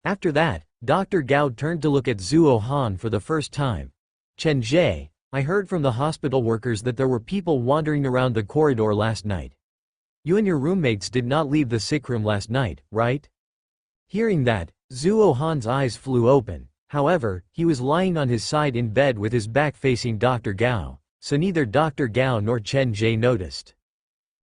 Speaker 1: After that, Dr. Gao turned to look at Zhuo Han for the first time. Chen Ge, I heard from the hospital workers that there were people wandering around the corridor last night. You and your roommates did not leave the sick room last night, right? Hearing that, Zhuo Han's eyes flew open. However, he was lying on his side in bed with his back facing Dr. Gao, so neither Dr. Gao nor Chen Ge noticed.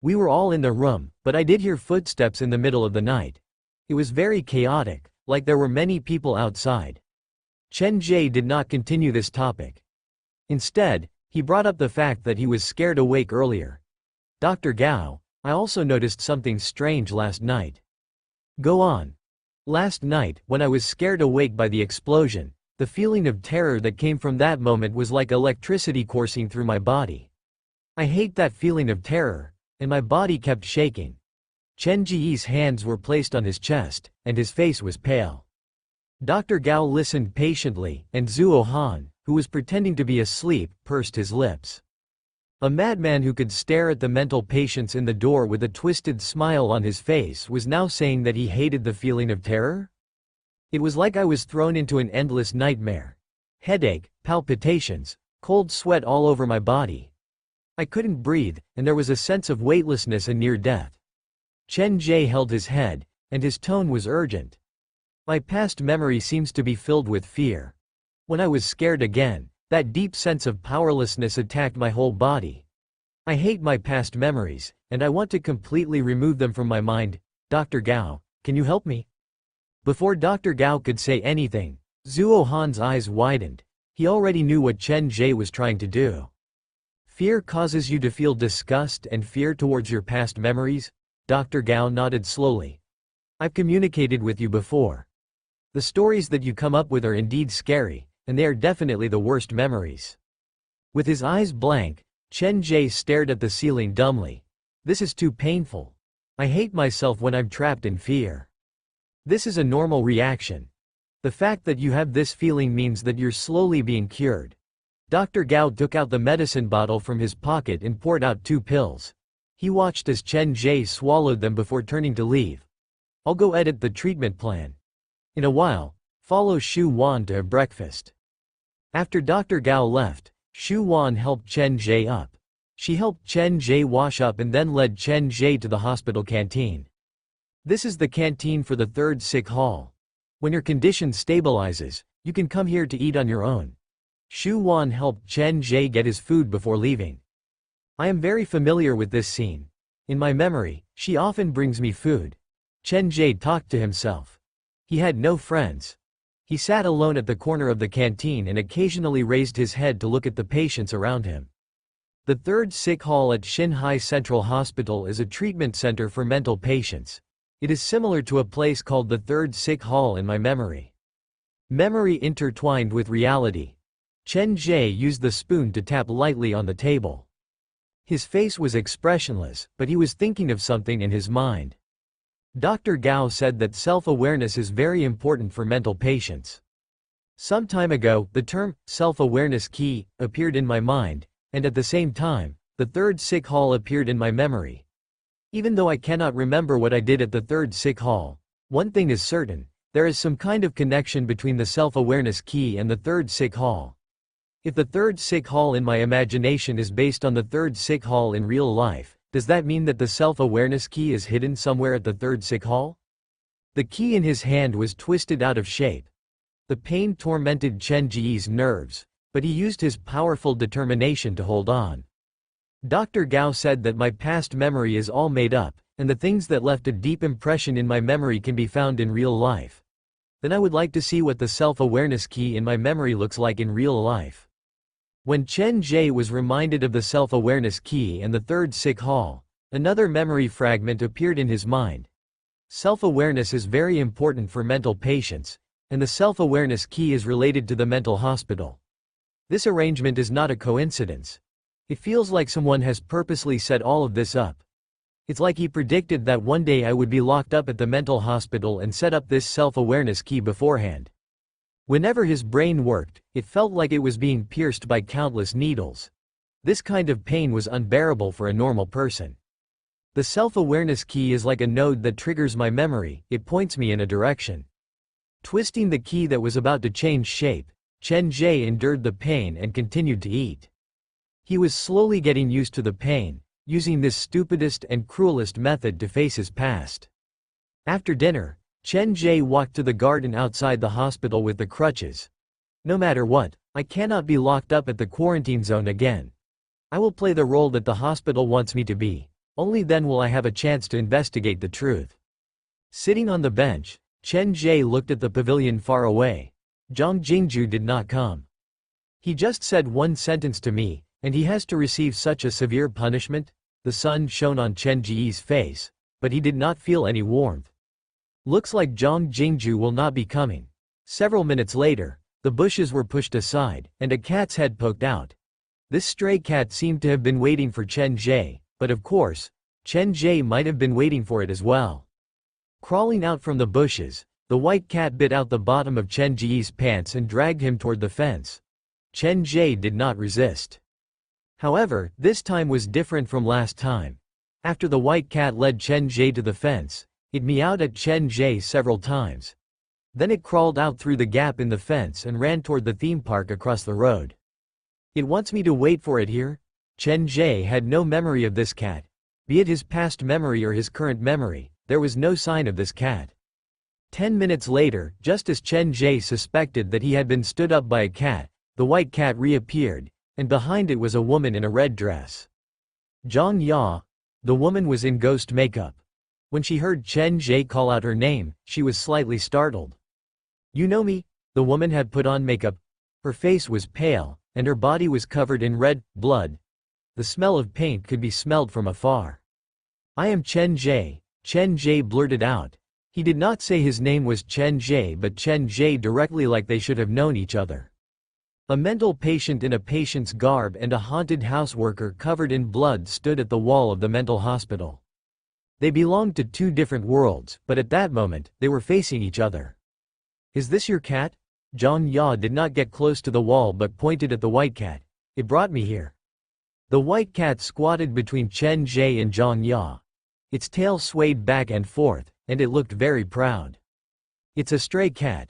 Speaker 1: We were all in the room, but I did hear footsteps in the middle of the night. It was very chaotic, like there were many people outside. Chen Ge did not continue this topic. Instead, he brought up the fact that he was scared awake earlier. Dr. Gao, I also noticed something strange last night. Go on. Last night, when I was scared awake by the explosion, the feeling of terror that came from that moment was like electricity coursing through my body. I hate that feeling of terror, and my body kept shaking. Chen Ge's hands were placed on his chest, and his face was pale. Dr. Gao listened patiently, and Zhuo Han, who was pretending to be asleep, pursed his lips. A madman who could stare at the mental patients in the door with a twisted smile on his face was now saying that he hated the feeling of terror? It was like I was thrown into an endless nightmare. Headache, palpitations, cold sweat all over my body. I couldn't breathe, and there was a sense of weightlessness and near death. Chen Ge held his head, and his tone was urgent. My past memory seems to be filled with fear. When I was scared again, that deep sense of powerlessness attacked my whole body. I hate my past memories, and I want to completely remove them from my mind. Dr. Gao, can you help me? Before Dr. Gao could say anything, Zhuo Han's eyes widened. He already knew what Chen Ge was trying to do. Fear causes you to feel disgust and fear towards your past memories? Dr. Gao nodded slowly. I've communicated with you before. The stories that you come up with are indeed scary, and they are definitely the worst memories. With his eyes blank, Chen Ge stared at the ceiling dumbly. This is too painful. I hate myself when I'm trapped in fear. This is a normal reaction. The fact that you have this feeling means that you're slowly being cured. Dr. Gao took out the medicine bottle from his pocket and poured out 2 pills. He watched as Chen Ge swallowed them before turning to leave. I'll go edit the treatment plan. In a while, follow Xu Wan to have breakfast. After Dr. Gao left, Xu Wan helped Chen Ge up. She helped Chen Ge wash up and then led Chen Ge to the hospital canteen. This is the canteen for the 3rd sick hall. When your condition stabilizes, you can come here to eat on your own. Xu Wan helped Chen Ge get his food before leaving. I am very familiar with this scene. In my memory, she often brings me food. Chen Ge talked to himself. He had no friends. He sat alone at the corner of the canteen and occasionally raised his head to look at the patients around him. The 3rd sick hall at Xinhai Central Hospital is a treatment center for mental patients. It is similar to a place called the 3rd sick hall in my memory. Memory intertwined with reality. Chen Ge used the spoon to tap lightly on the table. His face was expressionless, but he was thinking of something in his mind. Dr. Gao said that self-awareness is very important for mental patients. Some time ago, the term, self-awareness key, appeared in my mind, and at the same time, the 3rd sick hall appeared in my memory. Even though I cannot remember what I did at the 3rd sick hall, one thing is certain, there is some kind of connection between the self-awareness key and the 3rd sick hall. If the 3rd sick hall in my imagination is based on the 3rd sick hall in real life, does that mean that the self-awareness key is hidden somewhere at the 3rd sick hall? The key in his hand was twisted out of shape. The pain tormented Chen Ge's nerves, but he used his powerful determination to hold on. Dr. Gao said that my past memory is all made up, and the things that left a deep impression in my memory can be found in real life. Then I would like to see what the self-awareness key in my memory looks like in real life. When Chen Ge was reminded of the self-awareness key and the third sick hall, another memory fragment appeared in his mind. Self-awareness is very important for mental patients, and the self-awareness key is related to the mental hospital. This arrangement is not a coincidence. It feels like someone has purposely set all of this up. It's like he predicted that one day I would be locked up at the mental hospital and set up this self-awareness key beforehand. Whenever his brain worked, it felt like it was being pierced by countless needles. This kind of pain was unbearable for a normal person. The self-awareness key is like a node that triggers my memory, it points me in a direction. Twisting the key that was about to change shape, Chen Ge endured the pain and continued to eat. He was slowly getting used to the pain, using this stupidest and cruelest method to face his past. After dinner, Chen Ge walked to the garden outside the hospital with the crutches. No matter what, I cannot be locked up at the quarantine zone again. I will play the role that the hospital wants me to be. Only then will I have a chance to investigate the truth. Sitting on the bench, Chen Ge looked at the pavilion far away. Zhang Jingju did not come. He just said one sentence to me, and he has to receive such a severe punishment? The sun shone on Chen Ge's face, but he did not feel any warmth. Looks like Zhang Jingju will not be coming. Several minutes later, the bushes were pushed aside, and a cat's head poked out. This stray cat seemed to have been waiting for Chen Ge, but of course, Chen Ge might have been waiting for it as well. Crawling out from the bushes, the white cat bit out the bottom of Chen Ge's pants and dragged him toward the fence. Chen Ge did not resist. However, this time was different from last time. After the white cat led Chen Ge to the fence, it meowed at Chen Ge several times. Then it crawled out through the gap in the fence and ran toward the theme park across the road. It wants me to wait for it here? Chen Ge had no memory of this cat. Be it his past memory or his current memory, there was no sign of this cat. 10 minutes later, just as Chen Ge suspected that he had been stood up by a cat, the white cat reappeared, and behind it was a woman in a red dress. Zhang Ya. The woman was in ghost makeup. When she heard Chen Ge call out her name, she was slightly startled. You know me? The woman had put on makeup. Her face was pale, and her body was covered in red blood. The smell of paint could be smelled from afar. I am Chen Ge, Chen Ge blurted out. He did not say his name was Chen Ge but Chen Ge directly, like they should have known each other. A mental patient in a patient's garb and a haunted houseworker covered in blood stood at the wall of the mental hospital. They belonged to two different worlds, but at that moment, they were facing each other. Is this your cat? Zhang Ya did not get close to the wall but pointed at the white cat. It brought me here. The white cat squatted between Chen Ge and Zhang Ya. Its tail swayed back and forth, and it looked very proud. It's a stray cat.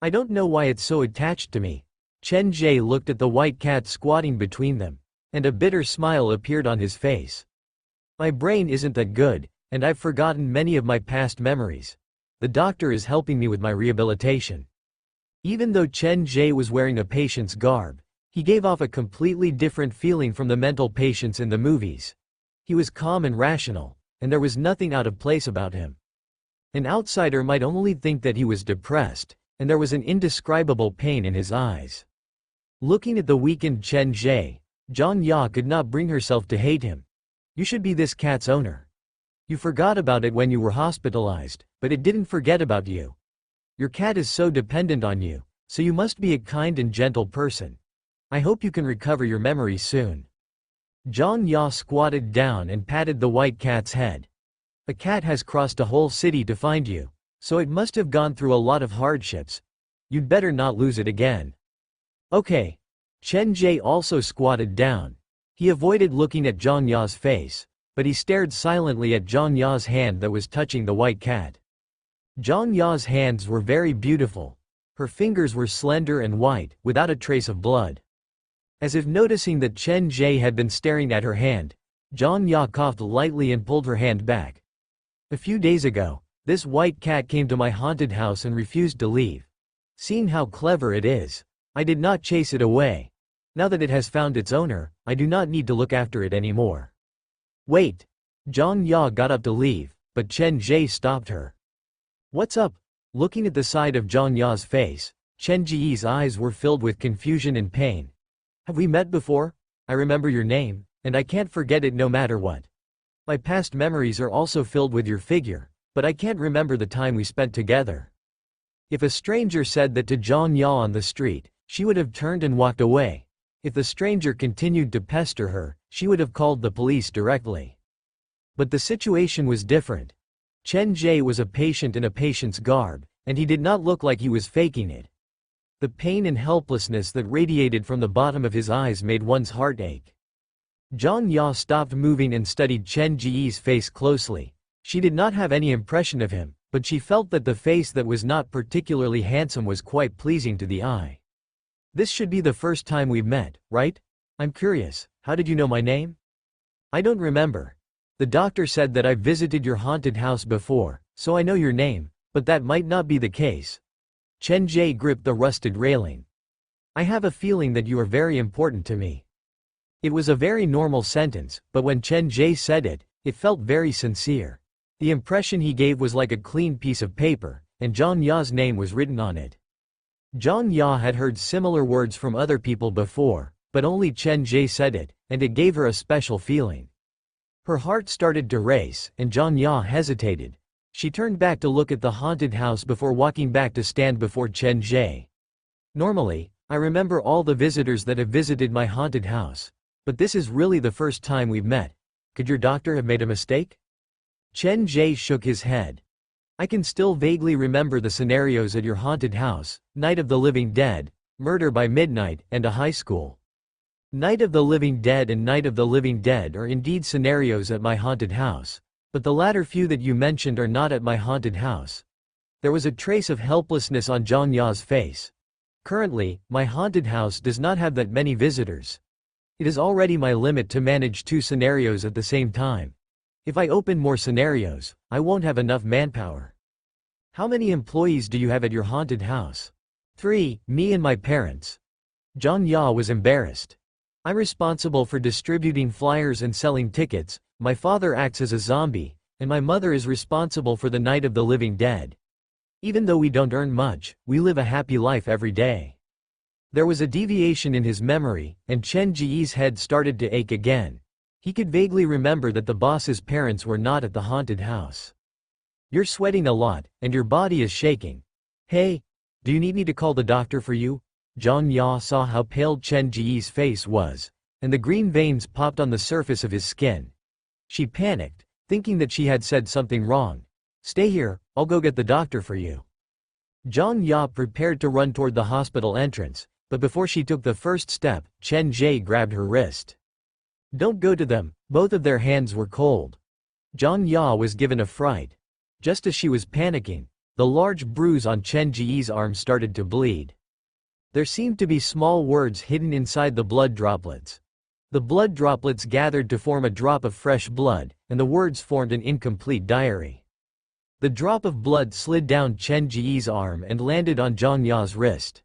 Speaker 1: I don't know why it's so attached to me. Chen Ge looked at the white cat squatting between them, and a bitter smile appeared on his face. My brain isn't that good, and I've forgotten many of my past memories. The doctor is helping me with my rehabilitation. Even though Chen Ge was wearing a patient's garb, he gave off a completely different feeling from the mental patients in the movies. He was calm and rational, and there was nothing out of place about him. An outsider might only think that he was depressed, and there was an indescribable pain in his eyes. Looking at the weakened Chen Ge, Zhang Ya could not bring herself to hate him. You should be this cat's owner. You forgot about it when you were hospitalized, but it didn't forget about you. Your cat is so dependent on you, so you must be a kind and gentle person. I hope you can recover your memory soon. Zhang Ya squatted down and patted the white cat's head. A cat has crossed a whole city to find you, so it must have gone through a lot of hardships. You'd better not lose it again. Okay. Chen Ge also squatted down. He avoided looking at Zhang Ya's face, but he stared silently at Zhang Ya's hand that was touching the white cat. Zhang Ya's hands were very beautiful. Her fingers were slender and white, without a trace of blood. As if noticing that Chen Ge had been staring at her hand, Zhang Ya coughed lightly and pulled her hand back. A few days ago, this white cat came to my haunted house and refused to leave. Seeing how clever it is, I did not chase it away. Now that it has found its owner, I do not need to look after it anymore. Wait. Zhang Ya got up to leave, but Chen Ge stopped her. What's up? Looking at the side of Zhang Ya's face, Chen Ge's eyes were filled with confusion and pain. Have we met before? I remember your name, and I can't forget it no matter what. My past memories are also filled with your figure, but I can't remember the time we spent together. If a stranger said that to Zhang Ya on the street, she would have turned and walked away. If the stranger continued to pester her, she would have called the police directly. But the situation was different. Chen Ge was a patient in a patient's garb, and he did not look like he was faking it. The pain and helplessness that radiated from the bottom of his eyes made one's heart ache. Zhang Ya stopped moving and studied Chen Ge's face closely. She did not have any impression of him, but she felt that the face that was not particularly handsome was quite pleasing to the eye. This should be the first time we've met, right? I'm curious, how did you know my name? I don't remember. The doctor said that I've visited your haunted house before, so I know your name, but that might not be the case. Chen Ge gripped the rusted railing. I have a feeling that you are very important to me. It was a very normal sentence, but when Chen Ge said it, it felt very sincere. The impression he gave was like a clean piece of paper, and Zhang Ya's name was written on it. Zhang Ya had heard similar words from other people before, but only Chen Ge said it, and it gave her a special feeling. Her heart started to race, and Zhang Ya hesitated. She turned back to look at the haunted house before walking back to stand before Chen Ge. Normally, I remember all the visitors that have visited my haunted house, but this is really the first time we've met. Could your doctor have made a mistake? Chen Ge shook his head. I can still vaguely remember the scenarios at your haunted house: Night of the Living Dead, Murder by Midnight, and a high school. Night of the Living Dead and Night of the Living Dead are indeed scenarios at my haunted house, but the latter few that you mentioned are not at my haunted house. There was a trace of helplessness on Zhang Ya's face. Currently, my haunted house does not have that many visitors. It is already my limit to manage 2 scenarios at the same time. If I open more scenarios, I won't have enough manpower. How many employees do you have at your haunted house? 3, me and my parents. Zhang Ya was embarrassed. I'm responsible for distributing flyers and selling tickets, my father acts as a zombie, and my mother is responsible for the Night of the Living Dead. Even though we don't earn much, we live a happy life every day. There was a deviation in his memory, and Chen Ge's head started to ache again. He could vaguely remember that the boss's parents were not at the haunted house. You're sweating a lot, and your body is shaking. Hey, do you need me to call the doctor for you? Zhang Ya saw how pale Chen Ge's face was, and the green veins popped on the surface of his skin. She panicked, thinking that she had said something wrong. Stay here, I'll go get the doctor for you. Zhang Ya prepared to run toward the hospital entrance, but before she took the first step, Chen Ge grabbed her wrist. Don't go to them, both of their hands were cold. Zhang Ya was given a fright. Just as she was panicking, the large bruise on Chen Ge's arm started to bleed. There seemed to be small words hidden inside the blood droplets. The blood droplets gathered to form a drop of fresh blood, and the words formed an incomplete diary. The drop of blood slid down Chen Ge's arm and landed on Zhang Ya's wrist.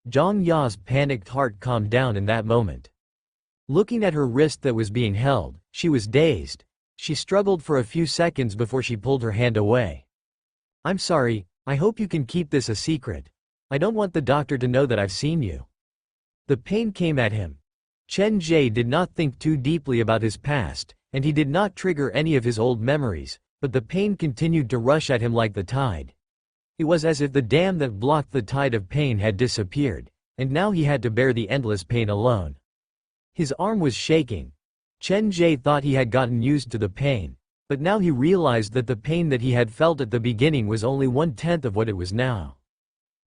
Speaker 1: Zhang Ya's panicked heart calmed down in that moment. Looking at her wrist that was being held, she was dazed. She struggled for a few seconds before she pulled her hand away. I'm sorry, I hope you can keep this a secret. I don't want the doctor to know that I've seen you. The pain came at him. Chen Ge did not think too deeply about his past, and he did not trigger any of his old memories, but the pain continued to rush at him like the tide. It was as if the dam that blocked the tide of pain had disappeared, and now he had to bear the endless pain alone. His arm was shaking. Chen Ge thought he had gotten used to the pain, but now he realized that the pain that he had felt at the beginning was only 1/10 of what it was now.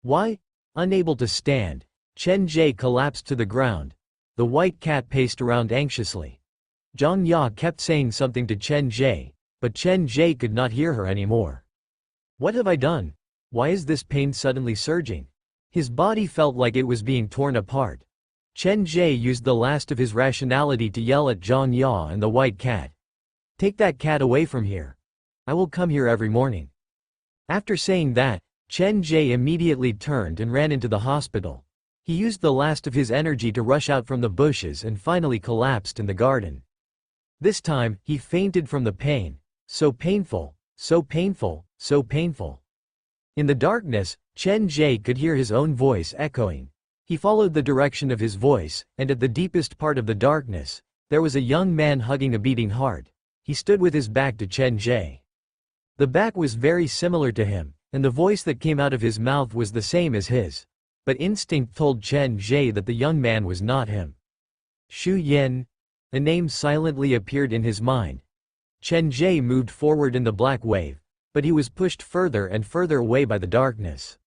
Speaker 1: Why? Unable to stand, Chen Ge collapsed to the ground. The white cat paced around anxiously. Zhang Ya kept saying something to Chen Ge, but Chen Ge could not hear her anymore. What have I done? Why is this pain suddenly surging? His body felt like it was being torn apart. Chen Ge used the last of his rationality to yell at Zhang Ya and the white cat. Take that cat away from here. I will come here every morning. After saying that, Chen Ge immediately turned and ran into the hospital. He used the last of his energy to rush out from the bushes and finally collapsed in the garden. This time, he fainted from the pain. So painful, so painful, so painful. In the darkness, Chen Ge could hear his own voice echoing. He followed the direction of his voice, and at the deepest part of the darkness, there was a young man hugging a beating heart. He stood with his back to Chen Ge. The back was very similar to him, and the voice that came out of his mouth was the same as his. But instinct told Chen Ge that the young man was not him. Shu Yin. A name silently appeared in his mind. Chen Ge moved forward in the black wave, but he was pushed further and further away by the darkness.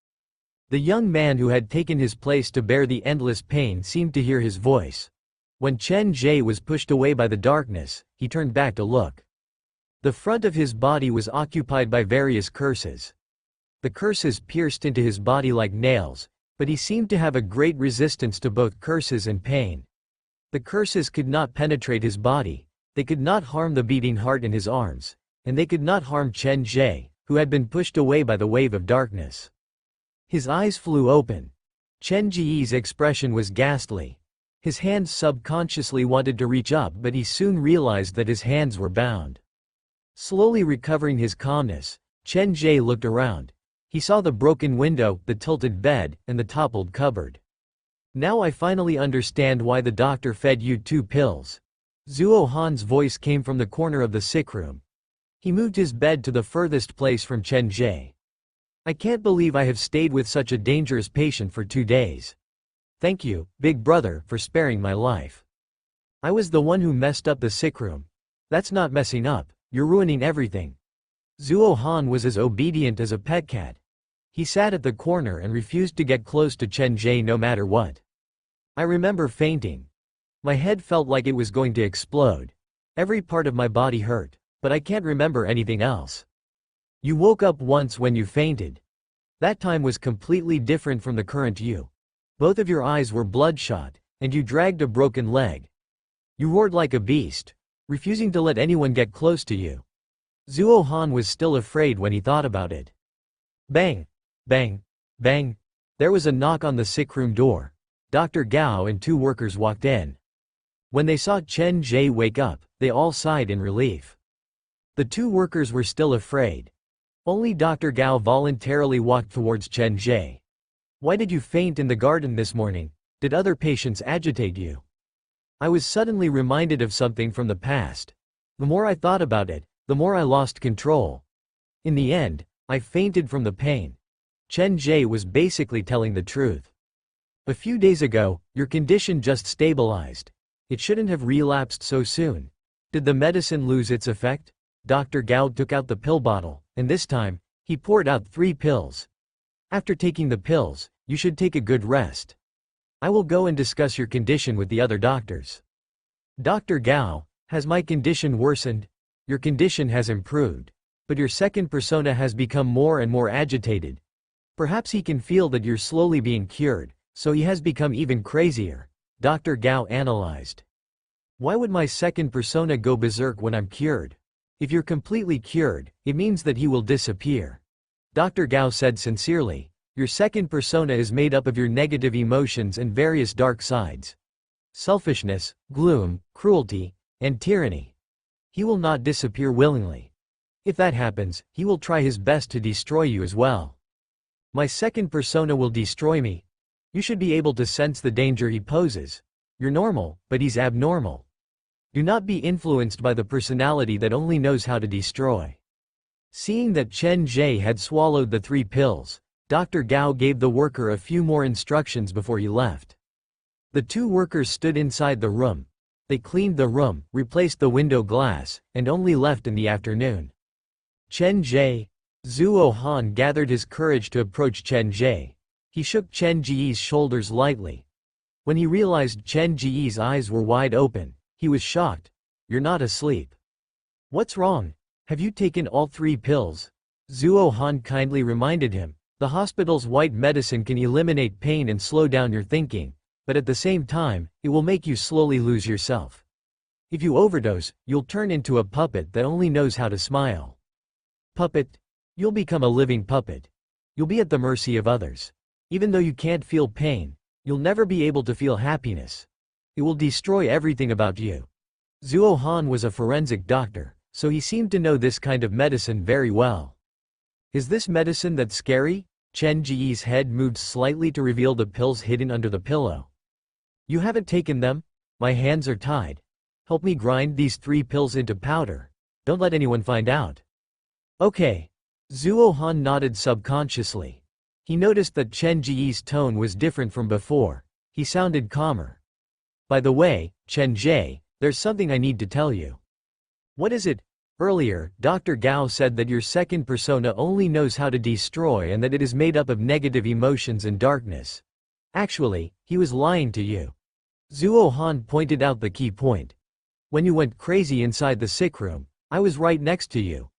Speaker 1: The young man who had taken his place to bear the endless pain seemed to hear his voice. When Chen Ge was pushed away by the darkness, he turned back to look. The front of his body was occupied by various curses. The curses pierced into his body like nails, but he seemed to have a great resistance to both curses and pain. The curses could not penetrate his body, they could not harm the beating heart in his arms, and they could not harm Chen Ge, who had been pushed away by the wave of darkness. His eyes flew open. Chen Ge's expression was ghastly. His hands subconsciously wanted to reach up, but he soon realized that his hands were bound. Slowly recovering his calmness, Chen Ge looked around. He saw the broken window, the tilted bed, and the toppled cupboard. Now I finally understand why the doctor fed you 2 pills. Zuo Han's voice came from the corner of the sick room. He moved his bed to the furthest place from Chen Ge. I can't believe I have stayed with such a dangerous patient for 2 days. Thank you, big brother, for sparing my life. I was the one who messed up the sick room. That's not messing up, you're ruining everything. Zuo Han was as obedient as a pet cat. He sat at the corner and refused to get close to Chen Ge no matter what. I remember fainting. My head felt like it was going to explode. Every part of my body hurt, but I can't remember anything else. You woke up once when you fainted. That time was completely different from the current you. Both of your eyes were bloodshot, and you dragged a broken leg. You roared like a beast, refusing to let anyone get close to you. Zuo Han was still afraid when he thought about it. Bang! Bang! Bang! There was a knock on the sick room door. Dr. Gao and 2 workers walked in. When they saw Chen Ge wake up, they all sighed in relief. The 2 workers were still afraid. Only Dr. Gao voluntarily walked towards Chen Ge. Why did you faint in the garden this morning? Did other patients agitate you? I was suddenly reminded of something from the past. The more I thought about it, the more I lost control. In the end, I fainted from the pain. Chen Ge was basically telling the truth. A few days ago, your condition just stabilized. It shouldn't have relapsed so soon. Did the medicine lose its effect? Dr. Gao took out the pill bottle, and this time, he poured out 3 pills. After taking the pills, you should take a good rest. I will go and discuss your condition with the other doctors. Dr. Gao, has my condition worsened? Your condition has improved, but your second persona has become more and more agitated. Perhaps he can feel that you're slowly being cured, so he has become even crazier. Dr. Gao analyzed. Why would my second persona go berserk when I'm cured? If you're completely cured, it means that he will disappear. Dr. Gao said sincerely, your second persona is made up of your negative emotions and various dark sides. Selfishness, gloom, cruelty, and tyranny. He will not disappear willingly. If that happens, he will try his best to destroy you as well. My second persona will destroy me. You should be able to sense the danger he poses. You're normal, but he's abnormal. Do not be influenced by the personality that only knows how to destroy. Seeing that Chen Ge had swallowed the 3 pills, Dr. Gao gave the worker a few more instructions before he left. The 2 workers stood inside the room. They cleaned the room, replaced the window glass, and only left in the afternoon. Chen Ge. Zuo Han gathered his courage to approach Chen Ge. He shook Chen Ge's shoulders lightly. When he realized Chen Ge's eyes were wide open, he was shocked. You're not asleep. What's wrong? Have you taken all 3 pills? Zuo Han kindly reminded him. The hospital's white medicine can eliminate pain and slow down your thinking, but at the same time, it will make you slowly lose yourself. If you overdose, you'll turn into a puppet that only knows how to smile. Puppet? You'll become a living puppet. You'll be at the mercy of others. Even though you can't feel pain, you'll never be able to feel happiness. It will destroy everything about you. Zuo Han was a forensic doctor, so he seemed to know this kind of medicine very well. Is this medicine that scary? Chen Ge's head moved slightly to reveal the pills hidden under the pillow. You haven't taken them? My hands are tied. Help me grind these 3 pills into powder. Don't let anyone find out. Okay. Zhuo Han nodded subconsciously. He noticed that Chen Ge's tone was different from before. He sounded calmer. By the way, Chen Ge, there's something I need to tell you. What is it? Earlier, Dr. Gao said that your second persona only knows how to destroy and that it is made up of negative emotions and darkness. Actually, he was lying to you. Zhuo Han pointed out the key point. When you went crazy inside the sick room, I was right next to you.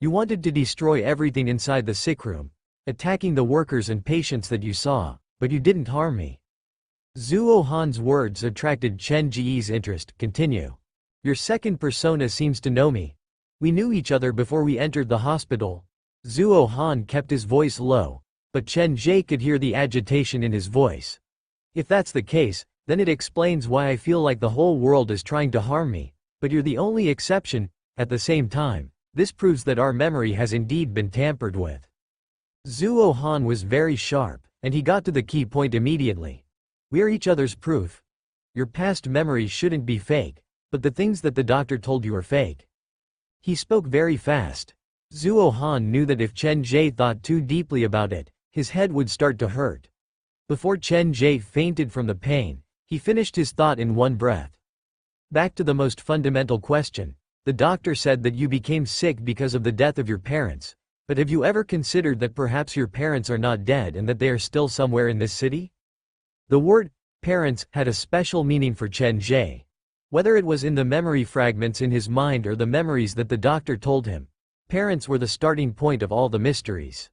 Speaker 1: You wanted to destroy everything inside the sick room, attacking the workers and patients that you saw, but you didn't harm me. Zhuo Han's words attracted Chen Ge's interest. Continue. Your second persona seems to know me. We knew each other before we entered the hospital. Zhuo Han kept his voice low, but Chen Ge could hear the agitation in his voice. If that's the case, then it explains why I feel like the whole world is trying to harm me, but you're the only exception. At the same time, this proves that our memory has indeed been tampered with. Zhuo Han was very sharp, and he got to the key point immediately. We are each other's proof. Your past memories shouldn't be fake, but the things that the doctor told you are fake. He spoke very fast. Zhuo Han knew that if Chen Ge thought too deeply about it, his head would start to hurt. Before Chen Ge fainted from the pain, he finished his thought in one breath. Back to the most fundamental question. The doctor said that you became sick because of the death of your parents, but have you ever considered that perhaps your parents are not dead and that they are still somewhere in this city? The word parents had a special meaning for Chen Ge. Whether it was in the memory fragments in his mind or the memories that the doctor told him, parents were the starting point of all the mysteries.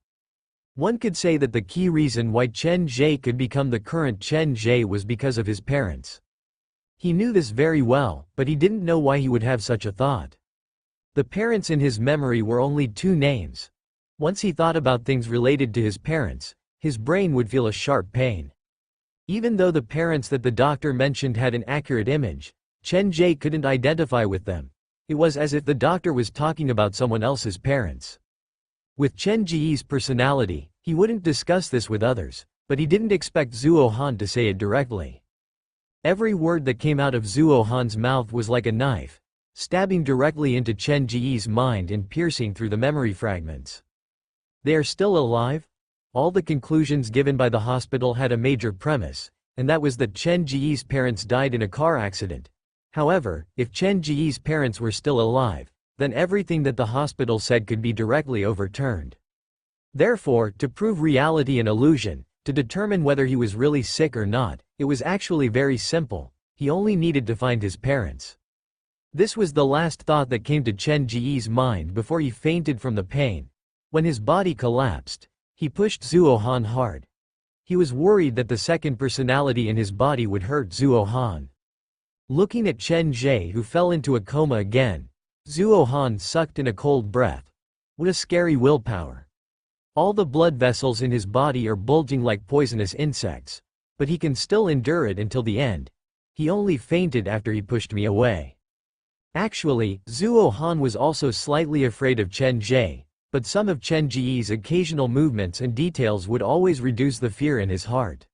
Speaker 1: One could say that the key reason why Chen Ge could become the current Chen Ge was because of his parents. He knew this very well, but he didn't know why he would have such a thought. The parents in his memory were only 2 names. Once he thought about things related to his parents, his brain would feel a sharp pain. Even though the parents that the doctor mentioned had an accurate image, Chen Ge couldn't identify with them. It was as if the doctor was talking about someone else's parents. With Chen Ge's personality, he wouldn't discuss this with others, but he didn't expect Zhuo Han to say it directly. Every word that came out of Zhuo Han's mouth was like a knife, stabbing directly into Chen Ge's mind and piercing through the memory fragments. They are still alive? All the conclusions given by the hospital had a major premise, and that was that Chen Ge's parents died in a car accident. However, if Chen Ge's parents were still alive, then everything that the hospital said could be directly overturned. Therefore, to prove reality an illusion, to determine whether he was really sick or not, it was actually very simple. He only needed to find his parents. This was the last thought that came to Chen Ge's mind before he fainted from the pain. When his body collapsed, he pushed Zhuo Han hard. He was worried that the second personality in his body would hurt Zhuo Han. Looking at Chen Ge, who fell into a coma again, Zhuo Han sucked in a cold breath. What a scary willpower. All the blood vessels in his body are bulging like poisonous insects. But he can still endure it until the end. He only fainted after he pushed me away. Actually, Zhuo Han was also slightly afraid of Chen Ge, but some of Chen Ge's occasional movements and details would always reduce the fear in his heart.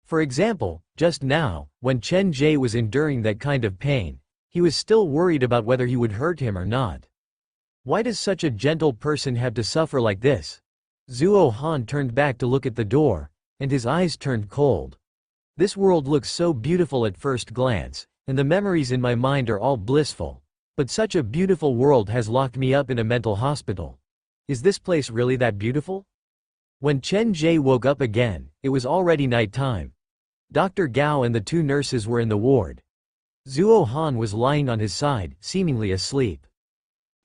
Speaker 1: For example, just now, when Chen Ge was enduring that kind of pain, he was still worried about whether he would hurt him or not. Why does such a gentle person have to suffer like this? Zhuo Han turned back to look at the door, and his eyes turned cold. This world looks so beautiful at first glance, and the memories in my mind are all blissful. But such a beautiful world has locked me up in a mental hospital. Is this place really that beautiful? When Chen Ge woke up again, it was already night time. Dr. Gao and the 2 nurses were in the ward. Zhuo Han was lying on his side, seemingly asleep.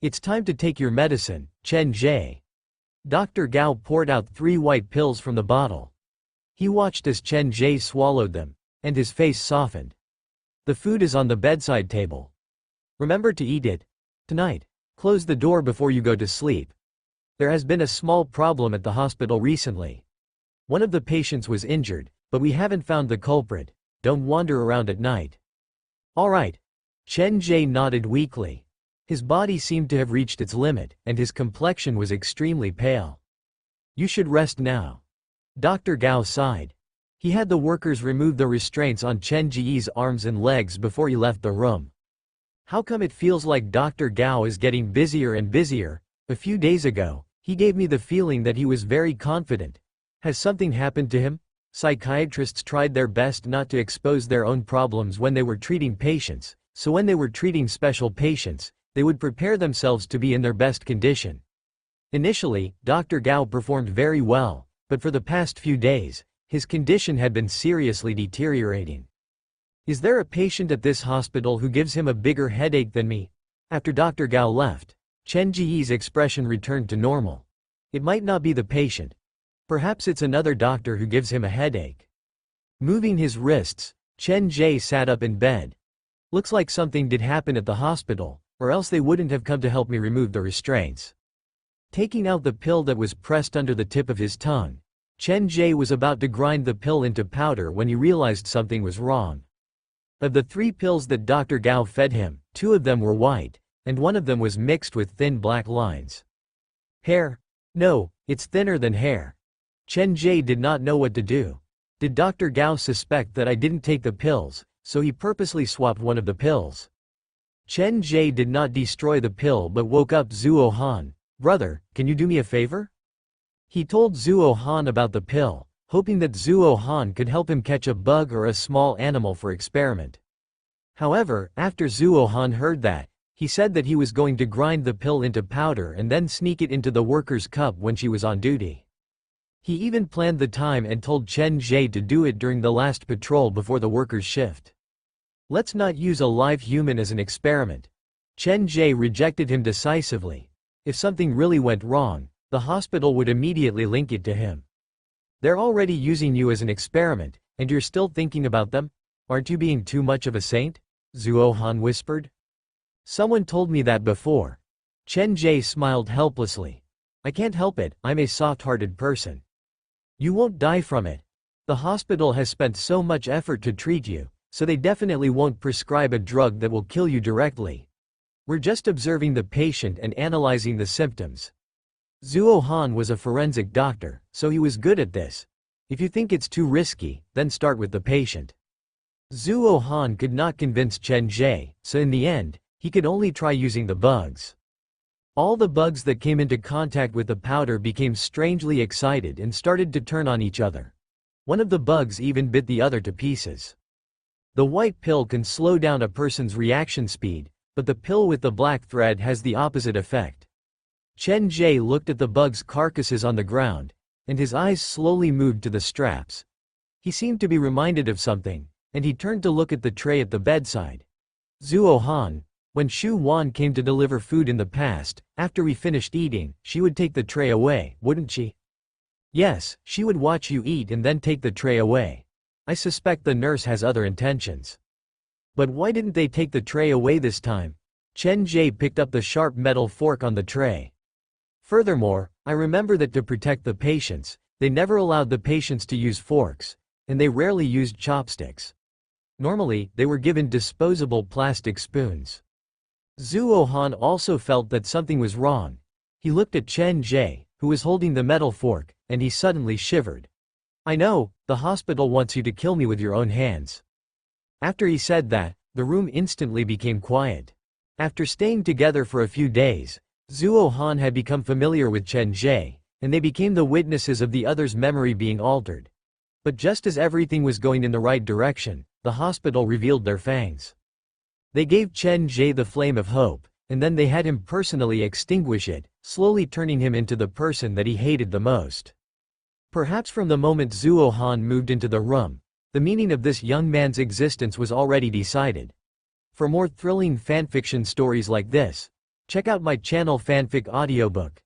Speaker 1: It's time to take your medicine, Chen Ge. Dr. Gao poured out 3 white pills from the bottle. He watched as Chen Ge swallowed them, and his face softened. The food is on the bedside table. Remember to eat it. Tonight. Close the door before you go to sleep. There has been a small problem at the hospital recently. One of the patients was injured, but we haven't found the culprit. Don't wander around at night. All right. Chen Ge nodded weakly. His body seemed to have reached its limit, and his complexion was extremely pale. You should rest now. Dr. Gao sighed. He had the workers remove the restraints on Chen Ge's arms and legs before he left the room. How come it feels like Dr. Gao is getting busier and busier? A few days ago, he gave me the feeling that he was very confident. Has something happened to him? Psychiatrists tried their best not to expose their own problems when they were treating patients, so when they were treating special patients, they would prepare themselves to be in their best condition. Initially, Dr. Gao performed very well, but for the past few days, his condition had been seriously deteriorating. Is there a patient at this hospital who gives him a bigger headache than me? After Dr. Gao left, Chen Ge's expression returned to normal. It might not be the patient. Perhaps it's another doctor who gives him a headache. Moving his wrists, Chen Ge sat up in bed. Looks like something did happen at the hospital, or else they wouldn't have come to help me remove the restraints. Taking out the pill that was pressed under the tip of his tongue, Chen Ge was about to grind the pill into powder when he realized something was wrong. Of the 3 pills that Dr. Gao fed him, 2 of them were white, and 1 of them was mixed with thin black lines. Hair? No, it's thinner than hair. Chen Ge did not know what to do. Did Dr. Gao suspect that I didn't take the pills, so he purposely swapped one of the pills? Chen Ge did not destroy the pill but woke up Zuo Han. Brother, can you do me a favor? He told Zuo Han about the pill, hoping that Zuo Han could help him catch a bug or a small animal for experiment. However, after Zuo Han heard that, he said that he was going to grind the pill into powder and then sneak it into the worker's cup when she was on duty. He even planned the time and told Chen Ge to do it during the last patrol before the worker's shift. Let's not use a live human as an experiment. Chen Ge rejected him decisively. If something really went wrong, the hospital would immediately link it to him. They're already using you as an experiment, and you're still thinking about them? Aren't you being too much of a saint? Zuo Han whispered. Someone told me that before. Chen Ge smiled helplessly. I can't help it, I'm a soft-hearted person. You won't die from it. The hospital has spent so much effort to treat you, so they definitely won't prescribe a drug that will kill you directly. We're just observing the patient and analyzing the symptoms. Zuo Han was a forensic doctor, so he was good at this. If you think it's too risky, then start with the patient. Zuo Han could not convince Chen Ge, so in the end, he could only try using the bugs. All the bugs that came into contact with the powder became strangely excited and started to turn on each other. One of the bugs even bit the other to pieces. The white pill can slow down a person's reaction speed, but the pill with the black thread has the opposite effect. Chen Ge looked at the bugs' carcasses on the ground, and his eyes slowly moved to the straps. He seemed to be reminded of something, and he turned to look at the tray at the bedside. Zuo Han, when Xu Wan came to deliver food in the past, after we finished eating, she would take the tray away, wouldn't she? Yes, she would watch you eat and then take the tray away. I suspect the nurse has other intentions. But why didn't they take the tray away this time? Chen Ge picked up the sharp metal fork on the tray. Furthermore, I remember that to protect the patients, they never allowed the patients to use forks, and they rarely used chopsticks. Normally, they were given disposable plastic spoons. Zuo Han also felt that something was wrong. He looked at Chen Ge, who was holding the metal fork, and he suddenly shivered. I know, the hospital wants you to kill me with your own hands. After he said that, the room instantly became quiet. After staying together for a few days, Zuo Han had become familiar with Chen Ge, and they became the witnesses of the other's memory being altered. But just as everything was going in the right direction, the hospital revealed their fangs. They gave Chen Ge the flame of hope, and then they had him personally extinguish it, slowly turning him into the person that he hated the most. Perhaps from the moment Zuo Han moved into the room, the meaning of this young man's existence was already decided. For more thrilling fanfiction stories like this, check out my channel Fanfic Audiobook.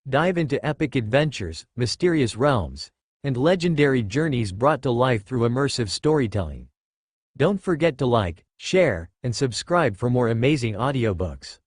Speaker 1: Dive into epic adventures, mysterious realms, and legendary journeys brought to life through immersive storytelling. Don't forget to like, share, and subscribe for more amazing audiobooks.